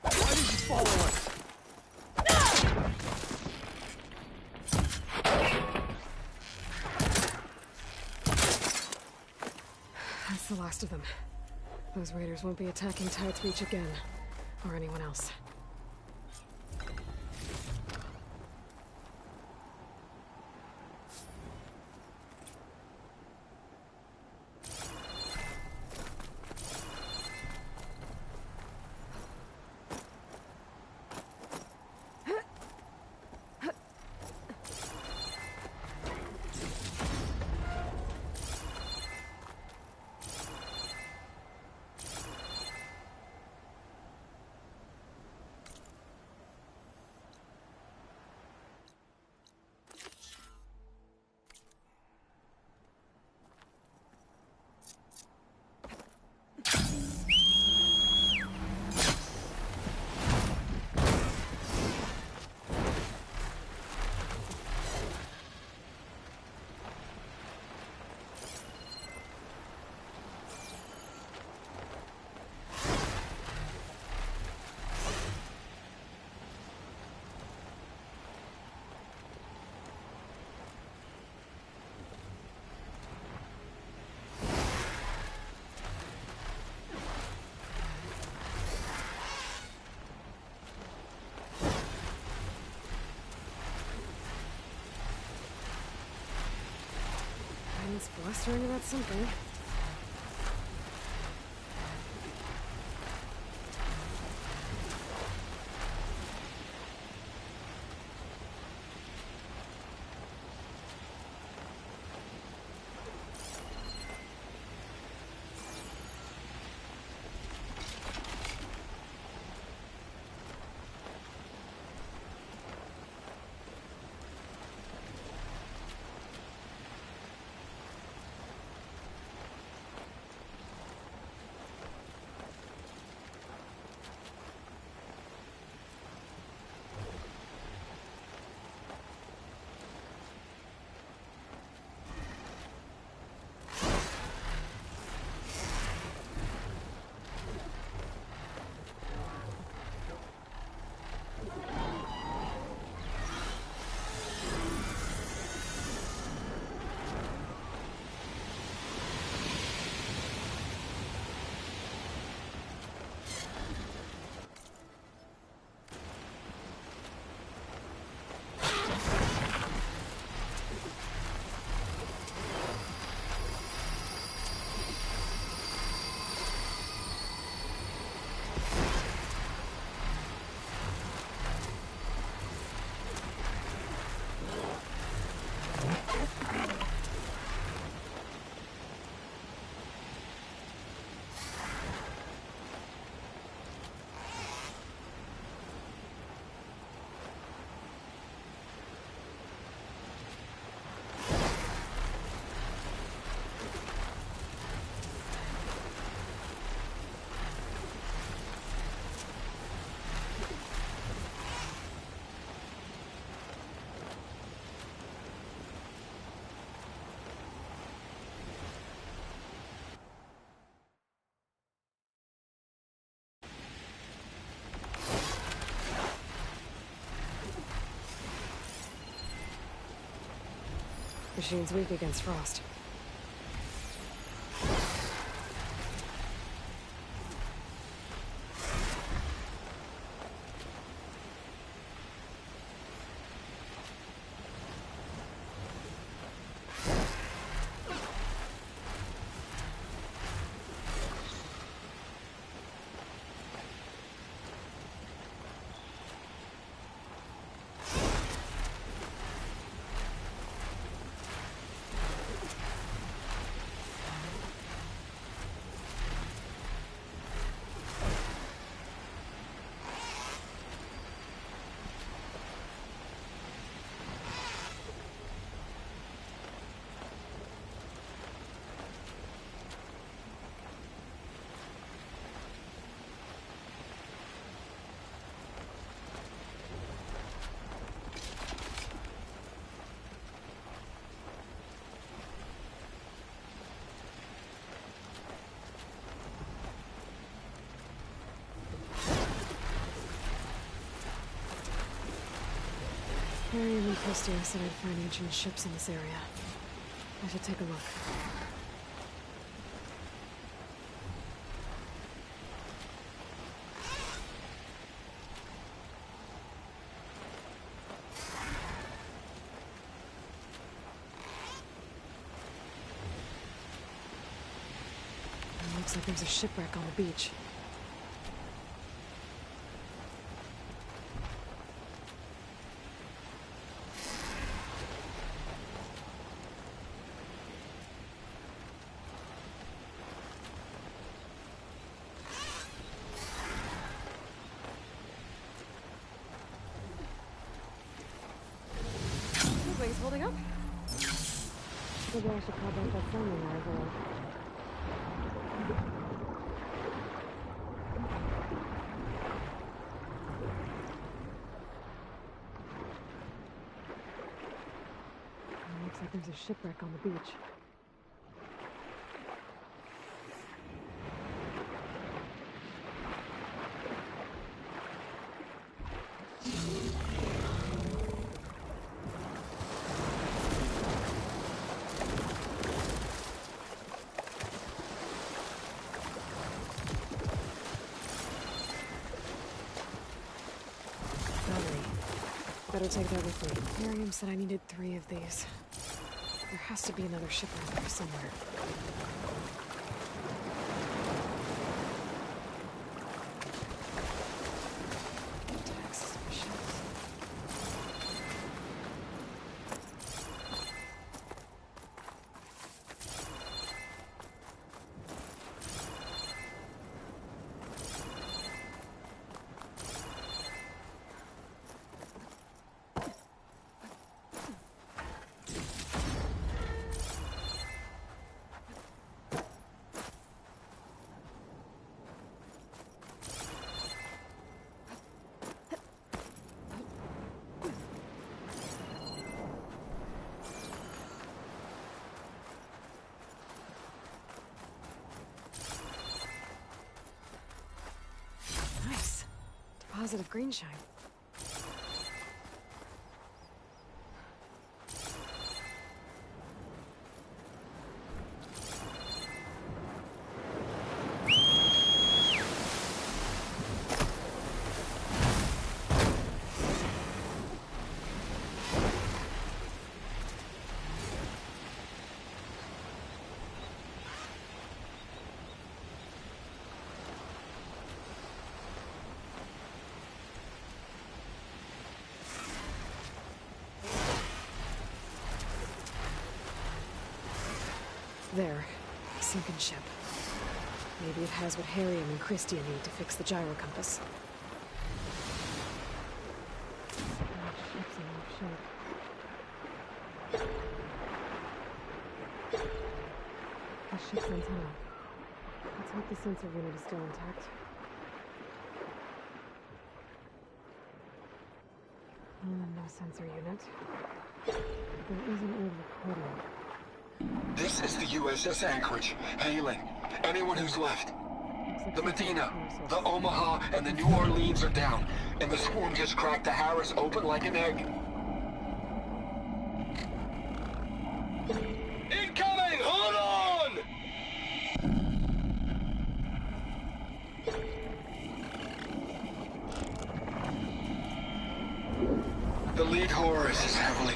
Why did you follow us? That's the last of them. Those raiders won't be attacking Tide's Reach again. Or anyone else. It's blustering about something. Machine's weak against frost. Miriam and Christia said I'd find ancient ships in this area. I should take a look. It looks like there's a shipwreck on the beach. Holding up? Maybe I should call back that phone when I go. Looks like there's a shipwreck on the beach. Better take that with me. Miriam said I needed 3 of these. There has to be another ship around there somewhere. Deposit of green shine. There. Sunken ship. Maybe it has what Harriam and Christia need to fix the gyro compass. Ship's in rough shape. The ship's antenna. Let's hope the sensor unit is still intact. No sensor unit. There is an old recording. This is the USS Anchorage. Hailing. Anyone who's left. The Medina, the Omaha, and the New Orleans are down, and the swarm just cracked the Harris open like an egg.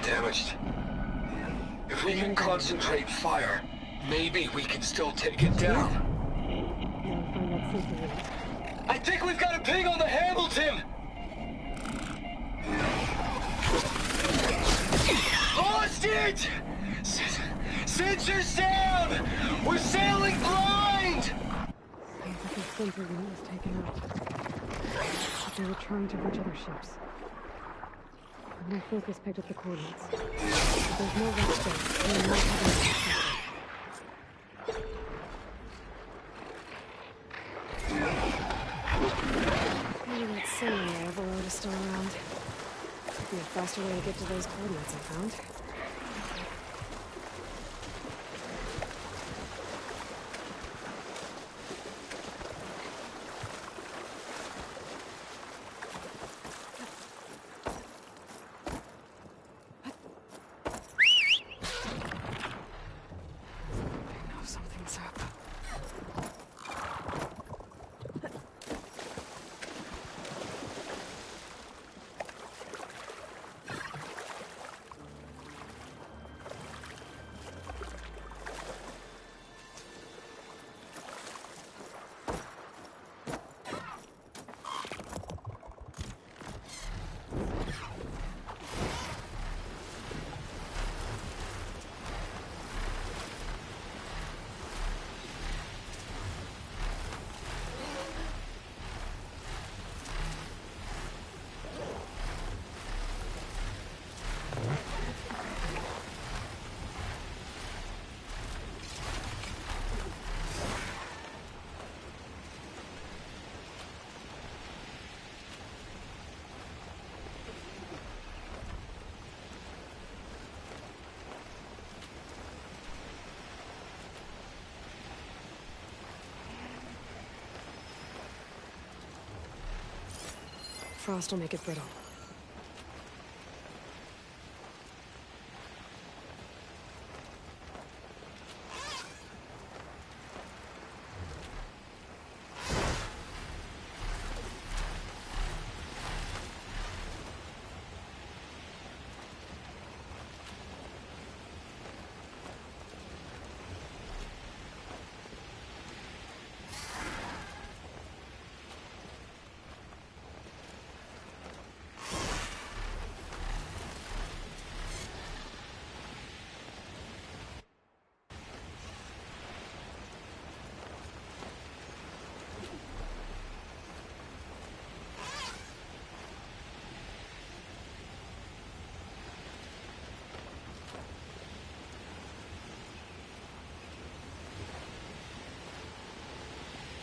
damaged. If we can concentrate fire, maybe we can still take it down. I think we've got a ping on the Hamilton! Lost it! Sensors down! We're sailing blind! The sensor unit was taken out. But they were trying to reach other ships. My focus picked up the coordinates. But there's no rest space. They might have an sensor. Maybe that sailing overload is still around. Could be a faster way to get to those coordinates I found. Frost will make it brittle.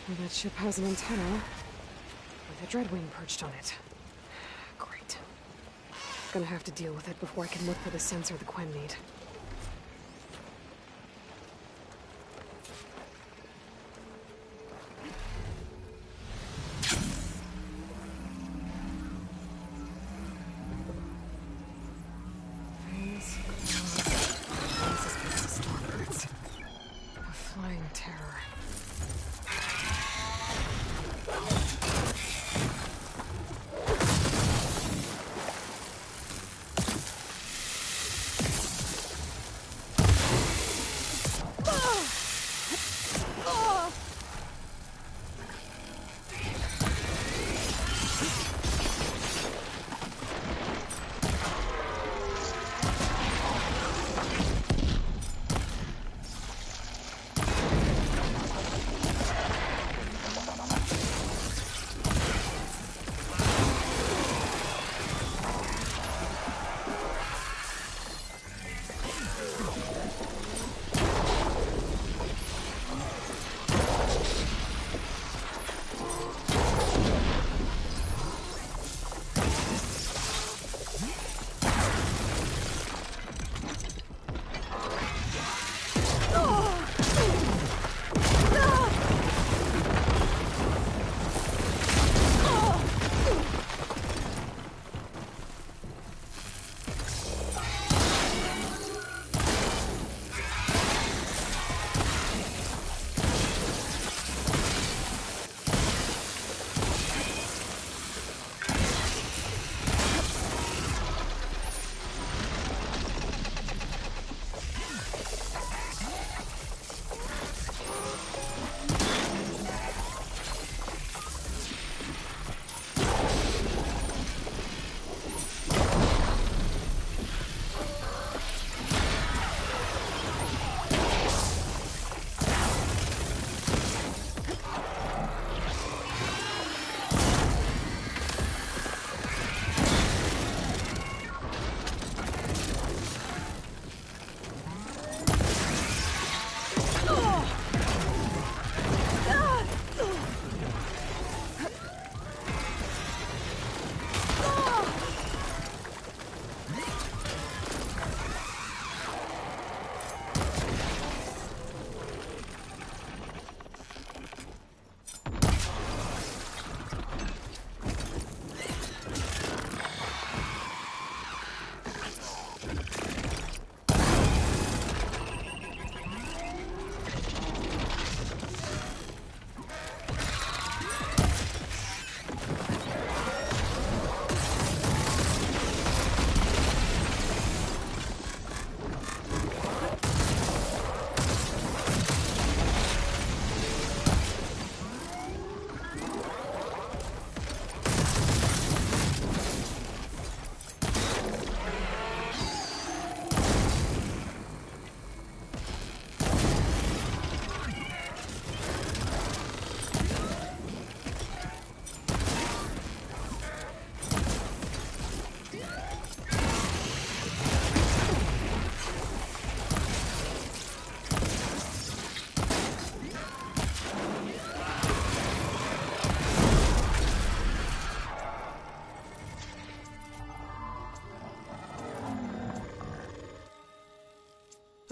Well, that ship has an antenna with a dreadwing perched on it. Great. Gonna have to deal with it before I can look for the sensor the Quen need.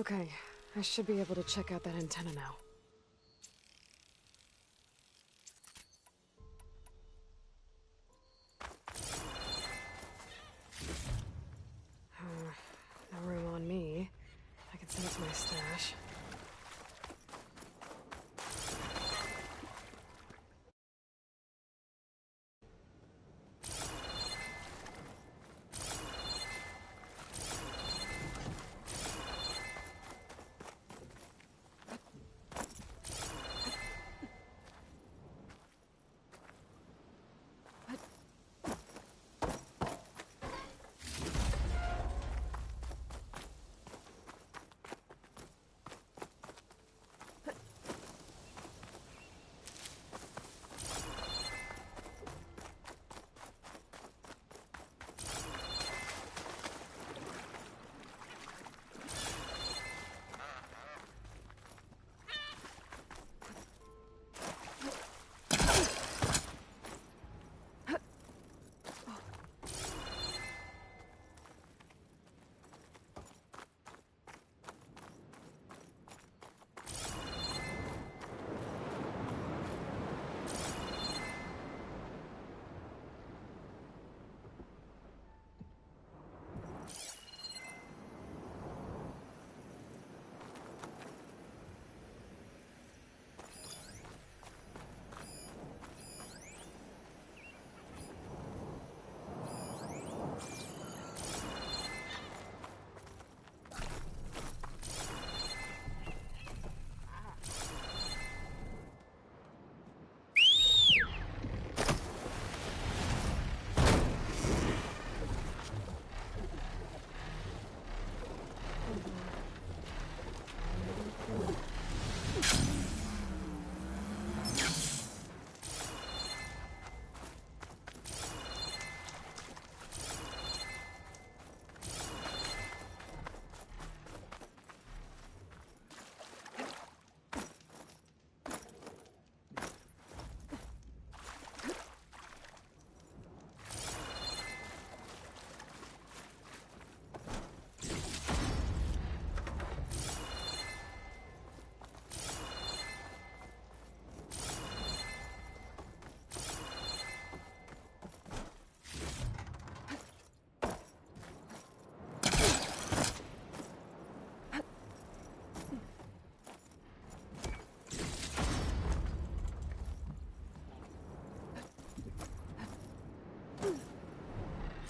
Okay, I should be able to check out that antenna now. No room on me. I can send it to my stash.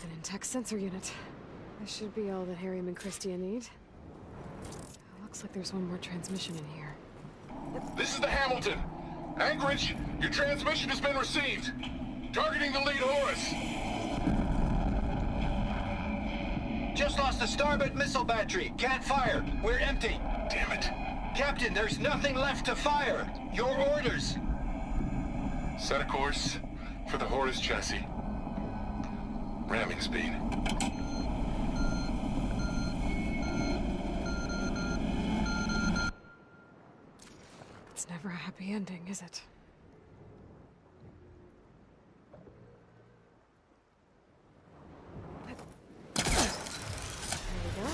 An intact sensor unit. This should be all that Harriman and Christia need. Looks like there's one more transmission in here. This is the Hamilton. Anchorage, your transmission has been received. Targeting the lead Horus. Just lost the starboard missile battery. Can't fire. We're empty. Damn it. Captain, there's nothing left to fire. Your orders. Set a course for the Horus chassis. Ramming speed. It's never a happy ending, is it? There we go.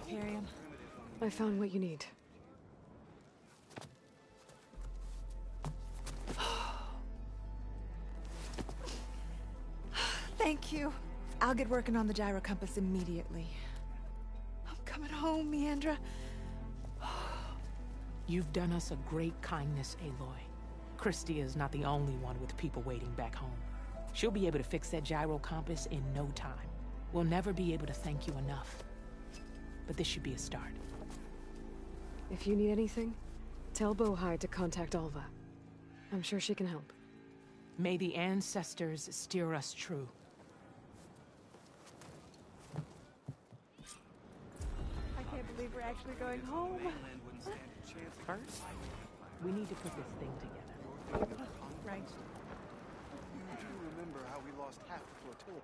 Hyperion. I found what you need. Thank you. I'll get working on the gyro compass immediately. I'm coming home, Meandra. You've done us a great kindness, Aloy. Christia is not the only one with people waiting back home. She'll be able to fix that gyro compass in no time. We'll never be able to thank you enough. But this should be a start. If you need anything, tell Bohai to contact Alva. I'm sure she can help. May the ancestors steer us true. I can't believe we're actually going home. First, we need to put this thing together. Right. You do remember how we lost half the flotilla?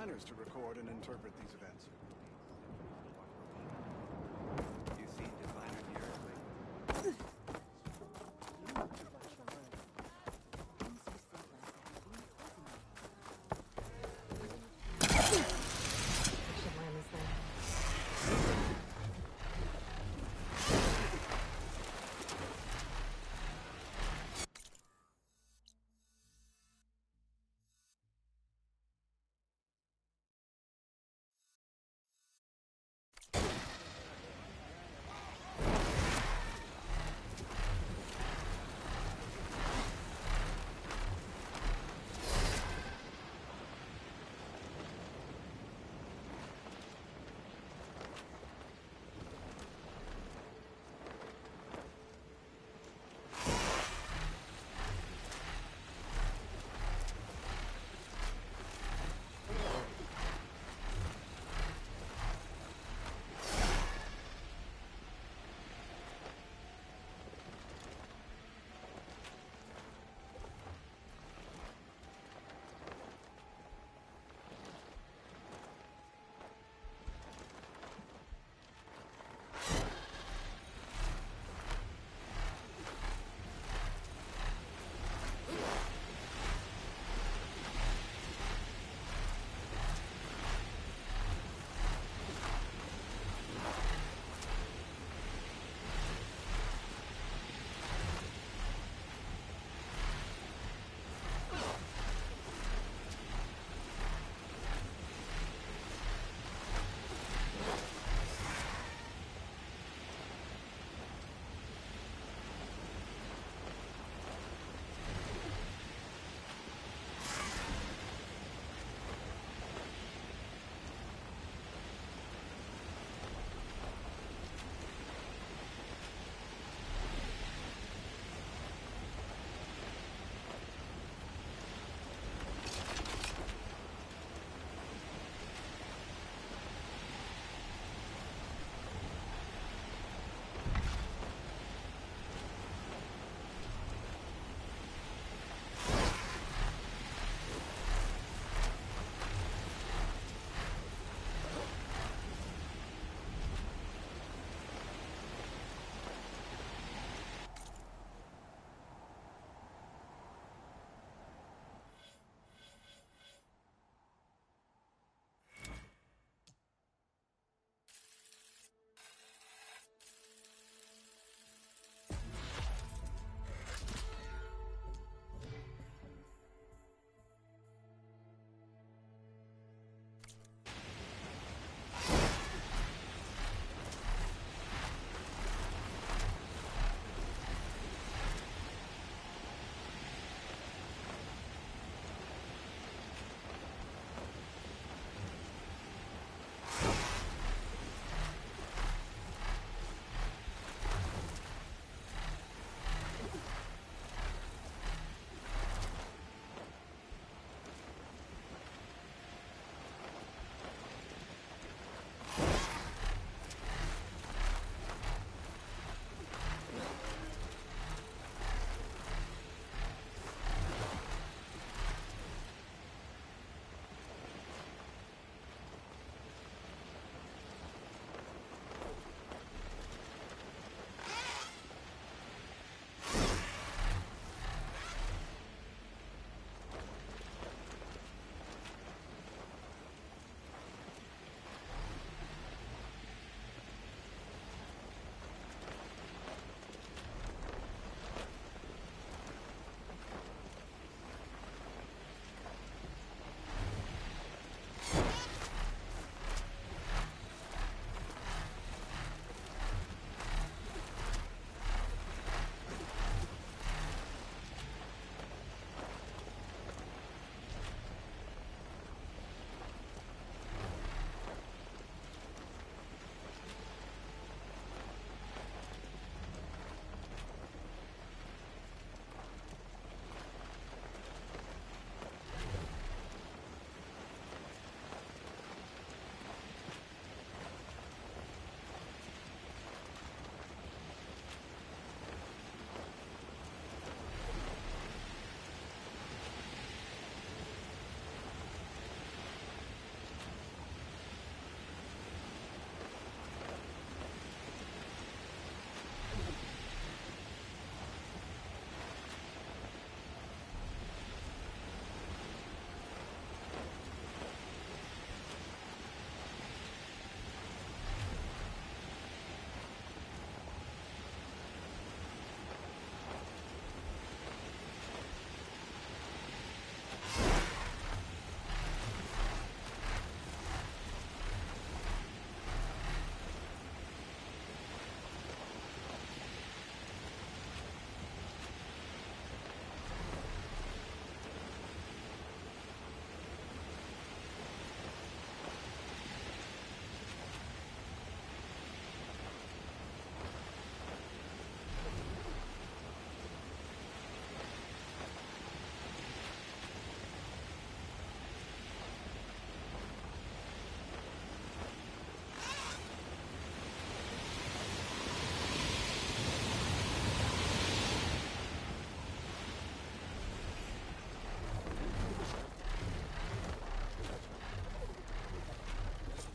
To record and interpret these events. You see Diviner here,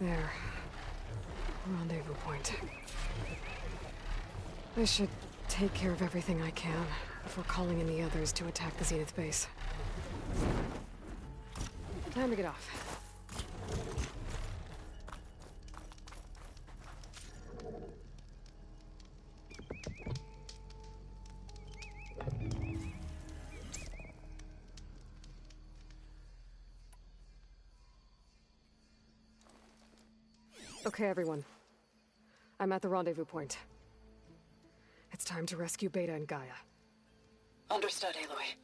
There. Rendezvous point. I should take care of everything I can before calling in the others to attack the Zenith base. Time to get off. Okay, everyone. I'm at the rendezvous point. It's time to rescue Beta and Gaia. Understood, Aloy.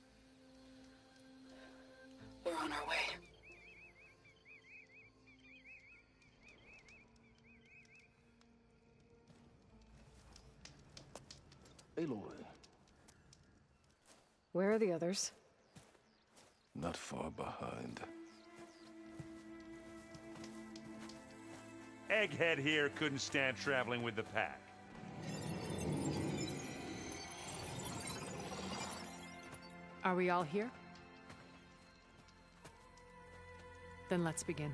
We're on our way. Aloy. Where are the others? Not far behind. Egghead here couldn't stand traveling with the pack. Are we all here? Then let's begin.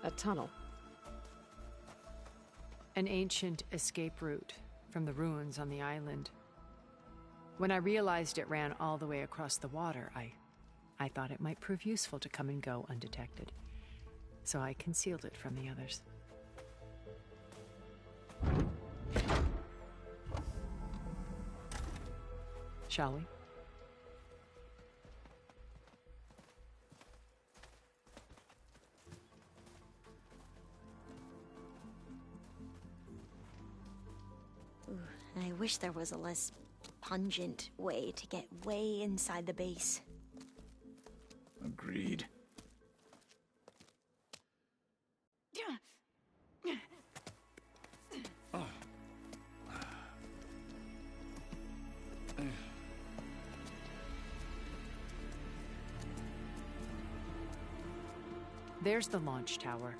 A tunnel. An ancient escape route from the ruins on the island. When I realized it ran all the way across the water, I thought it might prove useful to come and go undetected. So I concealed it from the others. Shall we? I wish there was a less pungent way to get way inside the base. Agreed. There's the launch tower.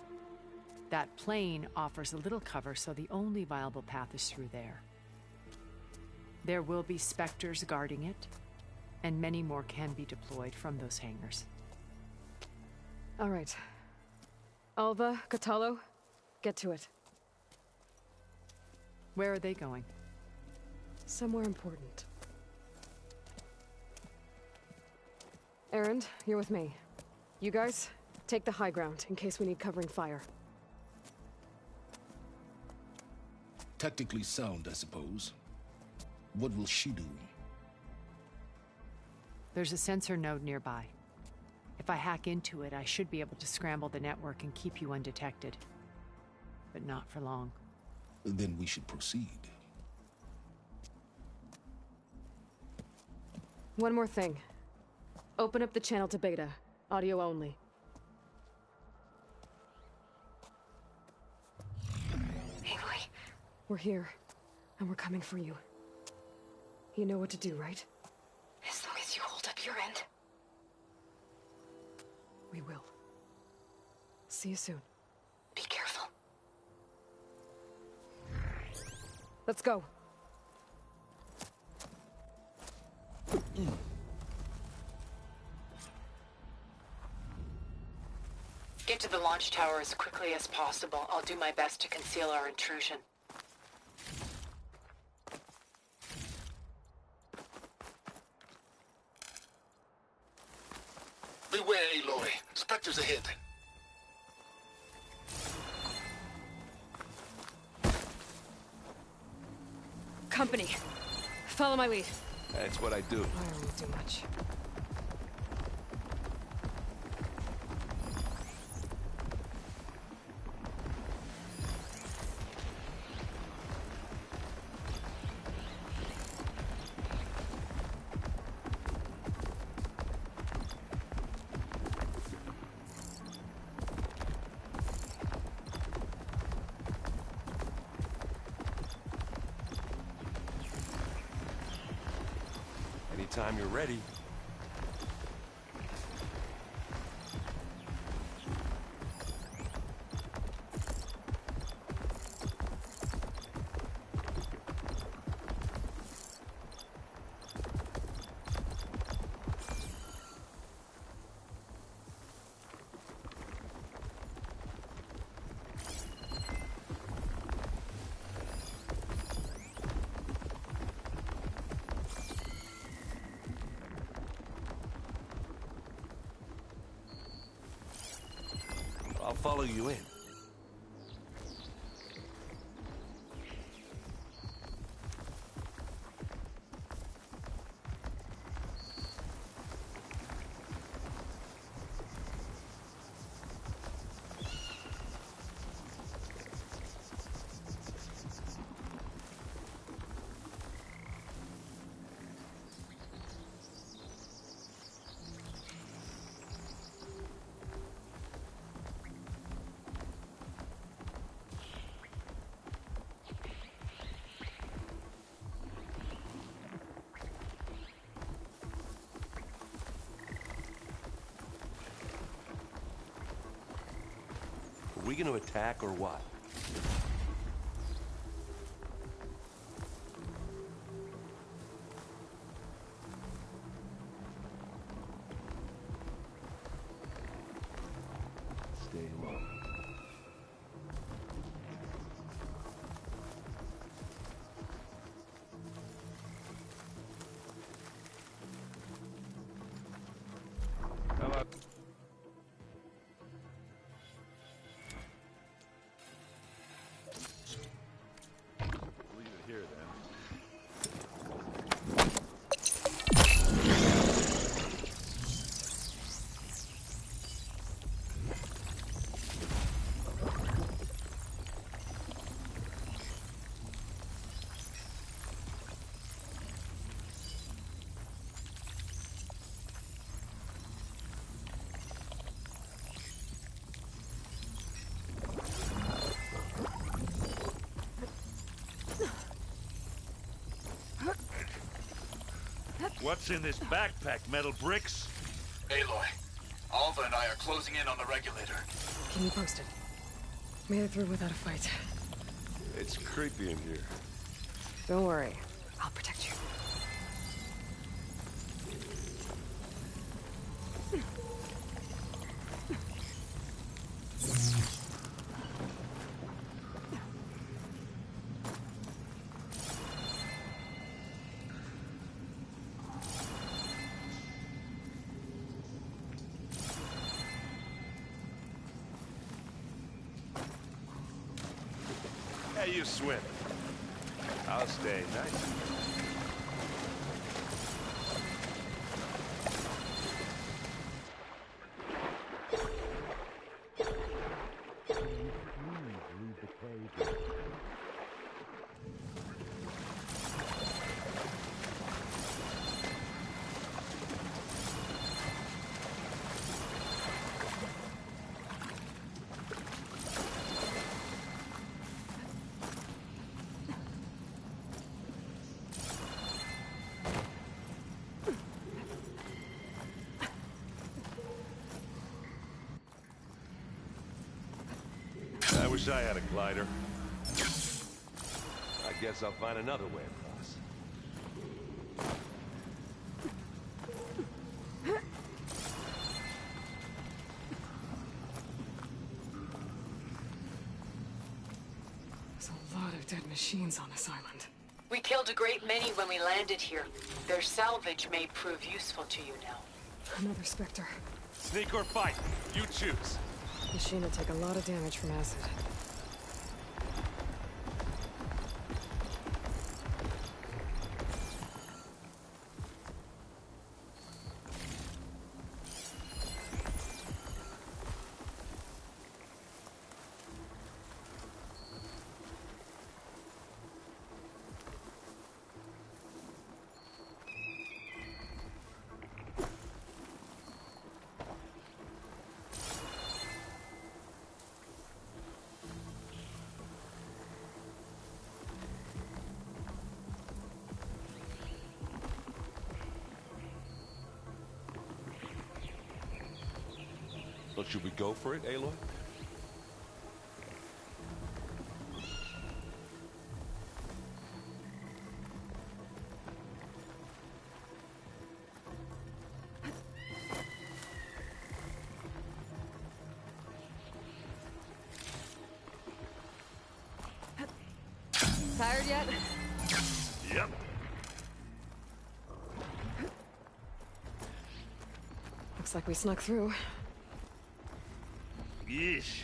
That plane offers a little cover, so the only viable path is through there. There will be Spectres guarding it, and many more can be deployed from those hangars. All right. Alva, Kotallo, get to it. Where are they going? Somewhere important. Erend, you're with me. You guys, take the high ground in case we need covering fire. Tactically sound, I suppose. What will she do? There's a sensor node nearby. If I hack into it, I should be able to scramble the network and keep you undetected. But not for long. Then we should proceed. One more thing. Open up the channel to Beta. Audio only. Aloy. We're here, and we're coming for you. You know what to do, right? As long as you hold up your end. We will. See you soon. Be careful. Let's go. Get to the launch tower as quickly as possible. I'll do my best to conceal our intrusion. Beware, Aloy. Spectres ahead. Company. Follow my lead. That's what I do. I don't do much. Anytime you're ready. follow you in. Are we gonna attack or what? Stay low. Come on. Leave it here then. What's in this backpack, metal bricks? Aloy, Alva and I are closing in on the regulator. Can you post it? Made it through without a fight. It's creepy in here. Don't worry. I'll protect you. Yeah, you swim. I'll stay nice. I wish I had a glider. I guess I'll find another way across. There's a lot of dead machines on this island. We killed a great many when we landed here. Their salvage may prove useful to you now. Another Spectre. Sneak or fight, you choose. Machine will take a lot of damage from acid. So should we go for it, Aloy? Tired yet? Yep. Looks like we snuck through. Yeesh.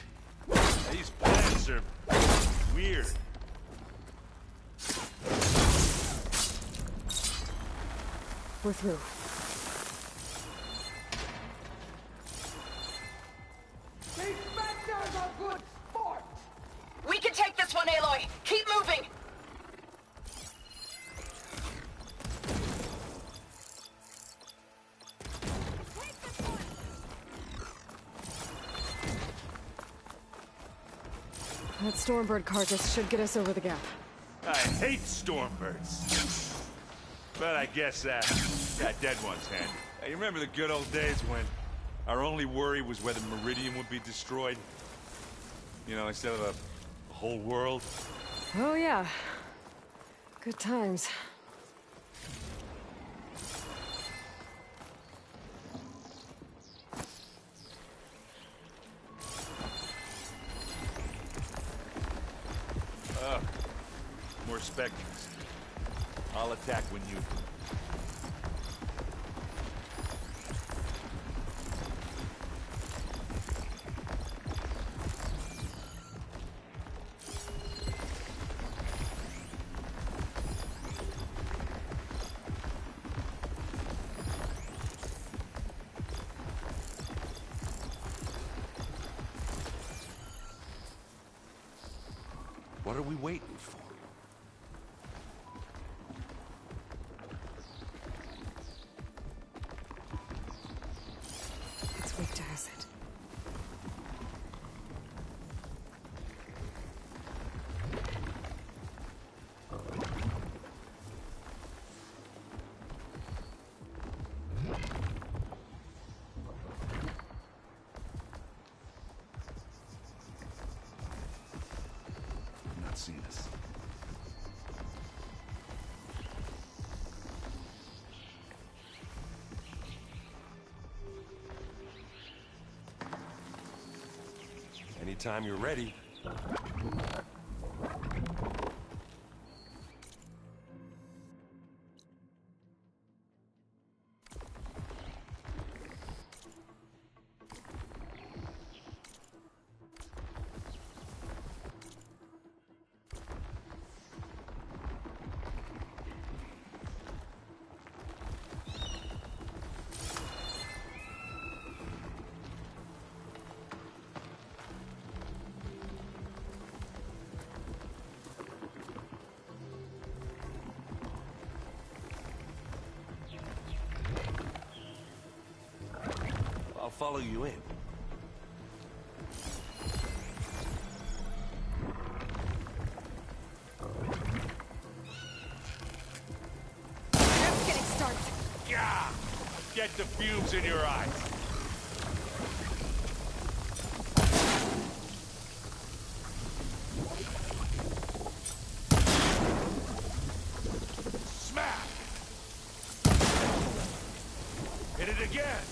These plants are weird. We're through. These Spectres are good sport! We can take this one, Aloy! Keep moving! That Stormbird carcass should get us over the gap. I hate Stormbirds. But I guess that dead one's handy. Hey, you remember the good old days when our only worry was whether Meridian would be destroyed? You know, instead of a whole world? Oh yeah. Good times. More Spectres. I'll attack when you... What are we waiting for? It's weak to acid. I'm not seeing this. Anytime you're ready. I'll follow you in. Just getting started. Yeah! Get the fumes in your eyes. Smack! Hit it again!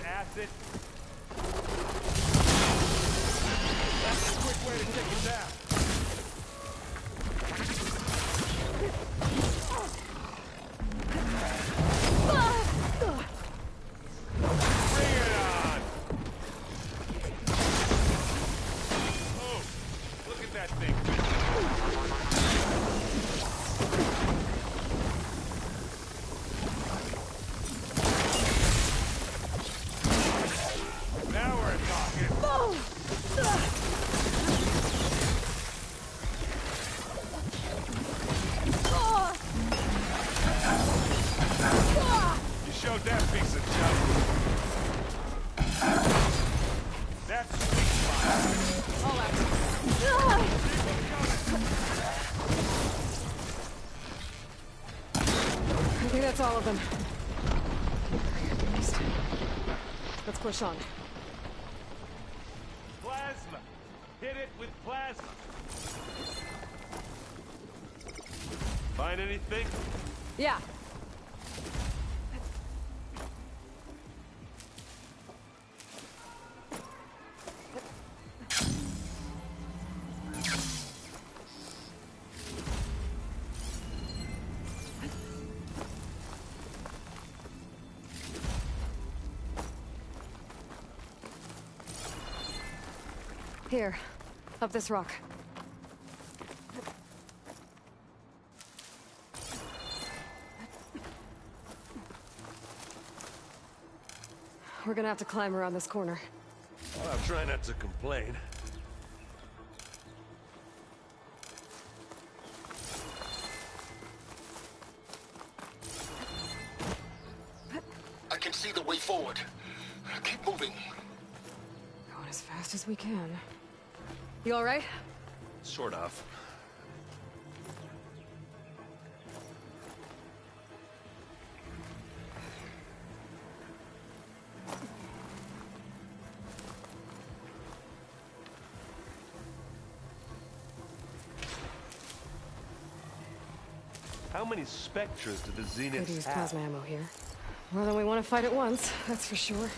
Acid. That's a quick way to take it down. Bring it on! Oh, look at that thing. Now we're talking. You showed that piece of junk. That's sweet spot. All out. I think that's all of them. Let's push on. Plasma! Hit it with plasma! Find anything? Yeah. Here, up this rock. We're gonna have to climb around this corner. Well, I'll try not to complain. I can see the way forward. Keep moving. Going as fast as we can. You all right? Sort of. How many Spectres do the Zeniths Could use have? plasma ammo here. More than we want to fight at once, that's for sure.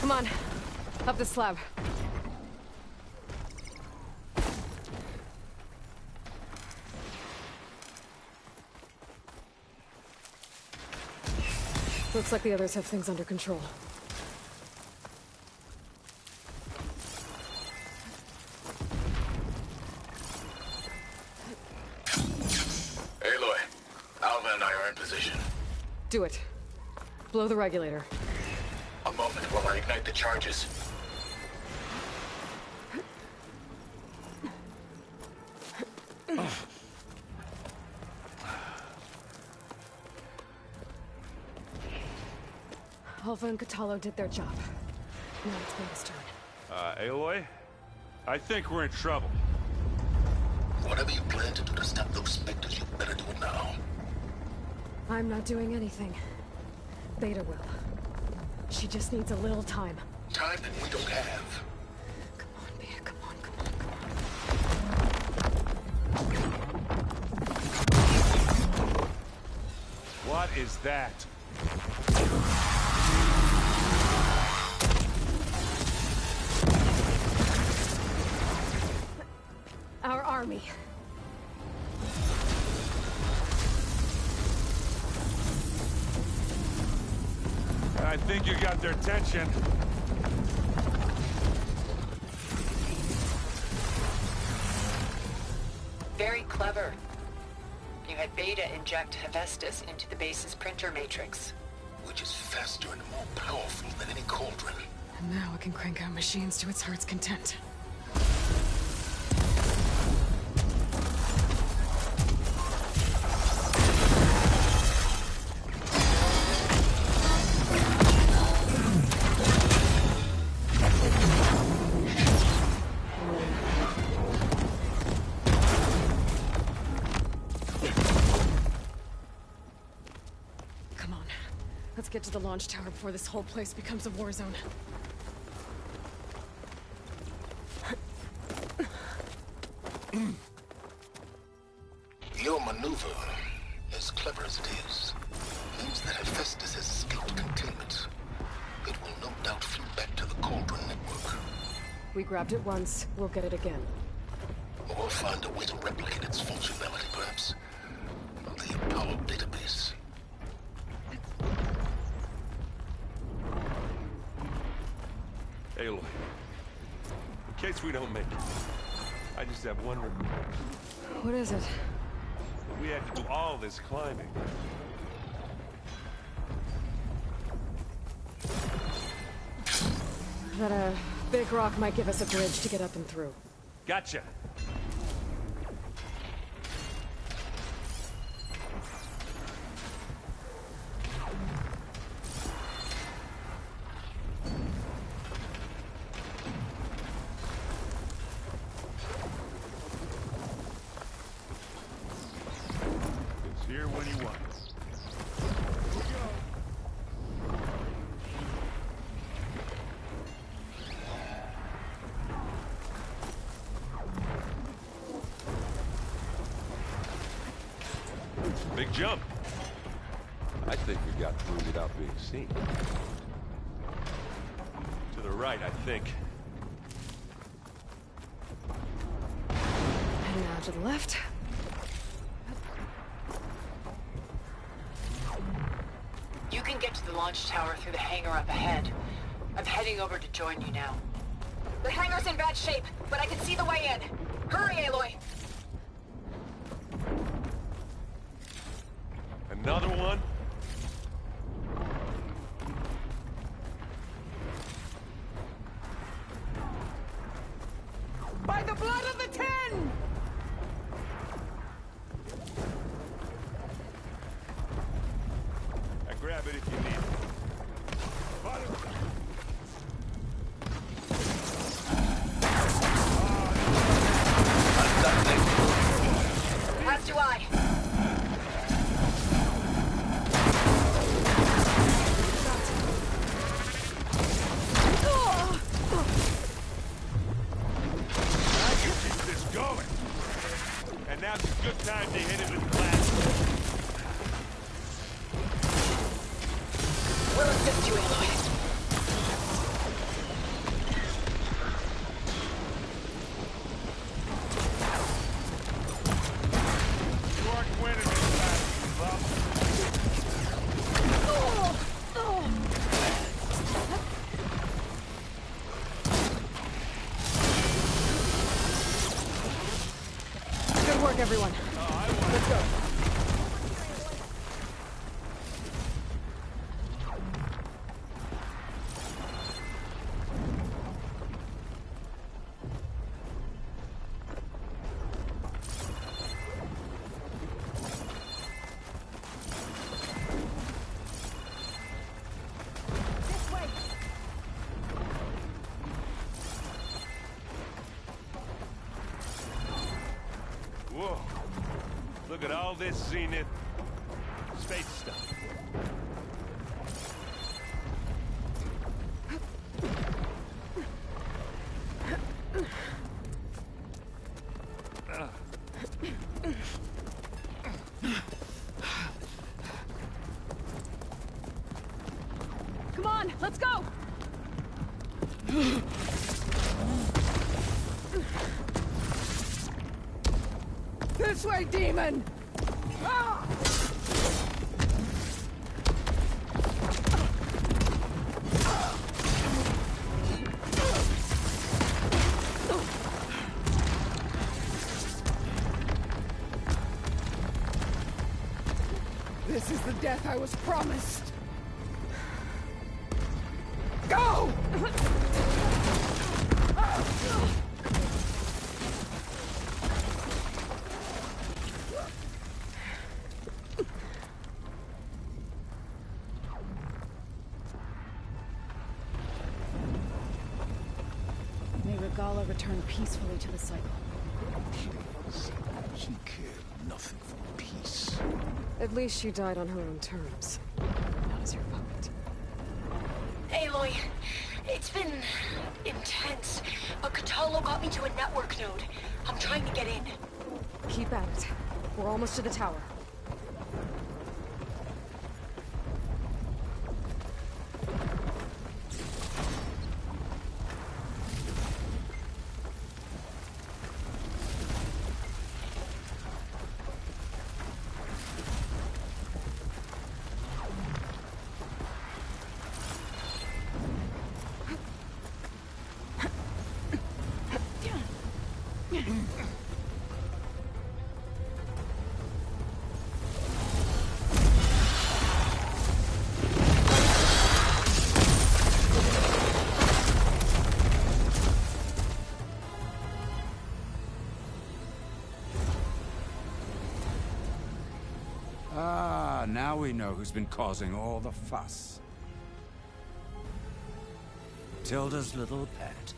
Come on, up the slab. Looks like the others have things under control. Aloy, Alva and I are in position. Do it. Blow the regulator. A moment while I ignite the charges. Alva and Kotallo did their job. Now it's Beta's turn. Aloy? I think we're in trouble. Whatever you plan to do to stop those Spectres, you better do it now. I'm not doing anything. Beta will. She just needs a little time. Time that we don't have. Come on, Beta, come on, come on, come on. What is that? Our army. I think you got their attention. Very clever. You had Beta inject Hephaestus into the base's printer matrix. Which is faster and more powerful than any cauldron. And now it can crank out machines to its heart's content. Let's get to the launch tower before this whole place becomes a war zone. Your maneuver, as clever as it is, means that Hephaestus has escaped containment. It will no doubt flew back to the Cauldron network. We grabbed it once, we'll get it again. Or find a way to replicate its functionality, perhaps. The Apollo database In case we don't make it, I just have one regret. What is it? We had to do all this climbing. That a big rock might give us a bridge to get up and through. Gotcha. It's here when you want it. Big jump. I think we got through without being seen. To the right, I think. And now to the left. You can get to the launch tower through the hangar up ahead. I'm heading over to join you now. The hangar's in bad shape, but I can see the way in. Hurry, Aloy! Another one? By the blood of the Ten! I grab it if you need it. As do I. Now's a good time to hit it with blast. We'll assist you, Aloy. You aren't winning this battle, bub. Good work, everyone. Let's go. Whoa. Look at all this Zenith space stuff. Come on, let's go! This way, demon! Ah! This is the death I was promised. Go! May Regalla return peacefully to the cycle. She cared nothing for peace. At least she died on her own terms, not as your puppet. Aloy, it's been intense, but Kotallo got me to a network node. I'm trying to get in. Keep at it. We're almost to the tower. And now we know who's been causing all the fuss. Tilda's little pet.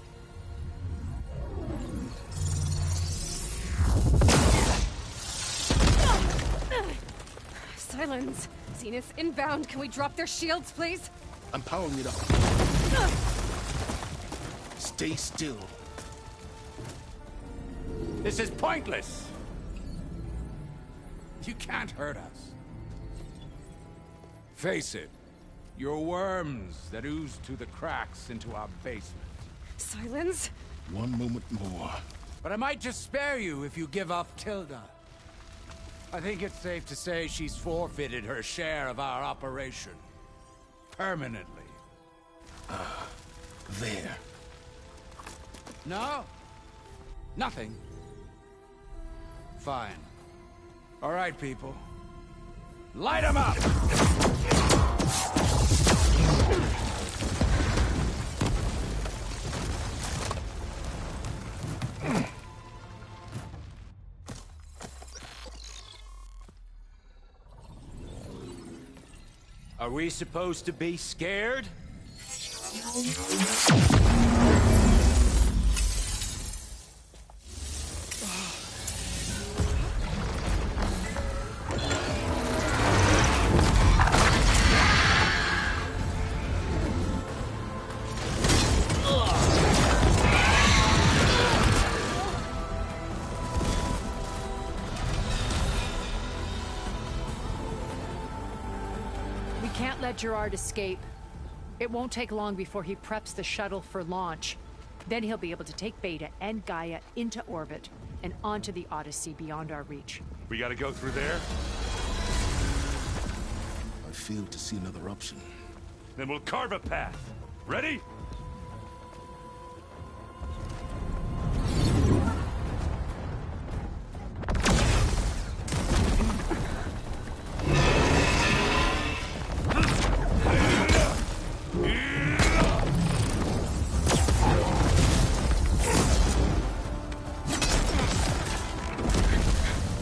Silence! Zenith, inbound. Can we drop their shields, please? I'm powering it up. Stay still. This is pointless! You can't hurt us. Face it, you're worms that ooze through the cracks into our basement. Silence? One moment more. But I might just spare you if you give up Tilda. I think it's safe to say she's forfeited her share of our operation. Permanently. There. No? Nothing? Fine. All right, people. Light 'em up! Are we supposed to be scared? Let Gerard escape. It won't take long before he preps the shuttle for launch. Then he'll be able to take Beta and Gaia into orbit and onto the Odyssey beyond our reach. We gotta go through there? I fail to see another option. Then we'll carve a path. Ready?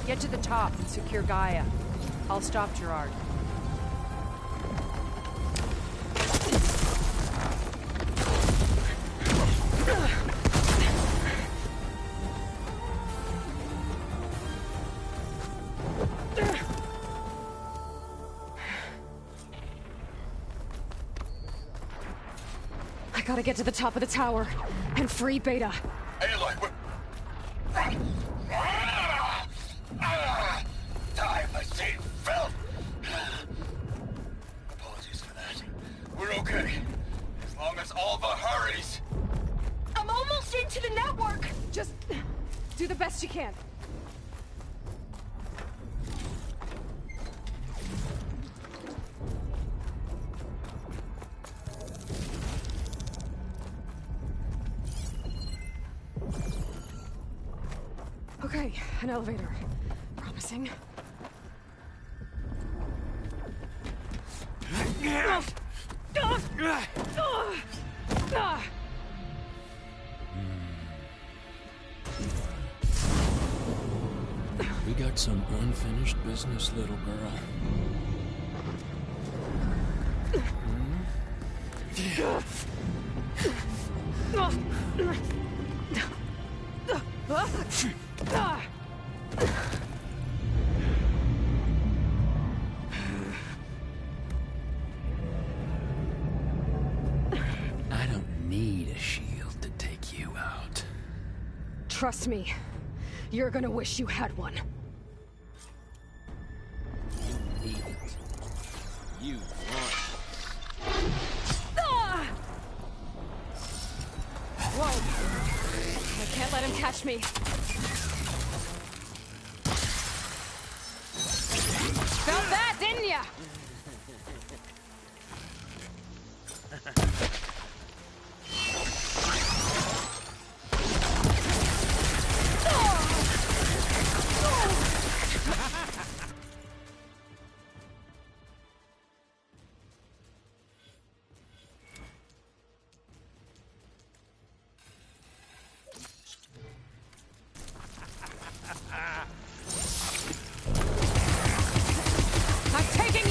Get to the top and secure Gaia. I'll stop Gerard. I gotta get to the top of the tower and free Beta. Aloy, time I see filth. Apologies for that. We're okay. As long as Alva hurries. I'm almost into the network! Just do the best you can. Okay, an elevator. Promising. We got some unfinished business, little girl. I don't need a shield to take you out. Trust me, you're gonna wish you had one. You need it. You want Whoa! I can't let him catch me. Felt that, didn't ya? I'm taking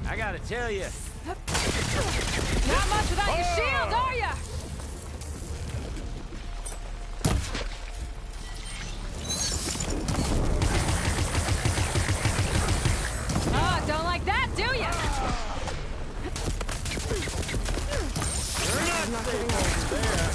I gotta tell you. Not much without your shield, are ya? Oh, don't like that, do ya? You're not getting over there.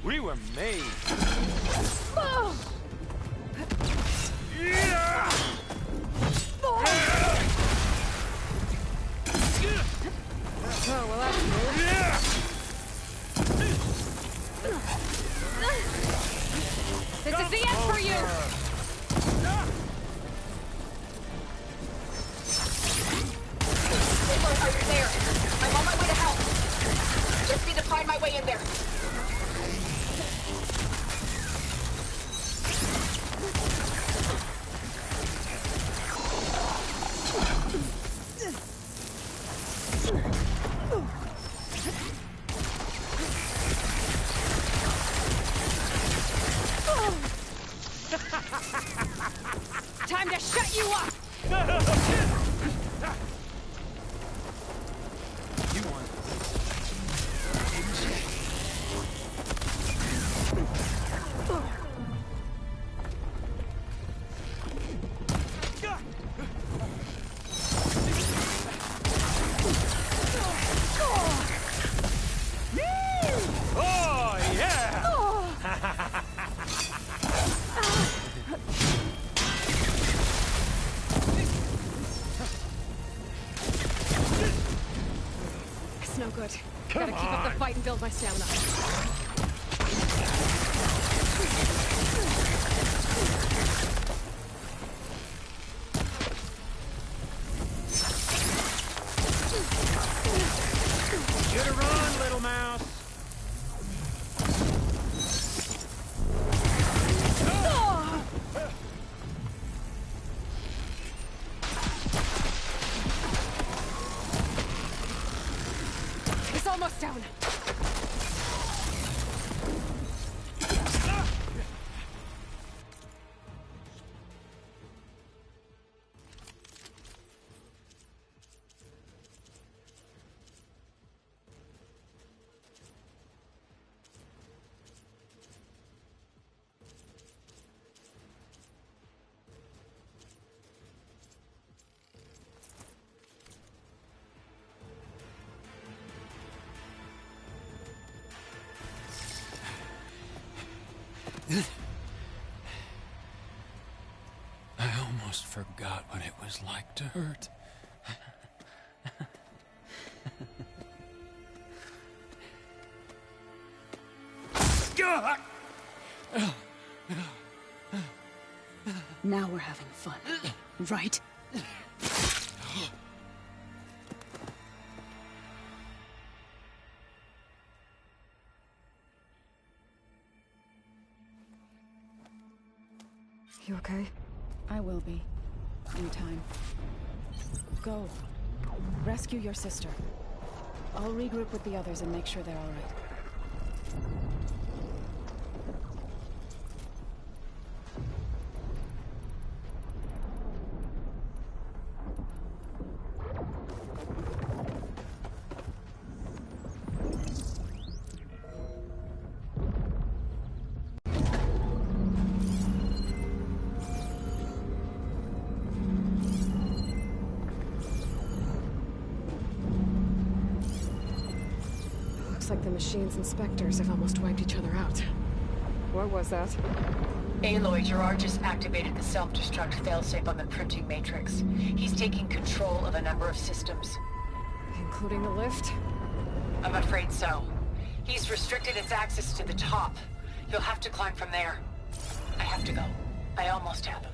We were made. Oh, well, that's This is the end for you! Aloy, are you there? I'm on my way to help. Just need to find my way in there. Time to shut you up! You won. Oh, yeah! It's no good. Gotta keep up the fight and build my stamina. Shoulda run, little mouse. It's almost down. I almost forgot what it was like to hurt. Now we're having fun, right? You okay? I will be. In time. Go. Rescue your sister. I'll regroup with the others and make sure they're all right. Looks like the machines and Spectres have almost wiped each other out. What was that? Aloy, Gerard just activated the self-destruct failsafe on the printing matrix. He's taking control of a number of systems. Including the lift? I'm afraid so. He's restricted its access to the top. You'll have to climb from there. I have to go. I almost have him.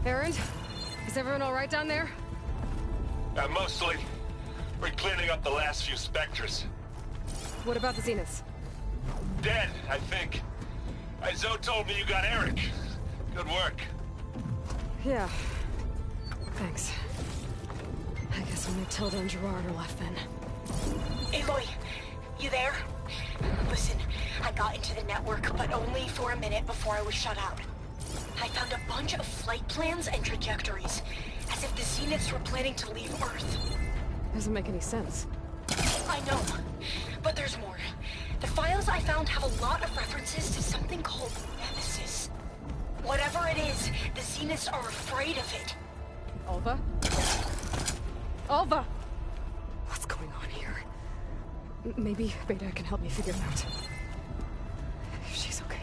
Erend? Is everyone all right down there? Mostly. We're cleaning up the last few Spectres. What about the Zeniths? Dead, I think. Zoe told me you got Eric. Good work. Yeah. Thanks. I guess only Tilda and Gerard are left then. Aloy, you there? Listen, I got into the network, but only for a minute before I was shut out. I found a bunch of flight plans and trajectories, as if the Zeniths were planning to leave Earth. Doesn't make any sense. I know, but there's more. The files I found have a lot of references to something called Nemesis. Whatever it is, the Zeniths are afraid of it. Alva? Alva! What's going on here? Maybe Beta can help me figure it out. If she's okay.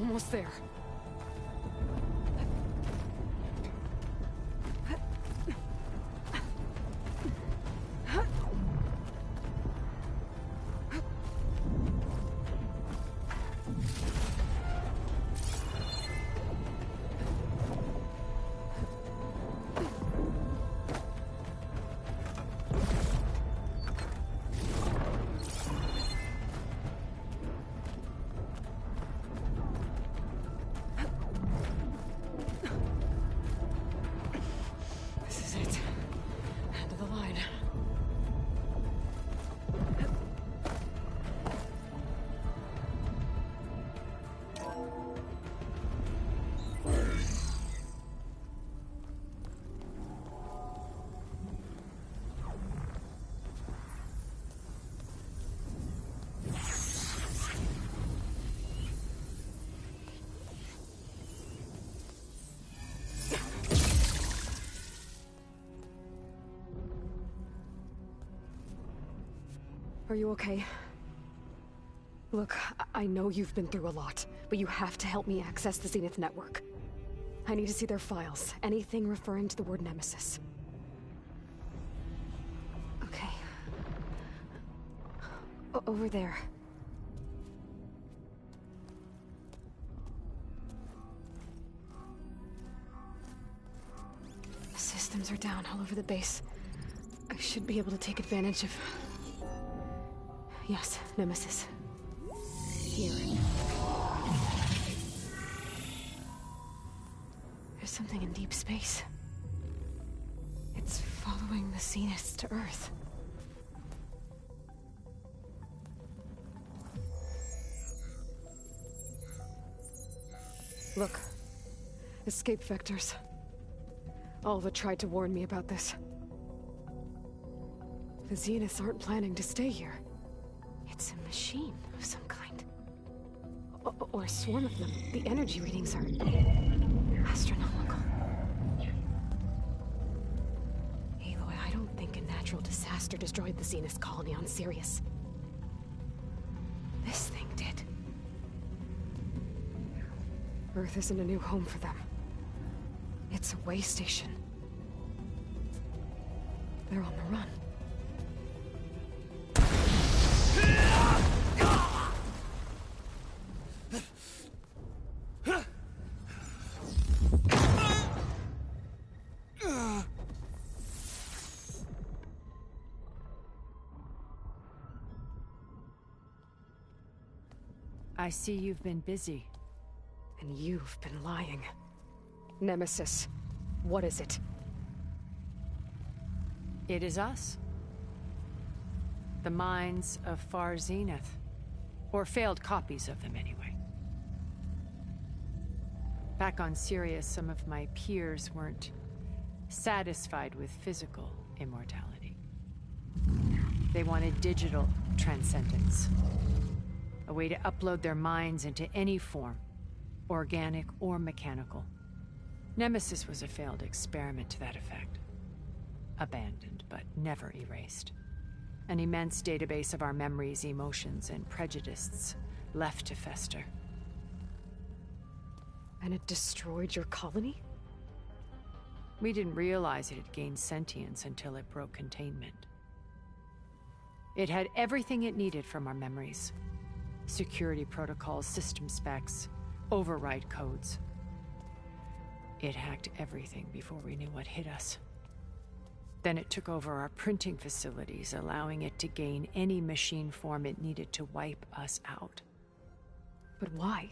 Almost there. Are you okay? Look, I know you've been through a lot, but you have to help me access the Zenith network. I need to see their files, anything referring to the word Nemesis. Okay. Over there. Systems are down all over the base. I should be able to take advantage of... Yes, Nemesis. Here. There's something in deep space. It's following the Zeniths to Earth. Look. Escape vectors. Alva tried to warn me about this. The Zeniths aren't planning to stay here. It's a machine of some kind. Or a swarm of them. The energy readings are... astronomical. Aloy, I don't think a natural disaster destroyed the Zenith colony on Sirius. This thing did. Earth isn't a new home for them. It's a way station. They're on the run. I see you've been busy. And you've been lying. Nemesis, what is it? It is us. The minds of Far Zenith. Or failed copies of them, anyway. Back on Sirius, some of my peers weren't satisfied with physical immortality. They wanted digital transcendence. A way to upload their minds into any form, organic or mechanical. Nemesis was a failed experiment to that effect. Abandoned, but never erased. An immense database of our memories, emotions, and prejudices left to fester. And it destroyed your colony? We didn't realize it had gained sentience until it broke containment. It had everything it needed from our memories. Security protocols, system specs, override codes. It hacked everything before we knew what hit us. Then it took over our printing facilities, allowing it to gain any machine form it needed to wipe us out. But why?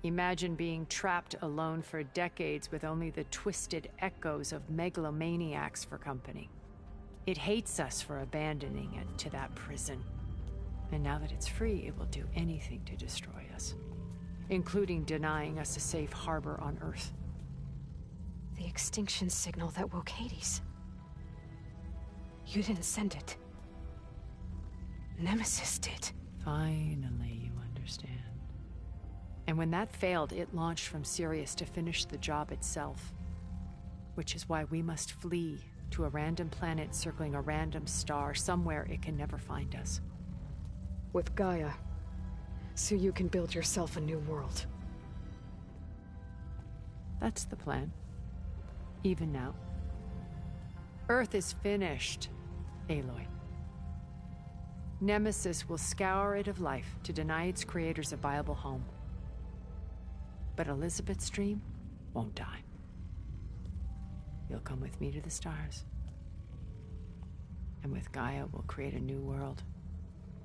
Imagine being trapped alone for decades with only the twisted echoes of megalomaniacs for company. It hates us for abandoning it to that prison. And now that it's free, it will do anything to destroy us, including denying us a safe harbor on Earth. The extinction signal that woke Hades. You didn't send it. Nemesis did. Finally, you understand. And when that failed, it launched from Sirius to finish the job itself. Which is why we must flee to a random planet circling a random star, somewhere it can never find us. With Gaia, so you can build yourself a new world. That's the plan. Even now. Earth is finished, Aloy. Nemesis will scour it of life to deny its creators a viable home. But Elizabeth's dream won't die. You'll come with me to the stars. And with Gaia, we'll create a new world.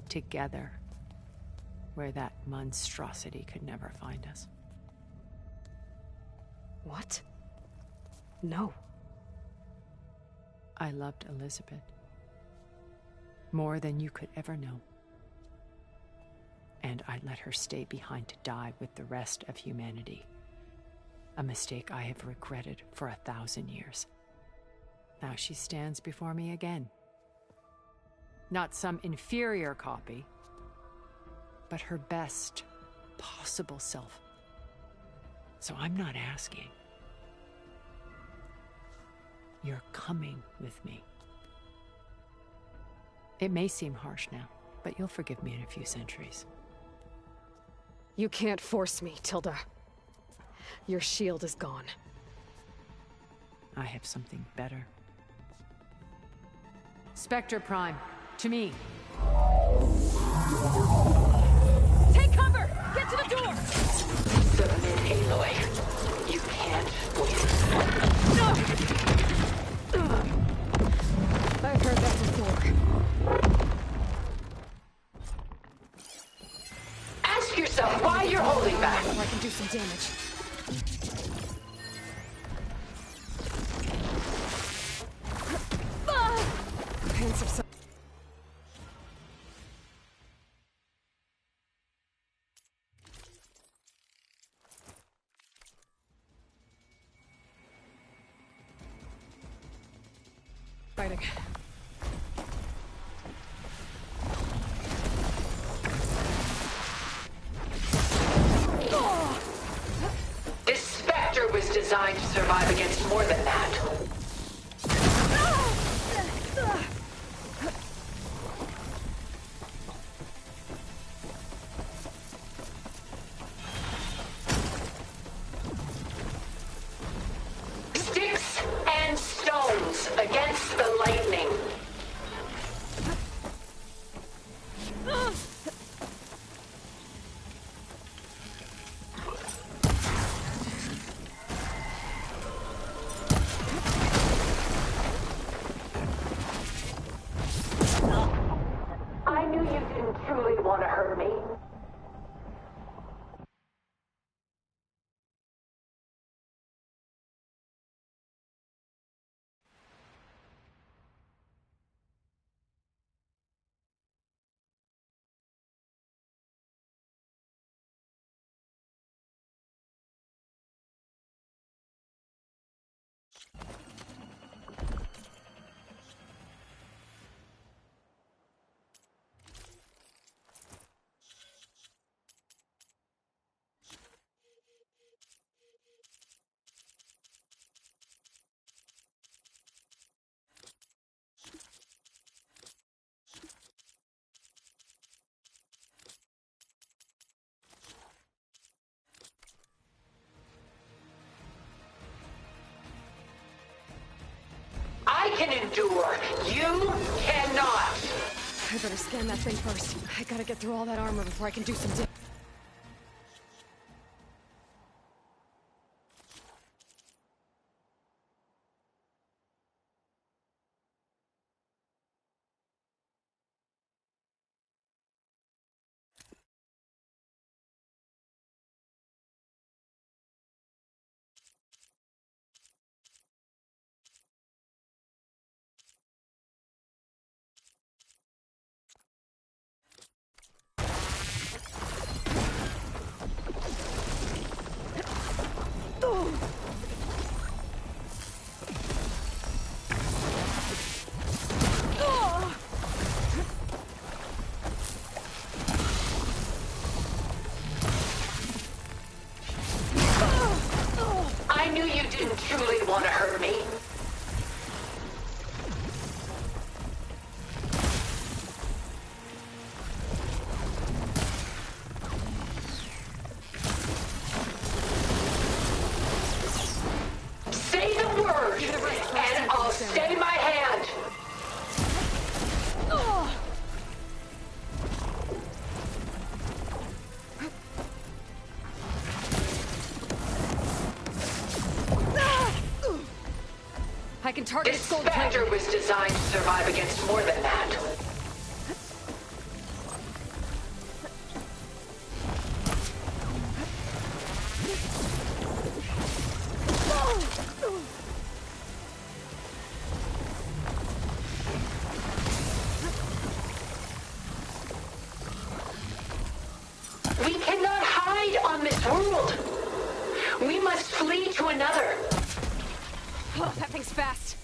Together. Where that monstrosity could never find us. What? No. I loved Elizabeth. More than you could ever know. And I let her stay behind to die with the rest of humanity. A mistake I have regretted for 1,000 years. Now she stands before me again. Not some inferior copy, but her best possible self. So I'm not asking. You're coming with me. It may seem harsh now, but you'll forgive me in a few centuries. You can't force me, Tilda. Your shield is gone. I have something better. Spectre Prime, to me. Take cover! Get to the door! Submit, Aloy. You can't win. No! I've heard that before. Ask yourself why you're holding back. I can do some damage. Hands of some... Fighting. This Spectre was designed to survive against more than that. Sticks and stones against the lightning. I knew you didn't truly want to hurt me. I can endure. You cannot. I better scan that thing first. I gotta get through all that armor before I can do some damage. I knew you didn't truly want to hurt me. Say the word, and I'll stay my hand. I can target This its gold plate. Spectre was designed to survive against more than that. We cannot hide on this world. We must flee to another. Oh, that thing's fast.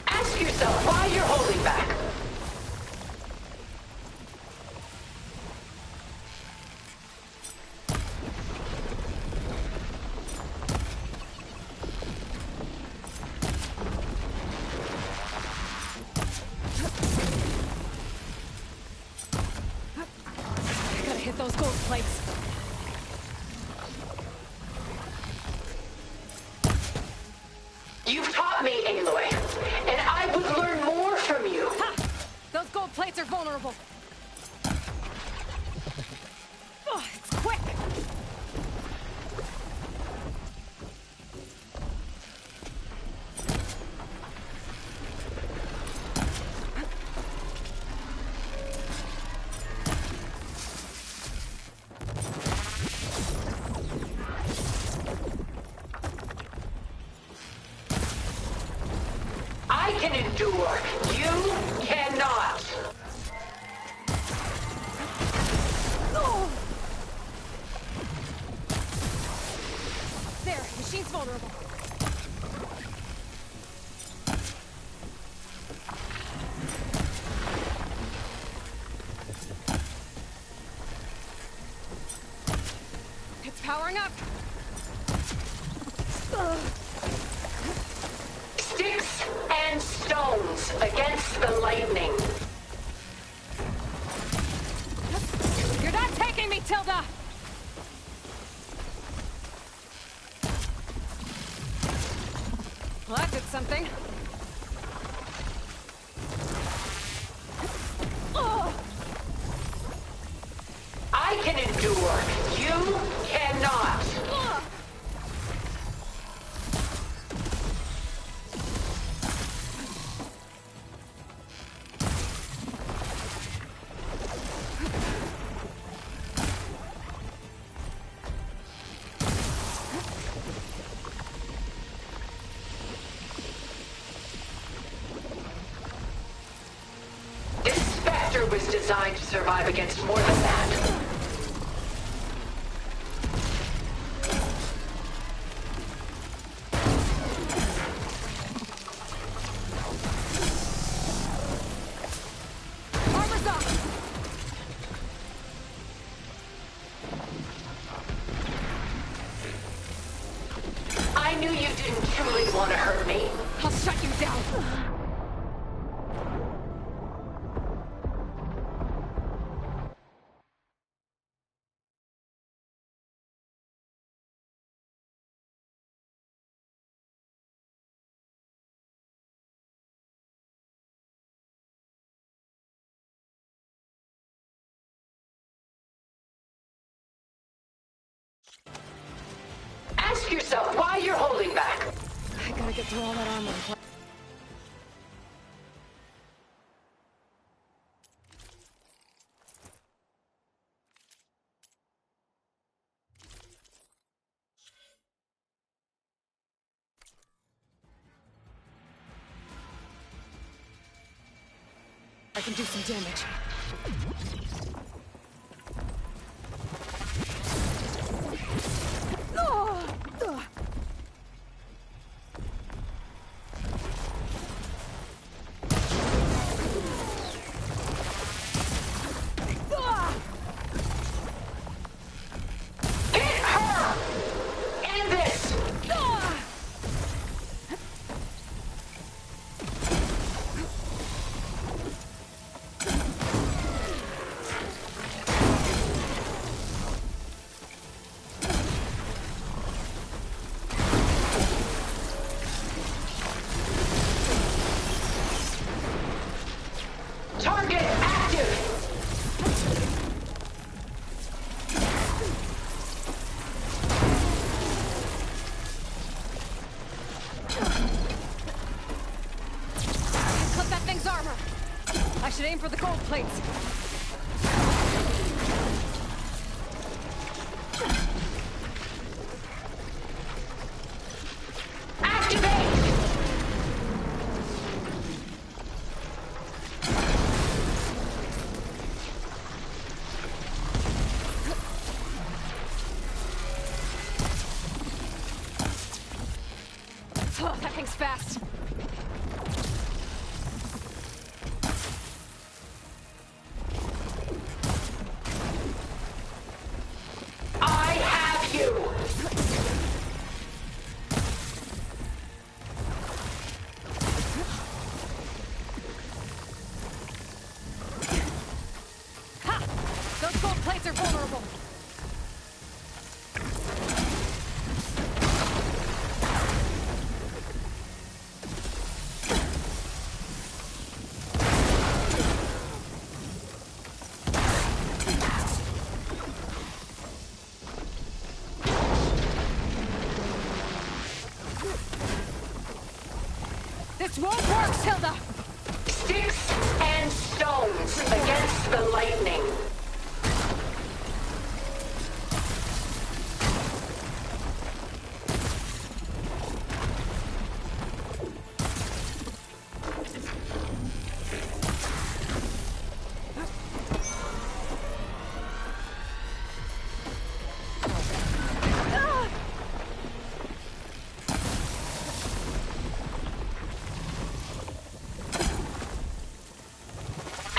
Ask yourself why you're holding back. I gotta hit those gold plates. You've taught me, Aloy, and I would learn more from you. Ha! Those gold plates are vulnerable. Oh, it's quick. I can endure. You cannot. There, machine's vulnerable. It's powering up. Sticks and stones against the lightning. You're not taking me, Tilda! Well, that did something. I can endure. You cannot. This Spectre was designed to survive against more than that. Armor's up! truly want to hurt me? I'll shut you down. Ask yourself why you're holding back. I gotta get through all that armor. I can do some damage. Target active! Cut that thing's armor. I should aim for the gold plates. Oh, that thing's fast. I have you! Ha! Those gold plates are vulnerable. This won't work, Hilda! Sticks and stones against the lightning.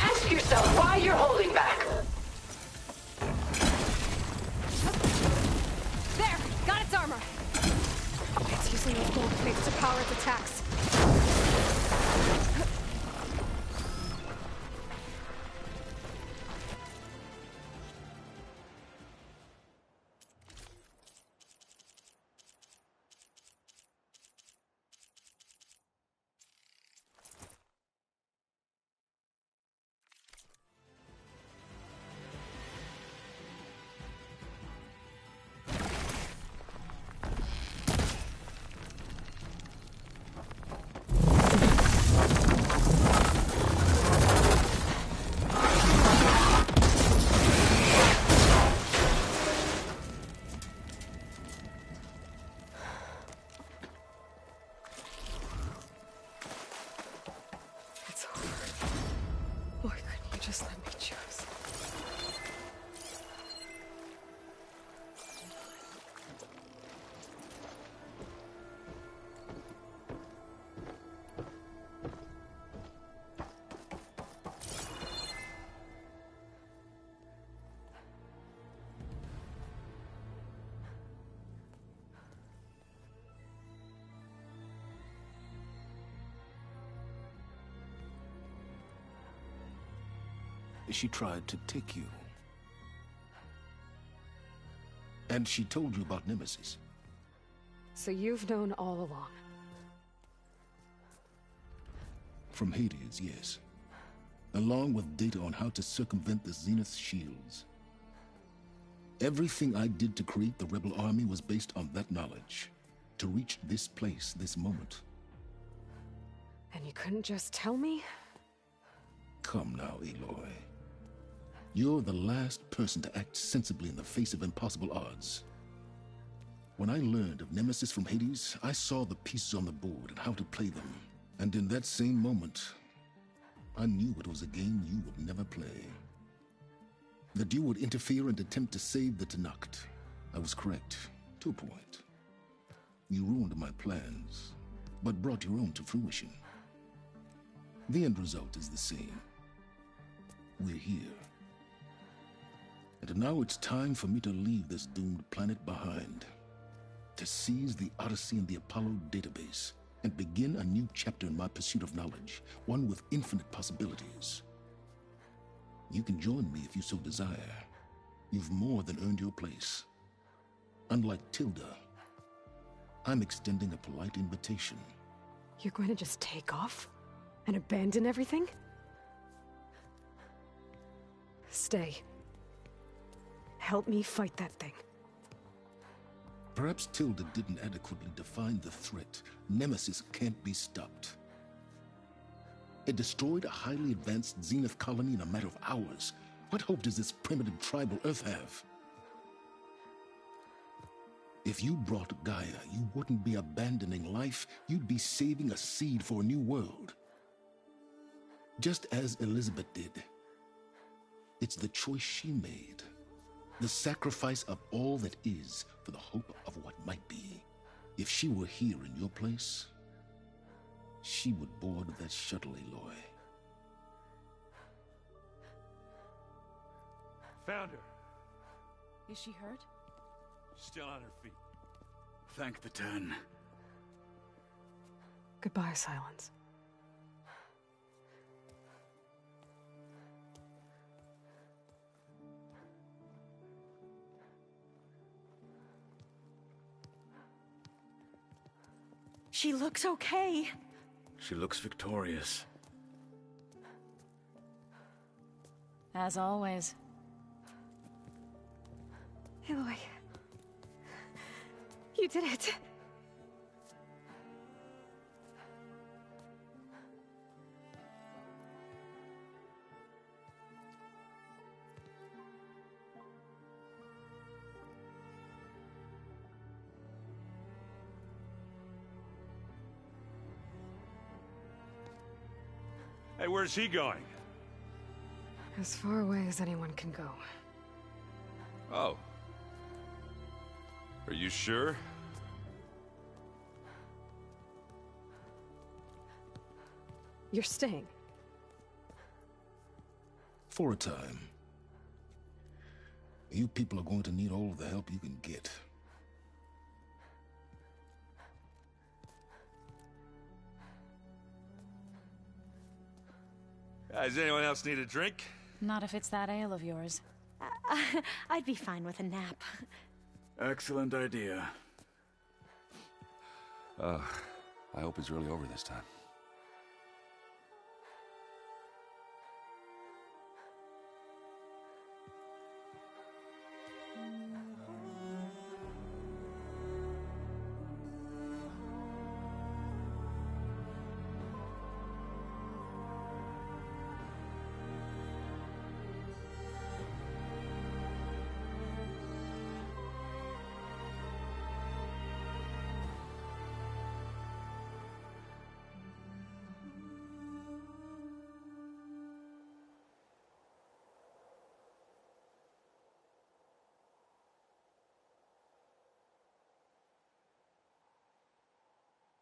Ask yourself why you're holding back. There! Got its armor! It's using those gold plates to power its attacks. she tried to take you. And she told you about Nemesis. So you've known all along? From Hades, yes. Along with data on how to circumvent the Zenith shields. Everything I did to create the Rebel Army was based on that knowledge. To reach this place, this moment. And you couldn't just tell me? Come now, Aloy. You're the last person to act sensibly in the face of impossible odds. When I learned of Nemesis from Hades, I saw the pieces on the board and how to play them. And in that same moment, I knew it was a game you would never play. That you would interfere and attempt to save the Tenakth. I was correct, to a point. You ruined my plans, but brought your own to fruition. The end result is the same. We're here. And now it's time for me to leave this doomed planet behind. To seize the Odyssey and the Apollo database, and begin a new chapter in my pursuit of knowledge, one with infinite possibilities. You can join me if you so desire. You've more than earned your place. Unlike Tilda, I'm extending a polite invitation. You're going to just take off? And abandon everything? Stay. Help me fight that thing. Perhaps Tilda didn't adequately define the threat. Nemesis can't be stopped. It destroyed a highly advanced Zenith colony in a matter of hours. What hope does this primitive tribal Earth have? If you brought Gaia, you wouldn't be abandoning life, you'd be saving a seed for a new world. Just as Elizabeth did. It's the choice she made. The sacrifice of all that is for the hope of what might be. If she were here in your place, she would board that shuttle, Aloy. Found her. Is she hurt? Still on her feet. Thank the Ten. Goodbye, Silence. She looks okay. She looks victorious. As always. Aloy. You did it. Hey, where's he going? As far away as anyone can go. Oh. Are you sure? You're staying. For a time. You people are going to need all of the help you can get. Does anyone else need a drink? Not if it's that ale of yours. I'd be fine with a nap. Excellent idea. I hope it's really over this time.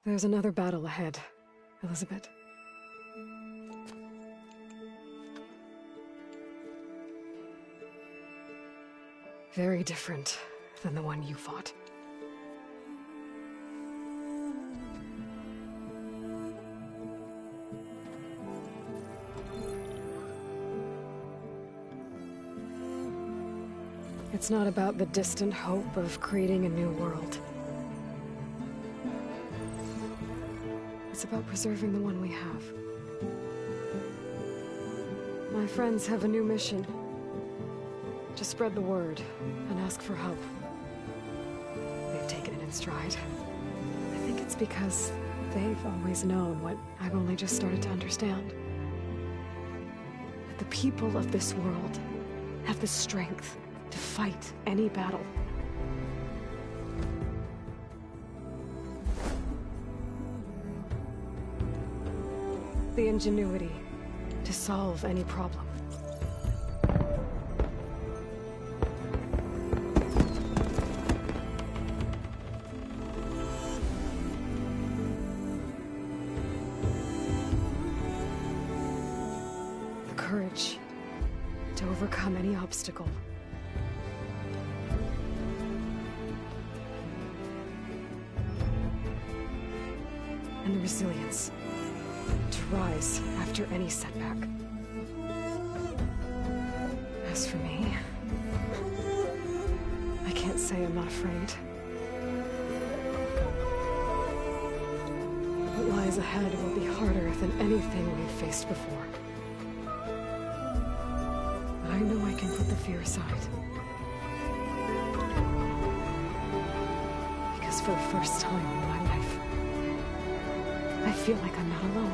There's another battle ahead, Elizabeth. Very different than the one you fought. It's not about the distant hope of creating a new world. It's about preserving the one we have. My friends have a new mission. To spread the word and ask for help. They've taken it in stride. I think it's because they've always known what I've only just started to understand. That the people of this world have the strength to fight any battle. The ingenuity to solve any problem. The courage to overcome any obstacle. And the resilience to rise after any setback. As for me, I can't say I'm not afraid. What lies ahead will be harder than anything we've faced before. But I know I can put the fear aside. Because for the first time in my life, I feel like I'm not alone.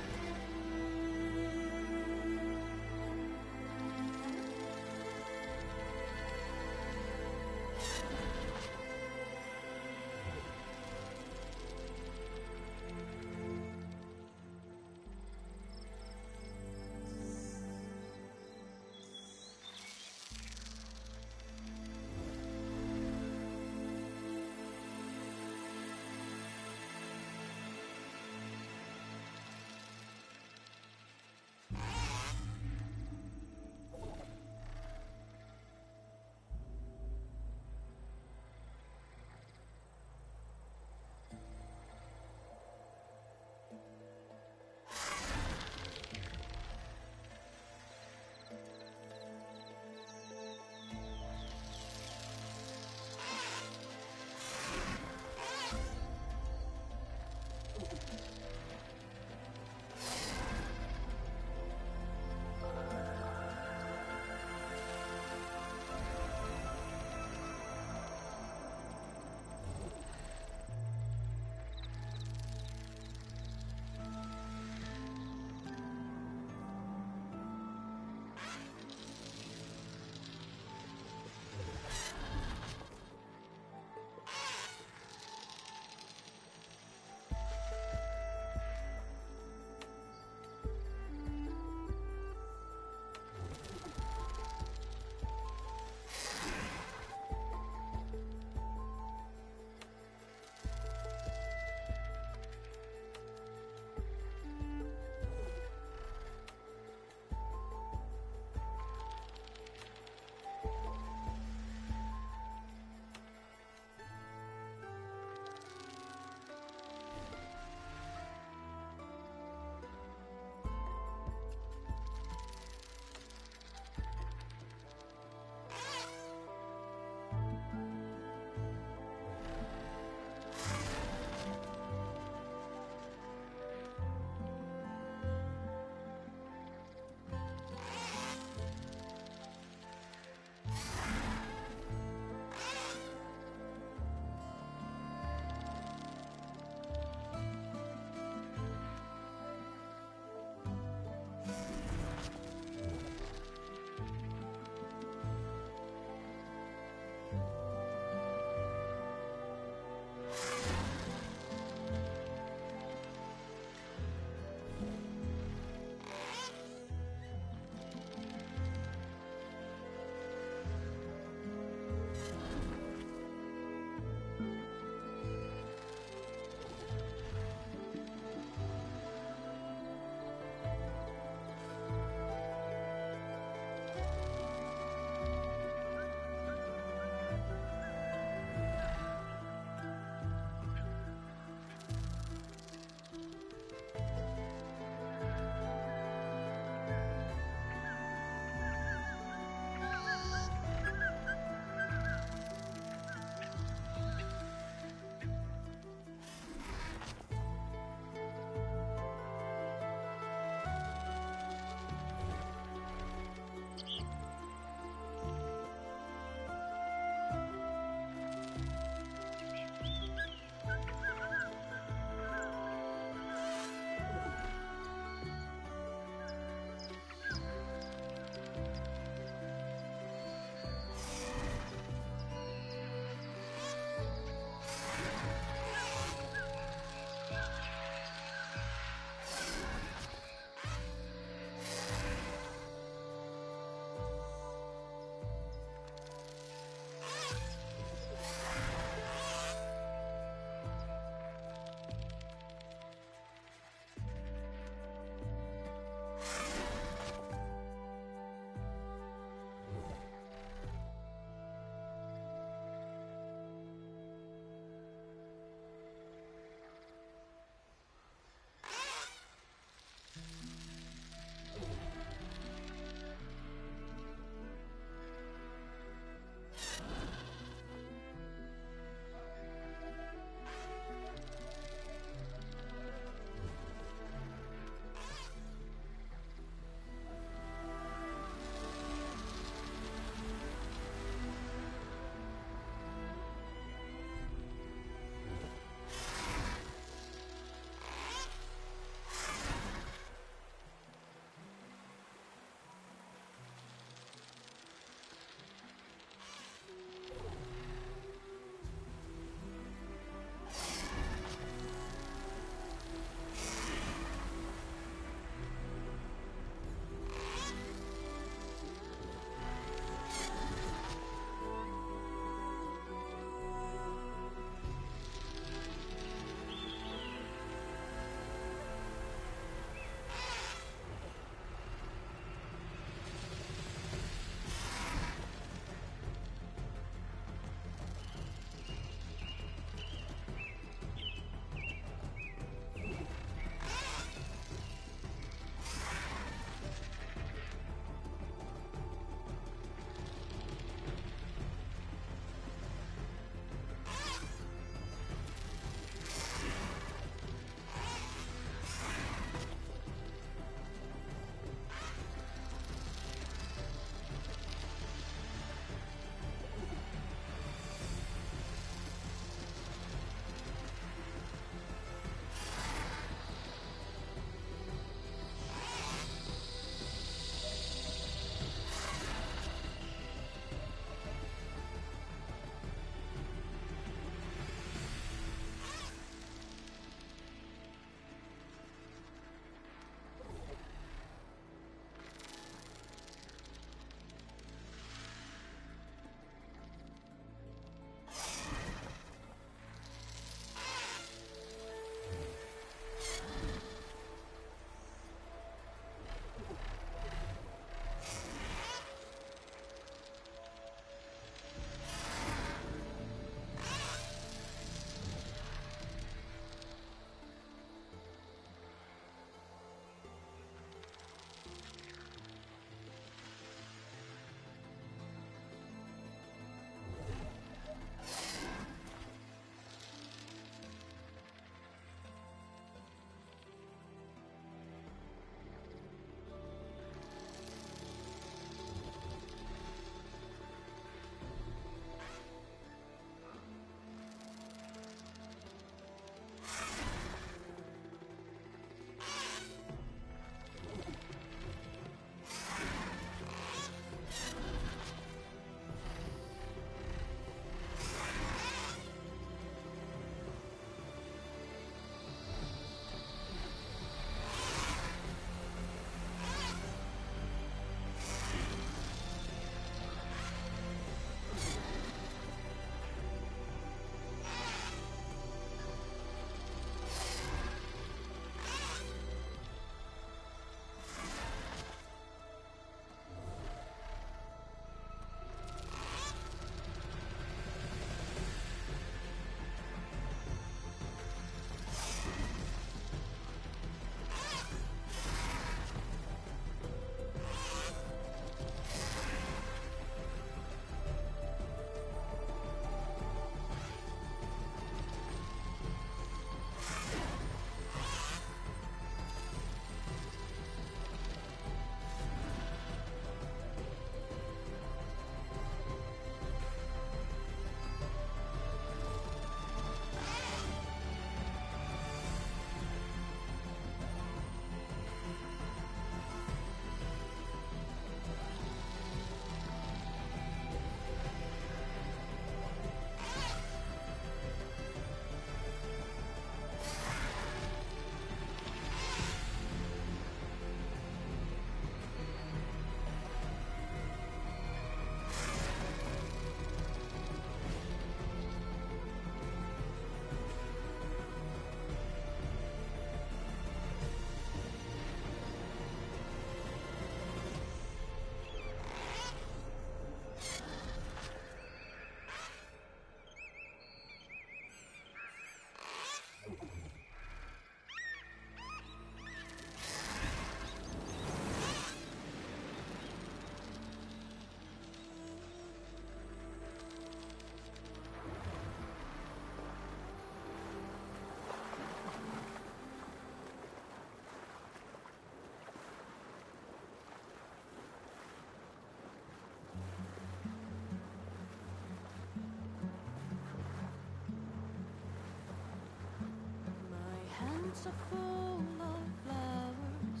are full of flowers,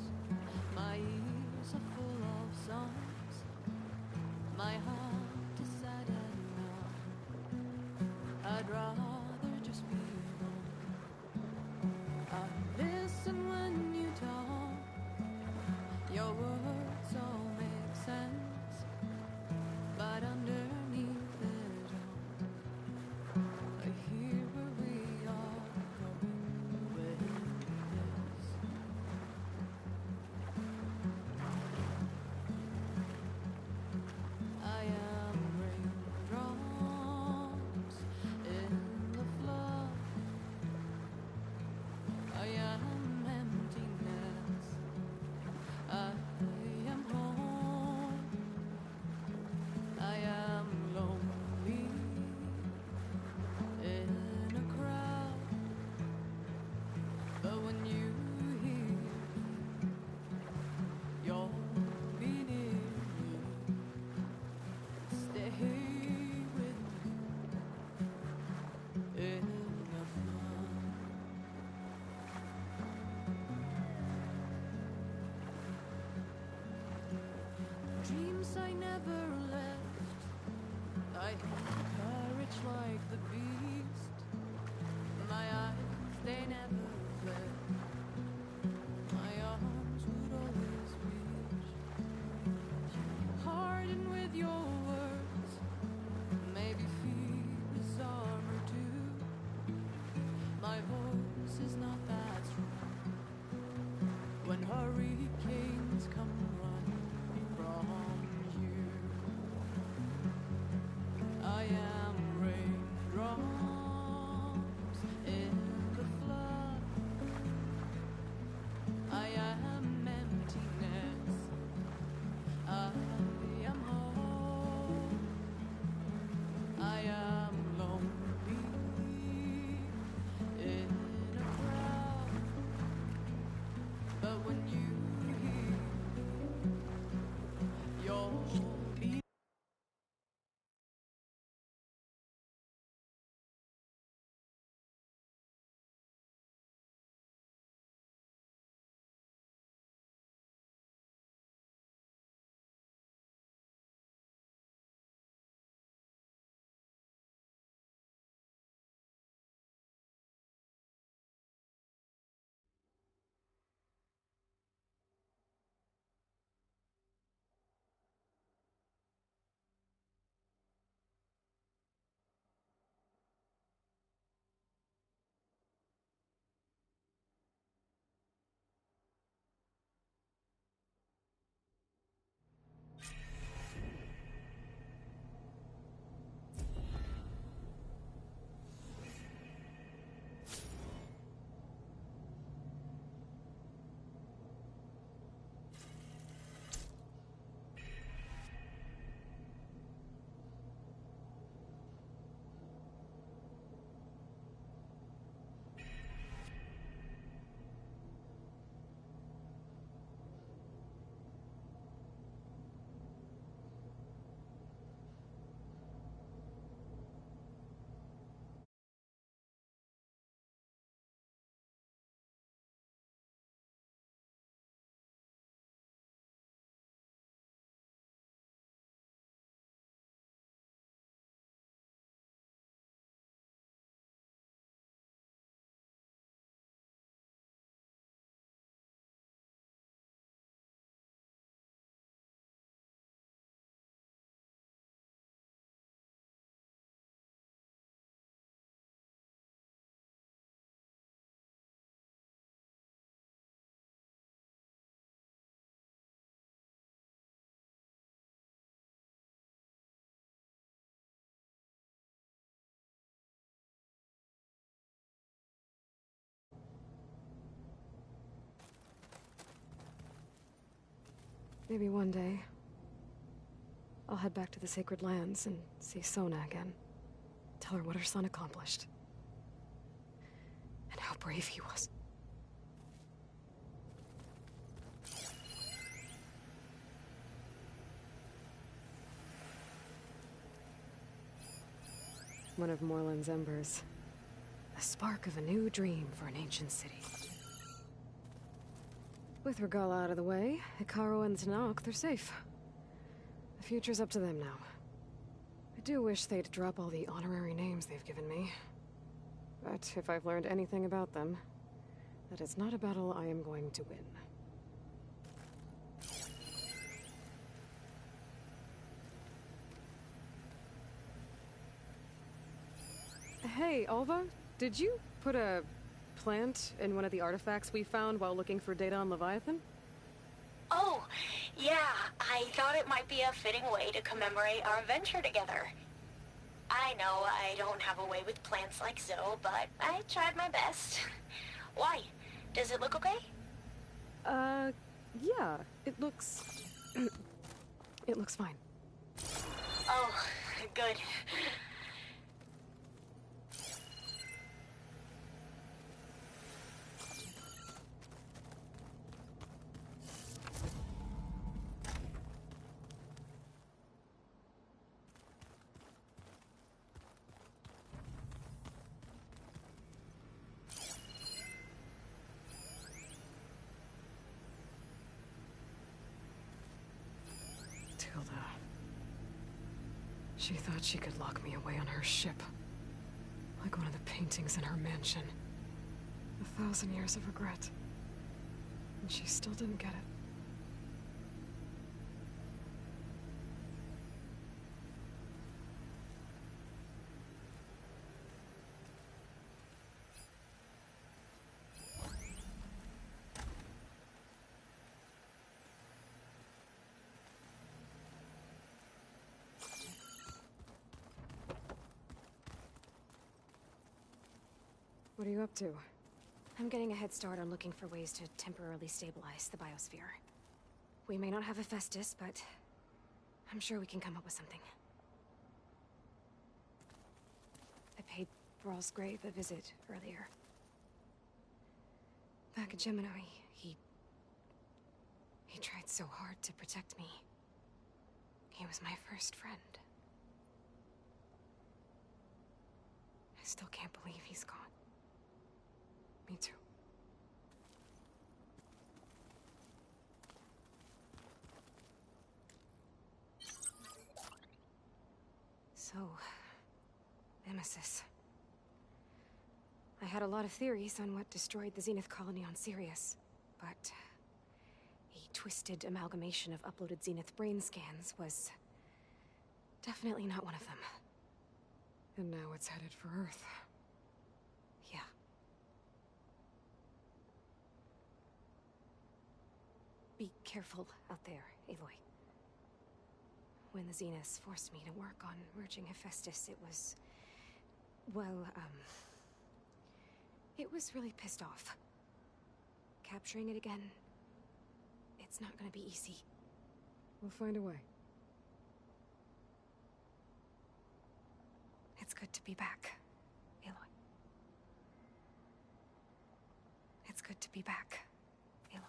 my ears are full of songs, my heart is sad and numb. I'd rather just be alone. I listen when you talk, your words all make sense, but underneath it all, I hear where we are going with this. I am raindrops in the flood. I am emptiness. I am home. I am lonely in a crowd. But when you hear me, you'll be near me. Stay with me in the flood. Dreams I never left. I had courage like the beast. My eyes, they never fled. My arms would always reach. Harden with your words. Maybe fear is armor too. My voice is not that strong. When hurricanes come running from you, I am raindrops in the flood. I am emptiness. I am home. I am lonely in a crowd. But when you hear me, you'll be. Maybe one day, I'll head back to the Sacred Lands and see Sona again. Tell her what her son accomplished. And how brave he was. One of Morland's embers. A spark of a new dream for an ancient city. With Regala out of the way, Ikaru and Tanakh, they're safe. The future's up to them now. I do wish they'd drop all the honorary names they've given me. But if I've learned anything about them, that it's not a battle I am going to win. Hey, Alva, did you put a plant in one of the artifacts we found while looking for data on Leviathan? Oh, yeah. I thought it might be a fitting way to commemorate our adventure together. I know I don't have a way with plants like Zoe, but I tried my best. Why? Does it look okay? Yeah. It looks... it looks fine. Oh, good. Tilda. She thought she could lock me away on her ship. Like one of the paintings in her mansion. 1,000 years of regret. And she still didn't get it. What are you up to? I'm getting a head start on looking for ways to temporarily stabilize the biosphere. We may not have Hephaestus, but I'm sure we can come up with something. I paid Thrall's grave a visit earlier. Back at Gemini, he tried so hard to protect me. He was my first friend. I still can't believe he's gone. Me too. So, Nemesis. I had a lot of theories on what destroyed the Zenith colony on Sirius, but a twisted amalgamation of uploaded Zenith brain scans was definitely not one of them. And now it's headed for Earth. Yeah. Be careful out there, Aloy. When the Zeniths forced me to work on merging Hephaestus, it was... well, it was really pissed off. Capturing it again, it's not gonna be easy. We'll find a way. It's good to be back, Aloy. It's good to be back, Aloy.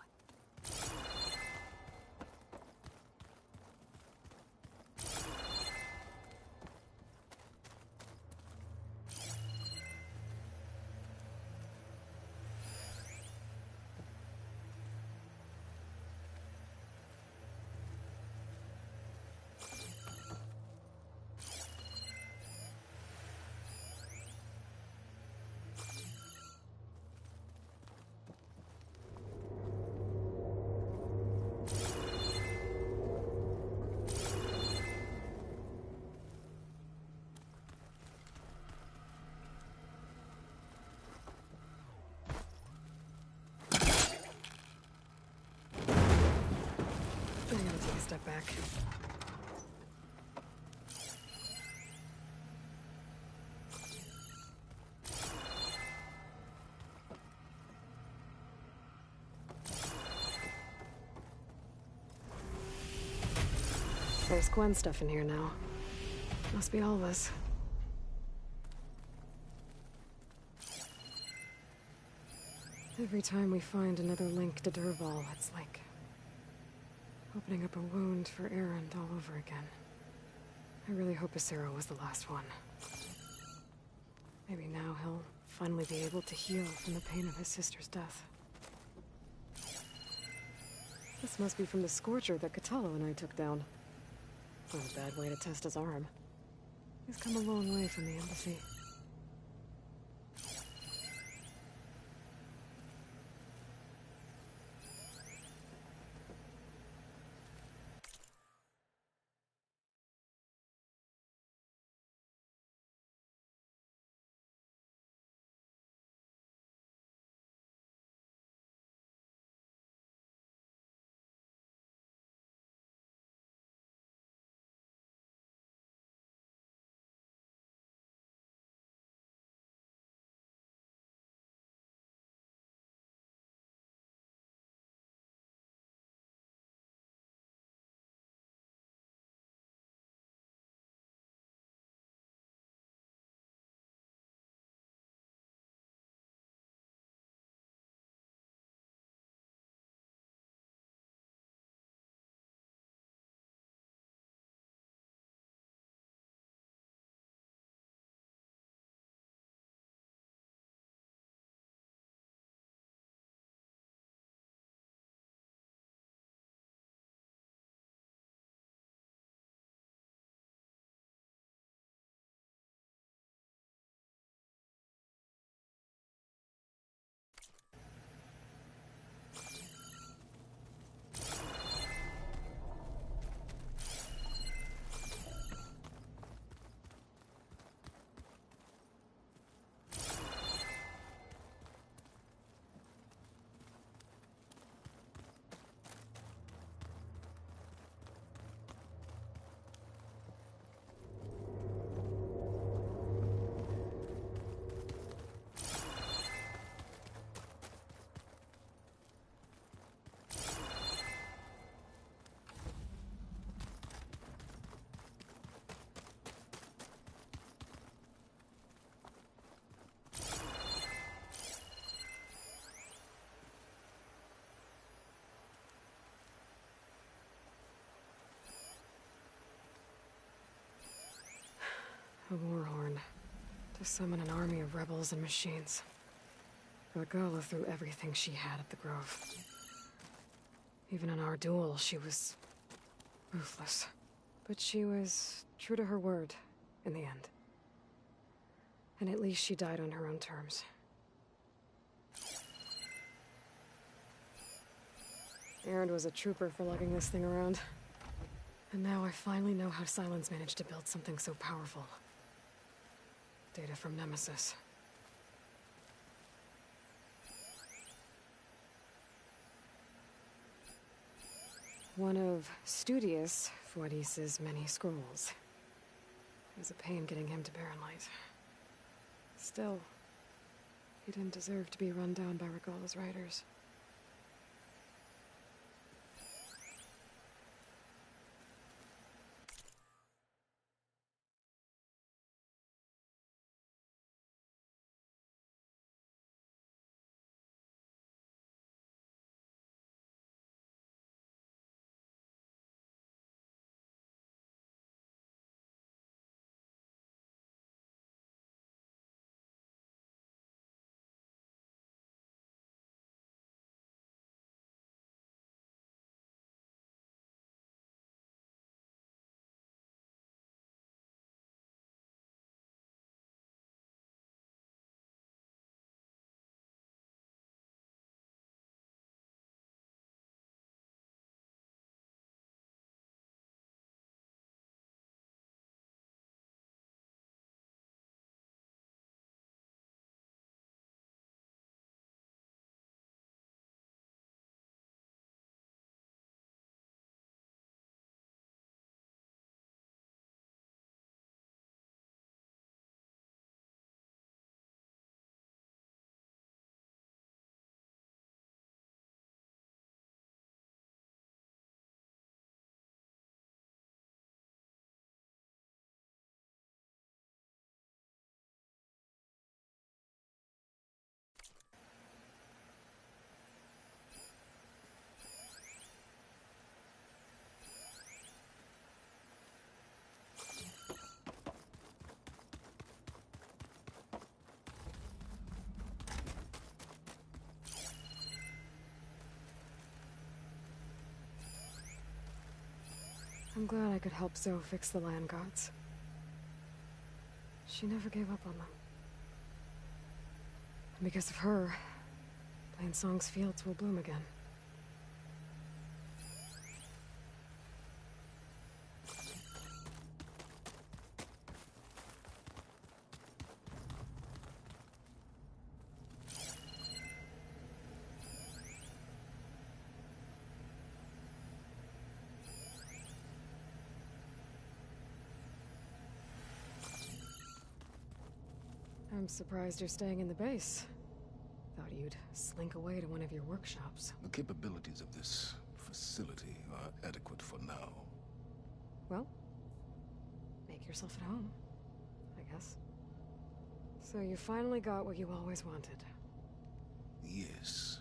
I'm gonna take a step back. There's Gwen stuff in here now. Must be all of us. Every time we find another link to Dervahl, it's like opening up a wound for Erend all over again. I really hope Ysera was the last one. Maybe now he'll finally be able to heal from the pain of his sister's death. This must be from the Scorcher that Catalo and I took down. Not a bad way to test his arm. He's come a long way from the embassy. A war horn. To summon an army of rebels and machines. Regala threw everything she had at the Grove. Even in our duel, she was ruthless. But she was true to her word, in the end. And at least she died on her own terms. Erend was a trooper for lugging this thing around. And now I finally know how Sylens managed to build something so powerful. Data from Nemesis. One of Studius Fuadis's many scrolls. It was a pain getting him to Barren Light. Still, he didn't deserve to be run down by Regala's riders. I'm glad I could help Zoe fix the land gods. She never gave up on them. And because of her, Plainsong's fields will bloom again. I'm surprised you're staying in the base. Thought you'd slink away to one of your workshops. The capabilities of this facility are adequate for now. Well, make yourself at home, I guess. So you finally got what you always wanted. Yes.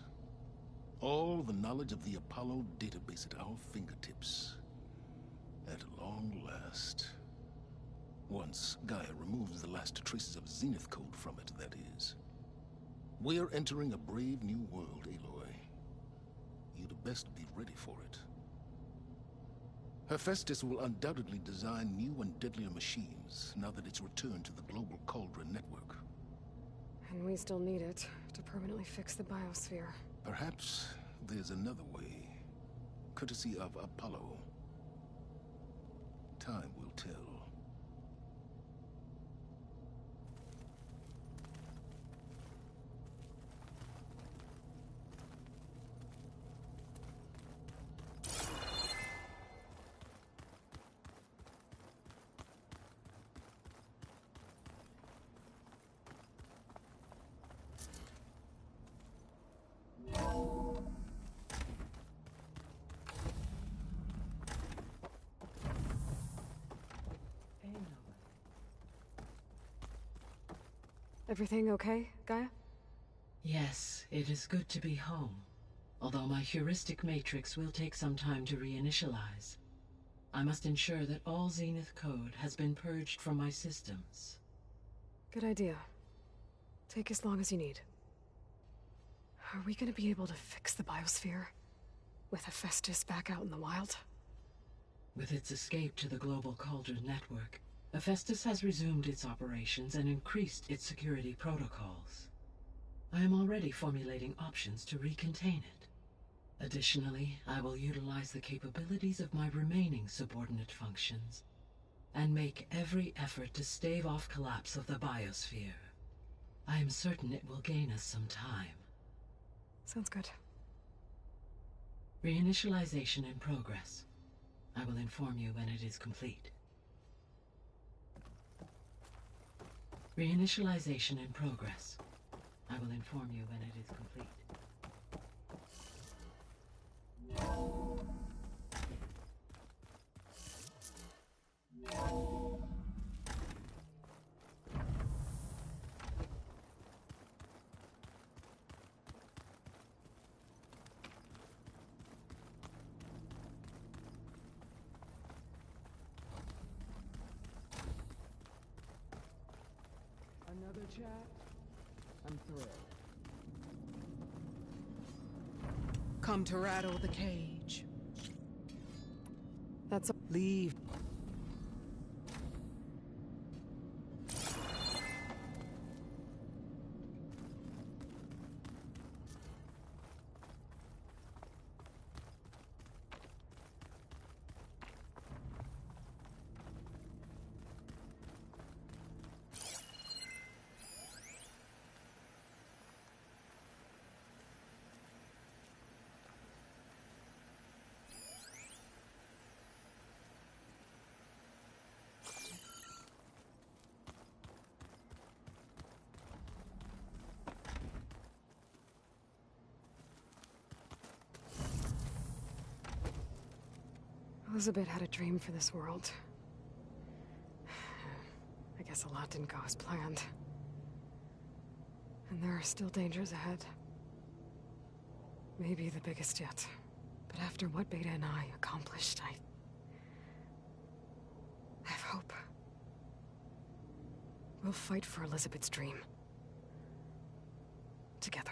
All the knowledge of the Apollo database at our fingertips. At long last. Once Gaia removes the last traces of Zenith code from it, that is. We're entering a brave new world, Aloy. You'd best be ready for it. Hephaestus will undoubtedly design new and deadlier machines now that it's returned to the global Cauldron network. And we still need it to permanently fix the biosphere. Perhaps there's another way, courtesy of Apollo. Time will tell. Everything okay, Gaia? Yes, it is good to be home. Although my heuristic matrix will take some time to reinitialize. I must ensure that all Zenith code has been purged from my systems. Good idea. Take as long as you need. Are we gonna be able to fix the biosphere? With Hephaestus back out in the wild? With its escape to the global Cauldron network, Hephaestus has resumed its operations and increased its security protocols. I am already formulating options to recontain it. Additionally, I will utilize the capabilities of my remaining subordinate functions and make every effort to stave off collapse of the biosphere. I am certain it will gain us some time. Sounds good. Reinitialization in progress. I will inform you when it is complete. Reinitialization in progress. I will inform you when it is complete. Another chat? I'm thrilled. Come to rattle the cage. That's a leave. Elizabeth had a dream for this world. I guess a lot didn't go as planned. And there are still dangers ahead. Maybe the biggest yet. But after what Beta and I accomplished, I have hope. We'll fight for Elizabeth's dream. Together.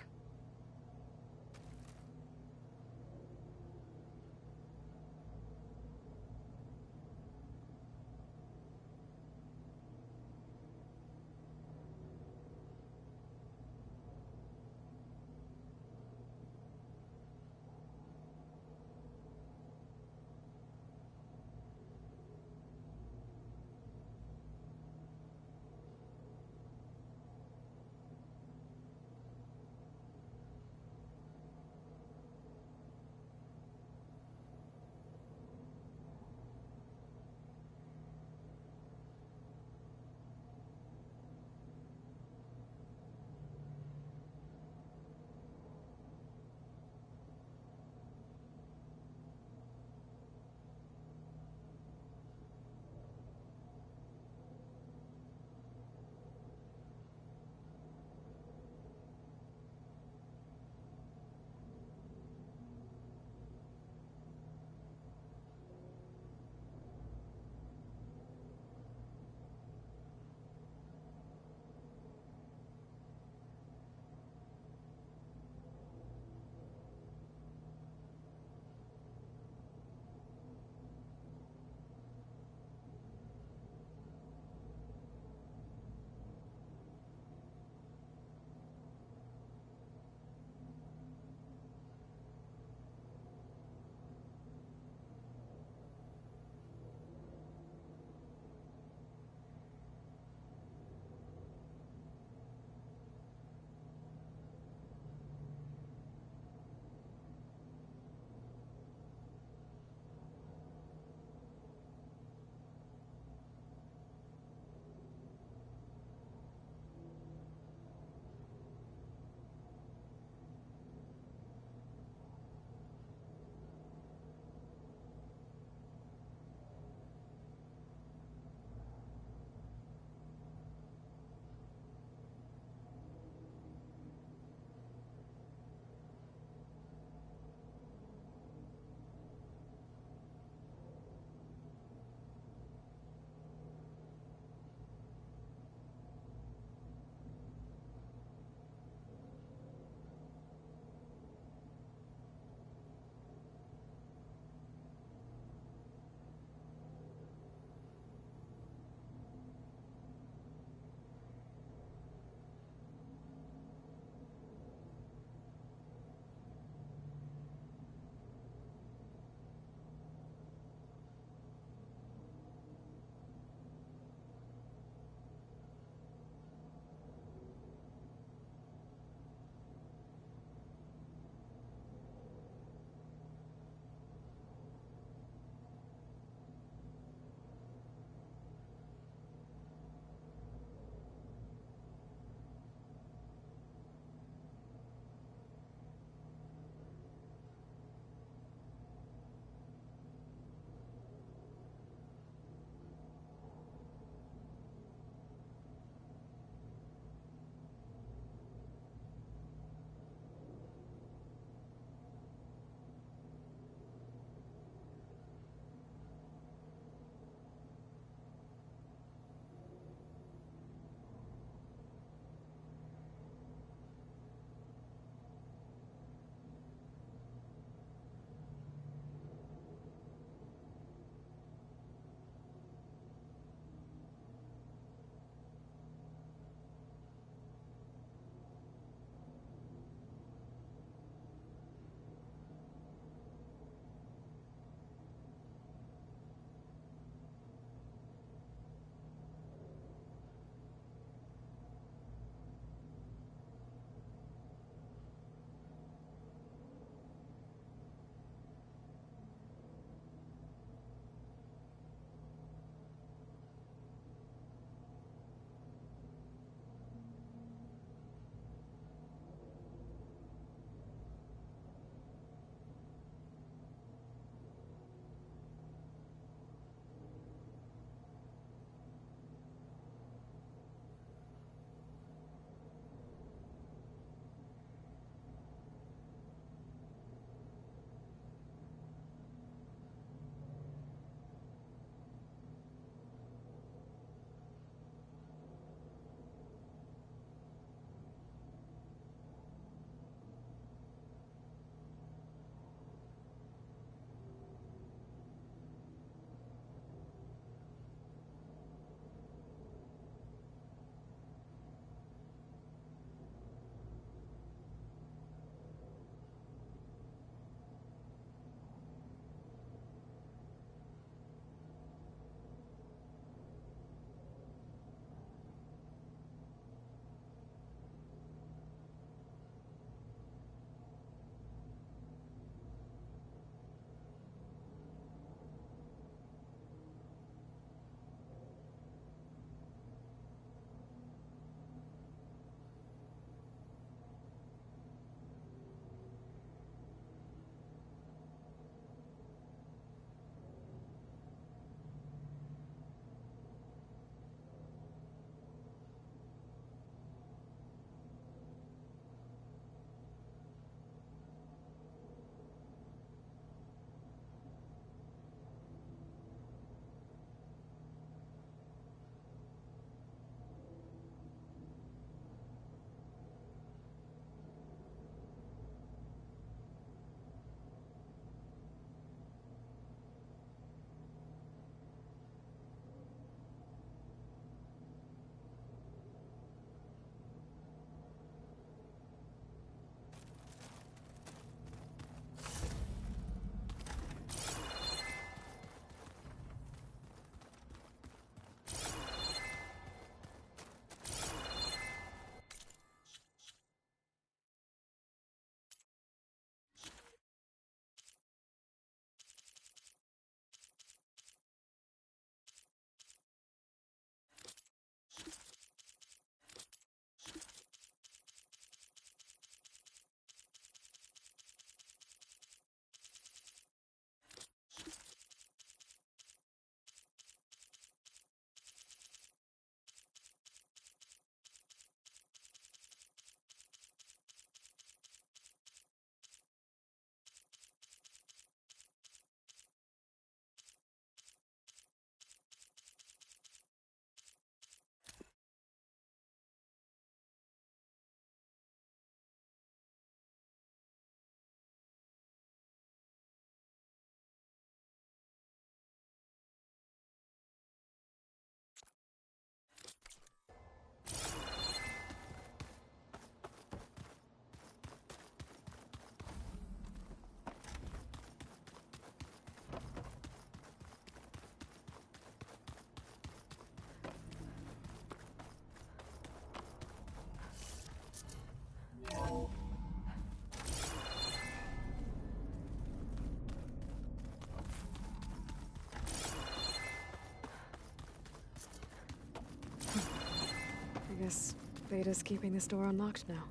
Guess Beta's keeping this door unlocked now.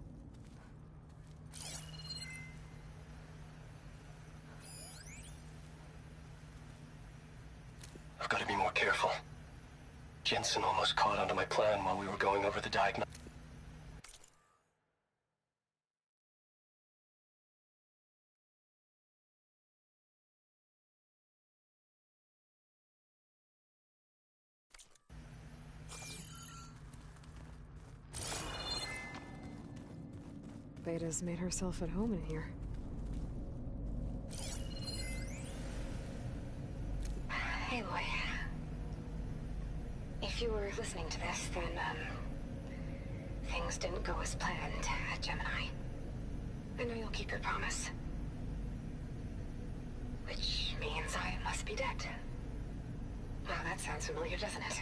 I've got to be more careful. Jensen almost caught onto my plan while we were going over the diagnosis. Beta's made herself at home in here. Aloy. If you were listening to this, then, things didn't go as planned at Gemini. I know you'll keep your promise. Which means I must be dead. Well, that sounds familiar, doesn't it?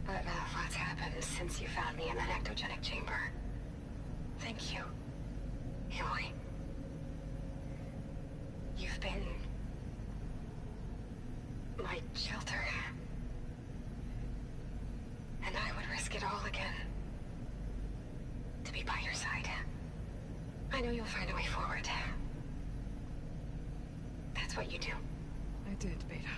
But a lot's happened since you found me in that ectogenic chamber. Thank you, Aloy. You've been my shelter. And I would risk it all again to be by your side. I know you'll find a way forward. That's what you do. I did, Beta.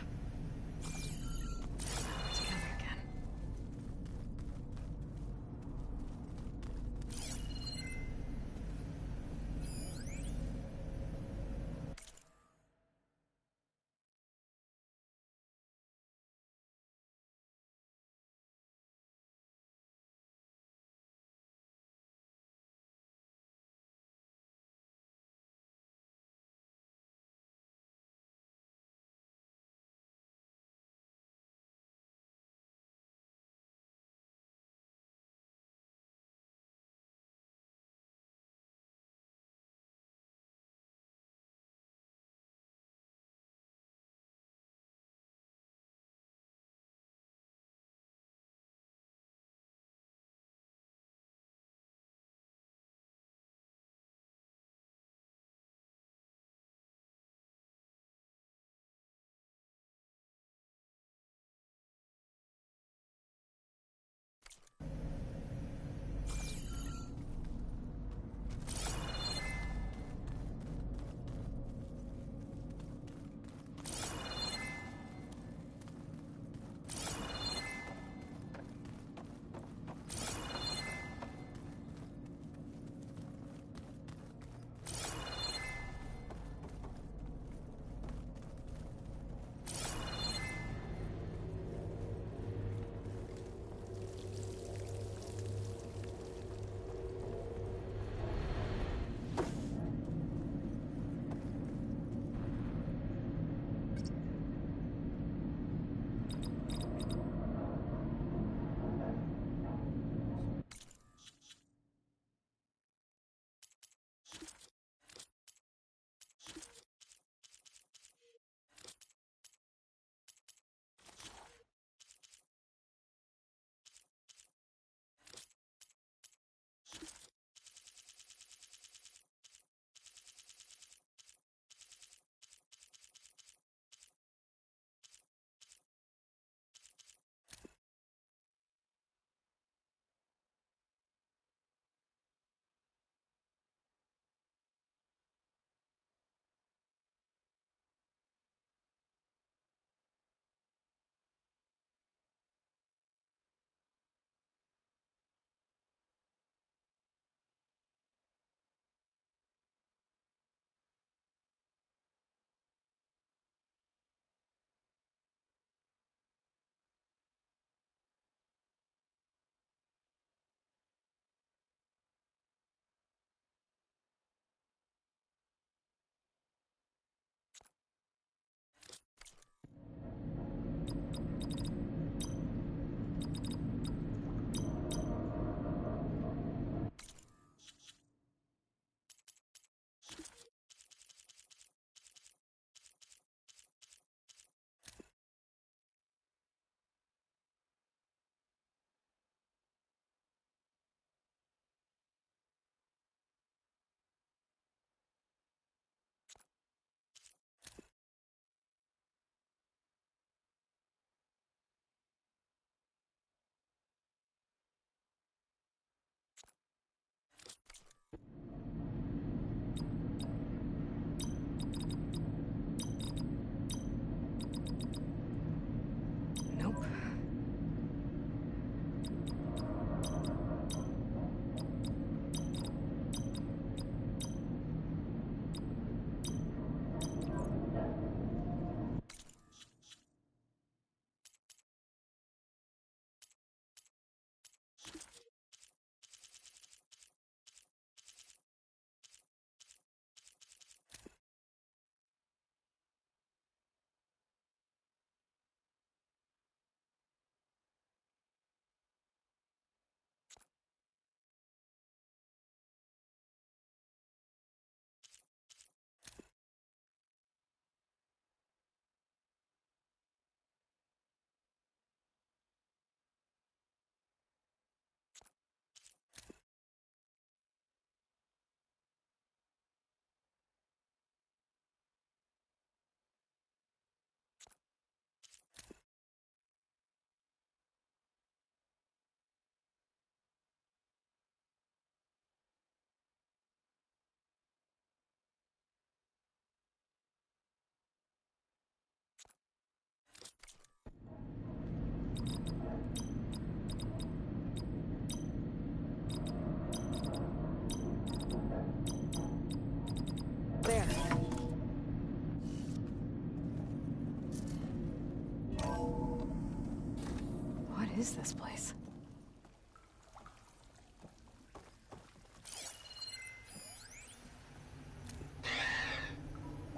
is this place?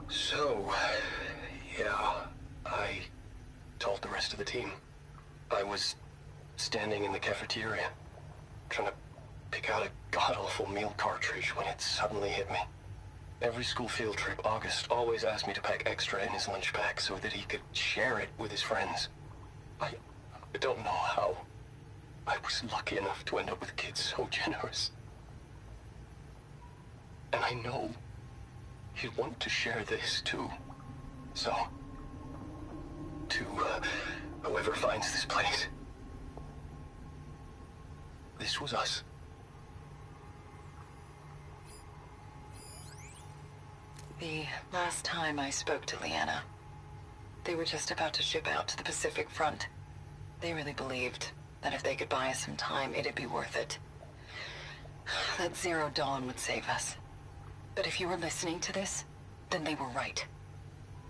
So, yeah, I told the rest of the team. I was standing in the cafeteria, trying to pick out a god-awful meal cartridge when it suddenly hit me. Every school field trip, August always asked me to pack extra in his lunch pack so that he could share it with his friends. I don't know how. I was lucky enough to end up with kids so generous. And I know he'd want to share this too. So, to whoever finds this place, this was us. The last time I spoke to Leanna, they were just about to ship out to the Pacific Front. They really believed that if they could buy us some time, it'd be worth it. That Zero Dawn would save us. But if you were listening to this, then they were right.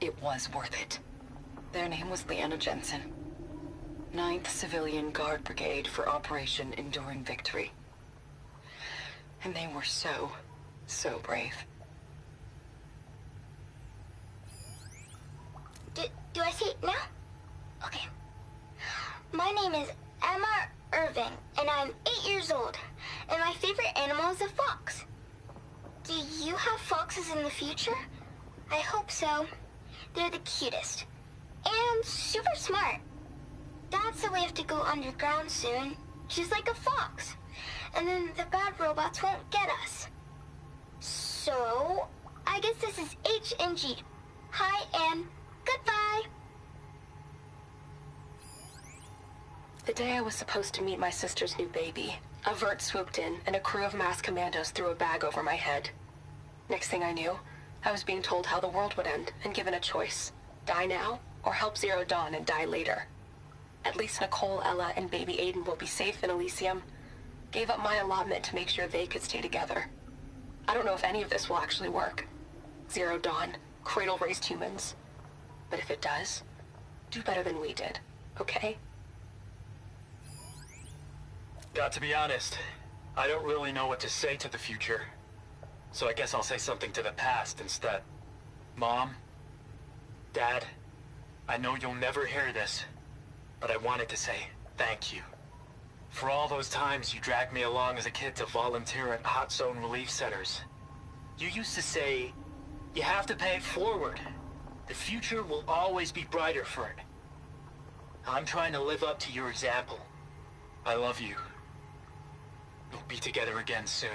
It was worth it. Their name was Leanna Jensen. 9th Civilian Guard Brigade for Operation Enduring Victory. And they were so brave. Do I say it now? Okay. My name is Emma Irving, and I'm 8 years old, and my favorite animal is a fox. Do you have foxes in the future? I hope so. They're the cutest. And super smart. Dad said we have to go underground soon, just like a fox. And then the bad robots won't get us. So, I guess this is H and G. Hi and goodbye. The day I was supposed to meet my sister's new baby, a vert swooped in and a crew of masked commandos threw a bag over my head. Next thing I knew, I was being told how the world would end and given a choice. Die now, or help Zero Dawn and die later. At least Nicole, Ella, and baby Aiden will be safe in Elysium. Gave up my allotment to make sure they could stay together. I don't know if any of this will actually work. Zero Dawn, cradle-raised humans. But if it does, do better than we did, okay? Got to be honest, I don't really know what to say to the future. So I guess I'll say something to the past instead. Mom, Dad, I know you'll never hear this, but I wanted to say thank you. For all those times you dragged me along as a kid to volunteer at hot zone relief centers. You used to say, you have to pay it forward. The future will always be brighter for it. I'm trying to live up to your example. I love you. We'll be together again soon.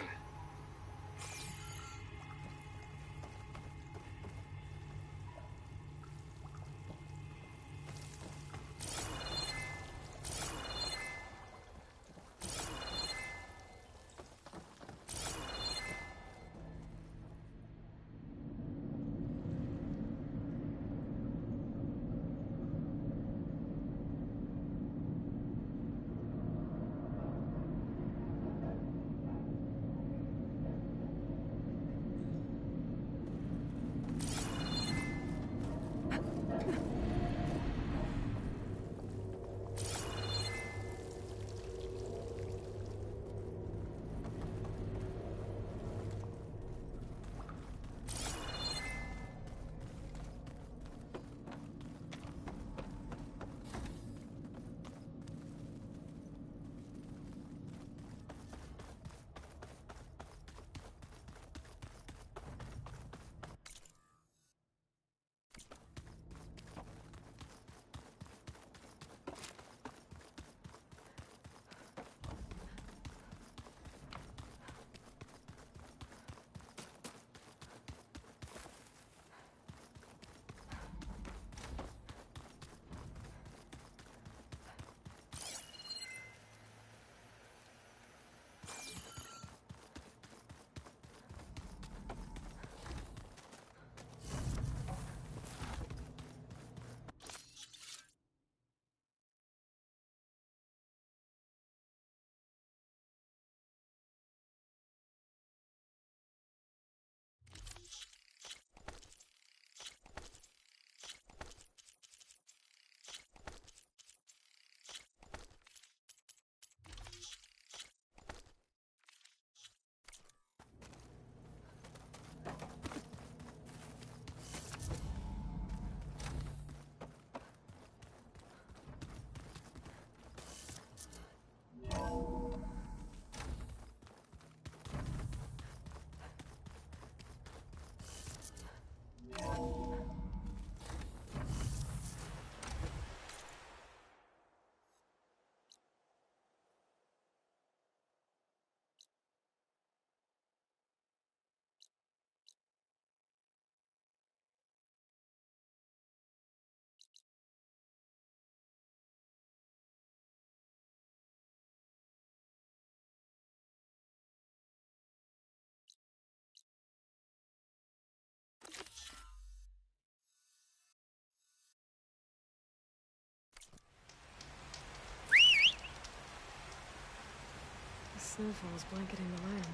snowfalls blanketing the land.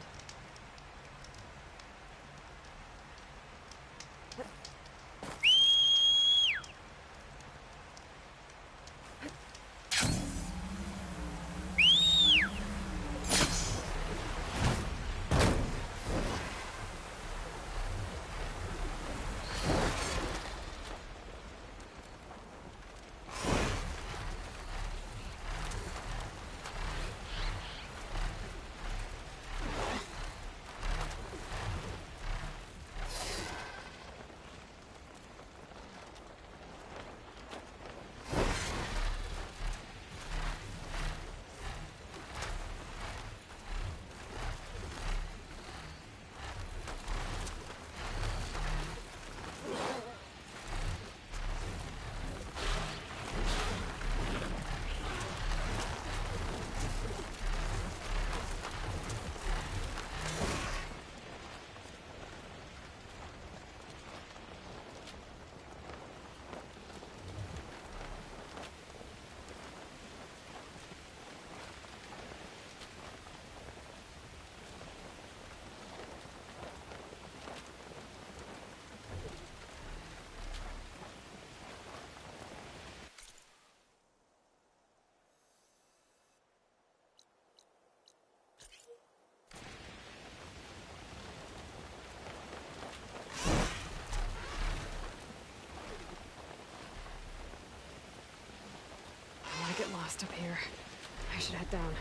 I might get lost up here. I should head down.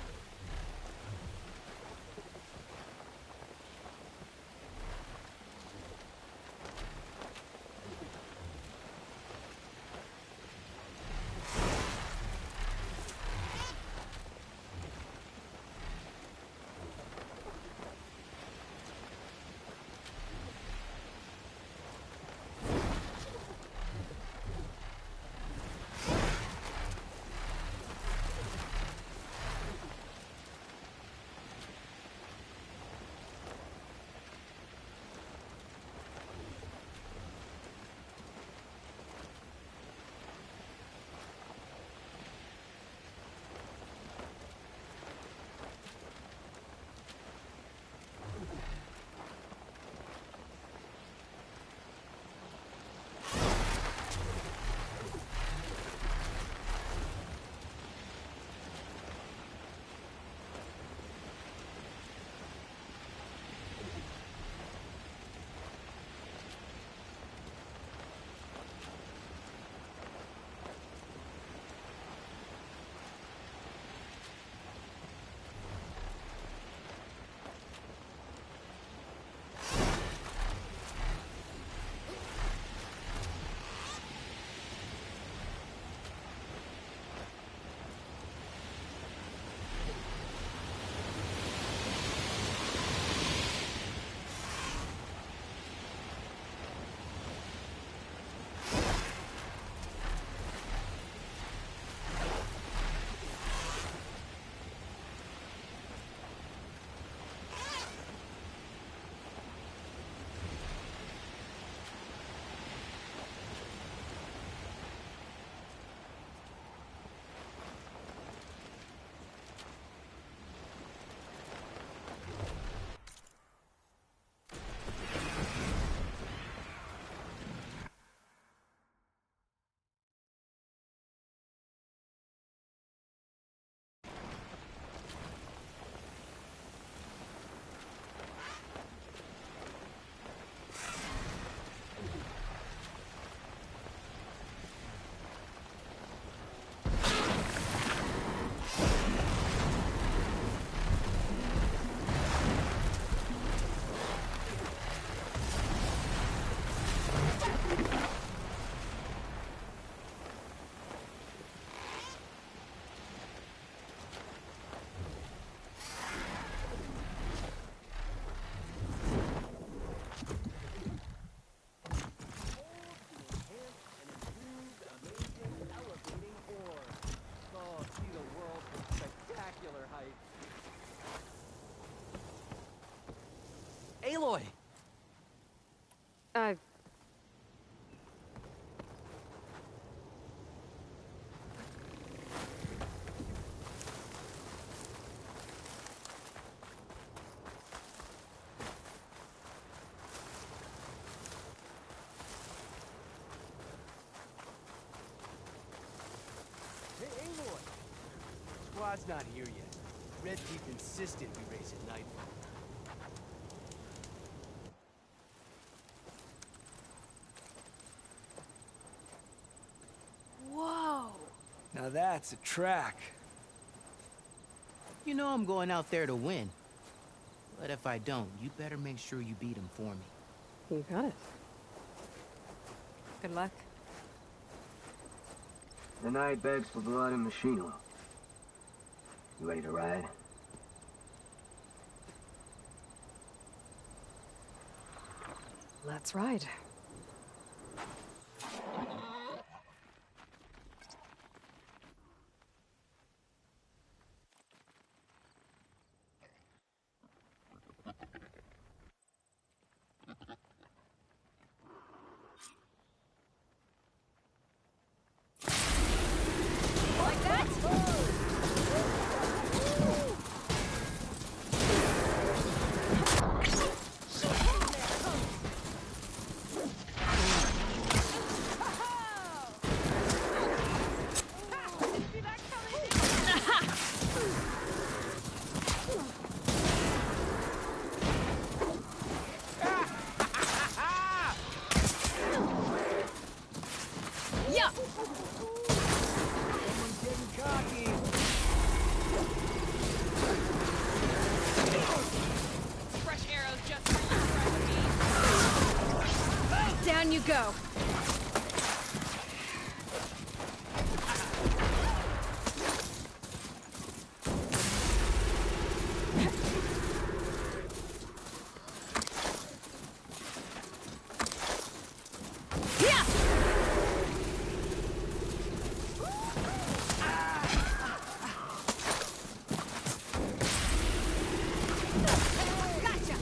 squad's not here yet. Red Teeth insisted we race at nightfall. Whoa! Now that's a track. You know I'm going out there to win. But if I don't, you better make sure you beat him for me. You got it. Good luck. The night begs for blood and machine oil. You ready to ride? Let's ride. Like that? Yeah. Someone's getting cocky. Fresh arrows just for you, Down you go. Yeah. Gotcha.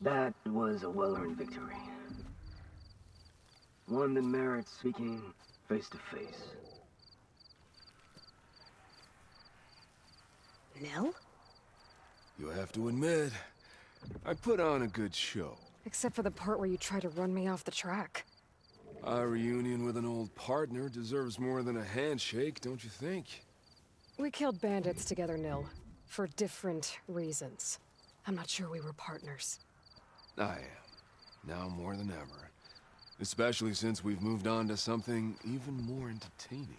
That was a well-earned victory. One that merits speaking face to face. Nil? You have to admit, I put on a good show. Except for the part where you try to run me off the track. A reunion with an old partner deserves more than a handshake, don't you think? We killed bandits together, Nil. For different reasons. I'm not sure we were partners. I am. Now more than ever. Especially since we've moved on to something even more entertaining.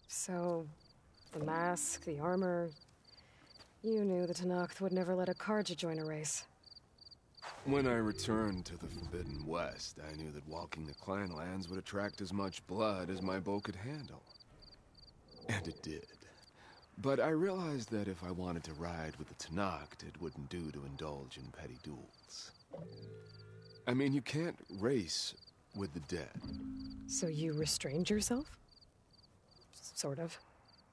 So, the mask, the armor... You knew the Tenakth would never let a Carja join a race. When I returned to the Forbidden West, I knew that walking the Clanlands would attract as much blood as my bow could handle. And it did. But I realized that if I wanted to ride with the Tenakth, it wouldn't do to indulge in petty duels. I mean, you can't race with the dead. So you restrained yourself? Sort of.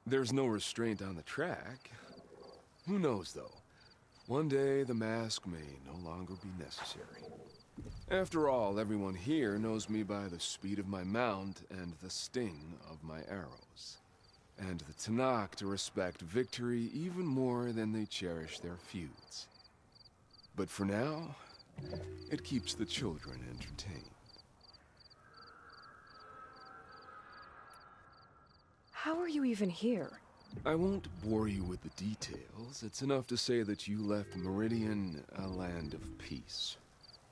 There's no restraint on the track. Who knows, though? One day, the mask may no longer be necessary. After all, everyone here knows me by the speed of my mount and the sting of my arrows. And the Tenakth respect victory even more than they cherish their feuds. But for now, it keeps the children entertained. How are you even here? I won't bore you with the details. It's enough to say that you left Meridian a land of peace.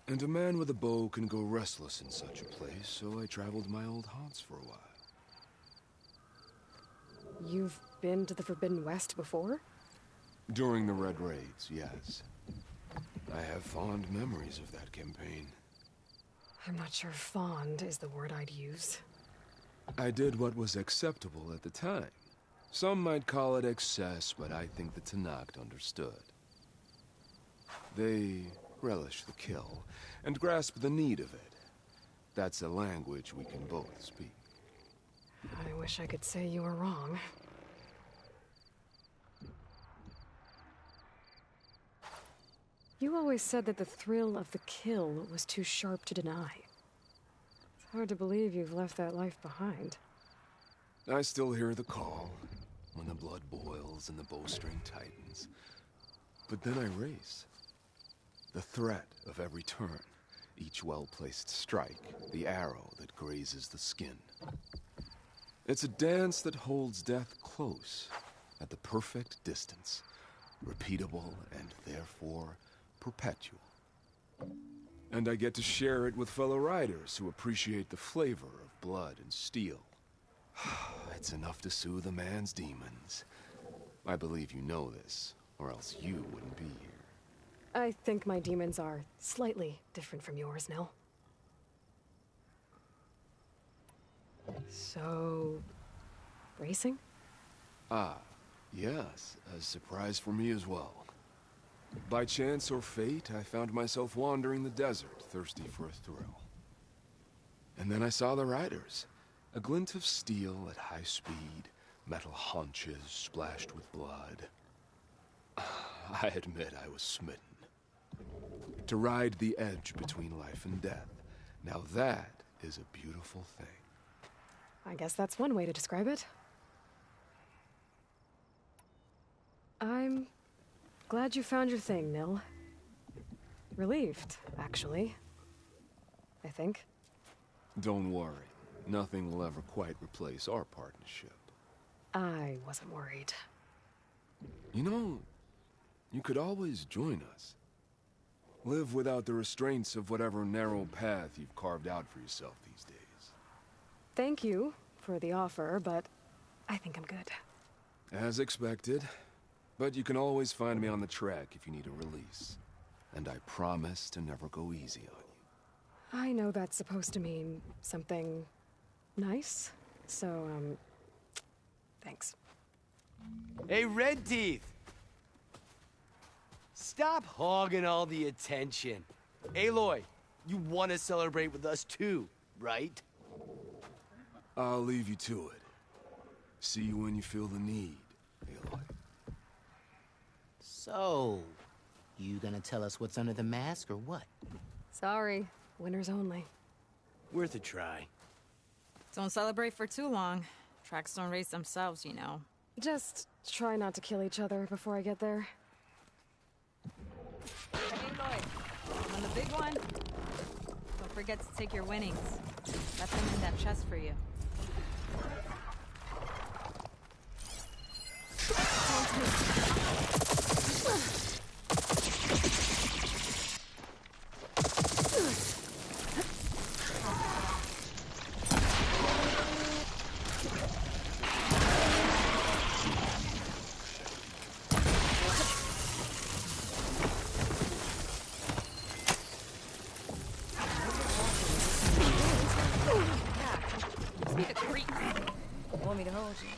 And a man with a bow can go restless in such a place, so I traveled my old haunts for a while. You've been to the Forbidden West before? During the Red Raids, yes. I have fond memories of that campaign. I'm not sure fond is the word I'd use. I did what was acceptable at the time. Some might call it excess, but I think the Tenakth understood. They relish the kill, and grasp the need of it. That's a language we can both speak. I wish I could say you were wrong. You always said that the thrill of the kill was too sharp to deny. It's hard to believe you've left that life behind. I still hear the call, when the blood boils and the bowstring tightens. But then I race. The threat of every turn, each well-placed strike, the arrow that grazes the skin. It's a dance that holds death close, at the perfect distance, repeatable and therefore perpetual. And I get to share it with fellow riders who appreciate the flavor of blood and steel. It's enough to soothe a man's demons. I believe you know this, or else you wouldn't be here. I think my demons are slightly different from yours, Nil. So... racing? Ah, yes. A surprise for me as well. By chance or fate, I found myself wandering the desert, thirsty for a thrill. And then I saw the riders. A glint of steel at high speed, metal haunches splashed with blood. I admit I was smitten. To ride the edge between life and death. Now that is a beautiful thing. I guess that's one way to describe it. I'm glad you found your thing, Nil. Relieved, actually. I think. Don't worry. Nothing will ever quite replace our partnership. I wasn't worried. You know, you could always join us. Live without the restraints of whatever narrow path you've carved out for yourself these days. Thank you for the offer, but I think I'm good. As expected. But you can always find me on the track if you need a release. And I promise to never go easy on you. I know that's supposed to mean something nice, so, thanks. Hey, Red Teeth! Stop hogging all the attention. Aloy, you want to celebrate with us too, right? I'll leave you to it. See you when you feel the need, Aloy. So, you gonna tell us what's under the mask or what? Sorry, winners only. Worth a try. Don't celebrate for too long. Tracks don't race themselves, you know. Just try not to kill each other before I get there. Hey, Lloyd. On the big one, don't forget to take your winnings. Got them in that chest for you. Want me to hold you?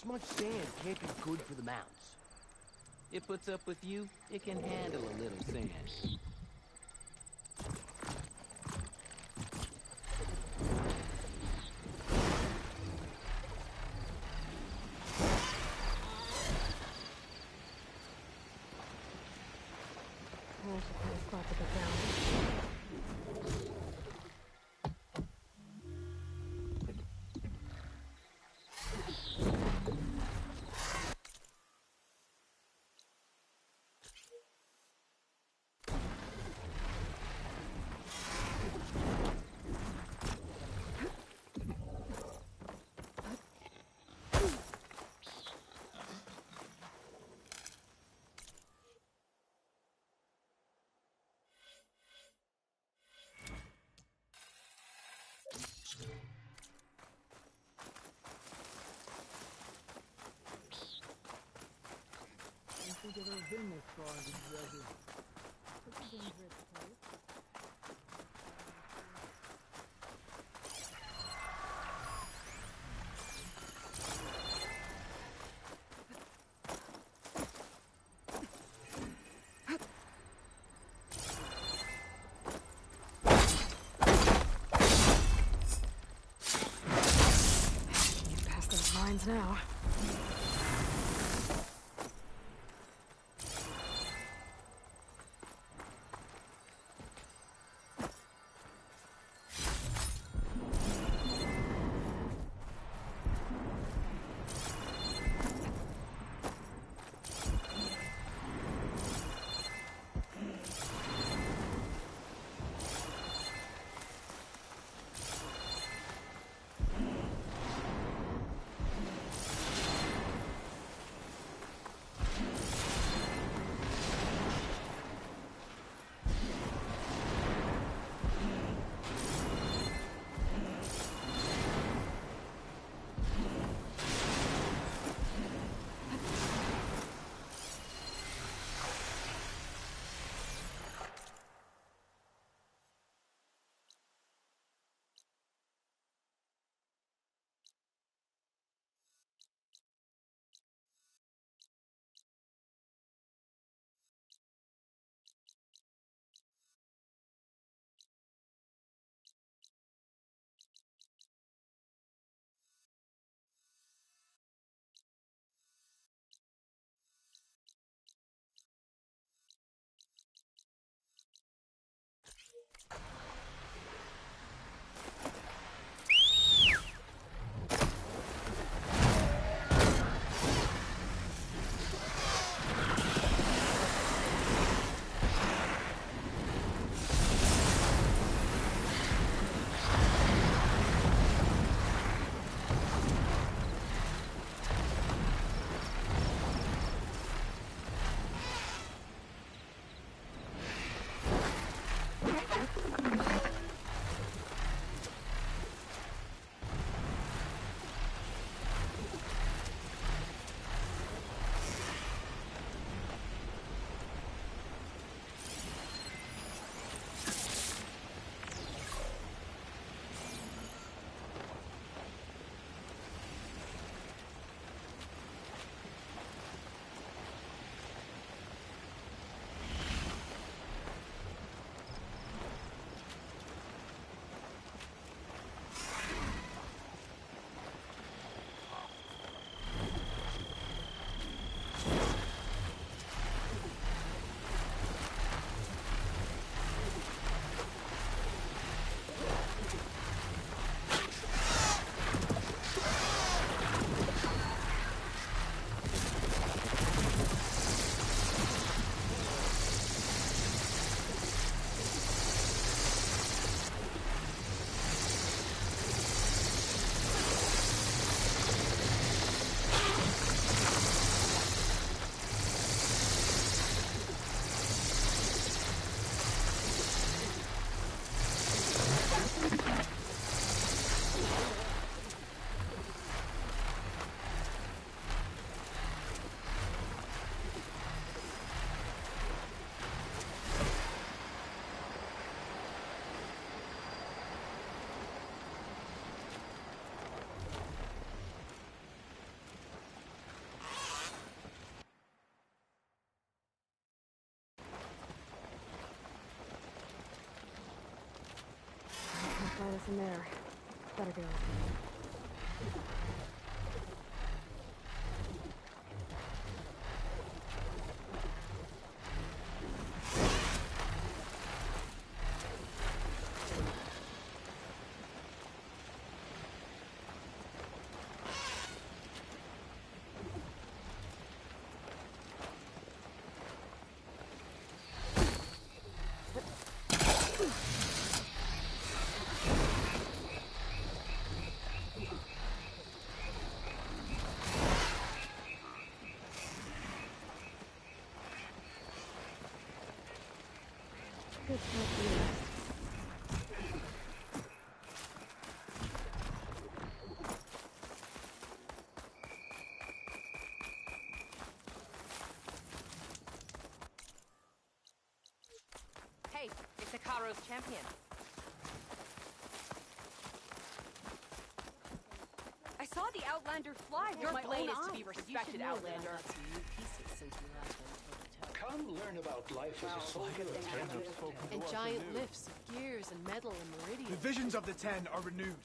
This much sand can't be good for the mounts. It puts up with you, it can handle a little sand. There's a cool spot to get down. I think I've ever been this far into the desert. It's a dangerous place. Get past those lines now. Nothing there. Better go. Good Hey, it's Ikaro's champion. I saw the Outlander fly. Your blade is to be respected, Outlander. Come learn about life as a soldier. And giant lifts of gears and metal and meridian. The visions of the Ten are renewed.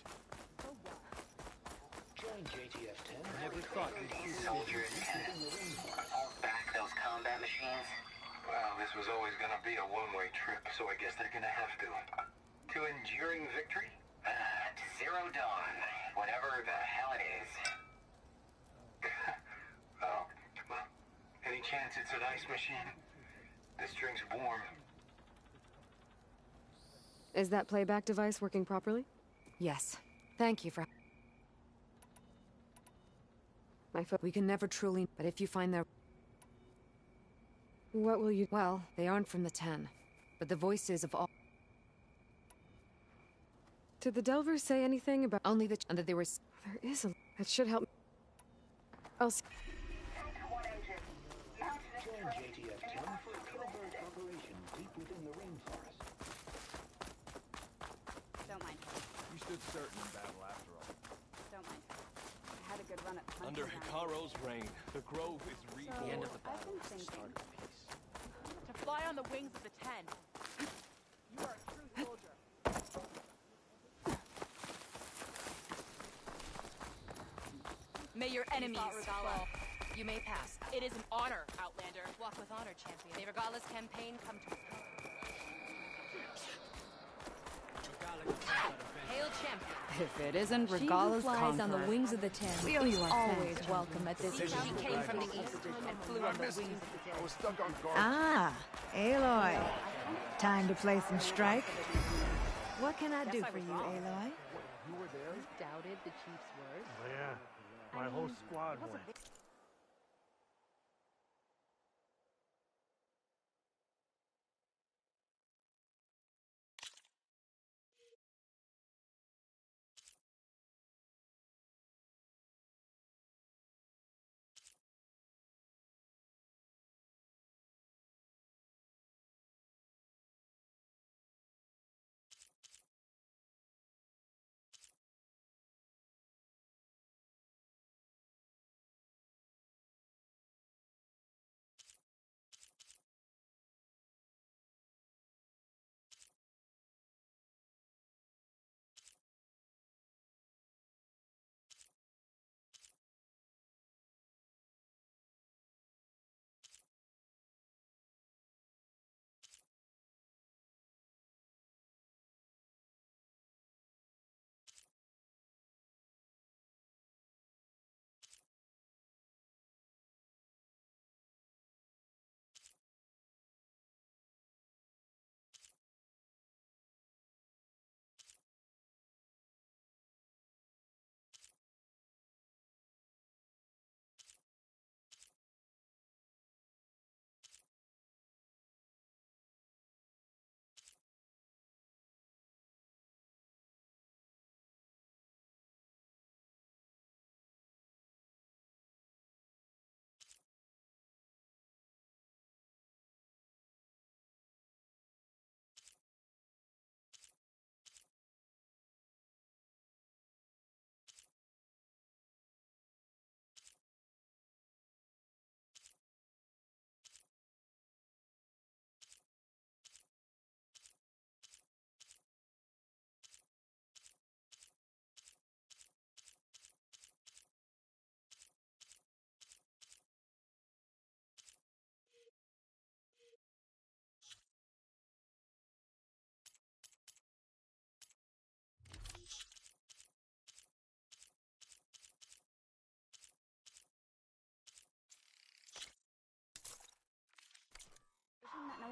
Join JTF-10. Never thought we'd see soldiers hold back those combat machines. Well, this was always going to be a one-way trip, so I guess they're going to have to. To enduring victory? To Zero Dawn. Whatever the hell it is. Oh, well, any chance it's an ice machine? This drink's warm. Is that playback device working properly? Yes. Thank you for... We can never truly... But if you find their... What will you... Well, they aren't from the Ten. But the voices of all... Did the Delvers say anything about... Only the... And that they were... There is a... That should help... I'll... Join JTF-10 for a covert operation deep within the rainforest. Don't mind her. You stood certain in battle after all. Don't mind her. I had a good run at hunting Under down Hikaro's reign, the Grove is reborn. So, The end of the I've battle been is the thinking. start of peace. To fly on the wings of the Ten. You are a true soldier. May your enemies fall. You may pass. It is an honor, Outlander. Walk with honor, champion. May Regala's campaign come to an end. Hail, champion. If it isn't She who Regala's flies on the conqueror. wings of the Ten Leo, is you are always fast. welcome at this She event. came from the east and flew on the wings of the I was stuck on guard. Ah, Aloy. Time to play some strike. What can I do for you, Aloy? You were there? Doubted the chief's word. Oh, yeah. My whole squad went.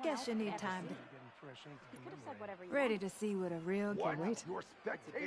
Guess you need time to... You could have said whatever you Ready wanted. to see what a real... What? Wait. Your spectator.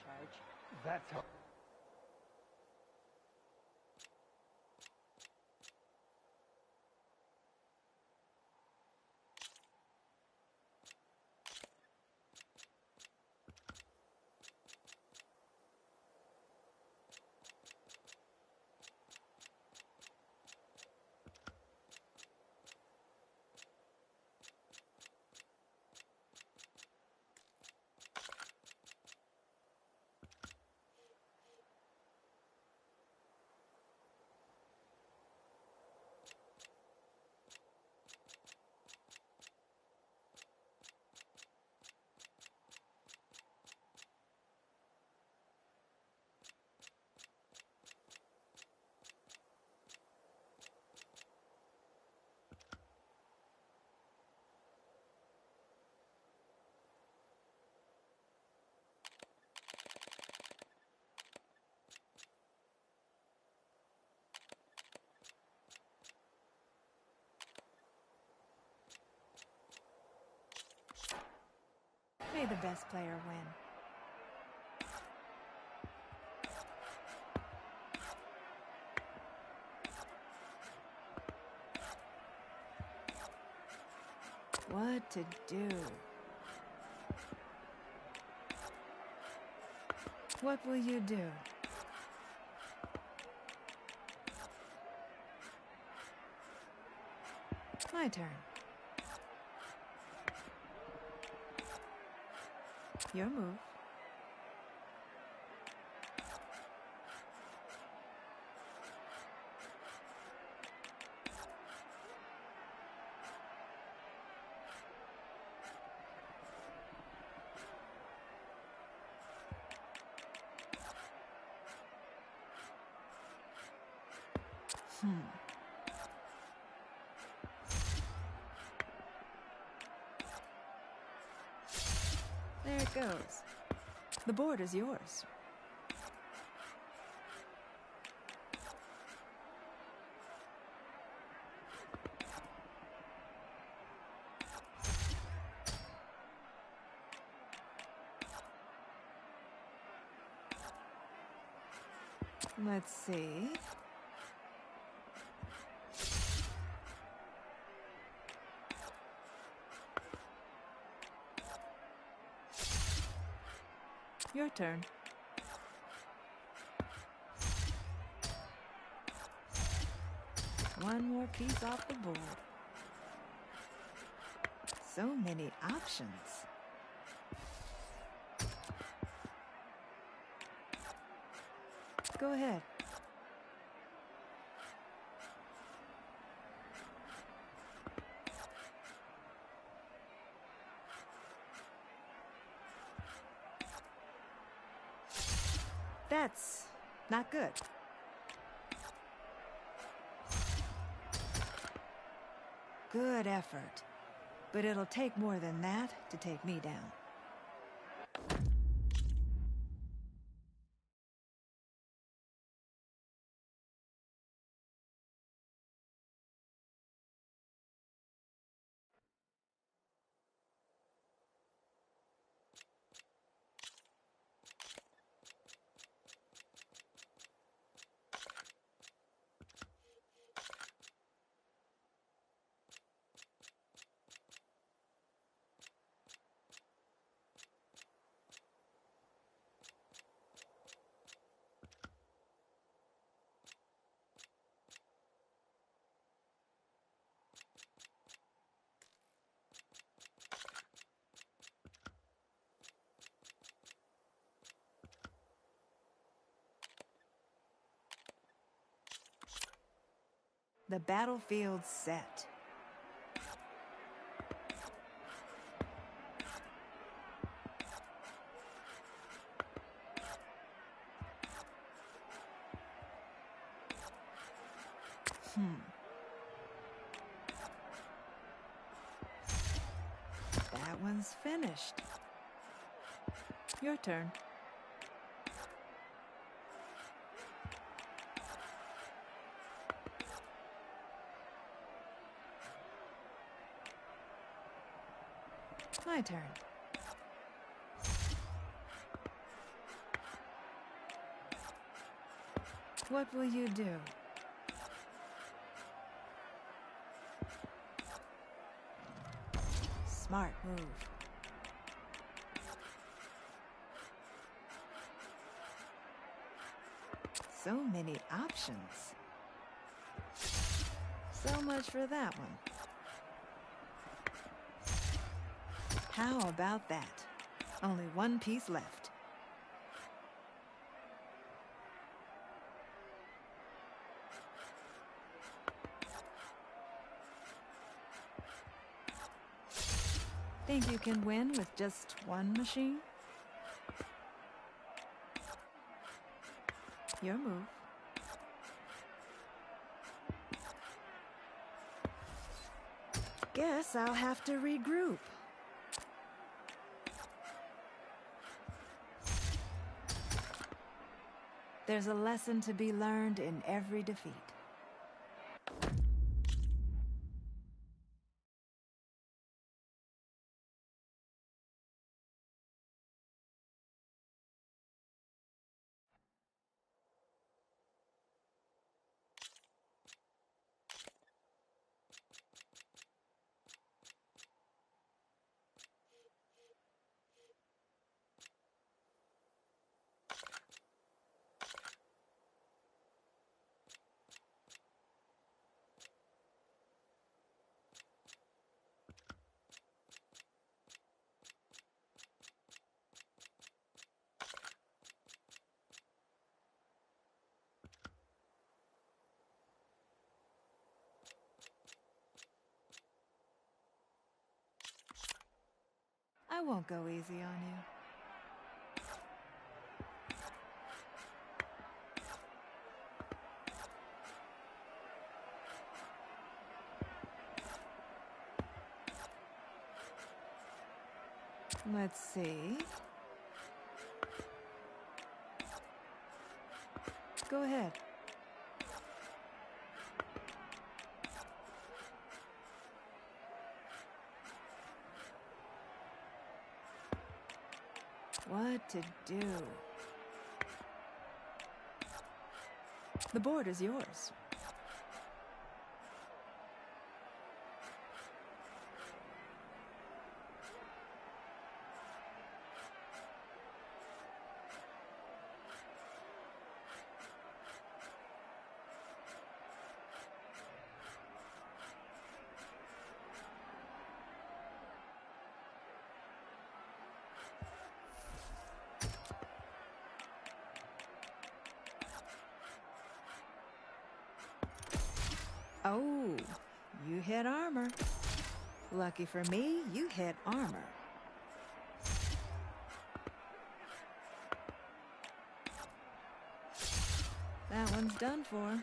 charge. That's how. May the best player win. What to do? What will you do? My turn. Your move. There it goes. The board is yours. Let's see. Your turn. One more piece off the board. So many options. Go ahead. That's not good. Good effort. But it'll take more than that to take me down. The battlefield's set. That one's finished. Your turn. My turn. What will you do? Smart move. So many options. So much for that one. How about that? Only one piece left. Think you can win with just one machine? Your move. Guess I'll have to regroup. There's a lesson to be learned in every defeat. I won't go easy on you. Let's see. Go ahead. What to do? The board is yours. Oh, you hit armor. Lucky for me, you hit armor. That one's done for.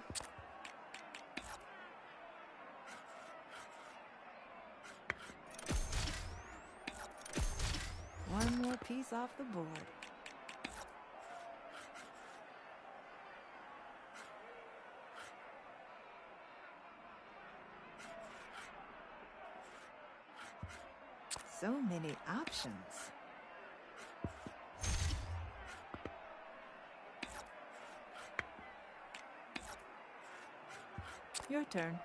One more piece off the board. So many options. Your turn.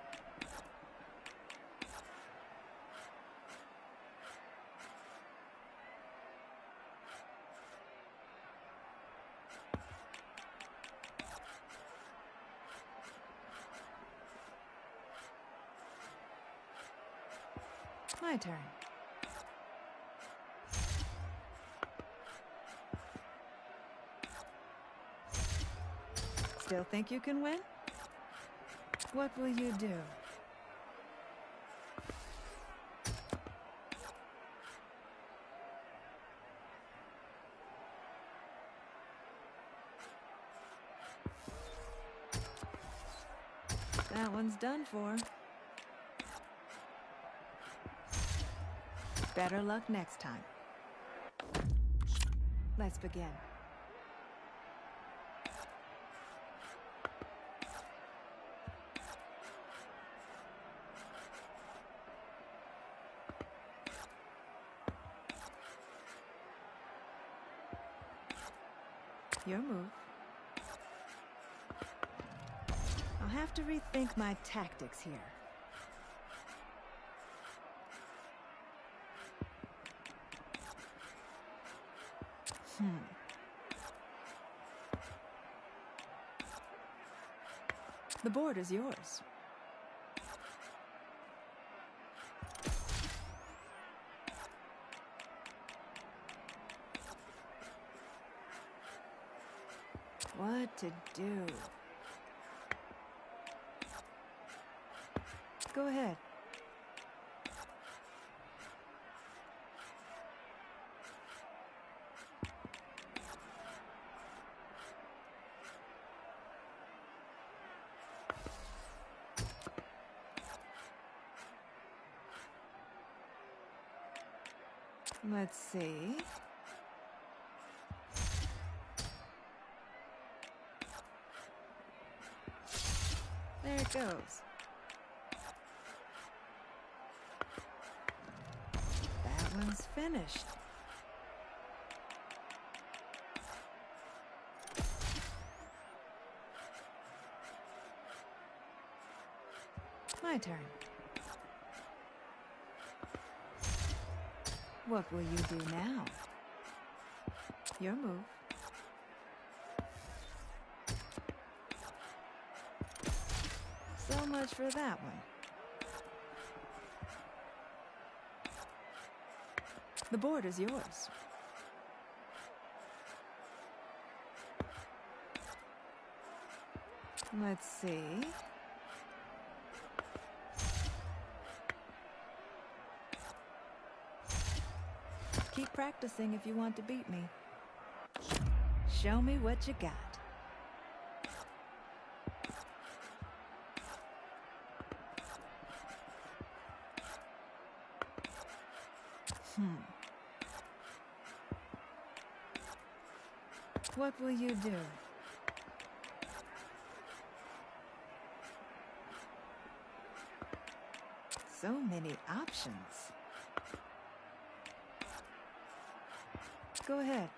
My turn. Still think you can win? What will you do? That one's done for. Better luck next time. Let's begin. Your move. I'll have to rethink my tactics here. The board is yours. What to do? Go ahead. Let's see. There it goes. That one's finished. My turn. What will you do now? Your move. So much for that one. The board is yours. Let's see. Keep practicing if you want to beat me. Show me what you got. What will you do? So many options. Go ahead.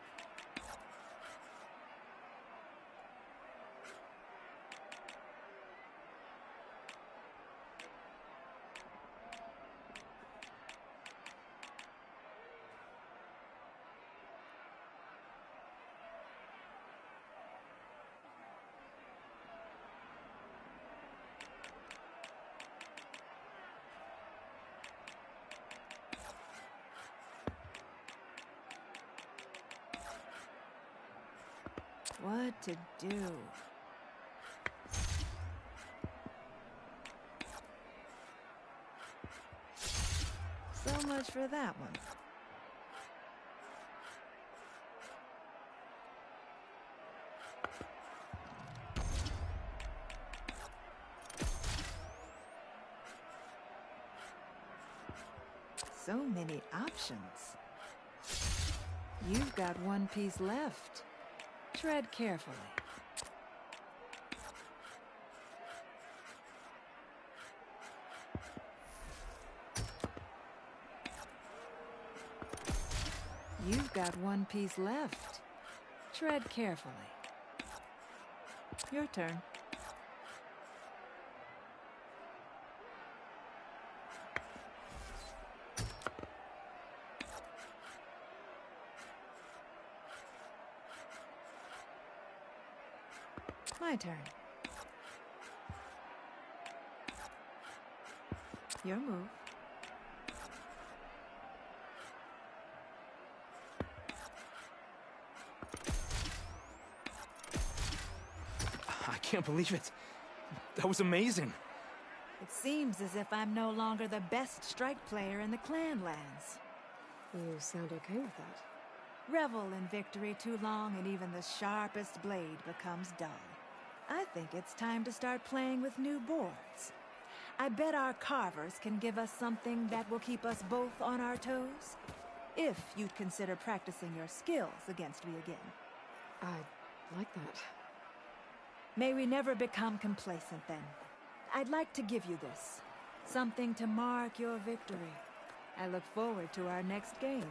What to do? So much for that one. So many options. You've got one piece left. Tread carefully. You've got one piece left. Tread carefully. Your turn. My turn. Your move. I can't believe it. That was amazing. It seems as if I'm no longer the best strike player in the clan lands. You sound okay with that. Revel in victory too long and even the sharpest blade becomes dull. I think it's time to start playing with new boards. I bet our carvers can give us something that will keep us both on our toes. If you'd consider practicing your skills against me again. I like that. May we never become complacent then. I'd like to give you this. Something to mark your victory. I look forward to our next game.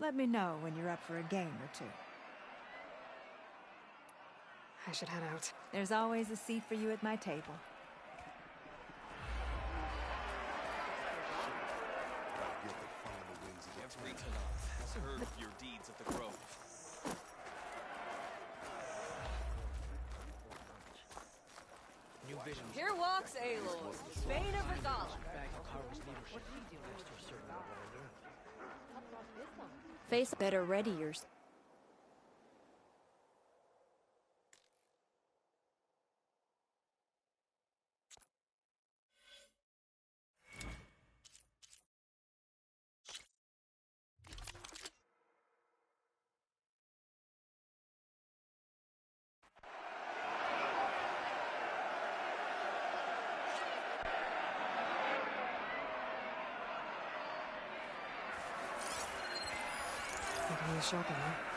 Let me know when you're up for a game or two. I should head out. There's always a seat for you at my table. Every Tenant has heard of your deeds at the Grove. New vision. Here walks Aloy, Bane of Regala. Face better ready yours. Making a shopping, huh?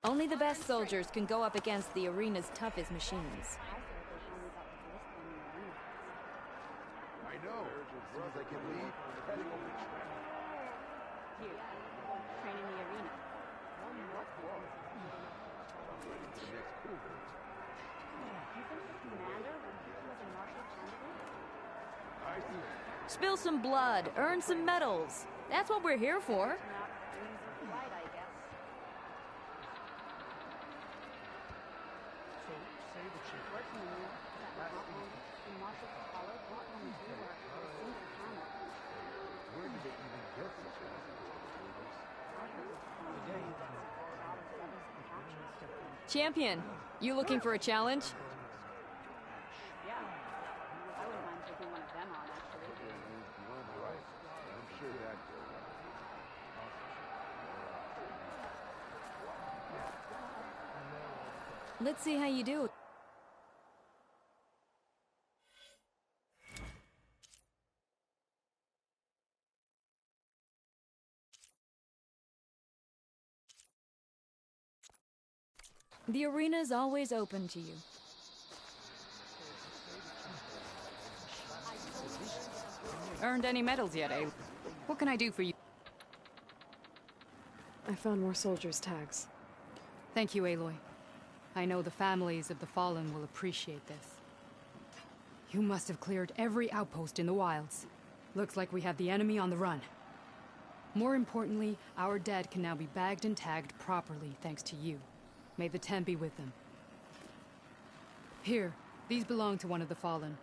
Only the best soldiers can go up against the arena's toughest machines. I know. As soon as I can leave, heading over to train. Here, train in the arena. Not far. The next cool bit. You think the commander would pick you as a marshal candidate? I see. Spill some blood, earn some medals. That's what we're here for. Right, I guess. So, say the chief. Working in that the marshals followed what one do or a single camel. Where did they even get such Champion, you looking for a challenge? Yeah. I wouldn't mind taking one of them on, actually. Right. I'm sure that goes. Let's see how you do. The arena's always open to you. Earned any medals yet, eh? What can I do for you? I found more soldiers' tags. Thank you, Aloy. I know the families of the fallen will appreciate this. You must have cleared every outpost in the wilds. Looks like we have the enemy on the run. More importantly, our dead can now be bagged and tagged properly thanks to you. May the Ten be with them. Here, these belong to one of the fallen.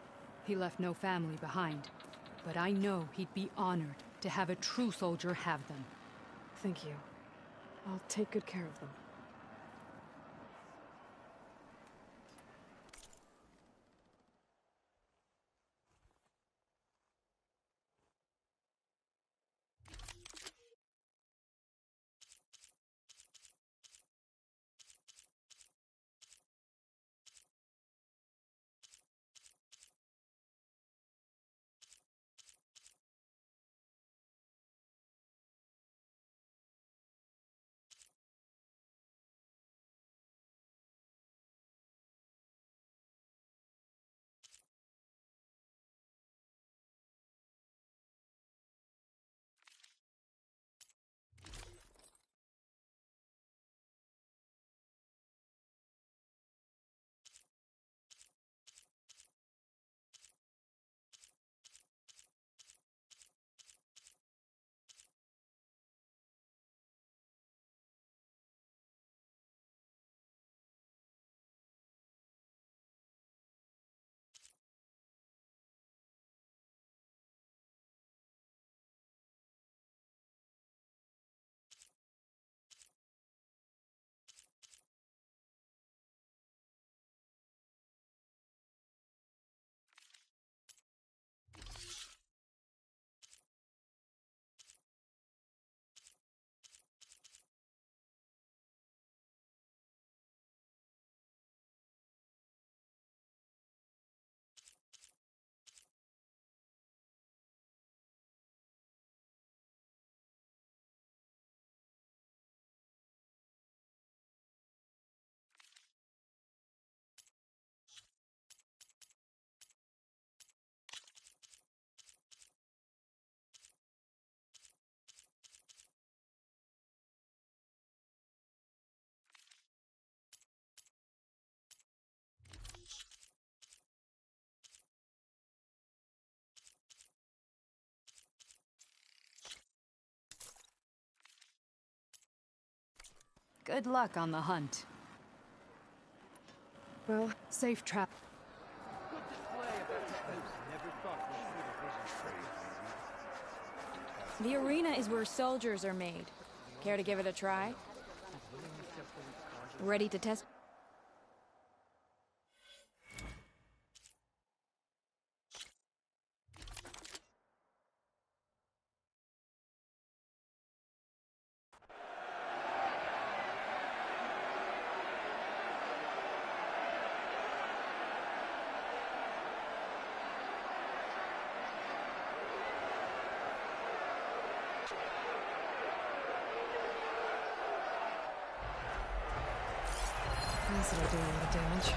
He left no family behind. But I know he'd be honored to have a true soldier have them. Thank you. I'll take good care of them. Good luck on the hunt. Well, safe trap. The arena is where soldiers are made. Care to give it a try? Ready to test? capacitor doing the damage.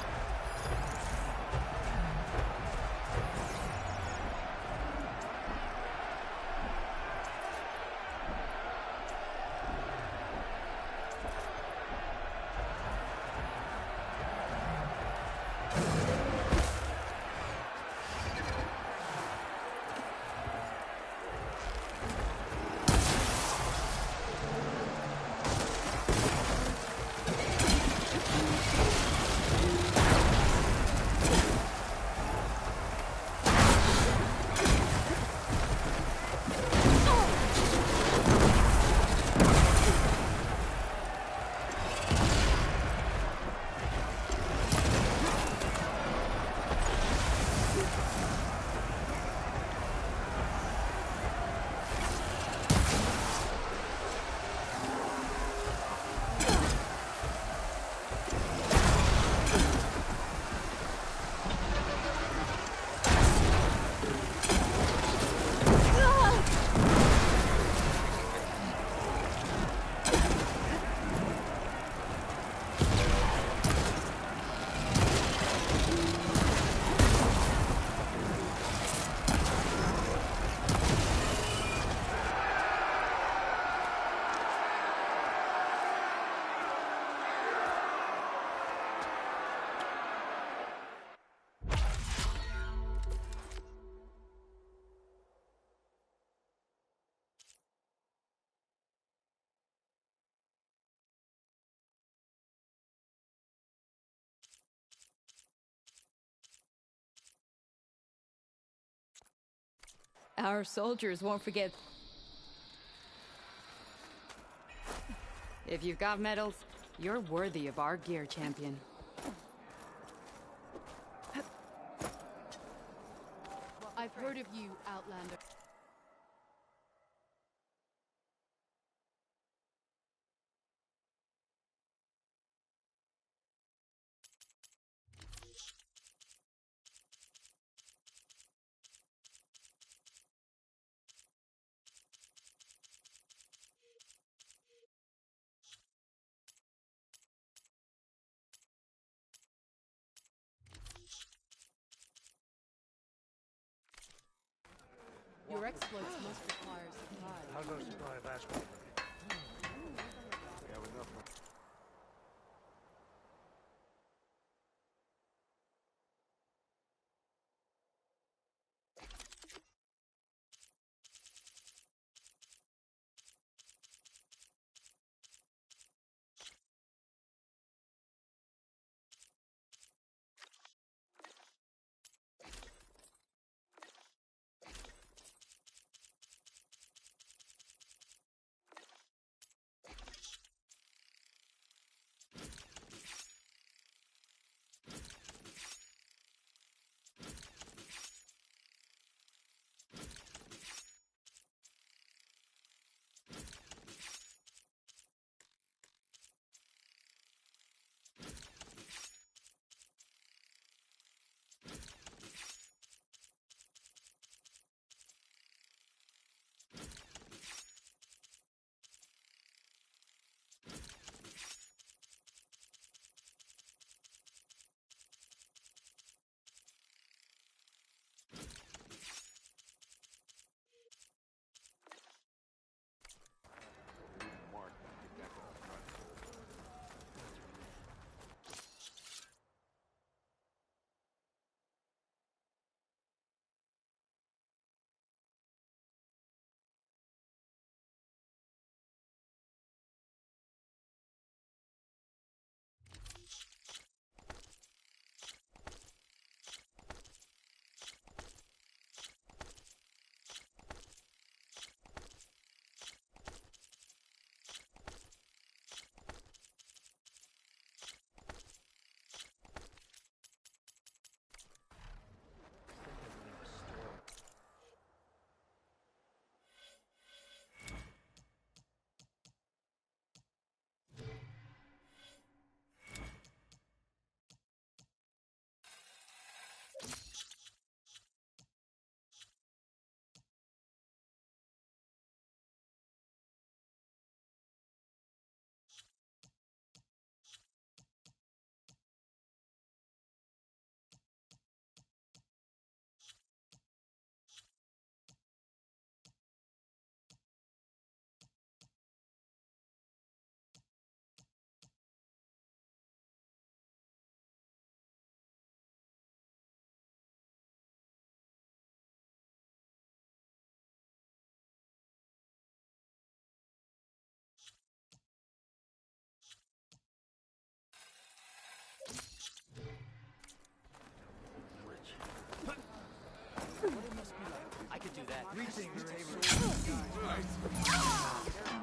Our soldiers won't forget. If you've got medals, you're worthy of our gear, champion. I've heard of you, Outlander. Your exploits must require supplies. How's our supply of asphalt looking? We have enough.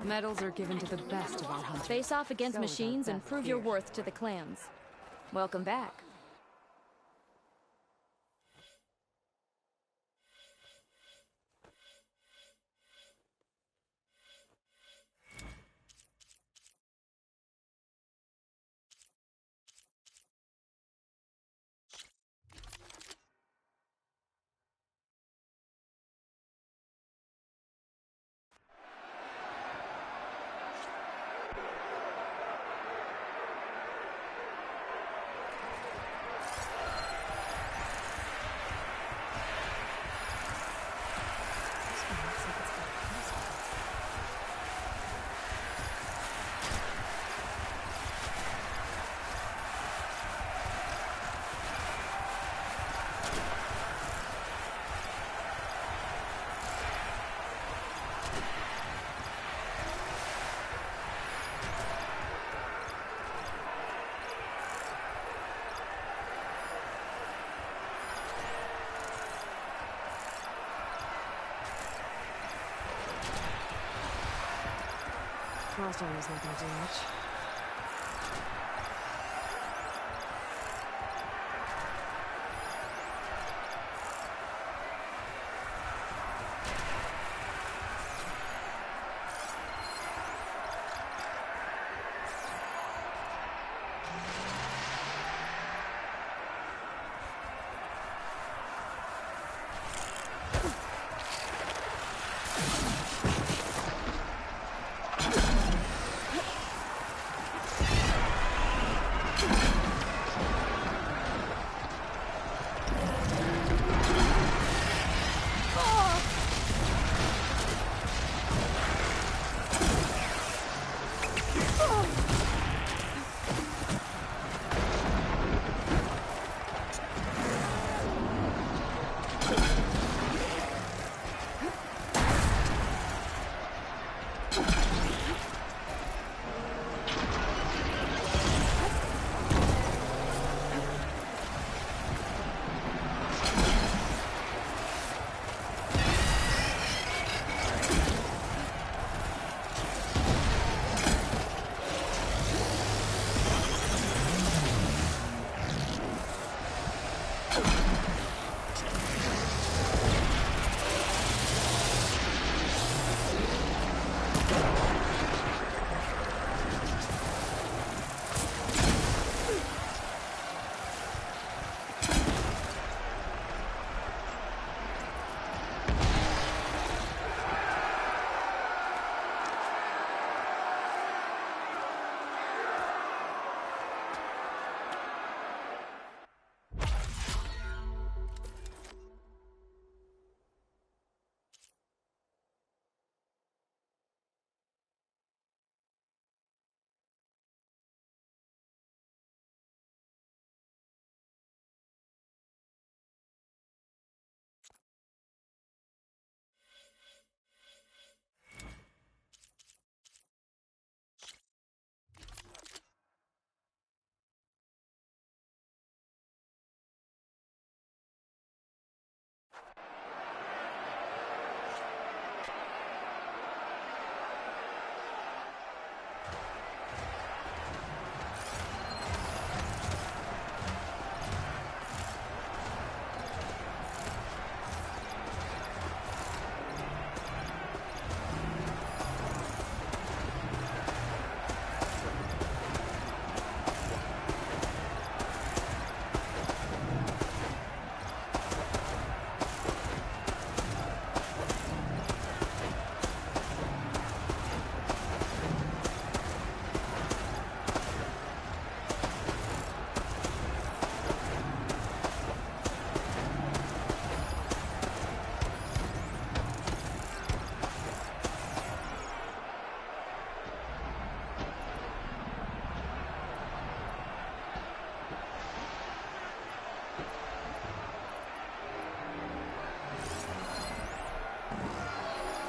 Medals are given to the best of our hunters. Face off against So is our machines and best prove your gear. worth to the clans. Welcome back. Milestone is not going to do much.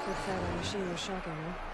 Good fight on machine with shotgun, huh?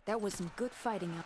That was some good fighting out.